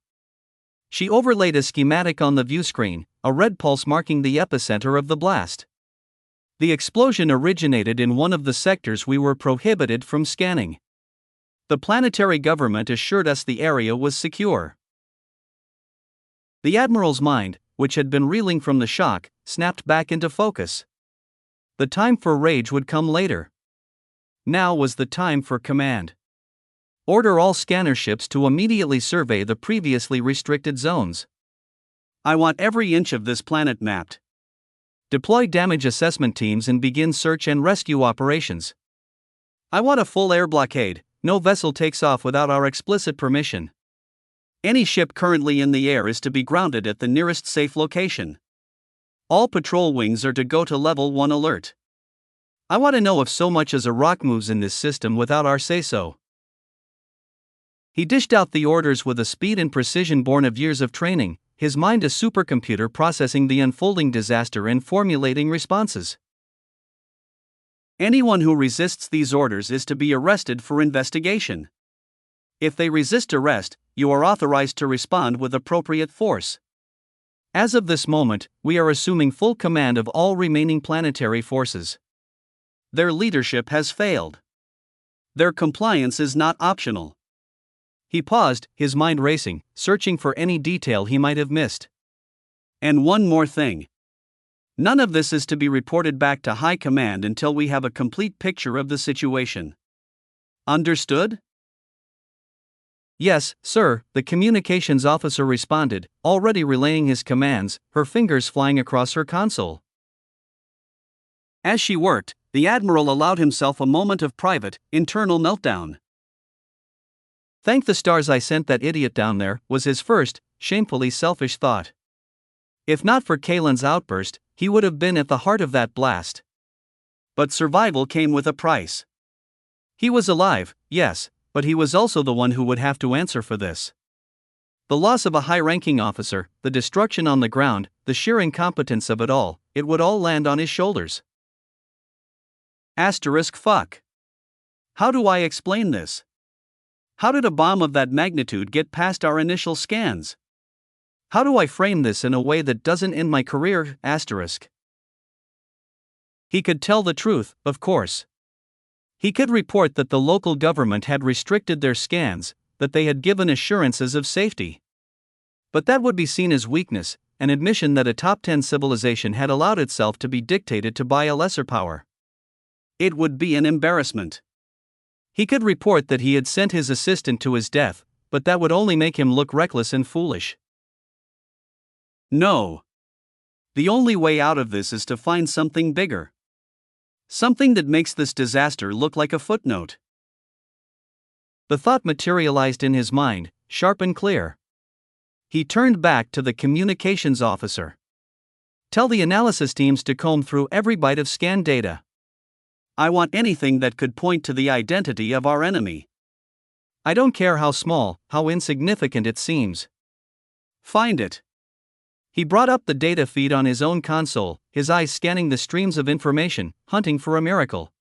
She overlaid a schematic on the view screen, a red pulse marking the epicenter of the blast. "The explosion originated in one of the sectors we were prohibited from scanning. The planetary government assured us the area was secure." The Admiral's mind, which had been reeling from the shock, snapped back into focus. The time for rage would come later. Now was the time for command. "Order all scanner ships to immediately survey the previously restricted zones. I want every inch of this planet mapped. Deploy damage assessment teams and begin search and rescue operations. I want a full air blockade. No vessel takes off without our explicit permission. Any ship currently in the air is to be grounded at the nearest safe location. All patrol wings are to go to level 1 alert. I want to know if so much as a rock moves in this system without our say-so." He dished out the orders with a speed and precision born of years of training, his mind a supercomputer processing the unfolding disaster and formulating responses. "Anyone who resists these orders is to be arrested for investigation. If they resist arrest, you are authorized to respond with appropriate force. As of this moment, we are assuming full command of all remaining planetary forces. Their leadership has failed. Their compliance is not optional." He paused, his mind racing, searching for any detail he might have missed. "And one more thing. None of this is to be reported back to High Command until we have a complete picture of the situation. Understood?" "Yes, sir," the communications officer responded, already relaying his commands, her fingers flying across her console. As she worked, the Admiral allowed himself a moment of private, internal meltdown. "Thank the stars I sent that idiot down there," was his first, shamefully selfish thought. If not for Kalen's outburst, he would have been at the heart of that blast. But survival came with a price. He was alive, yes, but he was also the one who would have to answer for this. The loss of a high-ranking officer, the destruction on the ground, the sheer incompetence of it would all land on his shoulders. Fuck. How do I explain this? How did a bomb of that magnitude get past our initial scans? How do I frame this in a way that doesn't end my career? He could tell the truth, of course. He could report that the local government had restricted their scans, that they had given assurances of safety. But that would be seen as weakness, an admission that a top 10 civilization had allowed itself to be dictated to by a lesser power. It would be an embarrassment. He could report that he had sent his assistant to his death, but that would only make him look reckless and foolish. No. The only way out of this is to find something bigger. Something that makes this disaster look like a footnote. The thought materialized in his mind, sharp and clear. He turned back to the communications officer. "Tell the analysis teams to comb through every byte of scan data. I want anything that could point to the identity of our enemy. I don't care how small, how insignificant it seems. Find it." He brought up the data feed on his own console, his eyes scanning the streams of information, hunting for a miracle.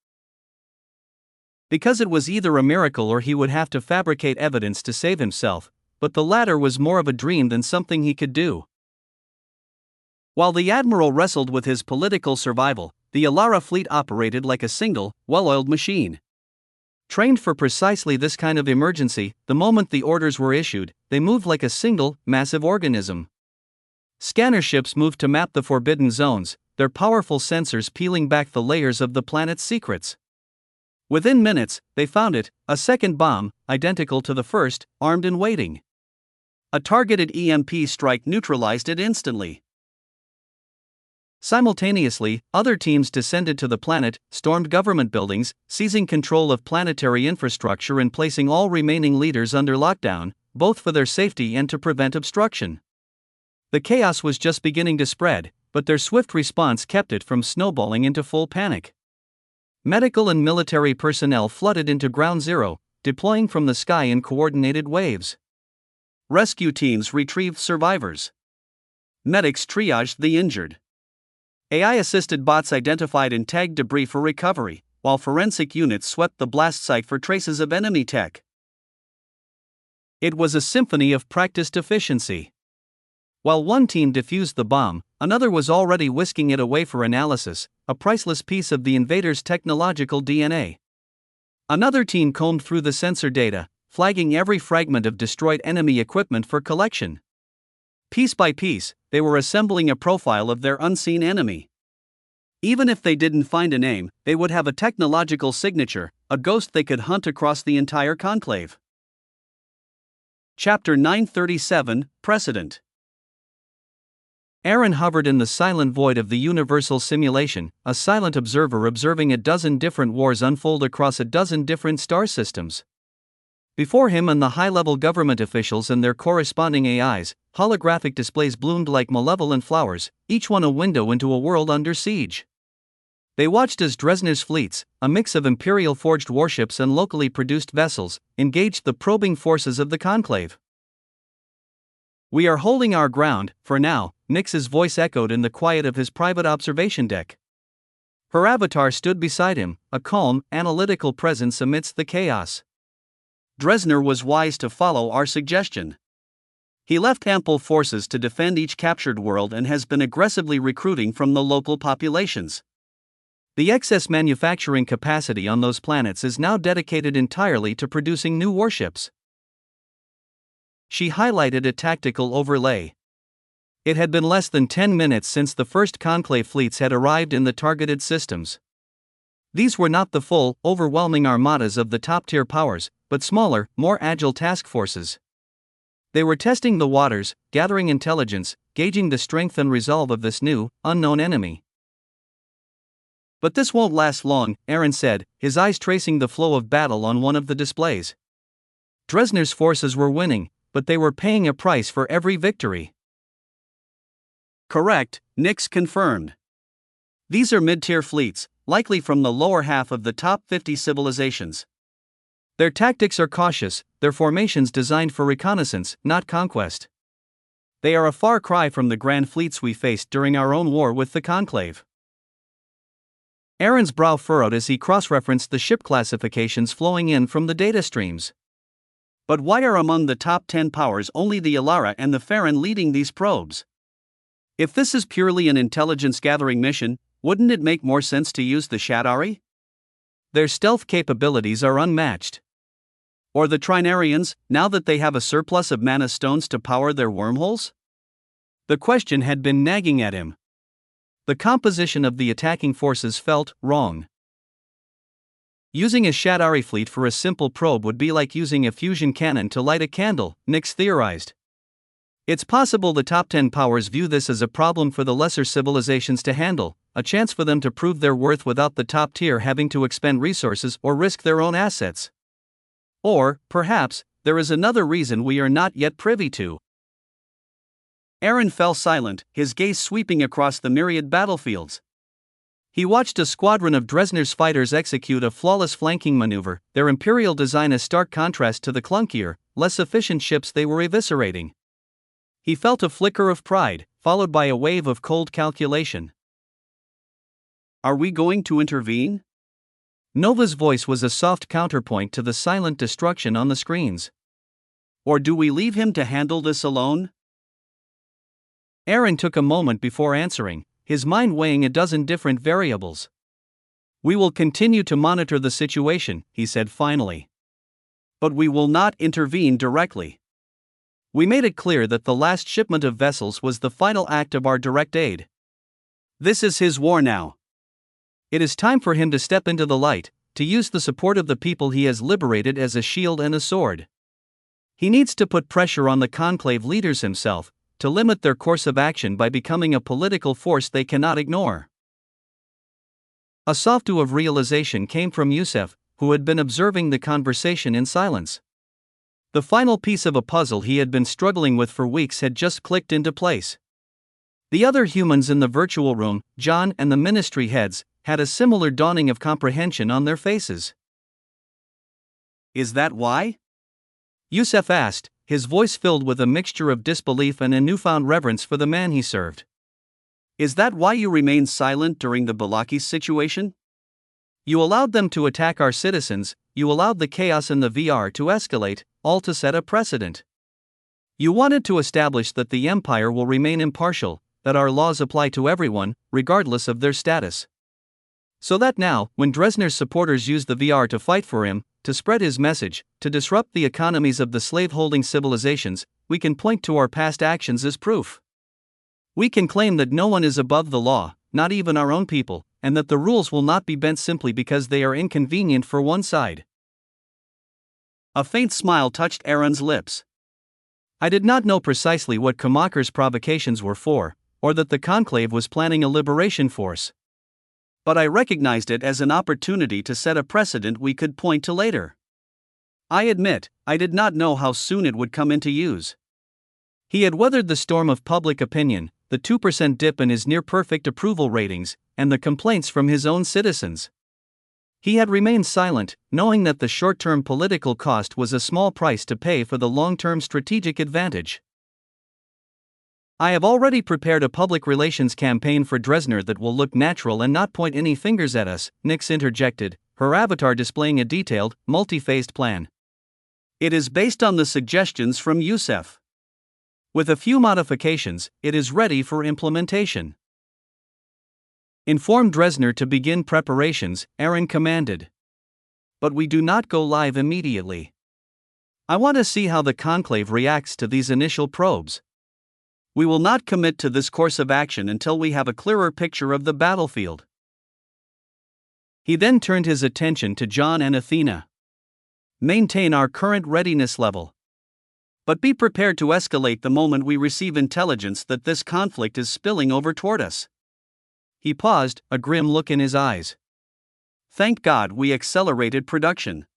Because it was either a miracle or he would have to fabricate evidence to save himself, but the latter was more of a dream than something he could do. While the admiral wrestled with his political survival, the Alara fleet operated like a single, well-oiled machine. Trained for precisely this kind of emergency, the moment the orders were issued, they moved like a single, massive organism. Scanner ships moved to map the forbidden zones, their powerful sensors peeling back the layers of the planet's secrets. Within minutes, they found it, a second bomb, identical to the first, armed and waiting. A targeted EMP strike neutralized it instantly. Simultaneously, other teams descended to the planet, stormed government buildings, seizing control of planetary infrastructure and placing all remaining leaders under lockdown, both for their safety and to prevent obstruction. The chaos was just beginning to spread, but their swift response kept it from snowballing into full panic. Medical and military personnel flooded into Ground Zero, deploying from the sky in coordinated waves. Rescue teams retrieved survivors. Medics triaged the injured. AI-assisted bots identified and tagged debris for recovery, while forensic units swept the blast site for traces of enemy tech. It was a symphony of practiced efficiency. While one team defused the bomb, another was already whisking it away for analysis, a priceless piece of the invader's technological DNA. Another team combed through the sensor data, flagging every fragment of destroyed enemy equipment for collection. Piece by piece, they were assembling a profile of their unseen enemy. Even if they didn't find a name, they would have a technological signature, a ghost they could hunt across the entire conclave. Chapter 937, Precedent. Aaron hovered in the silent void of the universal simulation, a silent observer observing a dozen different wars unfold across a dozen different star systems. Before him and the high-level government officials and their corresponding AIs, holographic displays bloomed like malevolent flowers, each one a window into a world under siege. They watched as Dresner's fleets, a mix of Imperial-forged warships and locally produced vessels, engaged the probing forces of the conclave. "We are holding our ground, for now," Nyx's voice echoed in the quiet of his private observation deck. Her avatar stood beside him, a calm, analytical presence amidst the chaos. "Dresner was wise to follow our suggestion. He left ample forces to defend each captured world and has been aggressively recruiting from the local populations. The excess manufacturing capacity on those planets is now dedicated entirely to producing new warships." She highlighted a tactical overlay. It had been less than 10 minutes since the first conclave fleets had arrived in the targeted systems. These were not the full, overwhelming armadas of the top-tier powers, but smaller, more agile task forces. They were testing the waters, gathering intelligence, gauging the strength and resolve of this new, unknown enemy. "But this won't last long," Aaron said, his eyes tracing the flow of battle on one of the displays. Dresner's forces were winning, but they were paying a price for every victory. "Correct," Nyx confirmed. "These are mid-tier fleets, likely from the lower half of the top 50 civilizations. Their tactics are cautious, their formations designed for reconnaissance, not conquest. They are a far cry from the grand fleets we faced during our own war with the Conclave." Aaron's brow furrowed as he cross-referenced the ship classifications flowing in from the data streams. "But why are among the top 10 powers only the Alara and the Farron leading these probes? If this is purely an intelligence-gathering mission, wouldn't it make more sense to use the Shadari? Their stealth capabilities are unmatched. Or the Trinarians, now that they have a surplus of mana stones to power their wormholes?" The question had been nagging at him. The composition of the attacking forces felt wrong. Using a Shadari fleet for a simple probe would be like using a fusion cannon to light a candle, Nyx theorized. It's possible the top 10 powers view this as a problem for the lesser civilizations to handle, a chance for them to prove their worth without the top tier having to expend resources or risk their own assets. Or, perhaps, there is another reason we are not yet privy to. Aaron fell silent, his gaze sweeping across the myriad battlefields. He watched a squadron of Dresner's fighters execute a flawless flanking maneuver, their imperial design a stark contrast to the clunkier, less efficient ships they were eviscerating. He felt a flicker of pride, followed by a wave of cold calculation. "Are we going to intervene?" Nova's voice was a soft counterpoint to the silent destruction on the screens. "Or do we leave him to handle this alone?" Aaron took a moment before answering, his mind weighing a dozen different variables. "We will continue to monitor the situation," he said finally. "But we will not intervene directly. We made it clear that the last shipment of vessels was the final act of our direct aid. This is his war now. It is time for him to step into the light, to use the support of the people he has liberated as a shield and a sword. He needs to put pressure on the conclave leaders himself, to limit their course of action by becoming a political force they cannot ignore." A soft ooh of realization came from Yusef, who had been observing the conversation in silence. The final piece of a puzzle he had been struggling with for weeks had just clicked into place. The other humans in the virtual room, John and the ministry heads, had a similar dawning of comprehension on their faces. "Is that why?" Yusef asked, his voice filled with a mixture of disbelief and a newfound reverence for the man he served. "Is that why you remained silent during the Balakis situation? You allowed them to attack our citizens, you allowed the chaos in the VR to escalate, all to set a precedent. You wanted to establish that the empire will remain impartial, that our laws apply to everyone, regardless of their status. So that now, when Dresner's supporters use the VR to fight for him, to spread his message, to disrupt the economies of the slave-holding civilizations, we can point to our past actions as proof. We can claim that no one is above the law, not even our own people, and that the rules will not be bent simply because they are inconvenient for one side." A faint smile touched Aaron's lips. I did not know precisely what Kamaker's provocations were for, or that the conclave was planning a liberation force. But I recognized it as an opportunity to set a precedent we could point to later. I admit, I did not know how soon it would come into use. He had weathered the storm of public opinion, the 2% dip in his near-perfect approval ratings, and the complaints from his own citizens. He had remained silent, knowing that the short-term political cost was a small price to pay for the long-term strategic advantage. "I have already prepared a public relations campaign for Dresner that will look natural and not point any fingers at us," Nix interjected, her avatar displaying a detailed, multi-phased plan. "It is based on the suggestions from Yusef. With a few modifications, it is ready for implementation." "Inform Dresner to begin preparations," Aaron commanded. "But we do not go live immediately. I want to see how the conclave reacts to these initial probes. We will not commit to this course of action until we have a clearer picture of the battlefield." He then turned his attention to John and Athena. "Maintain our current readiness level. But be prepared to escalate the moment we receive intelligence that this conflict is spilling over toward us." He paused, a grim look in his eyes. "Thank God we accelerated production."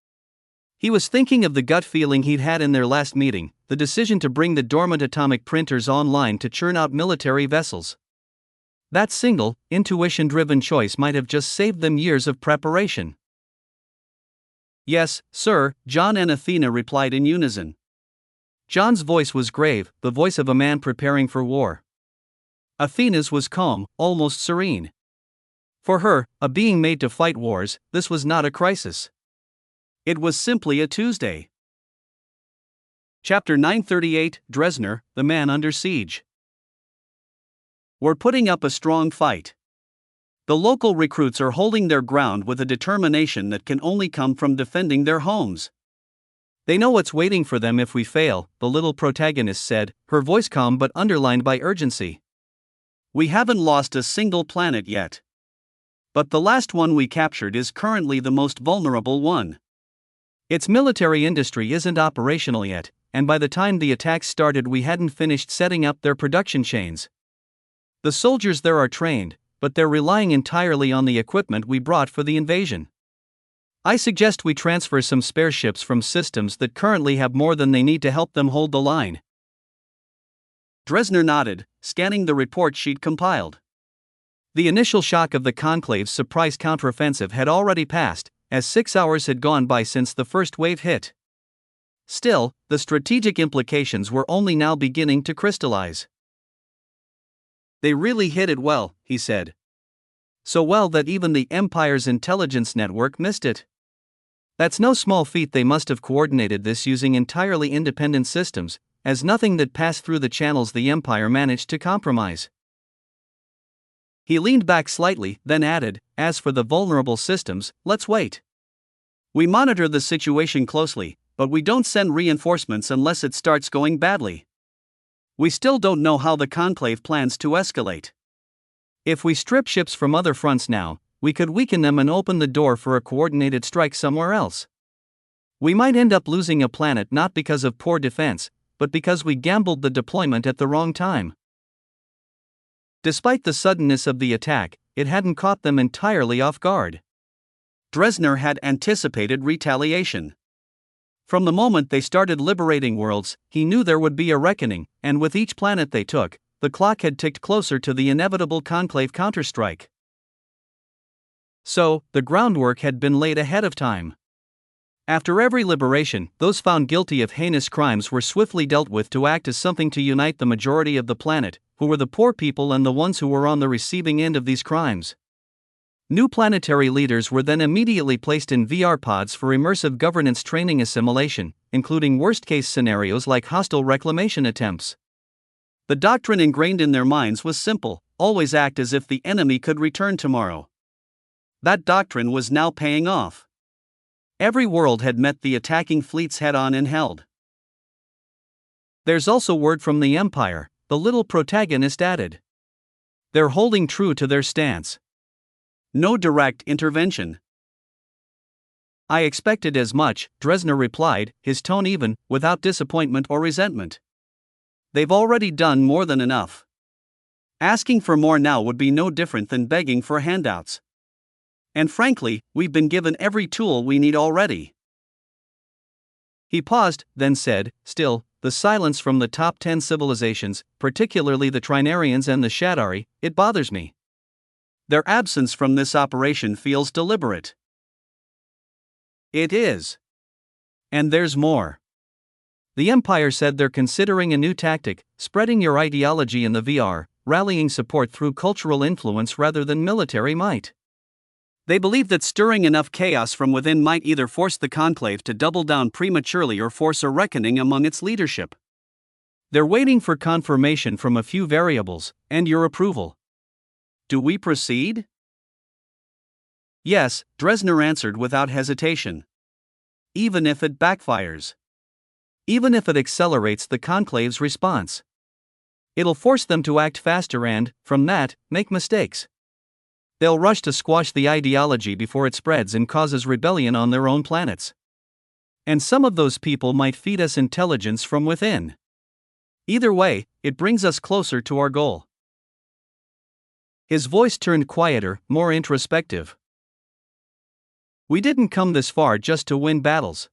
He was thinking of the gut feeling he'd had in their last meeting, the decision to bring the dormant atomic printers online to churn out military vessels. That single, intuition-driven choice might have just saved them years of preparation. "Yes, sir," John and Athena replied in unison. John's voice was grave, the voice of a man preparing for war. Athena's was calm, almost serene. For her, a being made to fight wars, this was not a crisis. It was simply a Tuesday. Chapter 938, Dresner, the man under siege. We're putting up a strong fight. The local recruits are holding their ground with a determination that can only come from defending their homes. They know what's waiting for them if we fail, the little protagonist said, her voice calm but underlined by urgency. We haven't lost a single planet yet. But the last one we captured is currently the most vulnerable one. Its military industry isn't operational yet, and by the time the attacks started we hadn't finished setting up their production chains. The soldiers there are trained, but they're relying entirely on the equipment we brought for the invasion. I suggest we transfer some spare ships from systems that currently have more than they need to help them hold the line. Dresner nodded, scanning the report she'd compiled. The initial shock of the Conclave's surprise counteroffensive had already passed, as 6 hours had gone by since the first wave hit. Still, the strategic implications were only now beginning to crystallize. They really hit it well, he said. So well that even the Empire's intelligence network missed it. That's no small feat. They must have coordinated this using entirely independent systems, as nothing that passed through the channels the Empire managed to compromise. He leaned back slightly, then added, "As for the vulnerable systems, let's wait. We monitor the situation closely, but we don't send reinforcements unless it starts going badly. We still don't know how the Conclave plans to escalate. If we strip ships from other fronts now, we could weaken them and open the door for a coordinated strike somewhere else. We might end up losing a planet not because of poor defense, but because we gambled the deployment at the wrong time." Despite the suddenness of the attack, it hadn't caught them entirely off guard. Dresner had anticipated retaliation. From the moment they started liberating worlds, he knew there would be a reckoning, and with each planet they took, the clock had ticked closer to the inevitable Conclave counterstrike. So, the groundwork had been laid ahead of time. After every liberation, those found guilty of heinous crimes were swiftly dealt with to act as something to unite the majority of the planet, who were the poor people and the ones who were on the receiving end of these crimes. New planetary leaders were then immediately placed in VR pods for immersive governance training assimilation, including worst-case scenarios like hostile reclamation attempts. The doctrine ingrained in their minds was simple: always act as if the enemy could return tomorrow. That doctrine was now paying off. Every world had met the attacking fleets head-on and held. "There's also word from the Empire," the little protagonist added. "They're holding true to their stance. No direct intervention." "I expected as much," Dresner replied, his tone even, without disappointment or resentment. "They've already done more than enough. Asking for more now would be no different than begging for handouts. And frankly, we've been given every tool we need already." He paused, then said, "Still, the silence from the top 10 civilizations, particularly the Trinarians and the Shadari, it bothers me. Their absence from this operation feels deliberate." It is. And there's more. The Empire said they're considering a new tactic: spreading your ideology in the VR, rallying support through cultural influence rather than military might. They believe that stirring enough chaos from within might either force the Conclave to double down prematurely or force a reckoning among its leadership. They're waiting for confirmation from a few variables, and your approval. Do we proceed? Yes, Dresner answered without hesitation. Even if it backfires. Even if it accelerates the Conclave's response. It'll force them to act faster and, from that, make mistakes. They'll rush to squash the ideology before it spreads and causes rebellion on their own planets. And some of those people might feed us intelligence from within. Either way, it brings us closer to our goal." His voice turned quieter, more introspective. "We didn't come this far just to win battles.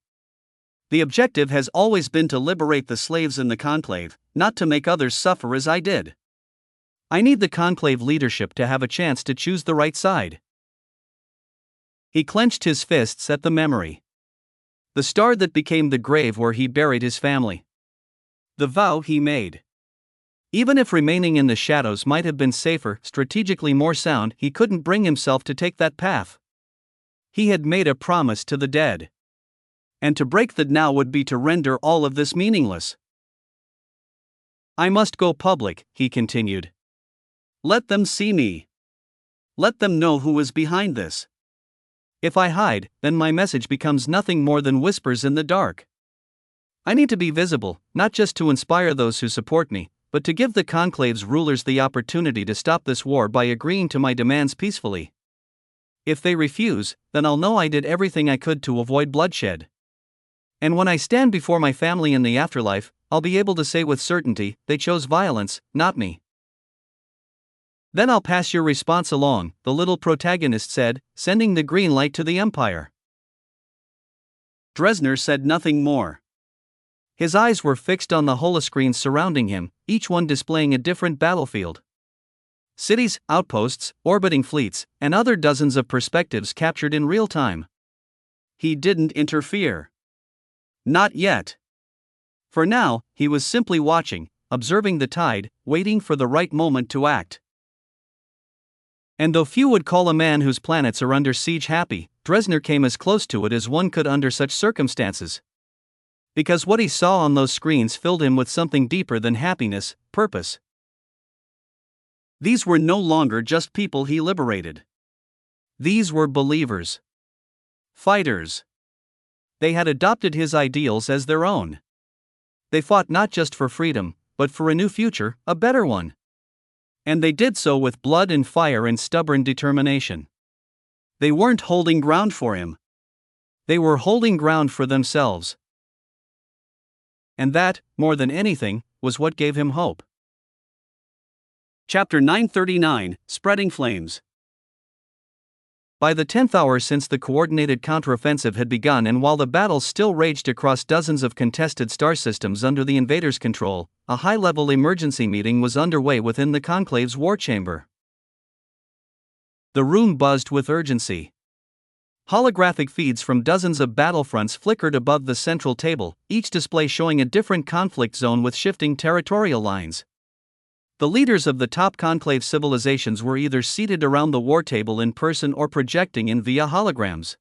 The objective has always been to liberate the slaves in the Conclave, not to make others suffer as I did. I need the Conclave leadership to have a chance to choose the right side." He clenched his fists at the memory. The star that became the grave where he buried his family. The vow he made. Even if remaining in the shadows might have been safer, strategically more sound, he couldn't bring himself to take that path. He had made a promise to the dead. And to break that now would be to render all of this meaningless. "I must go public," he continued. "Let them see me. Let them know who is behind this. If I hide, then my message becomes nothing more than whispers in the dark. I need to be visible, not just to inspire those who support me, but to give the Conclave's rulers the opportunity to stop this war by agreeing to my demands peacefully. If they refuse, then I'll know I did everything I could to avoid bloodshed. And when I stand before my family in the afterlife, I'll be able to say with certainty, they chose violence, not me." "Then I'll pass your response along," the little protagonist said, sending the green light to the Empire. Dresner said nothing more. His eyes were fixed on the holoscreens surrounding him, each one displaying a different battlefield. Cities, outposts, orbiting fleets, and other dozens of perspectives captured in real time. He didn't interfere. Not yet. For now, he was simply watching, observing the tide, waiting for the right moment to act. And though few would call a man whose planets are under siege happy, Dresner came as close to it as one could under such circumstances. Because what he saw on those screens filled him with something deeper than happiness, purpose. These were no longer just people he liberated. These were believers. Fighters. They had adopted his ideals as their own. They fought not just for freedom, but for a new future, a better one. And they did so with blood and fire and stubborn determination. They weren't holding ground for him. They were holding ground for themselves. And that, more than anything, was what gave him hope. Chapter 939, Spreading Flames. By the 10th hour since the coordinated counteroffensive had begun and while the battle still raged across dozens of contested star systems under the invaders' control, a high-level emergency meeting was underway within the Conclave's war chamber. The room buzzed with urgency. Holographic feeds from dozens of battlefronts flickered above the central table, each display showing a different conflict zone with shifting territorial lines. The leaders of the top conclave civilizations were either seated around the war table in person or projecting in via holograms.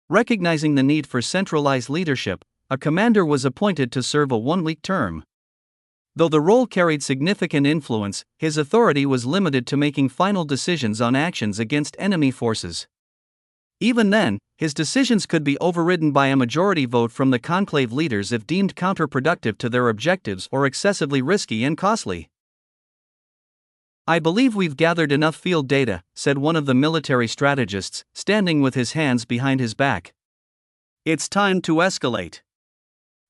Recognizing the need for centralized leadership, a commander was appointed to serve a one-week term. Though the role carried significant influence, his authority was limited to making final decisions on actions against enemy forces. Even then, his decisions could be overridden by a majority vote from the conclave leaders if deemed counterproductive to their objectives or excessively risky and costly. "I believe we've gathered enough field data," said one of the military strategists, standing with his hands behind his back. "It's time to escalate.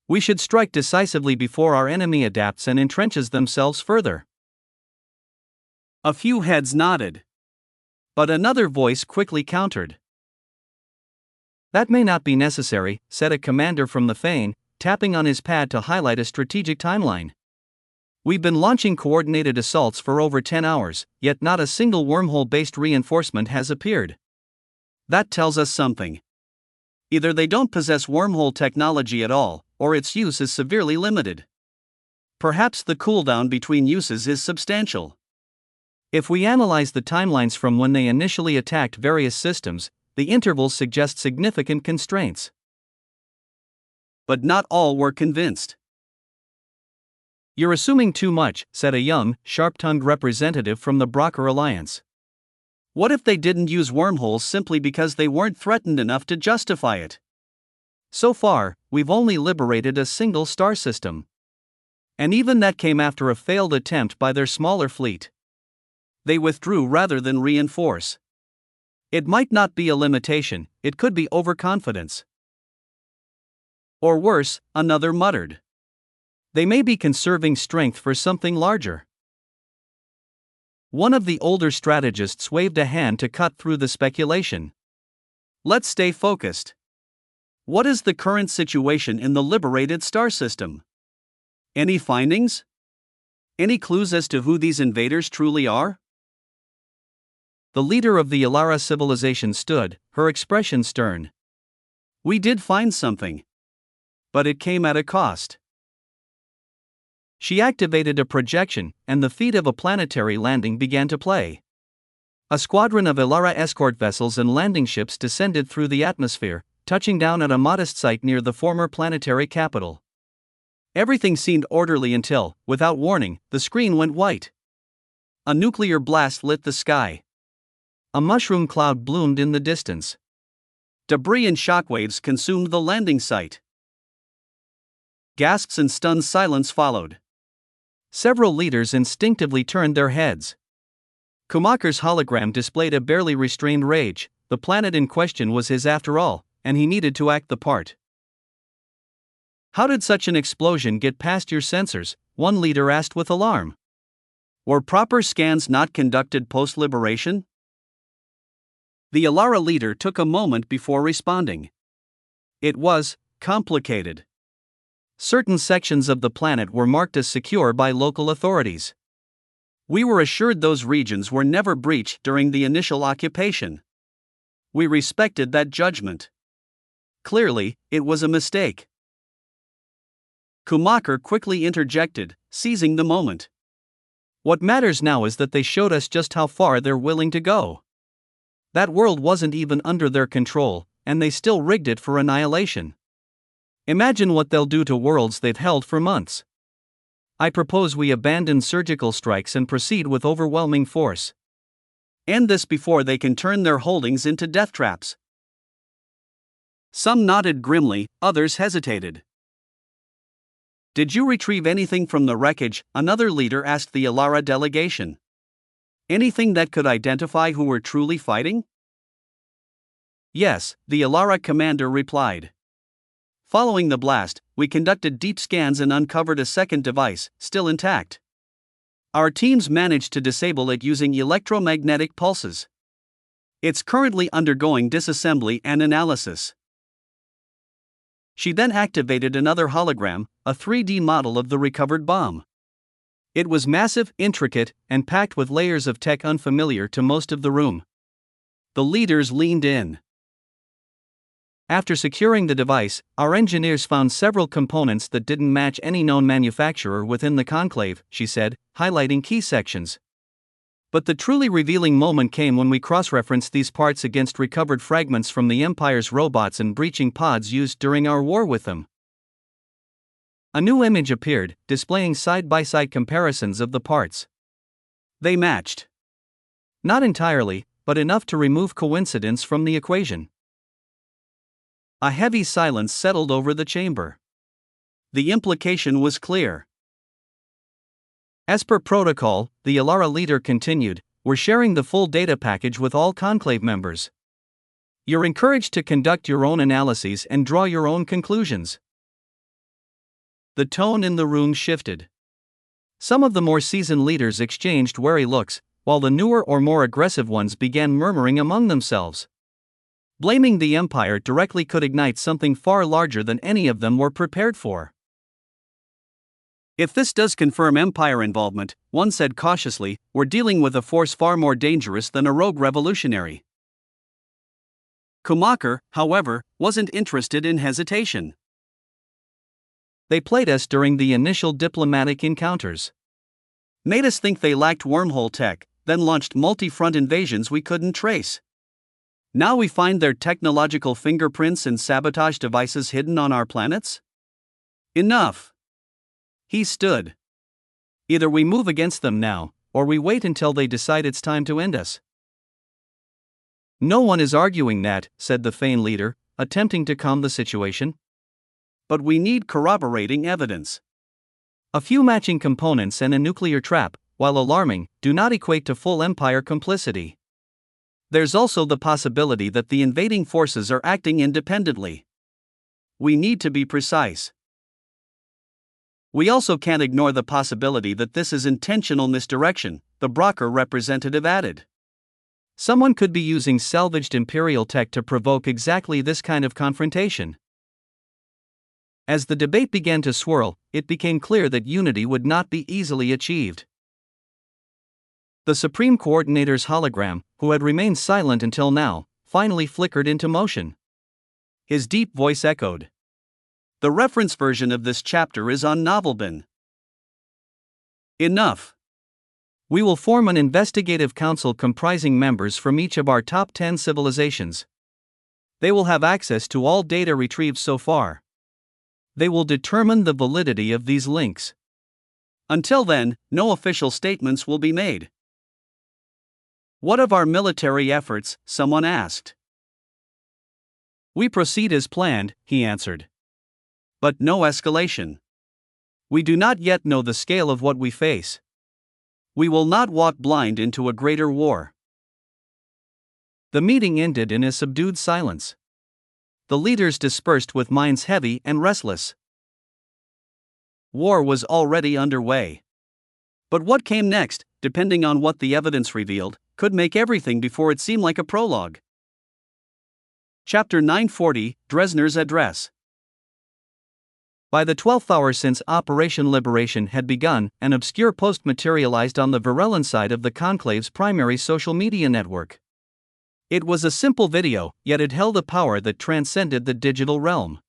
We should strike decisively before our enemy adapts and entrenches themselves further." A few heads nodded. But another voice quickly countered. "That may not be necessary," said a commander from the Fane, tapping on his pad to highlight a strategic timeline. "We've been launching coordinated assaults for over 10 hours, yet not a single wormhole-based reinforcement has appeared. That tells us something. Either they don't possess wormhole technology at all, or its use is severely limited. Perhaps the cooldown between uses is substantial. If we analyze the timelines from when they initially attacked various systems, the intervals suggest significant constraints." But not all were convinced. "You're assuming too much," said a young, sharp-tongued representative from the Brocker Alliance. "What if they didn't use wormholes simply because they weren't threatened enough to justify it? So far, we've only liberated a single star system. And even that came after a failed attempt by their smaller fleet. They withdrew rather than reinforce. It might not be a limitation, it could be overconfidence. Or worse," another muttered. "They may be conserving strength for something larger." One of the older strategists waved a hand to cut through the speculation. "Let's stay focused. What is the current situation in the liberated star system? Any findings? Any clues as to who these invaders truly are?" The leader of the Ilara civilization stood, her expression stern. "We did find something. But it came at a cost." She activated a projection, and the feat of a planetary landing began to play. A squadron of Ilara escort vessels and landing ships descended through the atmosphere, touching down at a modest site near the former planetary capital. Everything seemed orderly until, without warning, the screen went white. A nuclear blast lit the sky. A mushroom cloud bloomed in the distance. Debris and shockwaves consumed the landing site. Gasps and stunned silence followed. Several leaders instinctively turned their heads. Kumaker's hologram displayed a barely restrained rage. The planet in question was his after all, and he needed to act the part. "How did such an explosion get past your sensors?" one leader asked with alarm. "Were proper scans not conducted post-liberation?" The Ilara leader took a moment before responding. "It was complicated. Certain sections of the planet were marked as secure by local authorities. We were assured those regions were never breached during the initial occupation. We respected that judgment. Clearly, it was a mistake." Kumaker quickly interjected, seizing the moment. "What matters now is that they showed us just how far they're willing to go. That world wasn't even under their control, and they still rigged it for annihilation. Imagine what they'll do to worlds they've held for months. I propose we abandon surgical strikes and proceed with overwhelming force. End this before they can turn their holdings into death traps. Some nodded grimly, others hesitated. Did you retrieve anything from the wreckage? Another leader asked the Alara delegation. Anything that could identify who were truly fighting? Yes, the Alara commander replied. Following the blast, we conducted deep scans and uncovered a second device, still intact. Our teams managed to disable it using electromagnetic pulses. It's currently undergoing disassembly and analysis. She then activated another hologram, a 3D model of the recovered bomb. It was massive, intricate, and packed with layers of tech unfamiliar to most of the room. The leaders leaned in. After securing the device, our engineers found several components that didn't match any known manufacturer within the conclave, she said, highlighting key sections. But the truly revealing moment came when we cross-referenced these parts against recovered fragments from the Empire's robots and breaching pods used during our war with them. A new image appeared, displaying side-by-side comparisons of the parts. They matched. Not entirely, but enough to remove coincidence from the equation. A heavy silence settled over the chamber. The implication was clear. As per protocol, the Alara leader continued, we're sharing the full data package with all conclave members. You're encouraged to conduct your own analyses and draw your own conclusions. The tone in the room shifted. Some of the more seasoned leaders exchanged wary looks, while the newer or more aggressive ones began murmuring among themselves. Blaming the Empire directly could ignite something far larger than any of them were prepared for. If this does confirm Empire involvement, one said cautiously, we're dealing with a force far more dangerous than a rogue revolutionary. Kumaker, however, wasn't interested in hesitation. They played us during the initial diplomatic encounters. Made us think they lacked wormhole tech, then launched multi-front invasions we couldn't trace. Now we find their technological fingerprints and sabotage devices hidden on our planets? Enough! He stood. Either we move against them now, or we wait until they decide it's time to end us. No one is arguing that, said the Fein leader, attempting to calm the situation. But we need corroborating evidence. A few matching components and a nuclear trap, while alarming, do not equate to full Empire complicity. There's also the possibility that the invading forces are acting independently. We need to be precise. We also can't ignore the possibility that this is intentional misdirection, the Brocker representative added. Someone could be using salvaged Imperial tech to provoke exactly this kind of confrontation. As the debate began to swirl, it became clear that unity would not be easily achieved. The Supreme Coordinator's hologram, who had remained silent until now, finally flickered into motion. His deep voice echoed. The reference version of this chapter is on Novelbin. Enough. We will form an investigative council comprising members from each of our top 10 civilizations. They will have access to all data retrieved so far. They will determine the validity of these links. Until then, no official statements will be made. What of our military efforts? Someone asked. We proceed as planned, he answered. But no escalation. We do not yet know the scale of what we face. We will not walk blind into a greater war. The meeting ended in a subdued silence. The leaders dispersed with minds heavy and restless. War was already underway. But what came next, depending on what the evidence revealed, could make everything before it seem like a prologue. Chapter 940, Dresner's Address. By the 12th hour since Operation Liberation had begun, an obscure post materialized on the Varellan side of the Conclave's primary social media network. It was a simple video, yet it held a power that transcended the digital realm.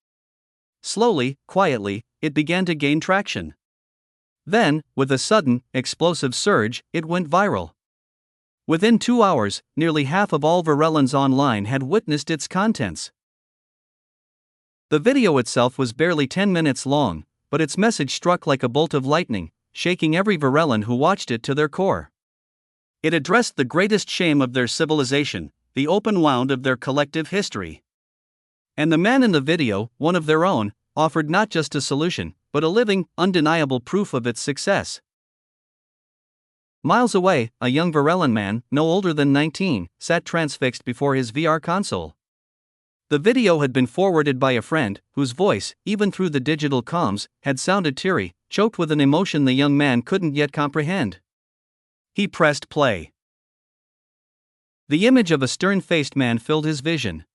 Slowly, quietly, it began to gain traction. Then, with a sudden, explosive surge, it went viral. Within 2 hours, nearly half of all Varellans online had witnessed its contents. The video itself was barely 10 minutes long, but its message struck like a bolt of lightning, shaking every Varellan who watched it to their core. It addressed the greatest shame of their civilization, the open wound of their collective history. And the man in the video, one of their own, offered not just a solution, but a living, undeniable proof of its success. Miles away, a young Varellan man, no older than 19, sat transfixed before his VR console. The video had been forwarded by a friend, whose voice, even through the digital comms, had sounded teary, choked with an emotion the young man couldn't yet comprehend. He pressed play. The image of a stern-faced man filled his vision.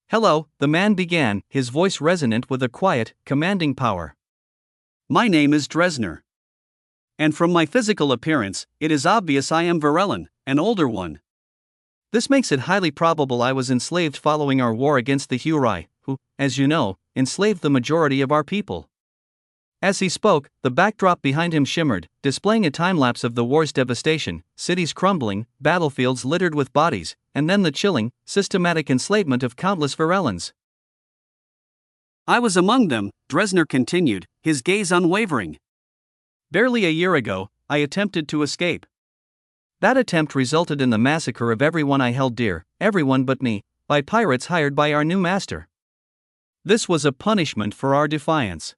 "Hello," the man began, his voice resonant with a quiet, commanding power. "My name is Dresner. And from my physical appearance, it is obvious I am Varellan, an older one. This makes it highly probable I was enslaved following our war against the Hurai, who, as you know, enslaved the majority of our people." As he spoke, the backdrop behind him shimmered, displaying a time-lapse of the war's devastation, cities crumbling, battlefields littered with bodies, and then the chilling, systematic enslavement of countless Varellans. "I was among them," Dresner continued, his gaze unwavering. "Barely a year ago, I attempted to escape. That attempt resulted in the massacre of everyone I held dear, everyone but me, by pirates hired by our new master. This was a punishment for our defiance."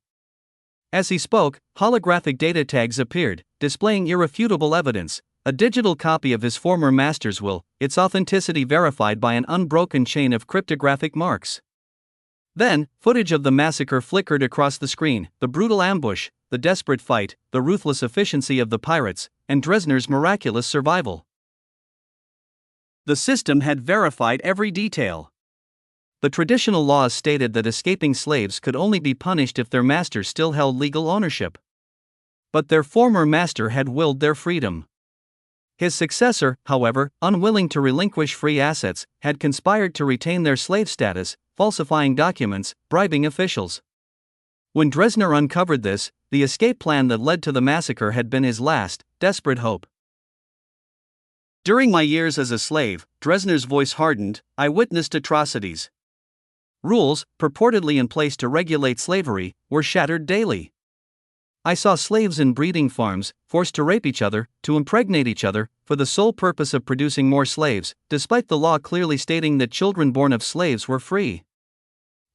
As he spoke, holographic data tags appeared, displaying irrefutable evidence, a digital copy of his former master's will, its authenticity verified by an unbroken chain of cryptographic marks. Then, footage of the massacre flickered across the screen, the brutal ambush, the desperate fight, the ruthless efficiency of the pirates, and Dresner's miraculous survival. The system had verified every detail. The traditional laws stated that escaping slaves could only be punished if their master still held legal ownership. But their former master had willed their freedom. His successor, however, unwilling to relinquish free assets, had conspired to retain their slave status, falsifying documents, bribing officials. When Dresner uncovered this, the escape plan that led to the massacre had been his last, desperate hope. "During my years as a slave," Dresner's voice hardened, "I witnessed atrocities. Rules, purportedly in place to regulate slavery, were shattered daily. I saw slaves in breeding farms, forced to rape each other, to impregnate each other, for the sole purpose of producing more slaves, despite the law clearly stating that children born of slaves were free."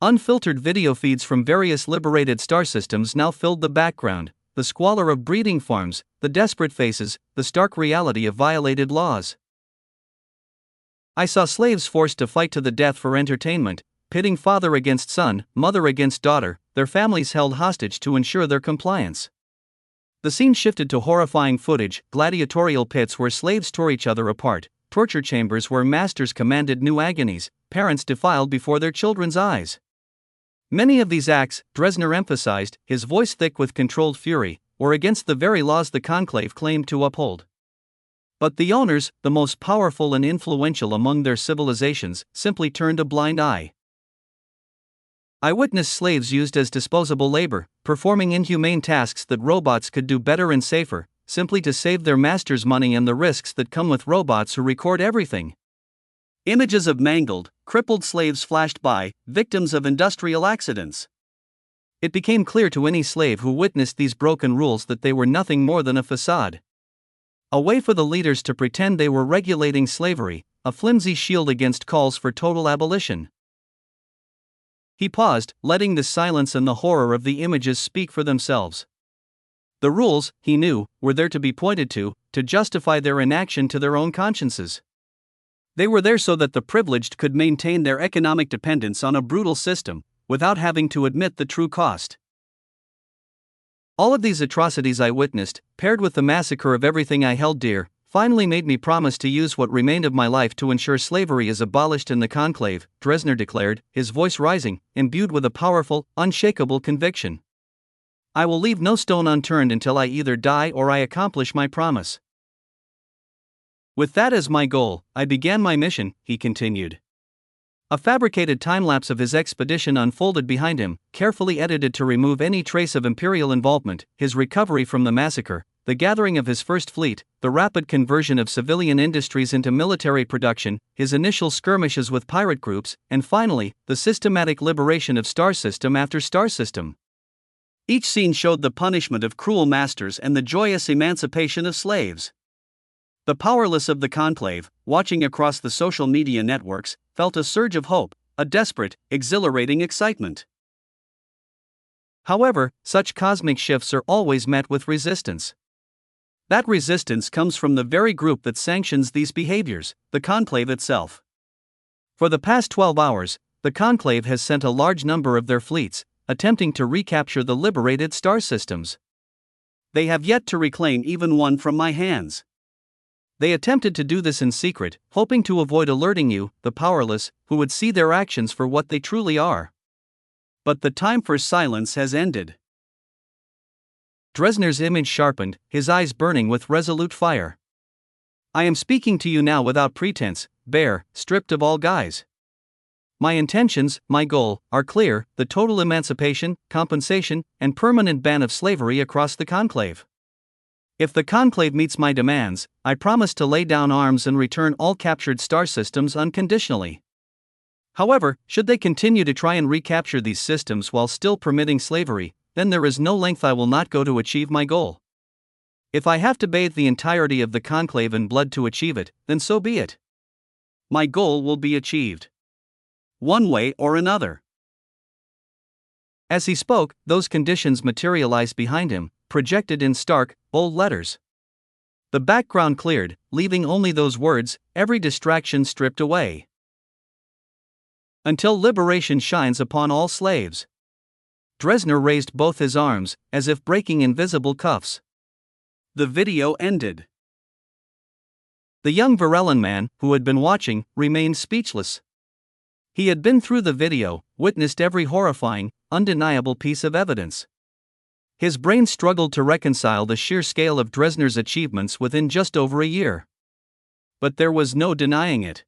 Unfiltered video feeds from various liberated star systems now filled the background, the squalor of breeding farms, the desperate faces, the stark reality of violated laws. "I saw slaves forced to fight to the death for entertainment, pitting father against son, mother against daughter, their families held hostage to ensure their compliance." The scene shifted to horrifying footage, gladiatorial pits where slaves tore each other apart, torture chambers where masters commanded new agonies, parents defiled before their children's eyes. Many of these acts, Dresner emphasized, his voice thick with controlled fury, were against the very laws the conclave claimed to uphold. But the owners, the most powerful and influential among their civilizations, simply turned a blind eye. "I witnessed slaves used as disposable labor, performing inhumane tasks that robots could do better and safer, simply to save their masters money and the risks that come with robots who record everything." Images of mangled, crippled slaves flashed by, victims of industrial accidents. It became clear to any slave who witnessed these broken rules that they were nothing more than a facade. A way for the leaders to pretend they were regulating slavery, a flimsy shield against calls for total abolition. He paused, letting the silence and the horror of the images speak for themselves. The rules, he knew, were there to be pointed to justify their inaction to their own consciences. They were there so that the privileged could maintain their economic dependence on a brutal system, without having to admit the true cost. "All of these atrocities I witnessed, paired with the massacre of everything I held dear, finally made me promise to use what remained of my life to ensure slavery is abolished in the conclave," Dresner declared, his voice rising, imbued with a powerful, unshakable conviction. "I will leave no stone unturned until I either die or I accomplish my promise. With that as my goal, I began my mission," he continued. A fabricated time-lapse of his expedition unfolded behind him, carefully edited to remove any trace of imperial involvement, his recovery from the massacre, the gathering of his first fleet, the rapid conversion of civilian industries into military production, his initial skirmishes with pirate groups, and finally, the systematic liberation of star system after star system. Each scene showed the punishment of cruel masters and the joyous emancipation of slaves. The powerless of the conclave, watching across the social media networks, felt a surge of hope, a desperate, exhilarating excitement. However, such cosmic shifts are always met with resistance. That resistance comes from the very group that sanctions these behaviors, the conclave itself. For the past 12 hours, the conclave has sent a large number of their fleets, attempting to recapture the liberated star systems. They have yet to reclaim even one from my hands. They attempted to do this in secret, hoping to avoid alerting you, the powerless, who would see their actions for what they truly are. But the time for silence has ended. Dresner's image sharpened, his eyes burning with resolute fire. I am speaking to you now without pretense, bare, stripped of all guise. My intentions, my goal, are clear: the total emancipation, compensation, and permanent ban of slavery across the conclave. If the conclave meets my demands, I promise to lay down arms and return all captured star systems unconditionally. However, should they continue to try and recapture these systems while still permitting slavery, then there is no length I will not go to achieve my goal. If I have to bathe the entirety of the conclave in blood to achieve it, then so be it. My goal will be achieved, one way or another. As he spoke, those conditions materialized behind him, projected in stark, bold letters. The background cleared, leaving only those words, every distraction stripped away. Until liberation shines upon all slaves. Dresner raised both his arms, as if breaking invisible cuffs. The video ended. The young Varellan man, who had been watching, remained speechless. He had been through the video, witnessed every horrifying, undeniable piece of evidence. His brain struggled to reconcile the sheer scale of Dresner's achievements within just over a year. But there was no denying it.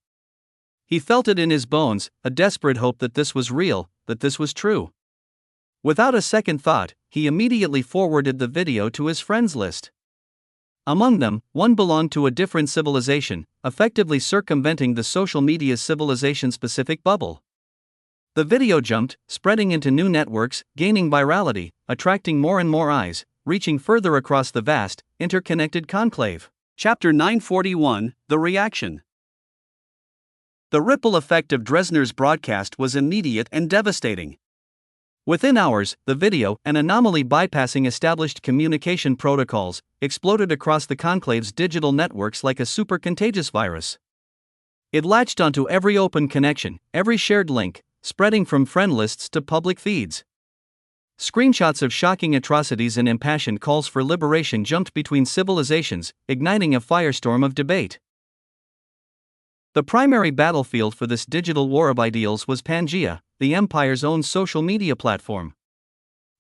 He felt it in his bones, a desperate hope that this was real, that this was true. Without a second thought, he immediately forwarded the video to his friends list. Among them, one belonged to a different civilization, effectively circumventing the social media's civilization-specific bubble. The video jumped, spreading into new networks, gaining virality, attracting more and more eyes, reaching further across the vast, interconnected conclave. Chapter 941, The Reaction. The ripple effect of Dresner's broadcast was immediate and devastating. Within hours, the video, an anomaly bypassing established communication protocols, exploded across the conclave's digital networks like a super contagious virus. It latched onto every open connection, every shared link, spreading from friend lists to public feeds. Screenshots of shocking atrocities and impassioned calls for liberation jumped between civilizations, igniting a firestorm of debate. The primary battlefield for this digital war of ideals was Pangea, the Empire's own social media platform.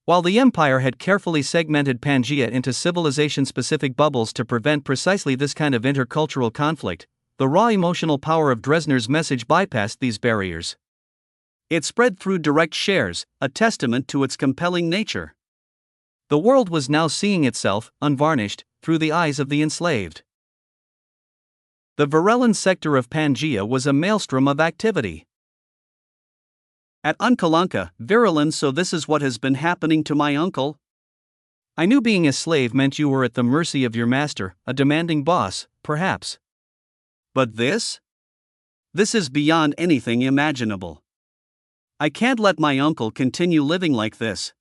While the Empire had carefully segmented Pangea into civilization-specific bubbles to prevent precisely this kind of intercultural conflict, the raw emotional power of Dresner's message bypassed these barriers. It spread through direct shares, a testament to its compelling nature. The world was now seeing itself, unvarnished, through the eyes of the enslaved. The Varellan sector of Pangea was a maelstrom of activity. At Unkalanka, Varellan, so this is what has been happening to my uncle? I knew being a slave meant you were at the mercy of your master, a demanding boss, perhaps. But this? This is beyond anything imaginable. I can't let my uncle continue living like this.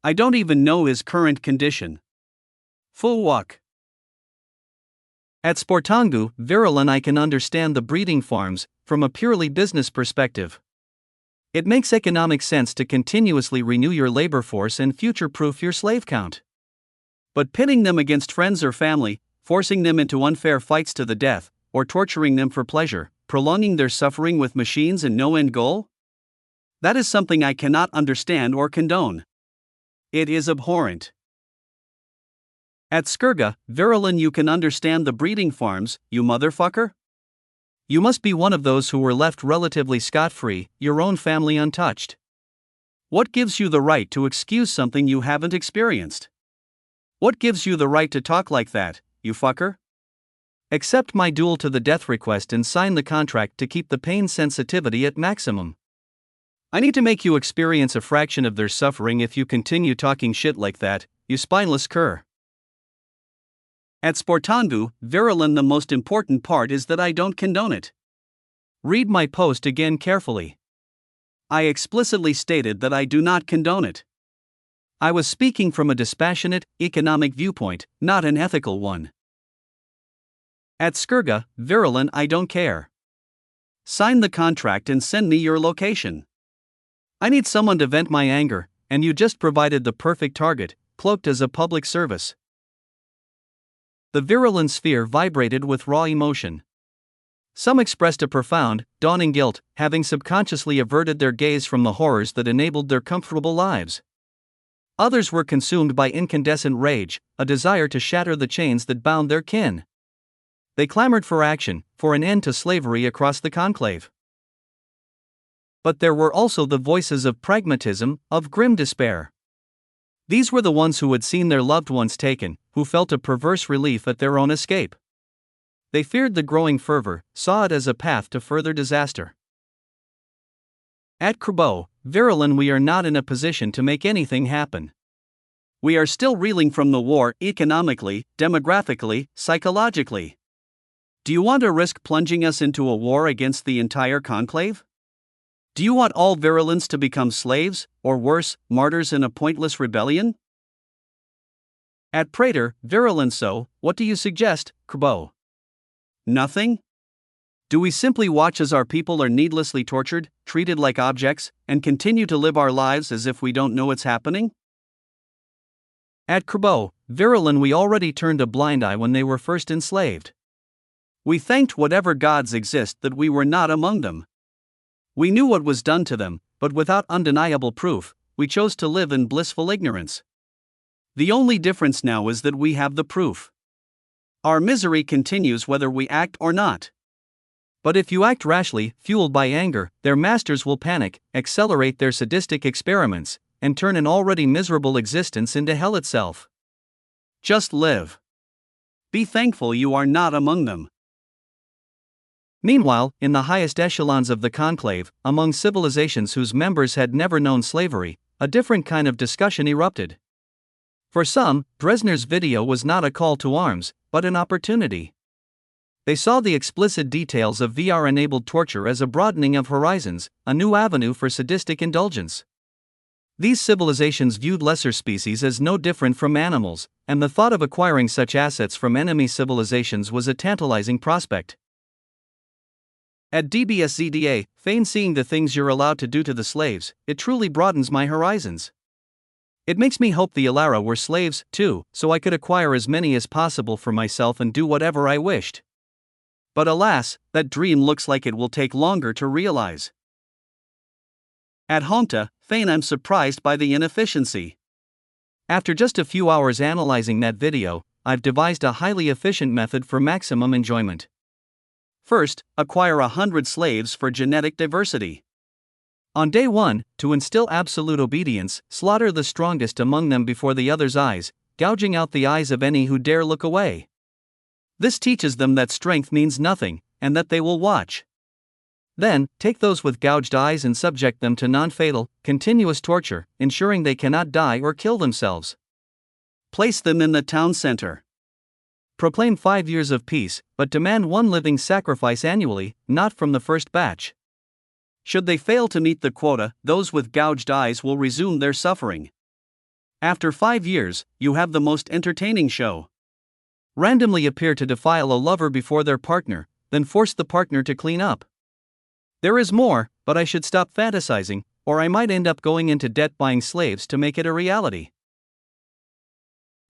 I don't even know his current condition. Fuwak. At Sportangu, Varellan, I can understand the breeding farms, from a purely business perspective. It makes economic sense to continuously renew your labor force and future-proof your slave count. But pitting them against friends or family, forcing them into unfair fights to the death, or torturing them for pleasure, prolonging their suffering with machines and no end goal? That is something I cannot understand or condone. It is abhorrent. At Skirga, Varellan, you can understand the breeding farms, you motherfucker? You must be one of those who were left relatively scot-free, your own family untouched. What gives you the right to excuse something you haven't experienced? What gives you the right to talk like that, you fucker? Accept my duel to the death request and sign the contract to keep the pain sensitivity at maximum. I need to make you experience a fraction of their suffering if you continue talking shit like that, you spineless cur. At Sportanbu, Virilin, the most important part is that I don't condone it. Read my post again carefully. I explicitly stated that I do not condone it. I was speaking from a dispassionate, economic viewpoint, not an ethical one. At Skirga, Virilin, I don't care. Sign the contract and send me your location. I need someone to vent my anger, and you just provided the perfect target, cloaked as a public service. The Virilin sphere vibrated with raw emotion. Some expressed a profound, dawning guilt, having subconsciously averted their gaze from the horrors that enabled their comfortable lives. Others were consumed by incandescent rage, a desire to shatter the chains that bound their kin. They clamored for action, for an end to slavery across the conclave. But there were also the voices of pragmatism, of grim despair. These were the ones who had seen their loved ones taken, who felt a perverse relief at their own escape. They feared the growing fervor, saw it as a path to further disaster. At Krbo, Virilin, we are not in a position to make anything happen. We are still reeling from the war economically, demographically, psychologically. Do you want to risk plunging us into a war against the entire conclave? Do you want all Virilins to become slaves, or worse, martyrs in a pointless rebellion? At Praetor, Virilin, so, what do you suggest, Krbo? Nothing? Do we simply watch as our people are needlessly tortured, treated like objects, and continue to live our lives as if we don't know it's happening? At Krbo, Virilin, we already turned a blind eye when they were first enslaved. We thanked whatever gods exist that we were not among them. We knew what was done to them, but without undeniable proof, we chose to live in blissful ignorance. The only difference now is that we have the proof. Our misery continues whether we act or not. But if you act rashly, fueled by anger, their masters will panic, accelerate their sadistic experiments, and turn an already miserable existence into hell itself. Just live. Be thankful you are not among them. Meanwhile, in the highest echelons of the conclave, among civilizations whose members had never known slavery, a different kind of discussion erupted. For some, Dresner's video was not a call to arms, but an opportunity. They saw the explicit details of VR-enabled torture as a broadening of horizons, a new avenue for sadistic indulgence. These civilizations viewed lesser species as no different from animals, and the thought of acquiring such assets from enemy civilizations was a tantalizing prospect. At DBSZDA, feign seeing the things you're allowed to do to the slaves, it truly broadens my horizons. It makes me hope the Alara were slaves, too, so I could acquire as many as possible for myself and do whatever I wished. But alas, that dream looks like it will take longer to realize. At Honta, feign I'm surprised by the inefficiency. After just a few hours analyzing that video, I've devised a highly efficient method for maximum enjoyment. First, acquire 100 slaves for genetic diversity. On day 1, to instill absolute obedience, slaughter the strongest among them before the others' eyes, gouging out the eyes of any who dare look away. This teaches them that strength means nothing, and that they will watch. Then, take those with gouged eyes and subject them to non-fatal, continuous torture, ensuring they cannot die or kill themselves. Place them in the town center. Proclaim 5 years of peace, but demand 1 living sacrifice annually, not from the first batch. Should they fail to meet the quota, those with gouged eyes will resume their suffering. After 5 years, you have the most entertaining show. Randomly appear to defile a lover before their partner, then force the partner to clean up. There is more, but I should stop fantasizing, or I might end up going into debt buying slaves to make it a reality.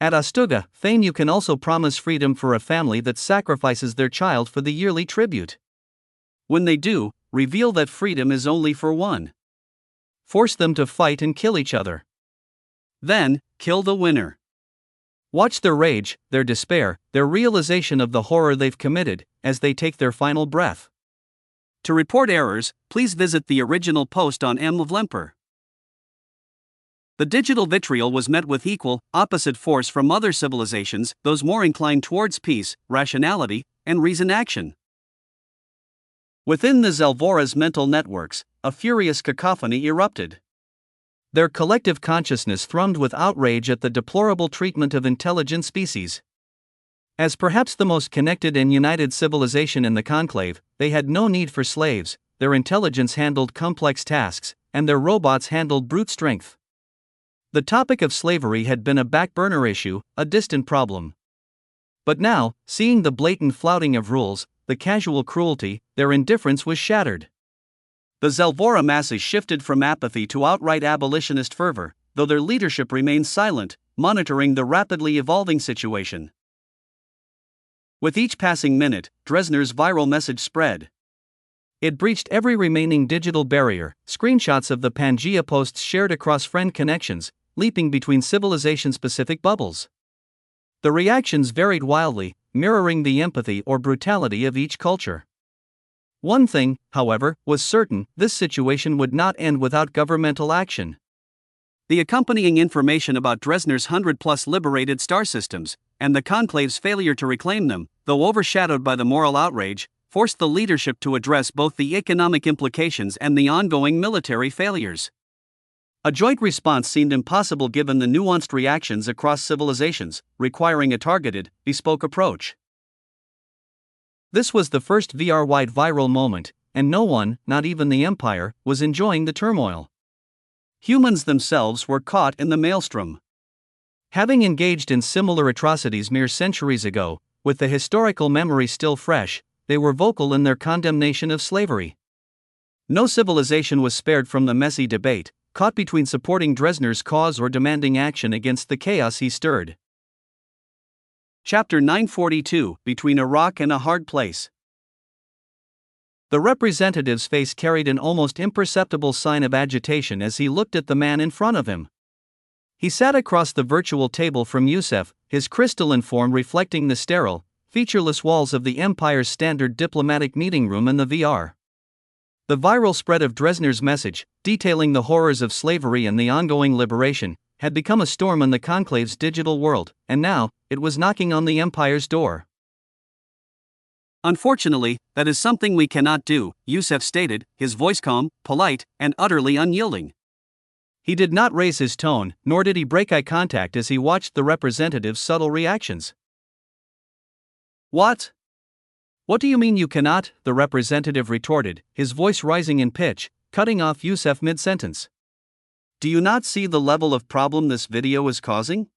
At Astuga, feign you can also promise freedom for a family that sacrifices their child for the yearly tribute. When they do, reveal that freedom is only for one. Force them to fight and kill each other. Then, kill the winner. Watch their rage, their despair, their realization of the horror they've committed, as they take their final breath. To report errors, please visit the original post on M. of Lemper. The digital vitriol was met with equal, opposite force from other civilizations, those more inclined towards peace, rationality, and reasoned action. Within the Zelvora's mental networks, a furious cacophony erupted. Their collective consciousness thrummed with outrage at the deplorable treatment of intelligent species. As perhaps the most connected and united civilization in the conclave, they had no need for slaves, their intelligence handled complex tasks, and their robots handled brute strength. The topic of slavery had been a back-burner issue, a distant problem. But now, seeing the blatant flouting of rules, the casual cruelty, their indifference was shattered. The Zelvora masses shifted from apathy to outright abolitionist fervor, though their leadership remained silent, monitoring the rapidly evolving situation. With each passing minute, Dresner's viral message spread. It breached every remaining digital barrier, screenshots of the Pangea posts shared across friend connections, leaping between civilization-specific bubbles. The reactions varied wildly, mirroring the empathy or brutality of each culture. One thing, however, was certain: this situation would not end without governmental action. The accompanying information about Dresner's 100-plus liberated star systems, and the conclave's failure to reclaim them, though overshadowed by the moral outrage, forced the leadership to address both the economic implications and the ongoing military failures. A joint response seemed impossible given the nuanced reactions across civilizations, requiring a targeted, bespoke approach. This was the first VR-wide viral moment, and no one, not even the Empire, was enjoying the turmoil. Humans themselves were caught in the maelstrom. Having engaged in similar atrocities mere centuries ago, with the historical memory still fresh, they were vocal in their condemnation of slavery. No civilization was spared from the messy debate, caught between supporting Dresner's cause or demanding action against the chaos he stirred. Chapter 942, Between a Rock and a Hard Place. The representative's face carried an almost imperceptible sign of agitation as he looked at the man in front of him. He sat across the virtual table from Yusef, his crystalline form reflecting the sterile, featureless walls of the Empire's standard diplomatic meeting room in the VR. The viral spread of Dresner's message, detailing the horrors of slavery and the ongoing liberation, had become a storm in the conclave's digital world, and now, it was knocking on the Empire's door. "Unfortunately, that is something we cannot do," Yusef stated, his voice calm, polite, and utterly unyielding. He did not raise his tone, nor did he break eye contact as he watched the representative's subtle reactions. "What? What do you mean you cannot?" the representative retorted, his voice rising in pitch, cutting off Yusef mid-sentence. "Do you not see the level of problem this video is causing?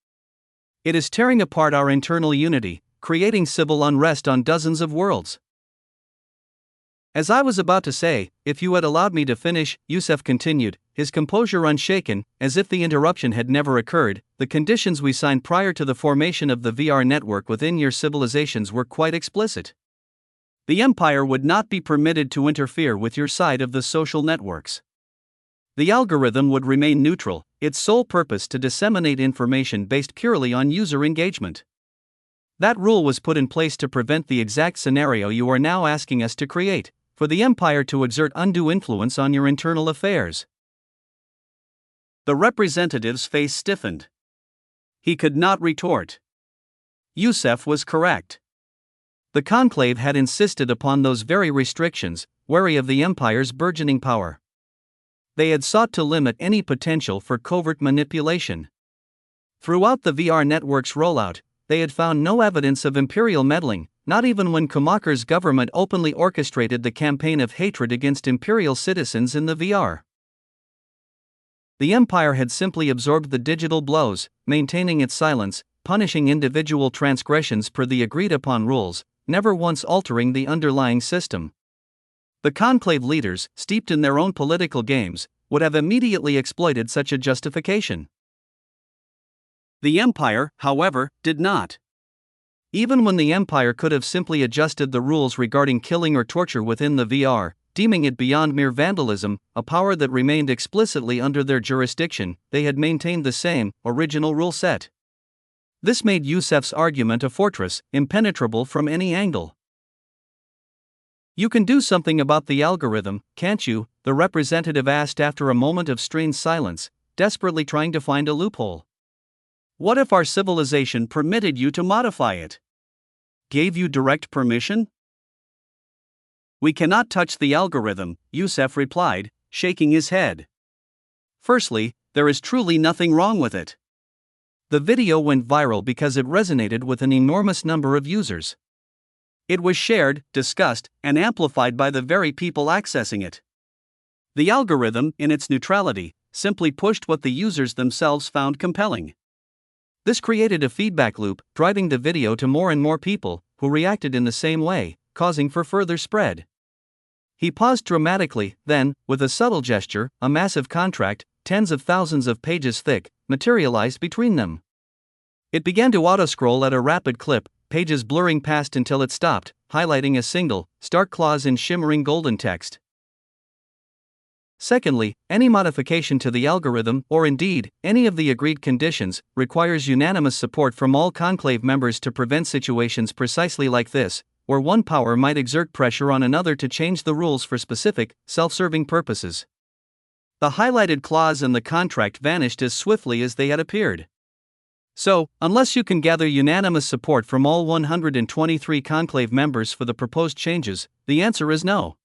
It is tearing apart our internal unity, creating civil unrest on dozens of worlds." "As I was about to say, if you had allowed me to finish," Yusef continued, his composure unshaken, as if the interruption had never occurred, "the conditions we signed prior to the formation of the VR network within your civilizations were quite explicit. The Empire would not be permitted to interfere with your side of the social networks. The algorithm would remain neutral, its sole purpose to disseminate information based purely on user engagement. That rule was put in place to prevent the exact scenario you are now asking us to create, for the Empire to exert undue influence on your internal affairs." The representative's face stiffened. He could not retort. Yusef was correct. The conclave had insisted upon those very restrictions, wary of the Empire's burgeoning power. They had sought to limit any potential for covert manipulation. Throughout the VR network's rollout, they had found no evidence of imperial meddling, not even when Kumaker's government openly orchestrated the campaign of hatred against imperial citizens in the VR. The Empire had simply absorbed the digital blows, maintaining its silence, punishing individual transgressions per the agreed-upon rules, never once altering the underlying system. The conclave leaders, steeped in their own political games, would have immediately exploited such a justification. The Empire, however, did not. Even when the Empire could have simply adjusted the rules regarding killing or torture within the VR, deeming it beyond mere vandalism, a power that remained explicitly under their jurisdiction, they had maintained the same, original rule set. This made Yusef's argument a fortress, impenetrable from any angle. "You can do something about the algorithm, can't you?" the representative asked after a moment of strained silence, desperately trying to find a loophole. What if our civilization permitted you to modify it? Gave you direct permission? We cannot touch the algorithm, Youssef replied, shaking his head. Firstly, there is truly nothing wrong with it. The video went viral because it resonated with an enormous number of users. It was shared, discussed, and amplified by the very people accessing it. The algorithm, in its neutrality, simply pushed what the users themselves found compelling. This created a feedback loop, driving the video to more and more people, who reacted in the same way, causing for further spread. He paused dramatically, then, with a subtle gesture, a massive contract, tens of thousands of pages thick, materialized between them. It began to auto-scroll at a rapid clip, pages blurring past until it stopped, highlighting a single, stark clause in shimmering golden text. Secondly, any modification to the algorithm, or indeed, any of the agreed conditions, requires unanimous support from all conclave members to prevent situations precisely like this, where one power might exert pressure on another to change the rules for specific, self-serving purposes. The highlighted clause and the contract vanished as swiftly as they had appeared. So, unless you can gather unanimous support from all 123 conclave members for the proposed changes, the answer is no.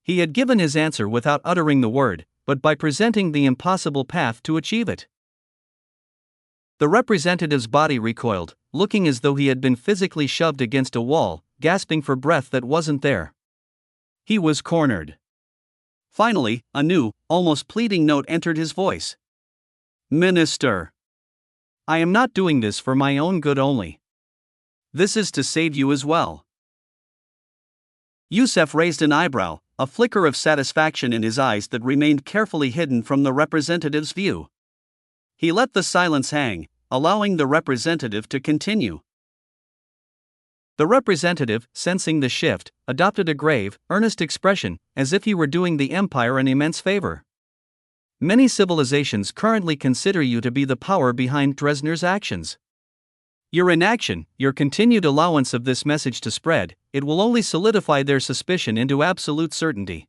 He had given his answer without uttering the word, but by presenting the impossible path to achieve it. The representative's body recoiled, looking as though he had been physically shoved against a wall, gasping for breath that wasn't there. He was cornered. Finally, a new, almost pleading note entered his voice. "Minister, I am not doing this for my own good only. This is to save you as well." Youssef raised an eyebrow, a flicker of satisfaction in his eyes that remained carefully hidden from the representative's view. He let the silence hang, allowing the representative to continue. The representative, sensing the shift, adopted a grave, earnest expression, as if he were doing the empire an immense favor. "Many civilizations currently consider you to be the power behind Dresner's actions. Your inaction, your continued allowance of this message to spread, it will only solidify their suspicion into absolute certainty.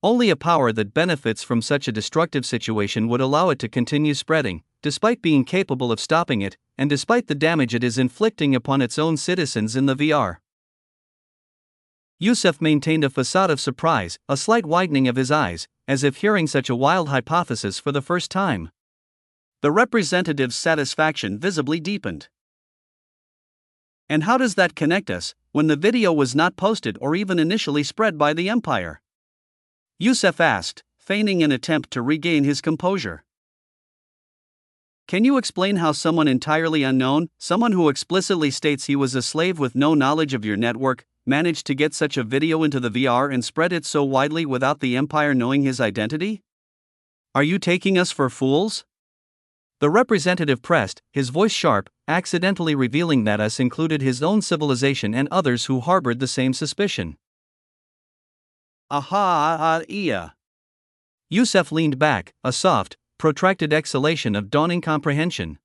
Only a power that benefits from such a destructive situation would allow it to continue spreading, despite being capable of stopping it, and despite the damage it is inflicting upon its own citizens in the VR." Youssef maintained a facade of surprise, a slight widening of his eyes, as if hearing such a wild hypothesis for the first time. The representative's satisfaction visibly deepened. "And how does that connect us, when the video was not posted or even initially spread by the empire?" Youssef asked, feigning an attempt to regain his composure. "Can you explain how someone entirely unknown, someone who explicitly states he was a slave with no knowledge of your network, managed to get such a video into the VR and spread it so widely without the empire knowing his identity? Are you taking us for fools?" The representative pressed, his voice sharp, accidentally revealing that us included his own civilization and others who harbored the same suspicion. "Iya." Youssef leaned back, a soft, protracted exhalation of dawning comprehension.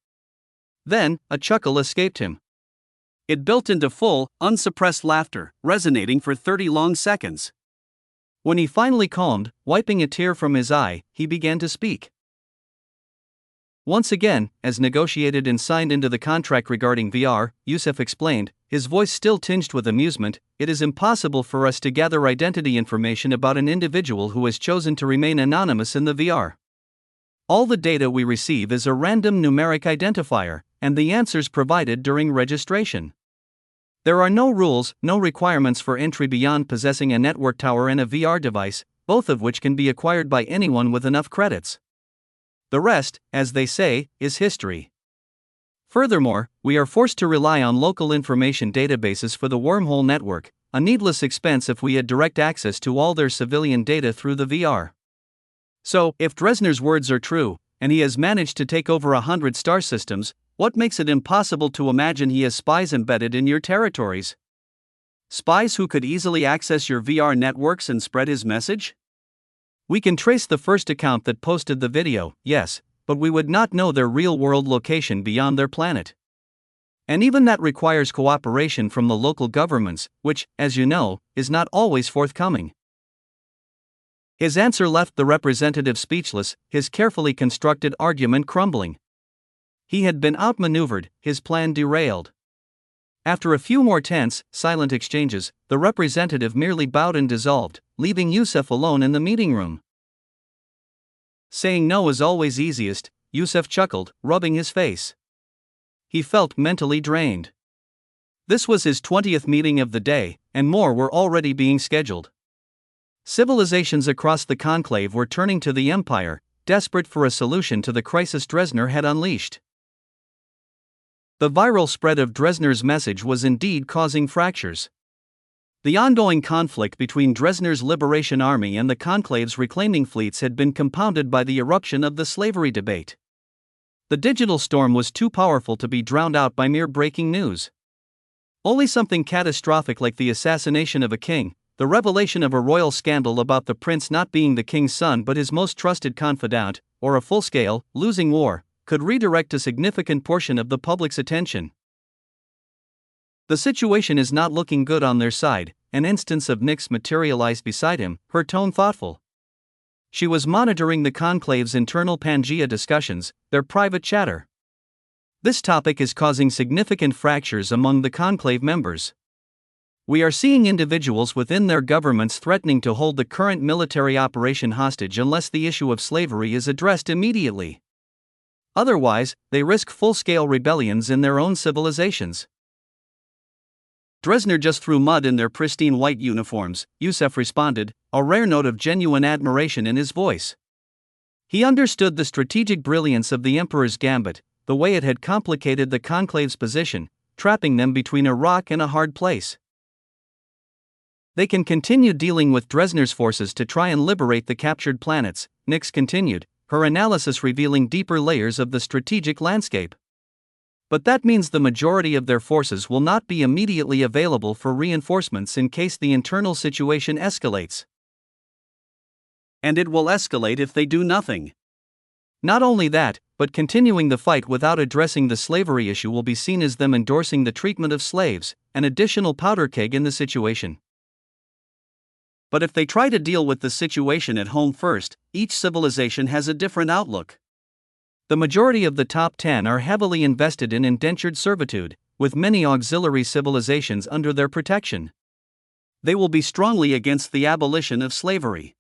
Then, a chuckle escaped him. It built into full, unsuppressed laughter, resonating for 30 long seconds. When he finally calmed, wiping a tear from his eye, he began to speak. "Once again, as negotiated and signed into the contract regarding VR, Youssef explained, his voice still tinged with amusement, it is impossible for us to gather identity information about an individual who has chosen to remain anonymous in the VR. All the data we receive is a random numeric identifier, and the answers provided during registration. There are no rules, no requirements for entry beyond possessing a network tower and a VR device, both of which can be acquired by anyone with enough credits. The rest, as they say, is history. Furthermore, we are forced to rely on local information databases for the wormhole network, a needless expense if we had direct access to all their civilian data through the VR. So, if Dresner's words are true, and he has managed to take over 100 star systems, what makes it impossible to imagine he has spies embedded in your territories? Spies who could easily access your VR networks and spread his message? We can trace the first account that posted the video, yes, but we would not know their real-world location beyond their planet. And even that requires cooperation from the local governments, which, as you know, is not always forthcoming. His answer left the representative speechless, his carefully constructed argument crumbling. He had been outmaneuvered, his plan derailed. After a few more tense, silent exchanges, the representative merely bowed and dissolved, leaving Yusuf alone in the meeting room. Saying no is always easiest, Yusuf chuckled, rubbing his face. He felt mentally drained. This was his 20th meeting of the day, and more were already being scheduled. Civilizations across the conclave were turning to the Empire, desperate for a solution to the crisis Dresdner had unleashed. The viral spread of Dresdner's message was indeed causing fractures. The ongoing conflict between Dresdner's Liberation Army and the conclave's reclaiming fleets had been compounded by the eruption of the slavery debate. The digital storm was too powerful to be drowned out by mere breaking news. Only something catastrophic like the assassination of a king, the revelation of a royal scandal about the prince not being the king's son but his most trusted confidant, or a full-scale, losing war, could redirect a significant portion of the public's attention. The situation is not looking good on their side. An instance of Nyx materialized beside him, her tone thoughtful. She was monitoring the conclave's internal Pangea discussions, their private chatter. This topic is causing significant fractures among the conclave members. We are seeing individuals within their governments threatening to hold the current military operation hostage unless the issue of slavery is addressed immediately. Otherwise, they risk full-scale rebellions in their own civilizations. Dresdner just threw mud in their pristine white uniforms, Yusuf responded, a rare note of genuine admiration in his voice. He understood the strategic brilliance of the Emperor's gambit, the way it had complicated the conclave's position, trapping them between a rock and a hard place. They can continue dealing with Dresdner's forces to try and liberate the captured planets, Nyx continued, her analysis revealing deeper layers of the strategic landscape. But that means the majority of their forces will not be immediately available for reinforcements in case the internal situation escalates. And it will escalate if they do nothing. Not only that, but continuing the fight without addressing the slavery issue will be seen as them endorsing the treatment of slaves, an additional powder keg in the situation. But if they try to deal with the situation at home first, each civilization has a different outlook. The majority of the top 10 are heavily invested in indentured servitude, with many auxiliary civilizations under their protection. They will be strongly against the abolition of slavery.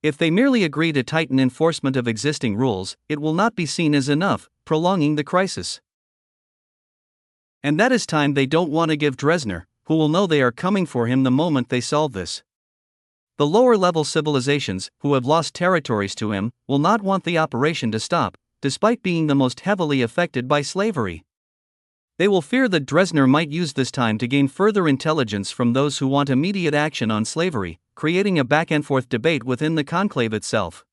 If they merely agree to tighten enforcement of existing rules, it will not be seen as enough, prolonging the crisis. And that is time they don't want to give Dresdner, who will know they are coming for him the moment they solve this. The lower-level civilizations, who have lost territories to him, will not want the operation to stop, despite being the most heavily affected by slavery. They will fear that Dresdner might use this time to gain further intelligence from those who want immediate action on slavery, creating a back-and-forth debate within the conclave itself.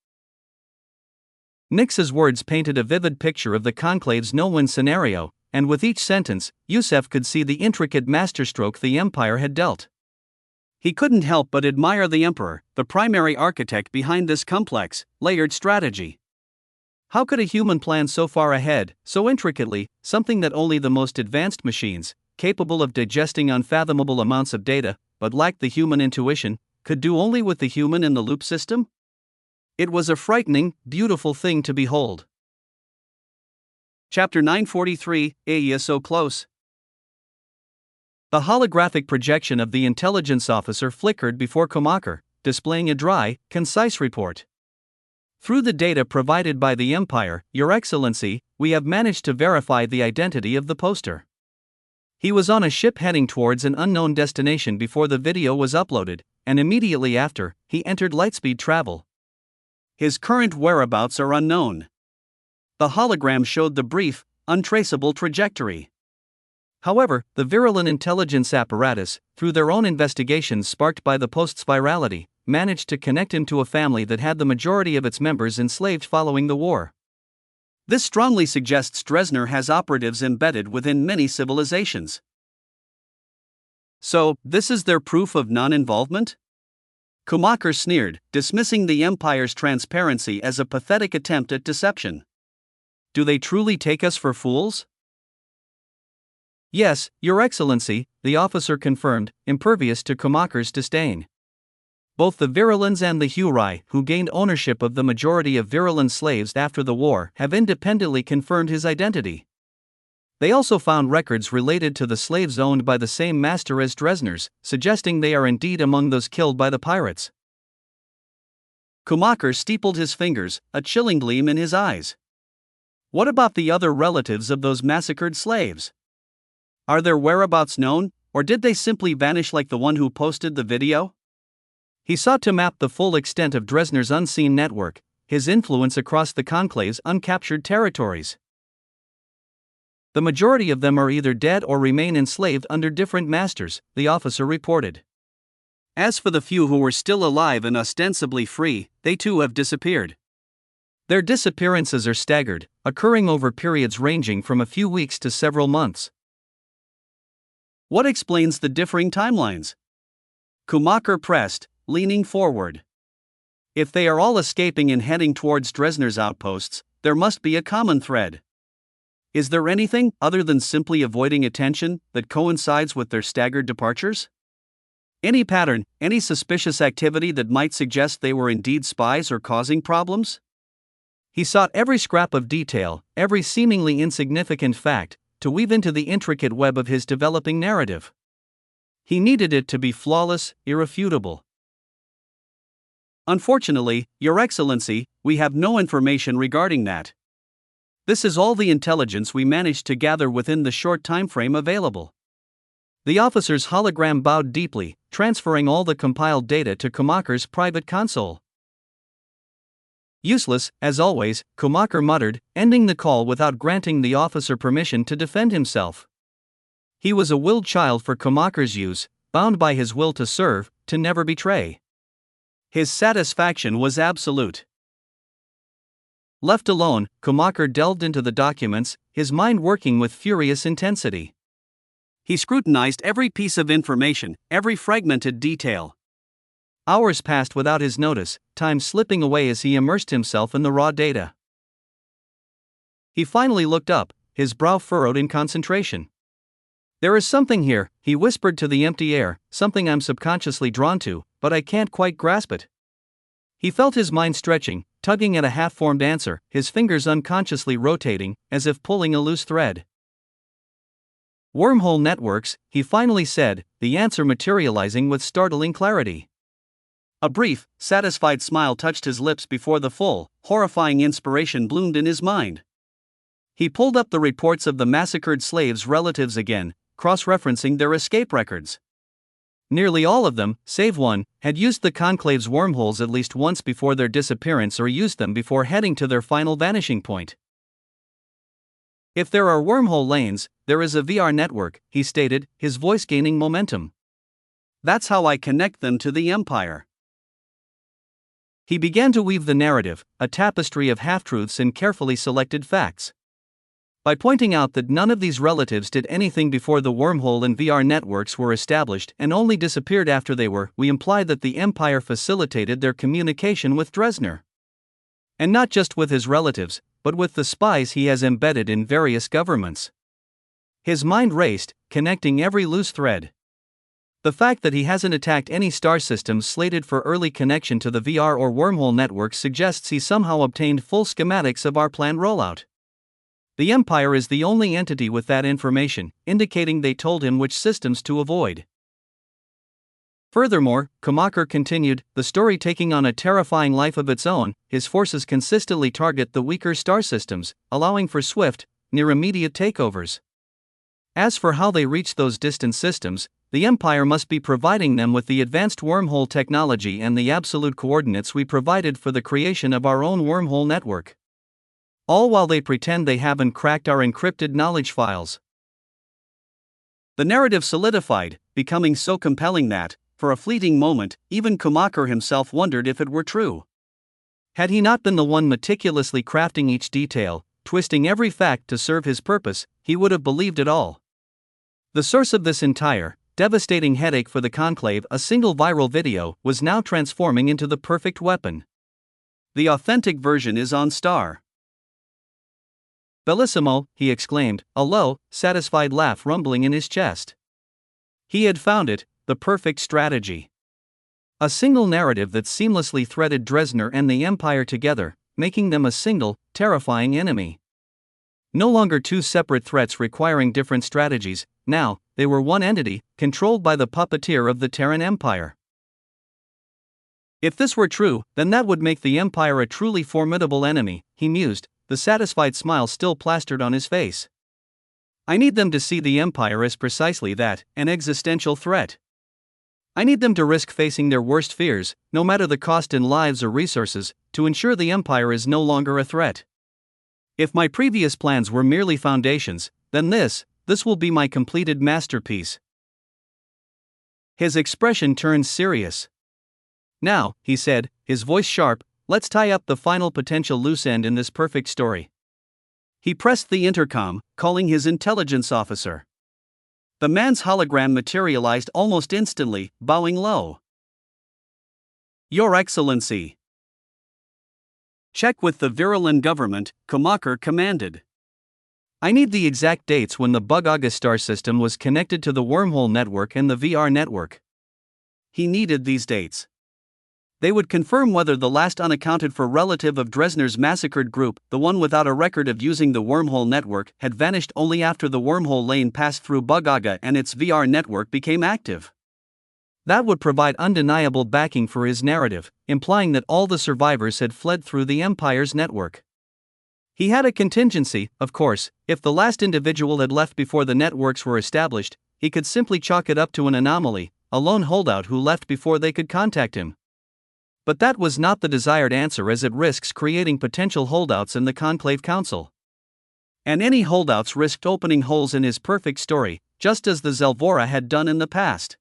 Nyx's words painted a vivid picture of the conclave's no-win scenario, and with each sentence, Yusuf could see the intricate masterstroke the Empire had dealt. He couldn't help but admire the Emperor, the primary architect behind this complex, layered strategy. How could a human plan so far ahead, so intricately, something that only the most advanced machines, capable of digesting unfathomable amounts of data, but lacked the human intuition, could do only with the human-in-the-loop system? It was a frightening, beautiful thing to behold. Chapter 943, Aya So Close. The holographic projection of the intelligence officer flickered before Komaker, displaying a dry, concise report. Through the data provided by the Empire, Your Excellency, we have managed to verify the identity of the poster. He was on a ship heading towards an unknown destination before the video was uploaded, and immediately after, he entered lightspeed travel. His current whereabouts are unknown. The hologram showed the brief, untraceable trajectory. However, the virulent intelligence apparatus, through their own investigations sparked by the post's virality, managed to connect him to a family that had the majority of its members enslaved following the war. This strongly suggests Dresdner has operatives embedded within many civilizations. So, this is their proof of non-involvement? Komaker sneered, dismissing the Empire's transparency as a pathetic attempt at deception. Do they truly take us for fools? Yes, Your Excellency, the officer confirmed, impervious to Komaker's disdain. Both the Virulens and the Hurai, who gained ownership of the majority of Virulan slaves after the war, have independently confirmed his identity. They also found records related to the slaves owned by the same master as Dresner's, suggesting they are indeed among those killed by the pirates. Kumaker steepled his fingers, a chilling gleam in his eyes. What about the other relatives of those massacred slaves? Are their whereabouts known, or did they simply vanish like the one who posted the video? He sought to map the full extent of Dresner's unseen network, his influence across the Conclave's uncaptured territories. The majority of them are either dead or remain enslaved under different masters, the officer reported. As for the few who were still alive and ostensibly free, they too have disappeared. Their disappearances are staggered, occurring over periods ranging from a few weeks to several months. What explains the differing timelines? Kumaker pressed, leaning forward. If they are all escaping and heading towards Dresner's outposts, there must be a common thread. Is there anything, other than simply avoiding attention, that coincides with their staggered departures? Any pattern, any suspicious activity that might suggest they were indeed spies or causing problems? He sought every scrap of detail, every seemingly insignificant fact, to weave into the intricate web of his developing narrative. He needed it to be flawless, irrefutable. Unfortunately, Your Excellency, we have no information regarding that. This is all the intelligence we managed to gather within the short time frame available. The officer's hologram bowed deeply, transferring all the compiled data to Kumaker's private console. Useless, as always, Kumaker muttered, ending the call without granting the officer permission to defend himself. He was a willed child for Kumaker's use, bound by his will to serve, to never betray. His satisfaction was absolute. Left alone, Kumaker delved into the documents, his mind working with furious intensity. He scrutinized every piece of information, every fragmented detail. Hours passed without his notice, time slipping away as he immersed himself in the raw data. He finally looked up, his brow furrowed in concentration. There is something here, he whispered to the empty air, something I'm subconsciously drawn to, but I can't quite grasp it. He felt his mind stretching, tugging at a half-formed answer, his fingers unconsciously rotating, as if pulling a loose thread. Wormhole networks, he finally said, the answer materializing with startling clarity. A brief, satisfied smile touched his lips before the full, horrifying inspiration bloomed in his mind. He pulled up the reports of the massacred slaves' relatives again, cross-referencing their escape records. Nearly all of them, save one, had used the Conclave's wormholes at least once before their disappearance or used them before heading to their final vanishing point. If there are wormhole lanes, there is a VR network, he stated, his voice gaining momentum. That's how I connect them to the Empire. He began to weave the narrative, a tapestry of half-truths and carefully selected facts. By pointing out that none of these relatives did anything before the wormhole and VR networks were established and only disappeared after they were, we imply that the Empire facilitated their communication with Dresner. And not just with his relatives, but with the spies he has embedded in various governments. His mind raced, connecting every loose thread. The fact that he hasn't attacked any star systems slated for early connection to the VR or wormhole networks suggests he somehow obtained full schematics of our planned rollout. The Empire is the only entity with that information, indicating they told him which systems to avoid. Furthermore, Kumaker continued, the story taking on a terrifying life of its own, his forces consistently target the weaker star systems, allowing for swift, near-immediate takeovers. As for how they reach those distant systems, the Empire must be providing them with the advanced wormhole technology and the absolute coordinates we provided for the creation of our own wormhole network. All while they pretend they haven't cracked our encrypted knowledge files. The narrative solidified, becoming so compelling that, for a fleeting moment, even Kumaker himself wondered if it were true. Had he not been the one meticulously crafting each detail, twisting every fact to serve his purpose, he would have believed it all. The source of this entire, devastating headache for the Conclave, a single viral video, was now transforming into the perfect weapon. The authentic version is on Star. Bellissimo, he exclaimed, a low, satisfied laugh rumbling in his chest. He had found it, the perfect strategy. A single narrative that seamlessly threaded Dresdner and the Empire together, making them a single, terrifying enemy. No longer two separate threats requiring different strategies, now, they were one entity, controlled by the puppeteer of the Terran Empire. If this were true, then that would make the Empire a truly formidable enemy, he mused, the satisfied smile still plastered on his face. I need them to see the Empire as precisely that, an existential threat. I need them to risk facing their worst fears, no matter the cost in lives or resources, to ensure the Empire is no longer a threat. If my previous plans were merely foundations, then this will be my completed masterpiece. His expression turned serious. Now, he said, his voice sharp, let's tie up the final potential loose end in this perfect story. He pressed the intercom, calling his intelligence officer. The man's hologram materialized almost instantly, bowing low. Your Excellency. Check with the Virulent government, Kumaker commanded. I need the exact dates when the Bug star system was connected to the wormhole network and the VR network. He needed these dates. They would confirm whether the last unaccounted for relative of Dresdner's massacred group, the one without a record of using the wormhole network, had vanished only after the wormhole lane passed through Bugaga and its VR network became active. That would provide undeniable backing for his narrative, implying that all the survivors had fled through the Empire's network. He had a contingency, of course, if the last individual had left before the networks were established, he could simply chalk it up to an anomaly, a lone holdout who left before they could contact him. But that was not the desired answer, as it risks creating potential holdouts in the Conclave Council. And any holdouts risked opening holes in his perfect story, just as the Zelvora had done in the past.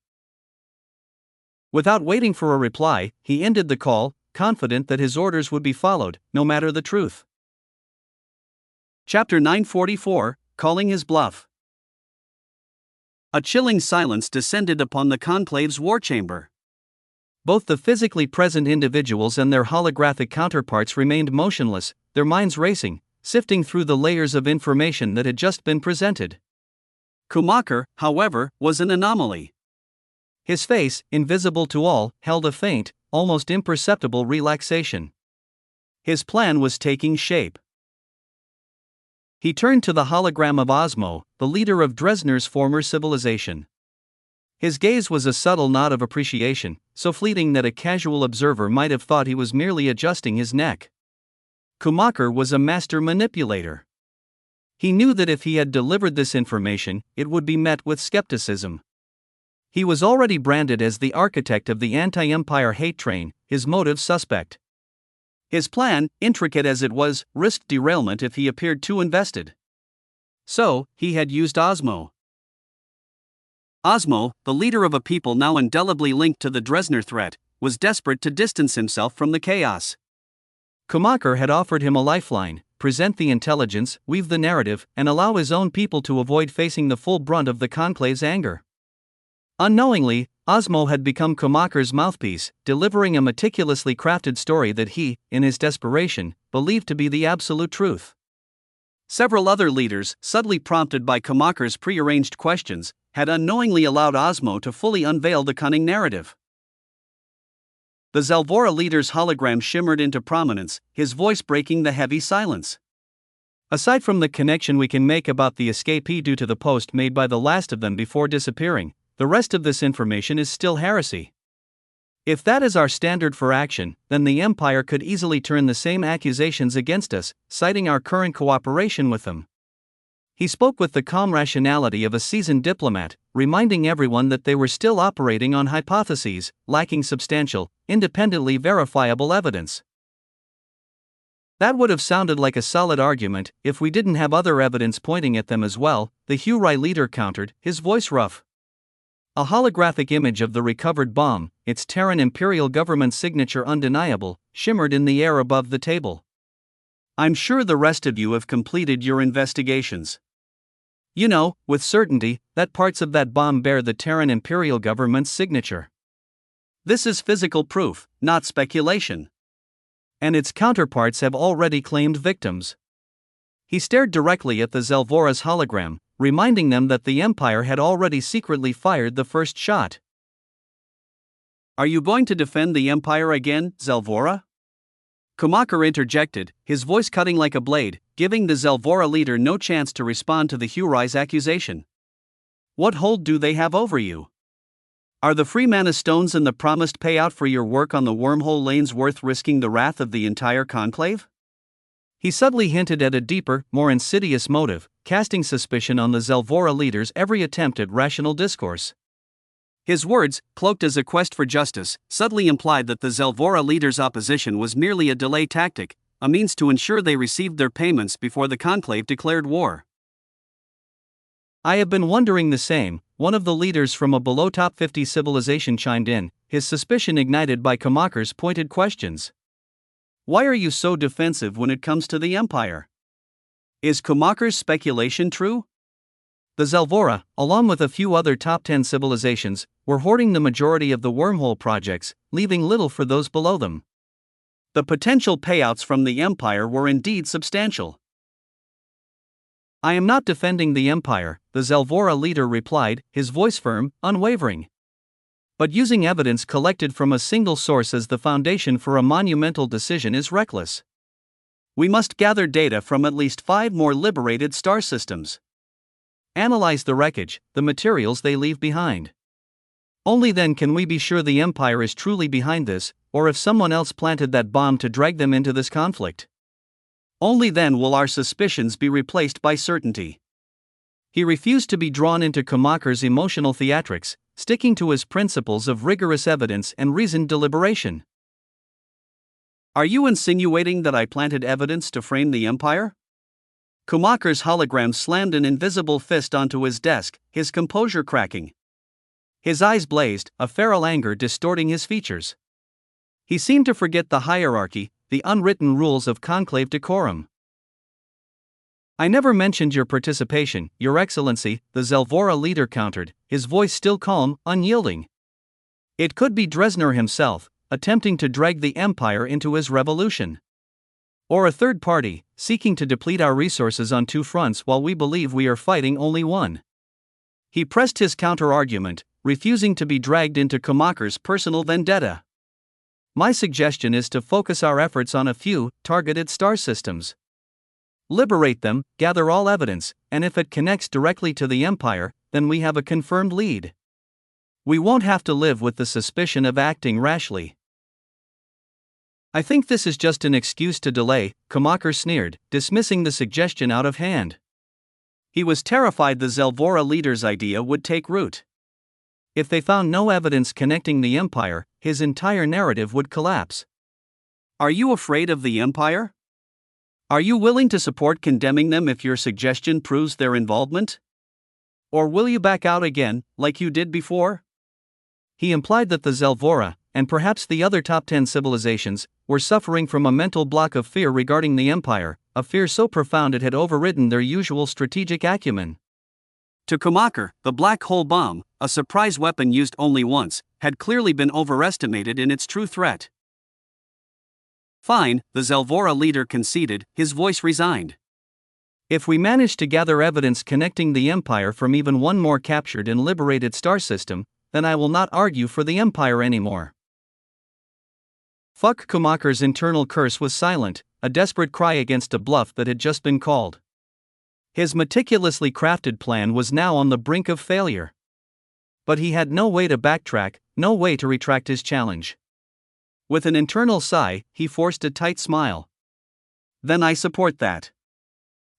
Without waiting for a reply, he ended the call, confident that his orders would be followed, no matter the truth. Chapter 944, Calling His Bluff. A chilling silence descended upon the Conclave's war chamber. Both the physically present individuals and their holographic counterparts remained motionless, their minds racing, sifting through the layers of information that had just been presented. Kumaker, however, was an anomaly. His face, invisible to all, held a faint, almost imperceptible relaxation. His plan was taking shape. He turned to the hologram of Osmo, the leader of Dresdner's former civilization. His gaze was a subtle nod of appreciation, so fleeting that a casual observer might have thought he was merely adjusting his neck. Kumaker was a master manipulator. He knew that if he had delivered this information, it would be met with skepticism. He was already branded as the architect of the anti-empire hate train, his motive suspect. His plan, intricate as it was, risked derailment if he appeared too invested. So, he had used Osmo. Osmo, the leader of a people now indelibly linked to the Dresdner threat, was desperate to distance himself from the chaos. Kumaker had offered him a lifeline: present the intelligence, weave the narrative, and allow his own people to avoid facing the full brunt of the Conclave's anger. Unknowingly, Osmo had become Kumaker's mouthpiece, delivering a meticulously crafted story that he, in his desperation, believed to be the absolute truth. Several other leaders, subtly prompted by Kumaker's prearranged questions, had unknowingly allowed Osmo to fully unveil the cunning narrative. The Zelvora leader's hologram shimmered into prominence, his voice breaking the heavy silence. Aside from the connection we can make about the escapee due to the post made by the last of them before disappearing, the rest of this information is still heresy. If that is our standard for action, then the Empire could easily turn the same accusations against us, citing our current cooperation with them. He spoke with the calm rationality of a seasoned diplomat, reminding everyone that they were still operating on hypotheses, lacking substantial, independently verifiable evidence. That would have sounded like a solid argument if we didn't have other evidence pointing at them as well, the Hurai leader countered, his voice rough. A holographic image of the recovered bomb, its Terran Imperial government signature undeniable, shimmered in the air above the table. I'm sure the rest of you have completed your investigations. You know, with certainty, that parts of that bomb bear the Terran Imperial government's signature. This is physical proof, not speculation. And its counterparts have already claimed victims. He stared directly at the Zelvora's hologram, reminding them that the Empire had already secretly fired the first shot. Are you going to defend the Empire again, Zelvora? Kumakar interjected, his voice cutting like a blade, giving the Zelvora leader no chance to respond to the Hurai's accusation. What hold do they have over you? Are the free mana stones and the promised payout for your work on the wormhole lanes worth risking the wrath of the entire conclave? He subtly hinted at a deeper, more insidious motive, casting suspicion on the Zelvora leader's every attempt at rational discourse. His words, cloaked as a quest for justice, subtly implied that the Zelvora leader's opposition was merely a delay tactic, a means to ensure they received their payments before the conclave declared war. I have been wondering the same, one of the leaders from a below top 50 civilization chimed in, his suspicion ignited by Kumakar's pointed questions. Why are you so defensive when it comes to the Empire? Is Kumakar's speculation true? The Zelvora, along with a few other top 10 civilizations, were hoarding the majority of the wormhole projects, leaving little for those below them. The potential payouts from the Empire were indeed substantial. I am not defending the Empire, the Zelvora leader replied, his voice firm, unwavering. But using evidence collected from a single source as the foundation for a monumental decision is reckless. We must gather data from at least 5 more liberated star systems. Analyze the wreckage, the materials they leave behind. Only then can we be sure the Empire is truly behind this, or if someone else planted that bomb to drag them into this conflict. Only then will our suspicions be replaced by certainty. He refused to be drawn into Kumakar's emotional theatrics, sticking to his principles of rigorous evidence and reasoned deliberation. Are you insinuating that I planted evidence to frame the Empire? Kumakar's hologram slammed an invisible fist onto his desk, his composure cracking. His eyes blazed, a feral anger distorting his features. He seemed to forget the hierarchy, the unwritten rules of conclave decorum. I never mentioned your participation, Your Excellency, the Zelvora leader countered, his voice still calm, unyielding. It could be Dresner himself, attempting to drag the Empire into his revolution. Or a third party, seeking to deplete our resources on 2 fronts while we believe we are fighting only one. He pressed his counter-argument, refusing to be dragged into Kumakar's personal vendetta. My suggestion is to focus our efforts on a few, targeted star systems. Liberate them, gather all evidence, and if it connects directly to the Empire, then we have a confirmed lead. We won't have to live with the suspicion of acting rashly. I think this is just an excuse to delay, Kumakar sneered, dismissing the suggestion out of hand. He was terrified the Zelvora leader's idea would take root. If they found no evidence connecting the Empire, his entire narrative would collapse. Are you afraid of the Empire? Are you willing to support condemning them if your suggestion proves their involvement? Or will you back out again, like you did before? He implied that the Zelvora, and perhaps the other top 10 civilizations, were suffering from a mental block of fear regarding the Empire, a fear so profound it had overridden their usual strategic acumen. To Kumakar, the black hole bomb, a surprise weapon used only once, had clearly been overestimated in its true threat. Fine, the Zelvora leader conceded, his voice resigned. If we manage to gather evidence connecting the Empire from even one more captured and liberated star system, then I will not argue for the Empire anymore. Fuck. Kumakar's internal curse was silent, a desperate cry against a bluff that had just been called. His meticulously crafted plan was now on the brink of failure. But he had no way to backtrack, no way to retract his challenge. With an internal sigh, he forced a tight smile. Then I support that.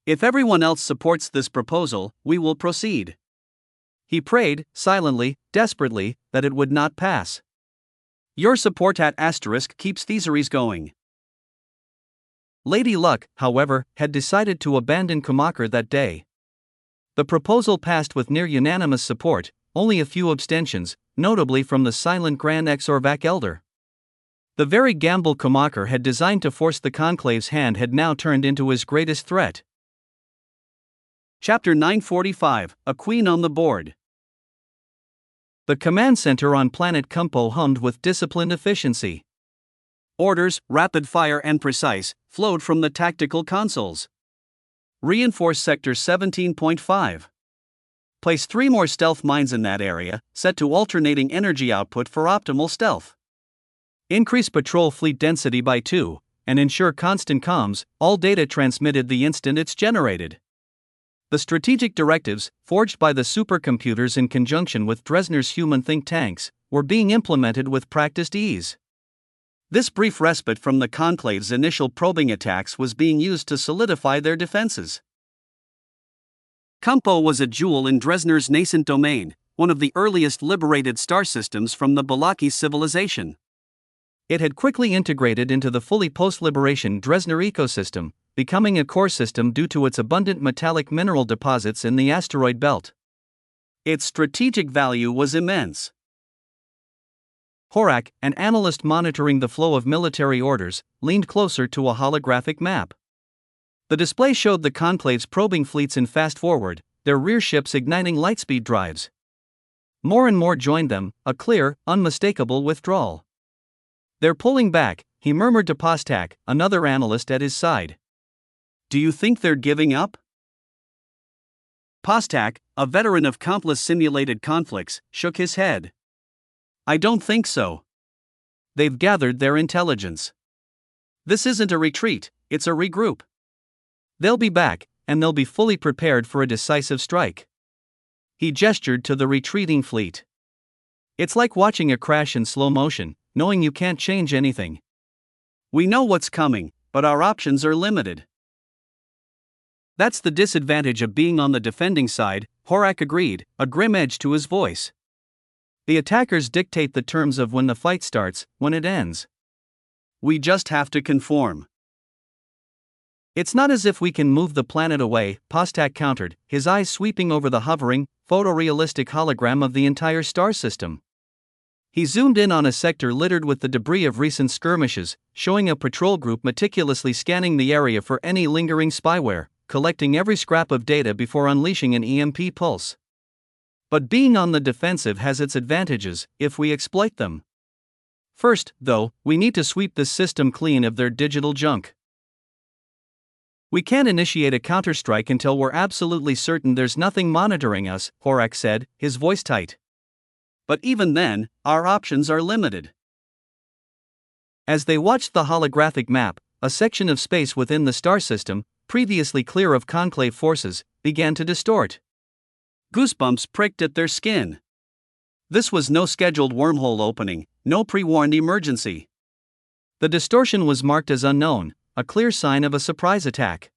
If everyone else supports this proposal, we will proceed. He prayed, silently, desperately, that it would not pass. Your support at * keeps Thesaurus going. Lady Luck, however, had decided to abandon Kumakar that day. The proposal passed with near unanimous support, only a few abstentions, notably from the silent Grand Exorvac Elder. The very gamble Kumakar had designed to force the Conclave's hand had now turned into his greatest threat. Chapter 945, A Queen on the Board. The command center on planet Kumpo hummed with disciplined efficiency. Orders, rapid fire and precise, flowed from the tactical consoles. Reinforce Sector 17.5. Place 3 more stealth mines in that area, set to alternating energy output for optimal stealth. Increase patrol fleet density by 2, and ensure constant comms, all data transmitted the instant it's generated. The strategic directives, forged by the supercomputers in conjunction with Dresner's human think tanks, were being implemented with practiced ease. This brief respite from the Conclave's initial probing attacks was being used to solidify their defenses. Kumpo was a jewel in Dresner's nascent domain, one of the earliest liberated star systems from the Balaki civilization. It had quickly integrated into the fully post-liberation Dresner ecosystem, becoming a core system due to its abundant metallic mineral deposits in the asteroid belt. Its strategic value was immense. Horak, an analyst monitoring the flow of military orders, leaned closer to a holographic map. The display showed the Conclave's probing fleets in fast forward, their rear ships igniting lightspeed drives. More and more joined them, a clear, unmistakable withdrawal. "They're pulling back," he murmured to Postak, another analyst at his side. "Do you think they're giving up?" Postak, a veteran of countless simulated conflicts, shook his head. "I don't think so. They've gathered their intelligence. This isn't a retreat, it's a regroup. They'll be back, and they'll be fully prepared for a decisive strike." He gestured to the retreating fleet. "It's like watching a crash in slow motion, knowing you can't change anything. We know what's coming, but our options are limited." "That's the disadvantage of being on the defending side," Horak agreed, a grim edge to his voice. "The attackers dictate the terms of when the fight starts, when it ends. We just have to conform." "It's not as if we can move the planet away," Postak countered, his eyes sweeping over the hovering, photorealistic hologram of the entire star system. He zoomed in on a sector littered with the debris of recent skirmishes, showing a patrol group meticulously scanning the area for any lingering spyware, collecting every scrap of data before unleashing an EMP pulse. "But being on the defensive has its advantages, if we exploit them. First, though, we need to sweep this system clean of their digital junk. We can't initiate a counterstrike until we're absolutely certain there's nothing monitoring us," Horak said, his voice tight. "But even then, our options are limited." As they watched the holographic map, a section of space within the star system, previously clear of Conclave forces, began to distort. Goosebumps pricked at their skin. This was no scheduled wormhole opening, no pre-warned emergency. The distortion was marked as unknown, a clear sign of a surprise attack.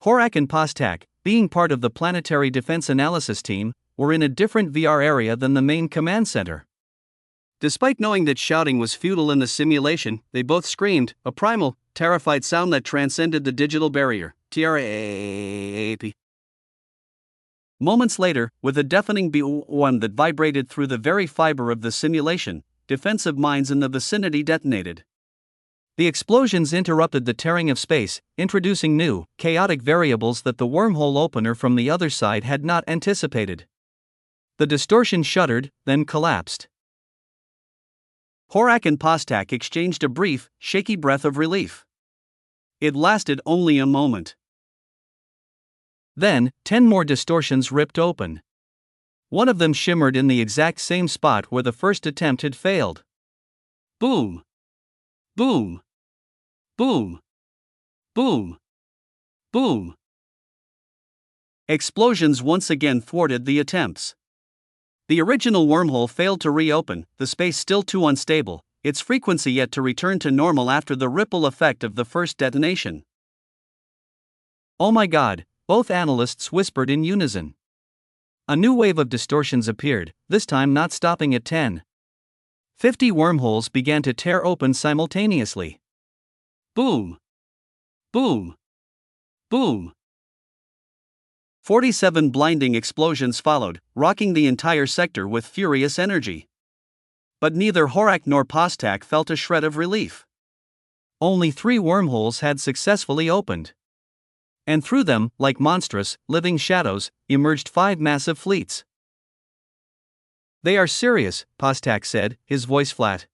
Horak and Postak, being part of the Planetary Defense Analysis team, were in a different VR area than the main command center. Despite knowing that shouting was futile in the simulation, they both screamed, a primal, terrified sound that transcended the digital barrier. TRAAP. Moments later, with a deafening B1 that vibrated through the very fiber of the simulation, defensive mines in the vicinity detonated. The explosions interrupted the tearing of space, introducing new, chaotic variables that the wormhole opener from the other side had not anticipated. The distortion shuddered, then collapsed. Horak and Postak exchanged a brief, shaky breath of relief. It lasted only a moment. Then, 10 more distortions ripped open. One of them shimmered in the exact same spot where the first attempt had failed. Boom! Boom! Boom! Boom! Boom! Explosions once again thwarted the attempts. The original wormhole failed to reopen, the space still too unstable, its frequency yet to return to normal after the ripple effect of the first detonation. "Oh my God," both analysts whispered in unison. A new wave of distortions appeared, this time not stopping at 10. 50 wormholes began to tear open simultaneously. Boom! Boom! Boom! 47 blinding explosions followed, rocking the entire sector with furious energy. But neither Horak nor Postak felt a shred of relief. Only 3 wormholes had successfully opened. And through them, like monstrous, living shadows, emerged 5 massive fleets. "They are serious," Postak said, his voice flat.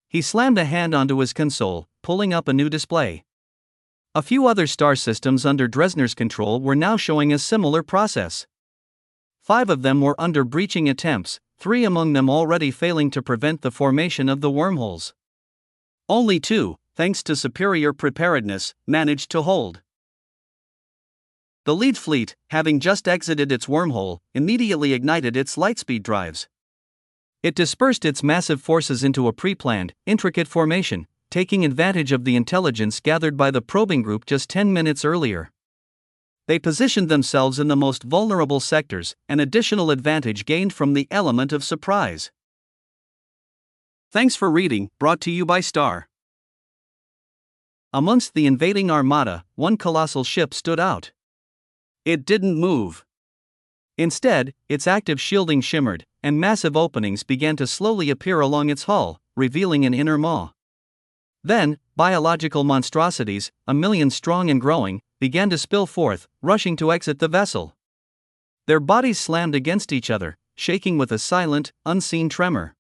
He slammed a hand onto his console, pulling up a new display. A few other star systems under Dresner's control were now showing a similar process. 5 of them were under breaching attempts, 3 among them already failing to prevent the formation of the wormholes. Only 2, thanks to superior preparedness, managed to hold. The lead fleet, having just exited its wormhole, immediately ignited its lightspeed drives. It dispersed its massive forces into a pre-planned, intricate formation, taking advantage of the intelligence gathered by the probing group just 10 minutes earlier. They positioned themselves in the most vulnerable sectors, an additional advantage gained from the element of surprise. Thanks for reading, brought to you by Star. Amongst the invading armada, one colossal ship stood out. It didn't move. Instead, its active shielding shimmered, and massive openings began to slowly appear along its hull, revealing an inner maw. Then, biological monstrosities, 1,000,000 strong and growing, began to spill forth, rushing to exit the vessel. Their bodies slammed against each other, shaking with a silent, unseen tremor.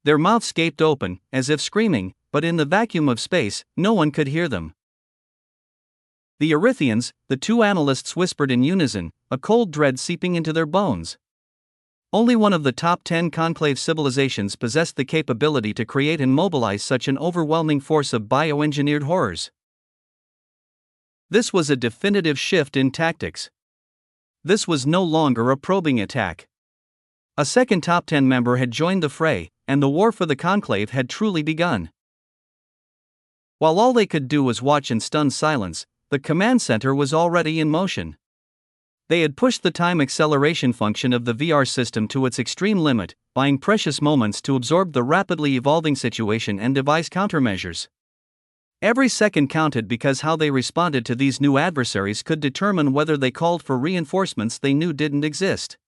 Their mouths gaped open, as if screaming, but in the vacuum of space, no one could hear them. The Erythians, the 2 analysts whispered in unison, a cold dread seeping into their bones. Only one of the top 10 conclave civilizations possessed the capability to create and mobilize such an overwhelming force of bioengineered horrors. This was a definitive shift in tactics. This was no longer a probing attack. A second top 10 member had joined the fray, and the war for the conclave had truly begun. While all they could do was watch in stunned silence, the command center was already in motion. They had pushed the time acceleration function of the VR system to its extreme limit, buying precious moments to absorb the rapidly evolving situation and devise countermeasures. Every second counted because how they responded to these new adversaries could determine whether they called for reinforcements they knew didn't exist.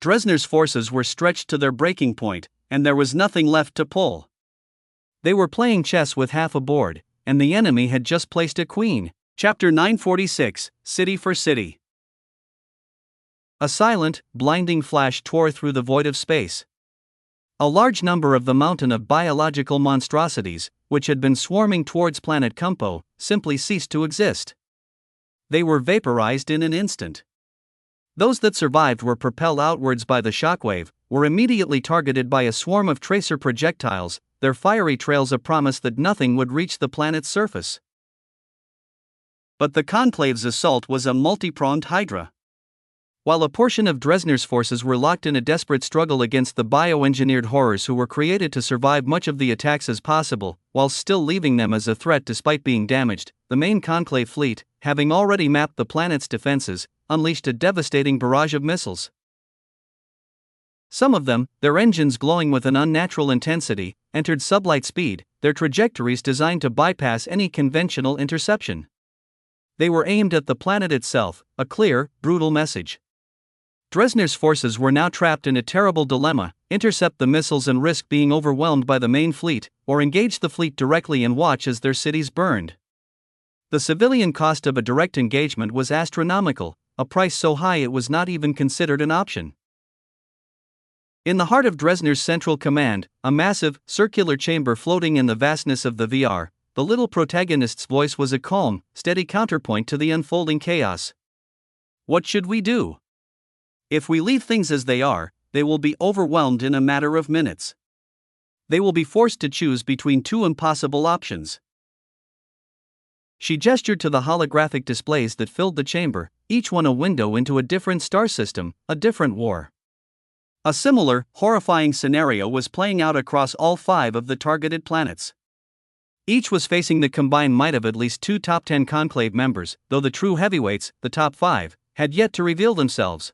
Dresner's forces were stretched to their breaking point, and there was nothing left to pull. They were playing chess with half a board, and the enemy had just placed a queen. Chapter 946, City for City. A silent, blinding flash tore through the void of space. A large number of the mountain of biological monstrosities, which had been swarming towards planet Kumpo, simply ceased to exist. They were vaporized in an instant. Those that survived were propelled outwards by the shockwave, were immediately targeted by a swarm of tracer projectiles, their fiery trails a promise that nothing would reach the planet's surface. But the Conclave's assault was a multi-pronged hydra. While a portion of Dresner's forces were locked in a desperate struggle against the bioengineered horrors who were created to survive much of the attacks as possible, while still leaving them as a threat despite being damaged, the main Conclave fleet, having already mapped the planet's defenses, unleashed a devastating barrage of missiles. Some of them, their engines glowing with an unnatural intensity, entered sublight speed, their trajectories designed to bypass any conventional interception. They were aimed at the planet itself, a clear, brutal message. Dresner's forces were now trapped in a terrible dilemma: intercept the missiles and risk being overwhelmed by the main fleet, or engage the fleet directly and watch as their cities burned. The civilian cost of a direct engagement was astronomical, a price so high it was not even considered an option. In the heart of Dresner's central command, a massive, circular chamber floating in the vastness of the VR, the little protagonist's voice was a calm, steady counterpoint to the unfolding chaos. What should we do? If we leave things as they are, they will be overwhelmed in a matter of minutes. They will be forced to choose between 2 impossible options. She gestured to the holographic displays that filled the chamber, each one a window into a different star system, a different war. A similar, horrifying scenario was playing out across all 5 of the targeted planets. Each was facing the combined might of at least 2 top 10 Conclave members, though the true heavyweights, the top 5, had yet to reveal themselves.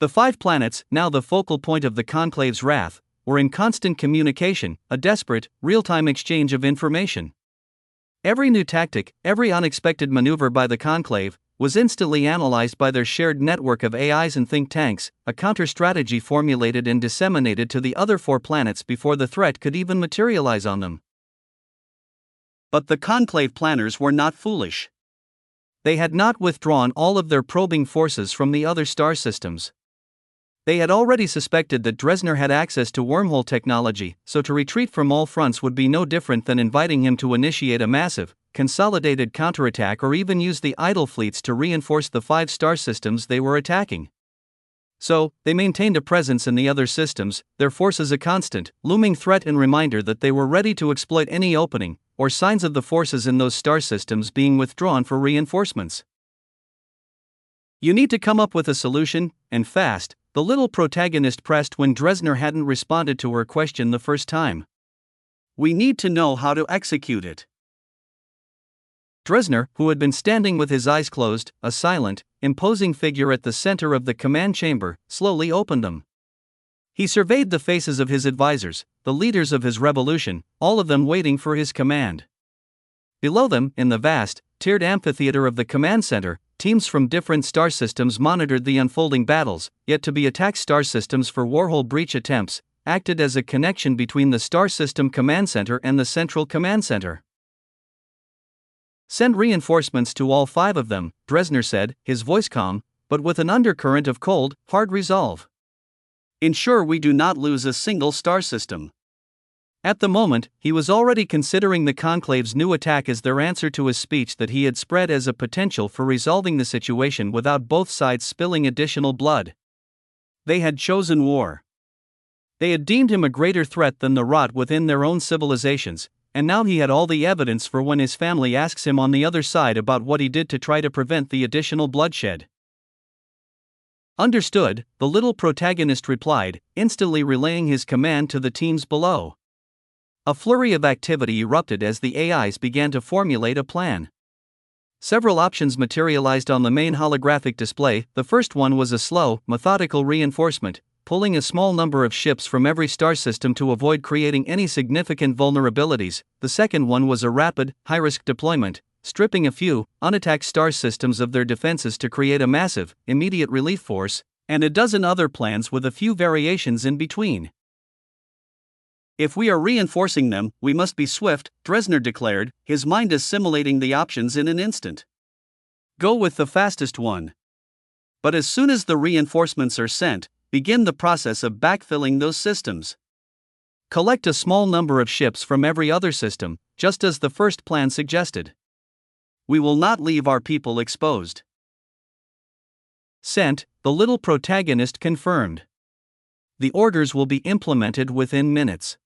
The 5 planets, now the focal point of the Conclave's wrath, were in constant communication, a desperate, real-time exchange of information. Every new tactic, every unexpected maneuver by the Conclave, was instantly analyzed by their shared network of AIs and think tanks, a counter-strategy formulated and disseminated to the other 4 planets before the threat could even materialize on them. But the Conclave planners were not foolish. They had not withdrawn all of their probing forces from the other star systems. They had already suspected that Dresner had access to wormhole technology, so to retreat from all fronts would be no different than inviting him to initiate a massive, consolidated counterattack, or even use the idle fleets to reinforce the 5 star systems they were attacking. So, they maintained a presence in the other systems, their forces a constant, looming threat and reminder that they were ready to exploit any opening, or signs of the forces in those star systems being withdrawn for reinforcements. You need to come up with a solution, and fast, the little protagonist pressed when Dresner hadn't responded to her question the first time. We need to know how to execute it. Dresner, who had been standing with his eyes closed, a silent, imposing figure at the center of the command chamber, slowly opened them. He surveyed the faces of his advisors, the leaders of his revolution, all of them waiting for his command. Below them, in the vast, tiered amphitheater of the command center, teams from different star systems monitored the unfolding battles, yet to be attacked star systems for warhole breach attempts, acted as a connection between the star system command center and the central command center. Send reinforcements to all 5 of them, Dresner said, his voice calm, but with an undercurrent of cold, hard resolve. Ensure we do not lose a single star system. At the moment, he was already considering the Conclave's new attack as their answer to his speech that he had spread as a potential for resolving the situation without both sides spilling additional blood. They had chosen war. They had deemed him a greater threat than the rot within their own civilizations, and now he had all the evidence for when his family asks him on the other side about what he did to try to prevent the additional bloodshed. Understood, the little protagonist replied, instantly relaying his command to the teams below. A flurry of activity erupted as the AIs began to formulate a plan. Several options materialized on the main holographic display. The first one was a slow, methodical reinforcement, pulling a small number of ships from every star system to avoid creating any significant vulnerabilities. The second one was a rapid, high-risk deployment, stripping a few, unattacked star systems of their defenses to create a massive, immediate relief force, and a dozen other plans with a few variations in between. If we are reinforcing them, we must be swift, Dresner declared, his mind assimilating the options in an instant. Go with the fastest one. But as soon as the reinforcements are sent, begin the process of backfilling those systems. Collect a small number of ships from every other system, just as the first plan suggested. We will not leave our people exposed. Sent, the little protagonist confirmed. The orders will be implemented within minutes.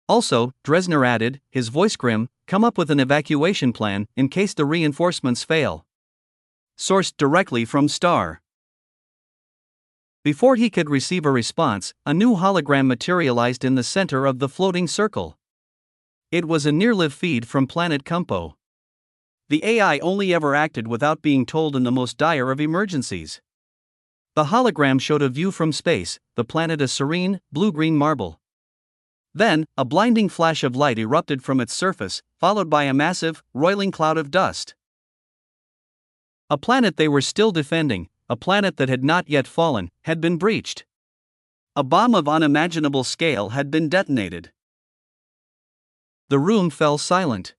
Also, Dresner added, his voice grim, come up with an evacuation plan in case the reinforcements fail. Sourced directly from Star. Before he could receive a response, a new hologram materialized in the center of the floating circle. It was a near-live feed from planet Kumpo. The AI only ever acted without being told in the most dire of emergencies. The hologram showed a view from space, the planet a serene, blue-green marble. Then, a blinding flash of light erupted from its surface, followed by a massive, roiling cloud of dust. A planet they were still defending, a planet that had not yet fallen, had been breached. A bomb of unimaginable scale had been detonated. The room fell silent.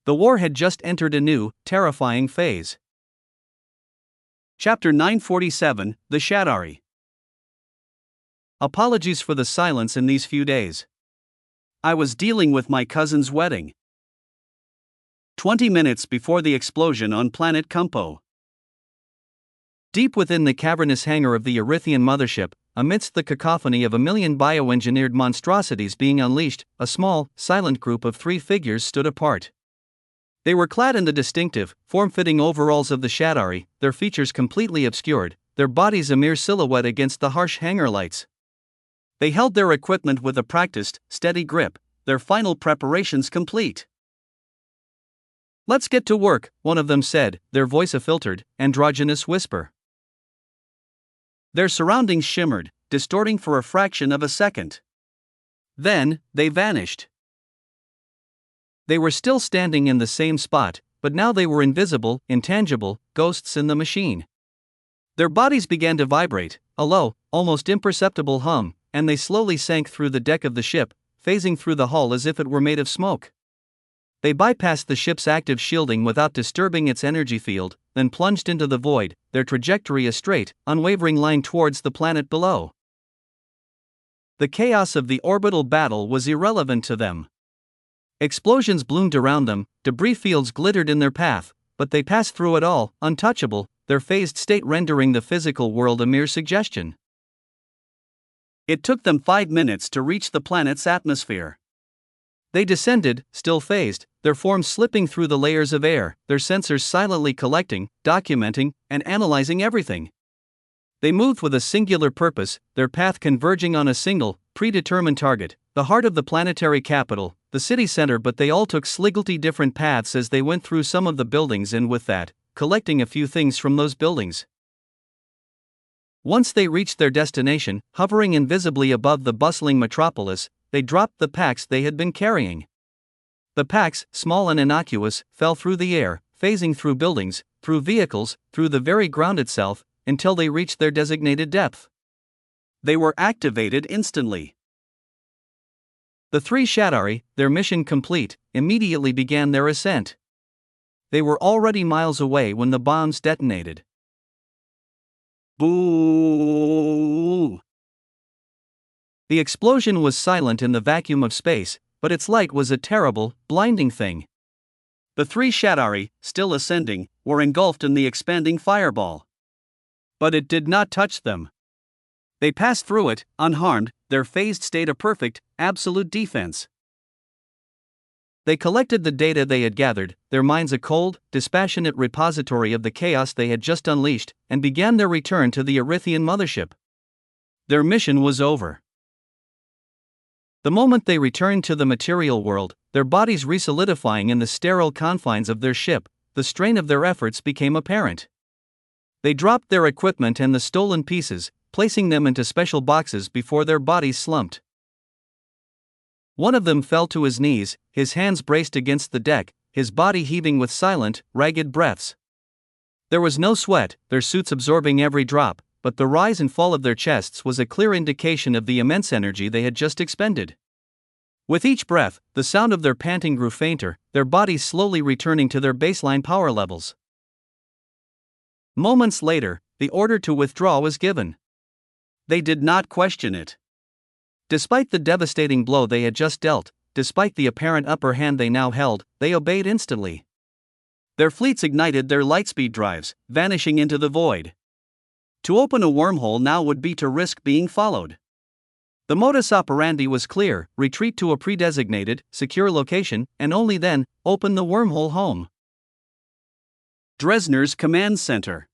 The war had just entered a new, terrifying phase. Chapter 947, The Shadari. Apologies for the silence in these few days. I was dealing with my cousin's wedding. 20 minutes before the explosion on planet Kumpo. Deep within the cavernous hangar of the Erythian mothership, amidst the cacophony of a million bioengineered monstrosities being unleashed, a small, silent group of 3 figures stood apart. They were clad in the distinctive, form-fitting overalls of the Shadari, their features completely obscured, their bodies a mere silhouette against the harsh hangar lights. They held their equipment with a practiced, steady grip, their final preparations complete. Let's get to work, one of them said, their voice a filtered, androgynous whisper. Their surroundings shimmered, distorting for a fraction of a second. Then, they vanished. They were still standing in the same spot, but now they were invisible, intangible, ghosts in the machine. Their bodies began to vibrate, a low, almost imperceptible hum, and they slowly sank through the deck of the ship, phasing through the hull as if it were made of smoke. They bypassed the ship's active shielding without disturbing its energy field, then plunged into the void, their trajectory a straight, unwavering line towards the planet below. The chaos of the orbital battle was irrelevant to them. Explosions bloomed around them, debris fields glittered in their path, but they passed through it all, untouchable, their phased state rendering the physical world a mere suggestion. It took them 5 minutes to reach the planet's atmosphere. They descended, still phased, their forms slipping through the layers of air, their sensors silently collecting, documenting, and analyzing everything. They moved with a singular purpose, their path converging on a single, predetermined target, the heart of the planetary capital, the city center, but they all took slightly different paths as they went through some of the buildings and with that, collecting a few things from those buildings. Once they reached their destination, hovering invisibly above the bustling metropolis, they dropped the packs they had been carrying. The packs, small and innocuous, fell through the air, phasing through buildings, through vehicles, through the very ground itself, until they reached their designated depth. They were activated instantly. The 3 Shadari, their mission complete, immediately began their ascent. They were already miles away when the bombs detonated. Boo! The explosion was silent in the vacuum of space, but its light was a terrible, blinding thing. The 3 Shadari, still ascending, were engulfed in the expanding fireball. But it did not touch them. They passed through it, unharmed, their phased state a perfect, absolute defense. They collected the data they had gathered, their minds a cold, dispassionate repository of the chaos they had just unleashed, and began their return to the Erythian mothership. Their mission was over. The moment they returned to the material world, their bodies resolidifying in the sterile confines of their ship, the strain of their efforts became apparent. They dropped their equipment and the stolen pieces, placing them into special boxes before their bodies slumped. One of them fell to his knees, his hands braced against the deck, his body heaving with silent, ragged breaths. There was no sweat, their suits absorbing every drop, but the rise and fall of their chests was a clear indication of the immense energy they had just expended. With each breath, the sound of their panting grew fainter, their bodies slowly returning to their baseline power levels. Moments later, the order to withdraw was given. They did not question it. Despite the devastating blow they had just dealt, despite the apparent upper hand they now held, they obeyed instantly. Their fleets ignited their lightspeed drives, vanishing into the void. To open a wormhole now would be to risk being followed. The modus operandi was clear: retreat to a pre-designated, secure location, and only then, open the wormhole home. Dresner's command center.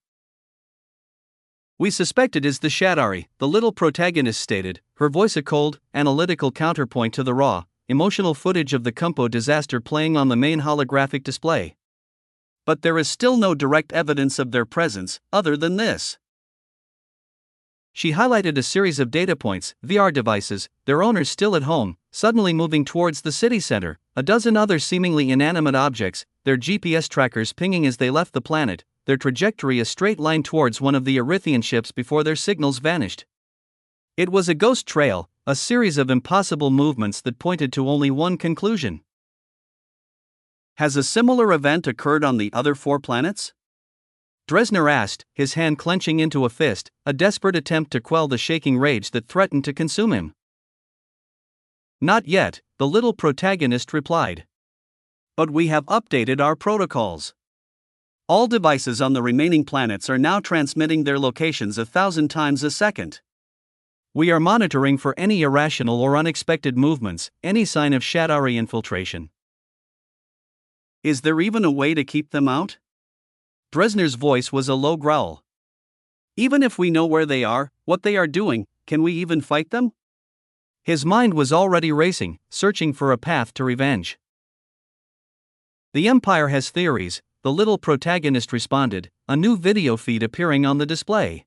"We suspect it is the Shadari," the little protagonist stated, her voice a cold, analytical counterpoint to the raw, emotional footage of the Kumpo disaster playing on the main holographic display. "But there is still no direct evidence of their presence, other than this." She highlighted a series of data points, VR devices, their owners still at home, suddenly moving towards the city center, a dozen other seemingly inanimate objects, their GPS trackers pinging as they left the planet, their trajectory a straight line towards one of the Erythian ships before their signals vanished. It was a ghost trail, a series of impossible movements that pointed to only one conclusion. Has a similar event occurred on the other 4 planets? Dresner asked, his hand clenching into a fist, a desperate attempt to quell the shaking rage that threatened to consume him. "Not yet," the little protagonist replied. "But we have updated our protocols. All devices on the remaining planets are now transmitting their locations 1,000 times a second. We are monitoring for any irrational or unexpected movements, any sign of Shadari infiltration." "Is there even a way to keep them out?" Dresner's voice was a low growl. "Even if we know where they are, what they are doing, can we even fight them?" His mind was already racing, searching for a path to revenge. "The Empire has theories," the little protagonist responded, a new video feed appearing on the display.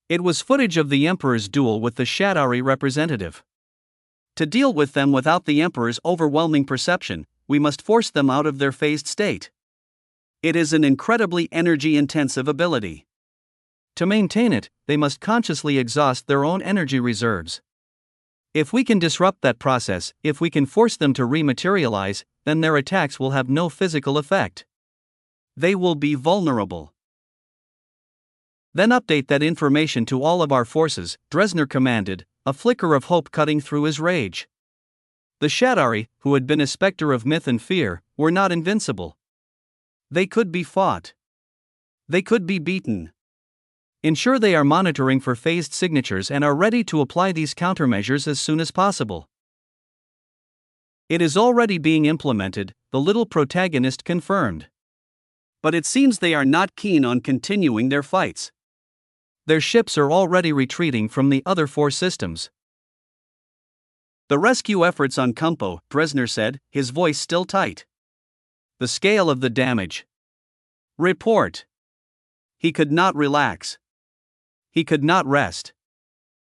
It was footage of the Emperor's duel with the Shadari representative. "To deal with them without the Emperor's overwhelming perception, we must force them out of their phased state. It is an incredibly energy-intensive ability. To maintain it, they must consciously exhaust their own energy reserves. If we can disrupt that process, if we can force them to rematerialize, then their attacks will have no physical effect. They will be vulnerable. Then update that information to all of our forces," Dresner commanded, a flicker of hope cutting through his rage. The Shadari, who had been a specter of myth and fear, were not invincible. They could be fought. They could be beaten. Ensure they are monitoring for phased signatures and are ready to apply these countermeasures as soon as possible. It is already being implemented, the little protagonist confirmed. But it seems they are not keen on continuing their fights. Their ships are already retreating from the other 4 systems. The rescue efforts on Kumpo, Dresner said, his voice still tight. The scale of the damage. Report. He could not relax. He could not rest.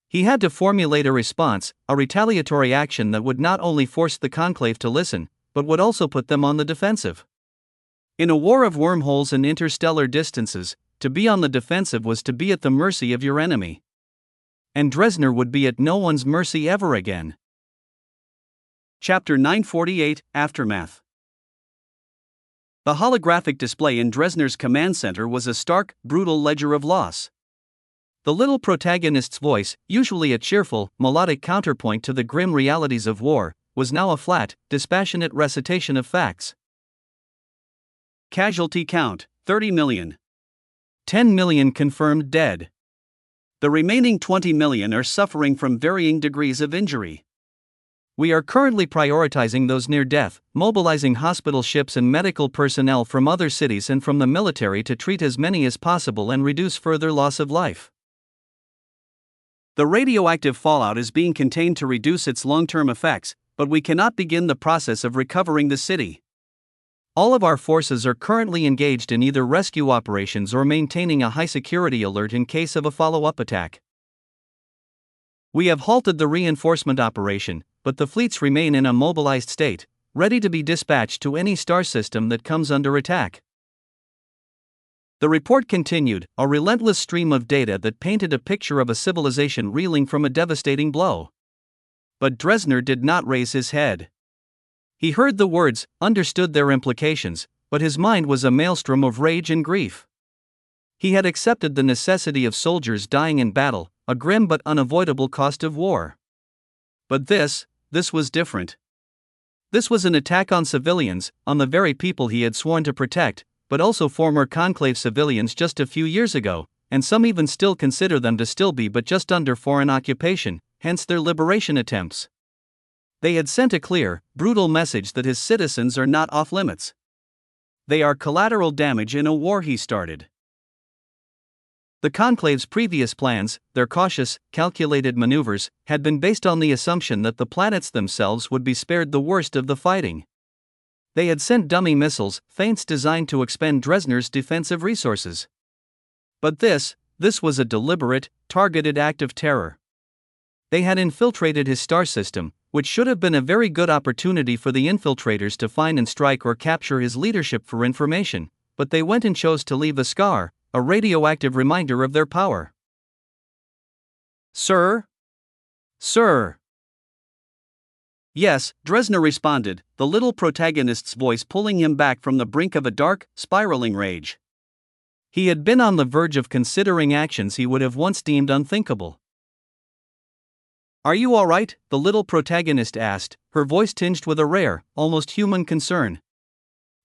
He had to formulate a response, a retaliatory action that would not only force the Conclave to listen, but would also put them on the defensive. In a war of wormholes and interstellar distances, to be on the defensive was to be at the mercy of your enemy. And Dresner would be at no one's mercy ever again. Chapter 948, Aftermath. The holographic display in Dresner's command center was a stark, brutal ledger of loss. The little protagonist's voice, usually a cheerful, melodic counterpoint to the grim realities of war, was now a flat, dispassionate recitation of facts. Casualty count, 30 million. 10 million confirmed dead. The remaining 20 million are suffering from varying degrees of injury. We are currently prioritizing those near death, mobilizing hospital ships and medical personnel from other cities and from the military to treat as many as possible and reduce further loss of life. The radioactive fallout is being contained to reduce its long-term effects, but we cannot begin the process of recovering the city. All of our forces are currently engaged in either rescue operations or maintaining a high security alert in case of a follow-up attack. We have halted the reinforcement operation, but the fleets remain in a mobilized state, ready to be dispatched to any star system that comes under attack. The report continued, a relentless stream of data that painted a picture of a civilization reeling from a devastating blow. But Dresner did not raise his head. He heard the words, understood their implications, but his mind was a maelstrom of rage and grief. He had accepted the necessity of soldiers dying in battle, a grim but unavoidable cost of war. But this was different. This was an attack on civilians, on the very people he had sworn to protect, but also former Conclave civilians just a few years ago, and some even still consider them to still be but just under foreign occupation, hence their liberation attempts. They had sent a clear, brutal message that his citizens are not off-limits. They are collateral damage in a war he started. The Conclave's previous plans, their cautious, calculated maneuvers, had been based on the assumption that the planets themselves would be spared the worst of the fighting. They had sent dummy missiles, feints designed to expend Dresner's defensive resources. But this was a deliberate, targeted act of terror. They had infiltrated his star system, which should have been a very good opportunity for the infiltrators to find and strike or capture his leadership for information, but they went and chose to leave a scar, a radioactive reminder of their power. Sir? Sir? Yes, Dresner responded, the little protagonist's voice pulling him back from the brink of a dark, spiraling rage. He had been on the verge of considering actions he would have once deemed unthinkable. Are you all right? The little protagonist asked, her voice tinged with a rare, almost human concern.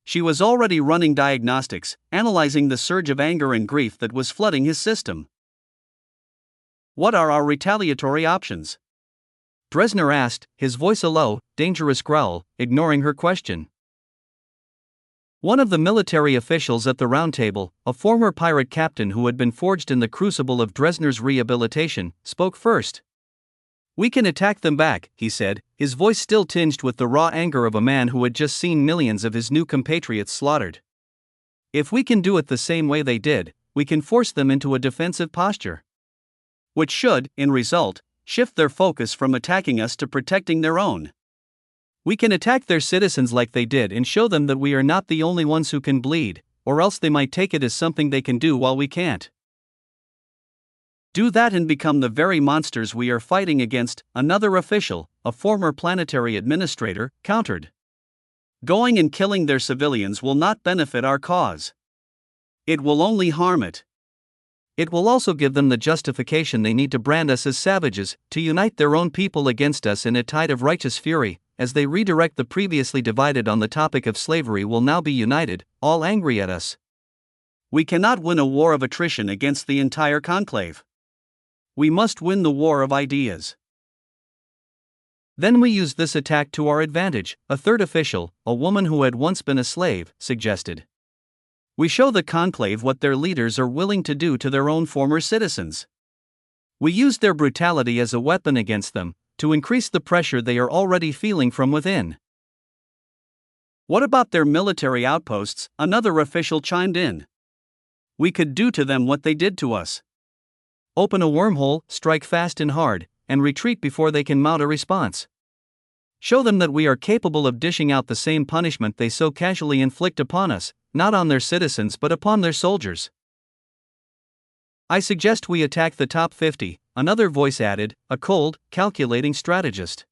She was already running diagnostics, analyzing the surge of anger and grief that was flooding his system. What are our retaliatory options? Dresner asked, his voice a low, dangerous growl, ignoring her question. One of the military officials at the round table, a former pirate captain who had been forged in the crucible of Dresner's rehabilitation, spoke first. We can attack them back, he said, his voice still tinged with the raw anger of a man who had just seen millions of his new compatriots slaughtered. If we can do it the same way they did, we can force them into a defensive posture, which should, in result, shift their focus from attacking us to protecting their own. We can attack their citizens like they did and show them that we are not the only ones who can bleed, or else they might take it as something they can do while we can't. Do that and become the very monsters we are fighting against, another official, a former planetary administrator, countered. Going and killing their civilians will not benefit our cause. It will only harm it. It will also give them the justification they need to brand us as savages, to unite their own people against us in a tide of righteous fury, as they redirect the previously divided on the topic of slavery will now be united, all angry at us. We cannot win a war of attrition against the entire conclave. We must win the war of ideas. Then we use this attack to our advantage, a third official, a woman who had once been a slave, suggested. We show the conclave what their leaders are willing to do to their own former citizens. We use their brutality as a weapon against them, to increase the pressure they are already feeling from within. What about their military outposts? Another official chimed in. We could do to them what they did to us. Open a wormhole, strike fast and hard, and retreat before they can mount a response. Show them that we are capable of dishing out the same punishment they so casually inflict upon us, not on their citizens but upon their soldiers. I suggest we attack the top 50, another voice added, a cold, calculating strategist.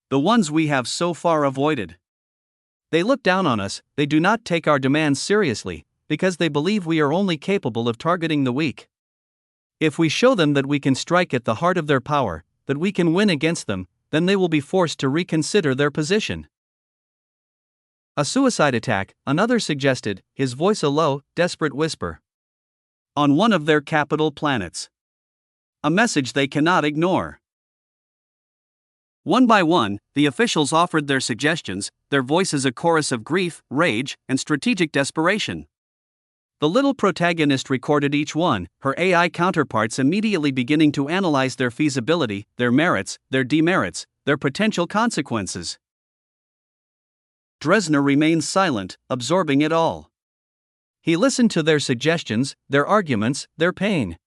The ones we have so far avoided. They look down on us, they do not take our demands seriously, because they believe we are only capable of targeting the weak. If we show them that we can strike at the heart of their power, that we can win against them, then they will be forced to reconsider their position. A suicide attack, another suggested, his voice a low, desperate whisper. On one of their capital planets. A message they cannot ignore. One by one, the officials offered their suggestions, their voices a chorus of grief, rage, and strategic desperation. The little protagonist recorded each one, her AI counterparts immediately beginning to analyze their feasibility, their merits, their demerits, their potential consequences. Dresner remained silent, absorbing it all. He listened to their suggestions, their arguments, their pain.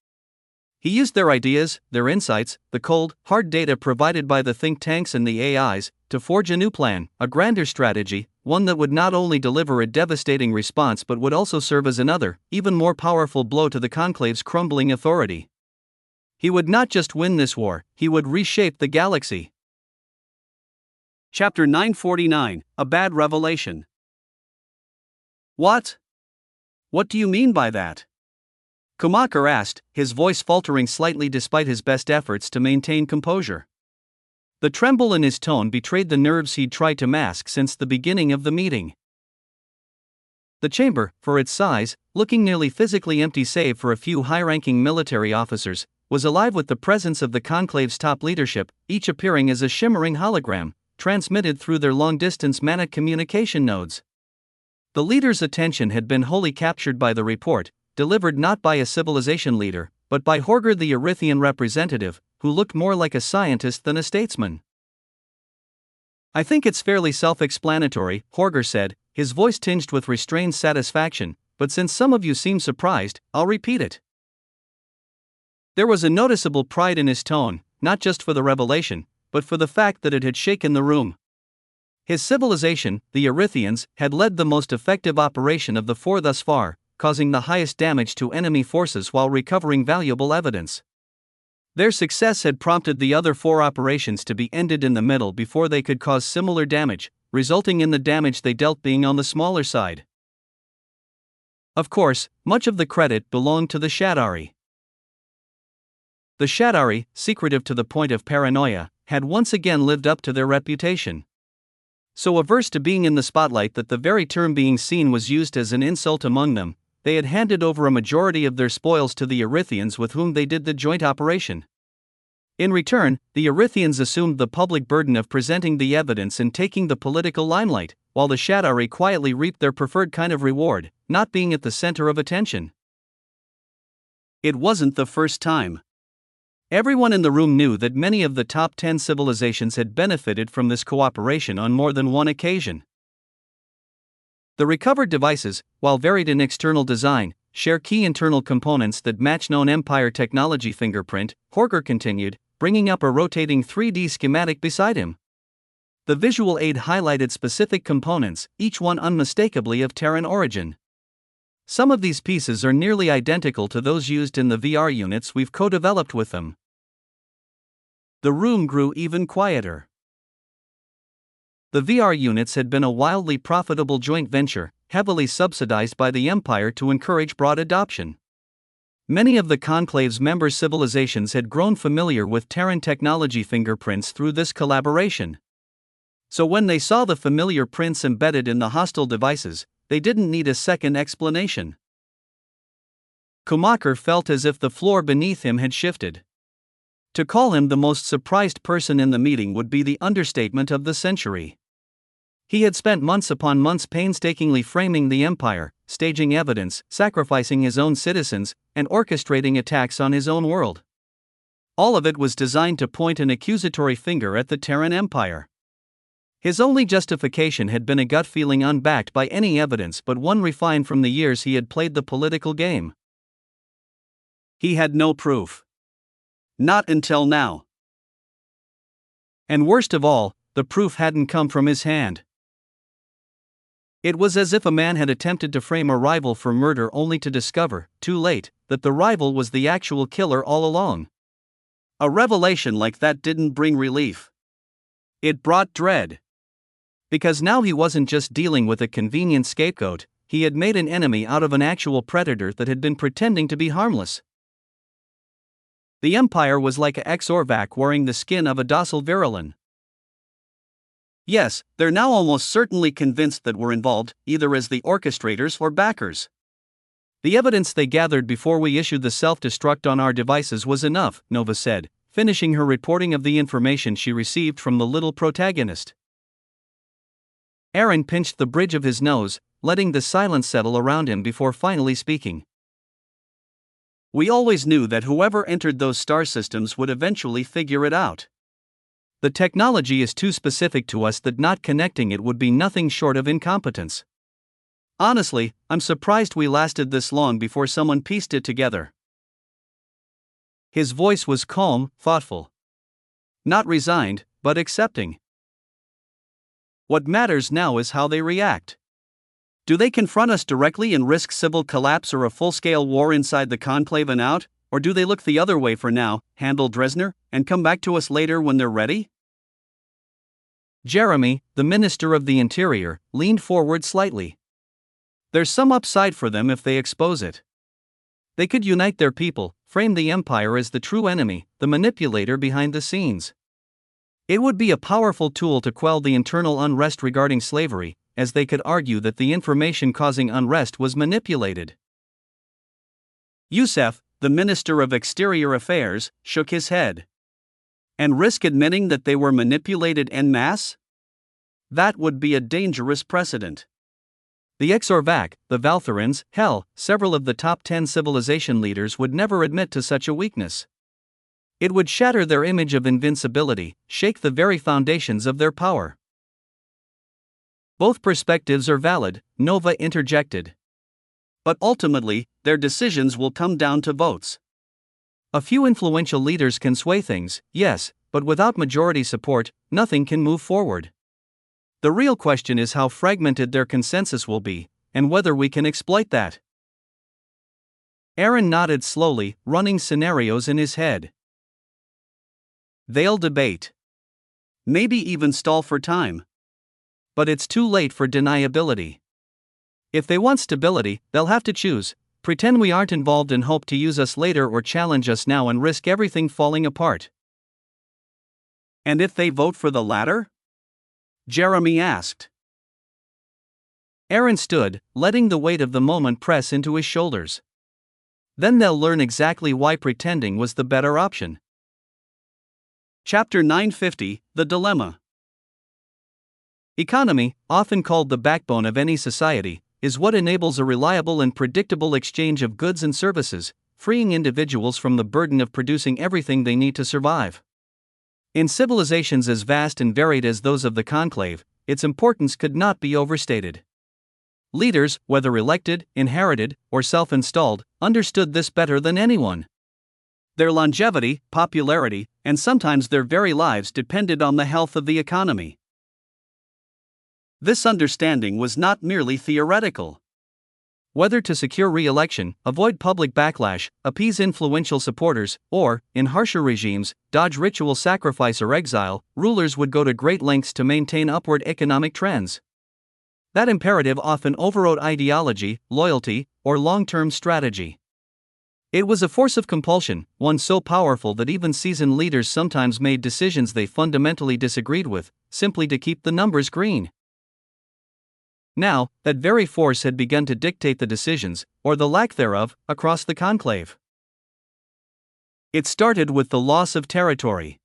He used their ideas, their insights, the cold, hard data provided by the think tanks and the AIs, to forge a new plan, a grander strategy, one that would not only deliver a devastating response but would also serve as another, even more powerful blow to the conclave's crumbling authority. He would not just win this war, he would reshape the galaxy. Chapter 949, A Bad Revelation. What? What do you mean by that? Kumaker asked, his voice faltering slightly despite his best efforts to maintain composure. The tremble in his tone betrayed the nerves he'd tried to mask since the beginning of the meeting. The chamber, for its size, looking nearly physically empty save for a few high-ranking military officers, was alive with the presence of the conclave's top leadership, each appearing as a shimmering hologram, transmitted through their long-distance manic communication nodes. The leader's attention had been wholly captured by the report, delivered not by a civilization leader, but by Horger the Erythian representative, who looked more like a scientist than a statesman. I think it's fairly self-explanatory, Horger said, his voice tinged with restrained satisfaction, but since some of you seem surprised, I'll repeat it. There was a noticeable pride in his tone, not just for the revelation, but for the fact that it had shaken the room. His civilization, the Erythians, had led the most effective operation of the four thus far, causing the highest damage to enemy forces while recovering valuable evidence. Their success had prompted the other four operations to be ended in the middle before they could cause similar damage, resulting in the damage they dealt being on the smaller side. Of course, much of the credit belonged to the Shadari. The Shadari, secretive to the point of paranoia, had once again lived up to their reputation. So averse to being in the spotlight that the very term being seen was used as an insult among them, they had handed over a majority of their spoils to the Erythians with whom they did the joint operation. In return, the Erythians assumed the public burden of presenting the evidence and taking the political limelight, while the Shadari quietly reaped their preferred kind of reward, not being at the center of attention. It wasn't the first time. Everyone in the room knew that many of the top 10 civilizations had benefited from this cooperation on more than one occasion. The recovered devices, while varied in external design, share key internal components that match known Empire technology fingerprint, Horger continued, bringing up a rotating 3D schematic beside him. The visual aid highlighted specific components, each one unmistakably of Terran origin. Some of these pieces are nearly identical to those used in the VR units we've co-developed with them. The room grew even quieter. The VR units had been a wildly profitable joint venture, heavily subsidized by the Empire to encourage broad adoption. Many of the Conclave's member civilizations had grown familiar with Terran technology fingerprints through this collaboration. So when they saw the familiar prints embedded in the hostile devices, they didn't need a second explanation. Schumacher felt as if the floor beneath him had shifted. To call him the most surprised person in the meeting would be the understatement of the century. He had spent months upon months painstakingly framing the empire, staging evidence, sacrificing his own citizens, and orchestrating attacks on his own world. All of it was designed to point an accusatory finger at the Terran Empire. His only justification had been a gut feeling unbacked by any evidence but one refined from the years he had played the political game. He had no proof. Not until now. And worst of all, the proof hadn't come from his hand. It was as if a man had attempted to frame a rival for murder only to discover, too late, that the rival was the actual killer all along. A revelation like that didn't bring relief. It brought dread. Because now he wasn't just dealing with a convenient scapegoat, he had made an enemy out of an actual predator that had been pretending to be harmless. The Empire was like a Exorvac wearing the skin of a docile Virulin. Yes, they're now almost certainly convinced that we're involved, either as the orchestrators or backers. The evidence they gathered before we issued the self-destruct on our devices was enough, Nova said, finishing her reporting of the information she received from the little protagonist. Aaron pinched the bridge of his nose, letting the silence settle around him before finally speaking. We always knew that whoever entered those star systems would eventually figure it out. The technology is too specific to us that not connecting it would be nothing short of incompetence. Honestly, I'm surprised we lasted this long before someone pieced it together. His voice was calm, thoughtful. Not resigned, but accepting. What matters now is how they react. Do they confront us directly and risk civil collapse or a full-scale war inside the conclave and out, or do they look the other way for now, handle Dresner, and come back to us later when they're ready? Jeremy, the Minister of the Interior, leaned forward slightly. There's some upside for them if they expose it. They could unite their people, frame the Empire as the true enemy, the manipulator behind the scenes. It would be a powerful tool to quell the internal unrest regarding slavery, as they could argue that the information causing unrest was manipulated. Youssef, the Minister of Exterior Affairs, shook his head. And risk admitting that they were manipulated en masse? That would be a dangerous precedent. The Exorvac, the Valtherans, hell, several of the top 10 civilization leaders would never admit to such a weakness. It would shatter their image of invincibility, shake the very foundations of their power. Both perspectives are valid, Nova interjected. But ultimately, their decisions will come down to votes. A few influential leaders can sway things, yes, but without majority support, nothing can move forward. The real question is how fragmented their consensus will be, and whether we can exploit that. Aaron nodded slowly, running scenarios in his head. They'll debate. Maybe even stall for time. But it's too late for deniability. If they want stability, they'll have to choose: pretend we aren't involved and hope to use us later, or challenge us now and risk everything falling apart. And if they vote for the latter? Jeremy asked. Aaron stood, letting the weight of the moment press into his shoulders. Then they'll learn exactly why pretending was the better option. Chapter 950, The Dilemma. Economy, often called the backbone of any society, is what enables a reliable and predictable exchange of goods and services, freeing individuals from the burden of producing everything they need to survive. In civilizations as vast and varied as those of the Conclave, its importance could not be overstated. Leaders, whether elected, inherited, or self-installed, understood this better than anyone. Their longevity, popularity, and sometimes their very lives depended on the health of the economy. This understanding was not merely theoretical. Whether to secure re-election, avoid public backlash, appease influential supporters, or, in harsher regimes, dodge ritual sacrifice or exile, rulers would go to great lengths to maintain upward economic trends. That imperative often overrode ideology, loyalty, or long-term strategy. It was a force of compulsion, one so powerful that even seasoned leaders sometimes made decisions they fundamentally disagreed with, simply to keep the numbers green. Now, that very force had begun to dictate the decisions, or the lack thereof, across the conclave. It started with the loss of territory.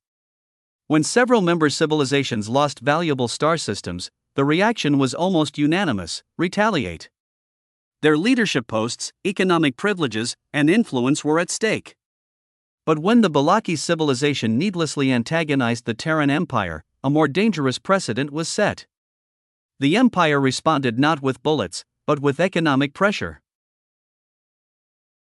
When several member civilizations lost valuable star systems, the reaction was almost unanimous: retaliate. Their leadership posts, economic privileges, and influence were at stake. But when the Balaki civilization needlessly antagonized the Terran Empire, a more dangerous precedent was set. The Empire responded not with bullets, but with economic pressure.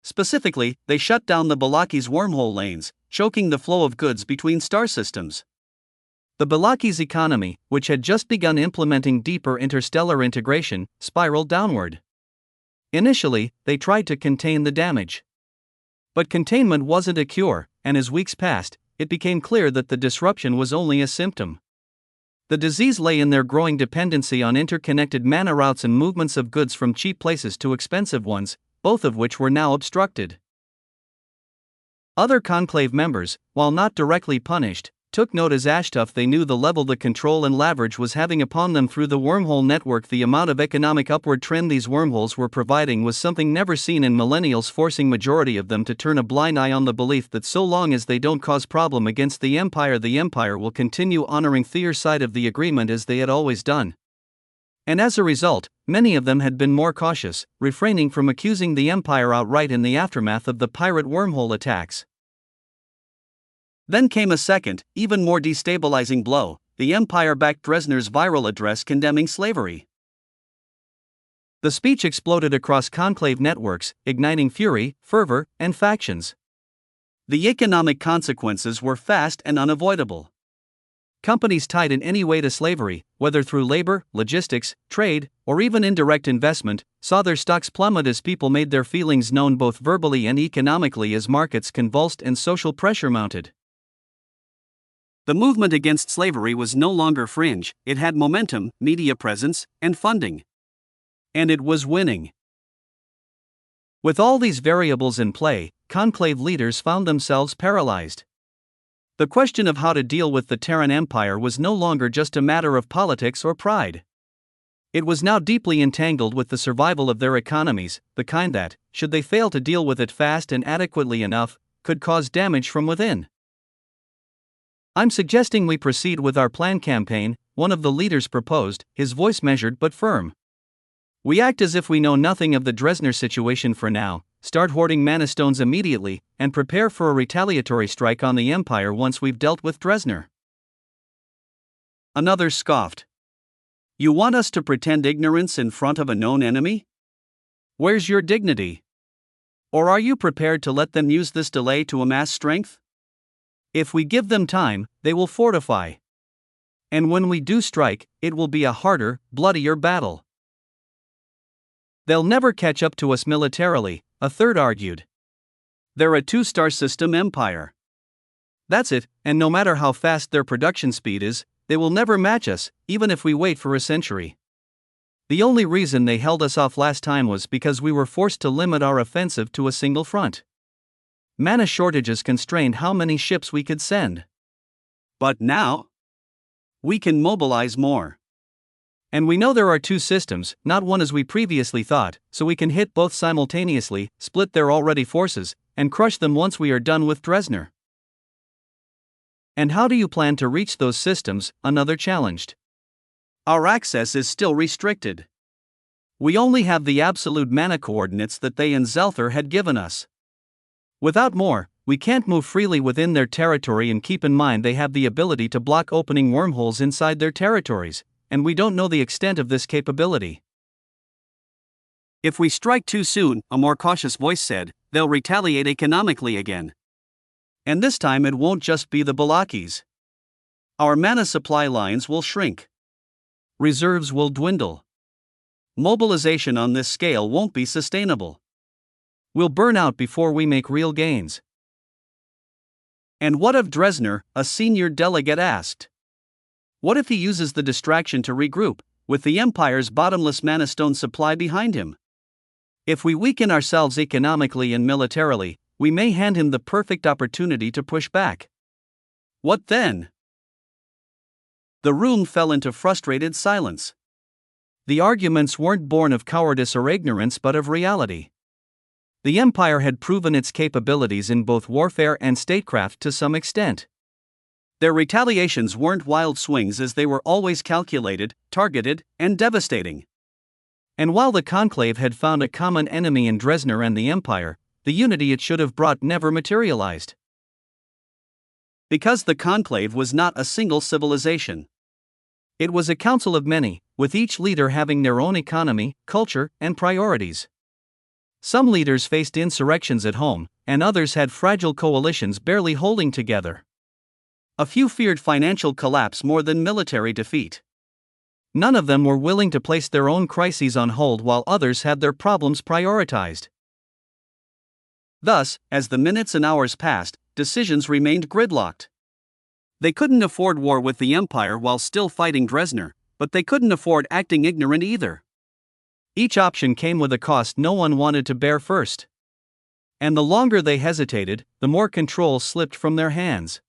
Specifically, they shut down the Balaki's wormhole lanes, choking the flow of goods between star systems. The Balaki's economy, which had just begun implementing deeper interstellar integration, spiraled downward. Initially, they tried to contain the damage. But containment wasn't a cure, and as weeks passed, it became clear that the disruption was only a symptom. The disease lay in their growing dependency on interconnected mana routes and movements of goods from cheap places to expensive ones, both of which were now obstructed. Other conclave members, while not directly punished, took note as Ashtuf. They knew the level the control and leverage was having upon them through the wormhole network. The amount of economic upward trend these wormholes were providing was something never seen in millennials, forcing majority of them to turn a blind eye on the belief that so long as they don't cause problem against the Empire will continue honoring their side of the agreement as they had always done. And as a result, many of them had been more cautious, refraining from accusing the Empire outright in the aftermath of the pirate wormhole attacks. Then came a second, even more destabilizing blow: the Empire backed Dresner's viral address condemning slavery. The speech exploded across conclave networks, igniting fury, fervor, and factions. The economic consequences were fast and unavoidable. Companies tied in any way to slavery, whether through labor, logistics, trade, or even indirect investment, saw their stocks plummet as people made their feelings known both verbally and economically as markets convulsed and social pressure mounted. The movement against slavery was no longer fringe, it had momentum, media presence, and funding. And it was winning. With all these variables in play, conclave leaders found themselves paralyzed. The question of how to deal with the Terran Empire was no longer just a matter of politics or pride. It was now deeply entangled with the survival of their economies, the kind that, should they fail to deal with it fast and adequately enough, could cause damage from within. "I'm suggesting we proceed with our plan campaign," one of the leaders proposed, his voice measured but firm. "We act as if we know nothing of the Dresner situation for now, start hoarding mana stones immediately, and prepare for a retaliatory strike on the Empire once we've dealt with Dresner." Another scoffed. "You want us to pretend ignorance in front of a known enemy? Where's your dignity? Or are you prepared to let them use this delay to amass strength? If we give them time, they will fortify. And when we do strike, it will be a harder, bloodier battle. They'll never catch up to us militarily," a third argued. "They're a two-star system empire. That's it, and no matter how fast their production speed is, they will never match us, even if we wait for a century. The only reason they held us off last time was because we were forced to limit our offensive to a single front. Mana shortages constrained how many ships we could send. But now, we can mobilize more. And we know there are two systems, not one as we previously thought, so we can hit both simultaneously, split their already forces, and crush them once we are done with Dresner." "And how do you plan to reach those systems?" another challenged. "Our access is still restricted. We only have the absolute mana coordinates that they and Zelther had given us. Without more, we can't move freely within their territory, and keep in mind they have the ability to block opening wormholes inside their territories, and we don't know the extent of this capability. If we strike too soon," a more cautious voice said, "they'll retaliate economically again. And this time it won't just be the Balakis. Our mana supply lines will shrink. Reserves will dwindle. Mobilization on this scale won't be sustainable. We'll burn out before we make real gains." "And what of Dresner?" a senior delegate asked. "What if he uses the distraction to regroup, with the Empire's bottomless mana stone supply behind him? If we weaken ourselves economically and militarily, we may hand him the perfect opportunity to push back. What then? The room fell into frustrated silence. The arguments weren't born of cowardice or ignorance but of reality. The empire had proven its capabilities in both warfare and statecraft to some extent. Their retaliations weren't wild swings, as they were always calculated, targeted, and devastating. And while the conclave had found a common enemy in Dresdner and the empire, the unity it should have brought never materialized. Because the conclave was not a single civilization. It was a council of many, with each leader having their own economy, culture, and priorities. Some leaders faced insurrections at home, and others had fragile coalitions barely holding together. A few feared financial collapse more than military defeat. None of them were willing to place their own crises on hold while others had their problems prioritized. Thus, as the minutes and hours passed, decisions remained gridlocked. They couldn't afford war with the empire while still fighting Dresdner, but they couldn't afford acting ignorant either. Each option came with a cost no one wanted to bear first. And the longer they hesitated, the more control slipped from their hands.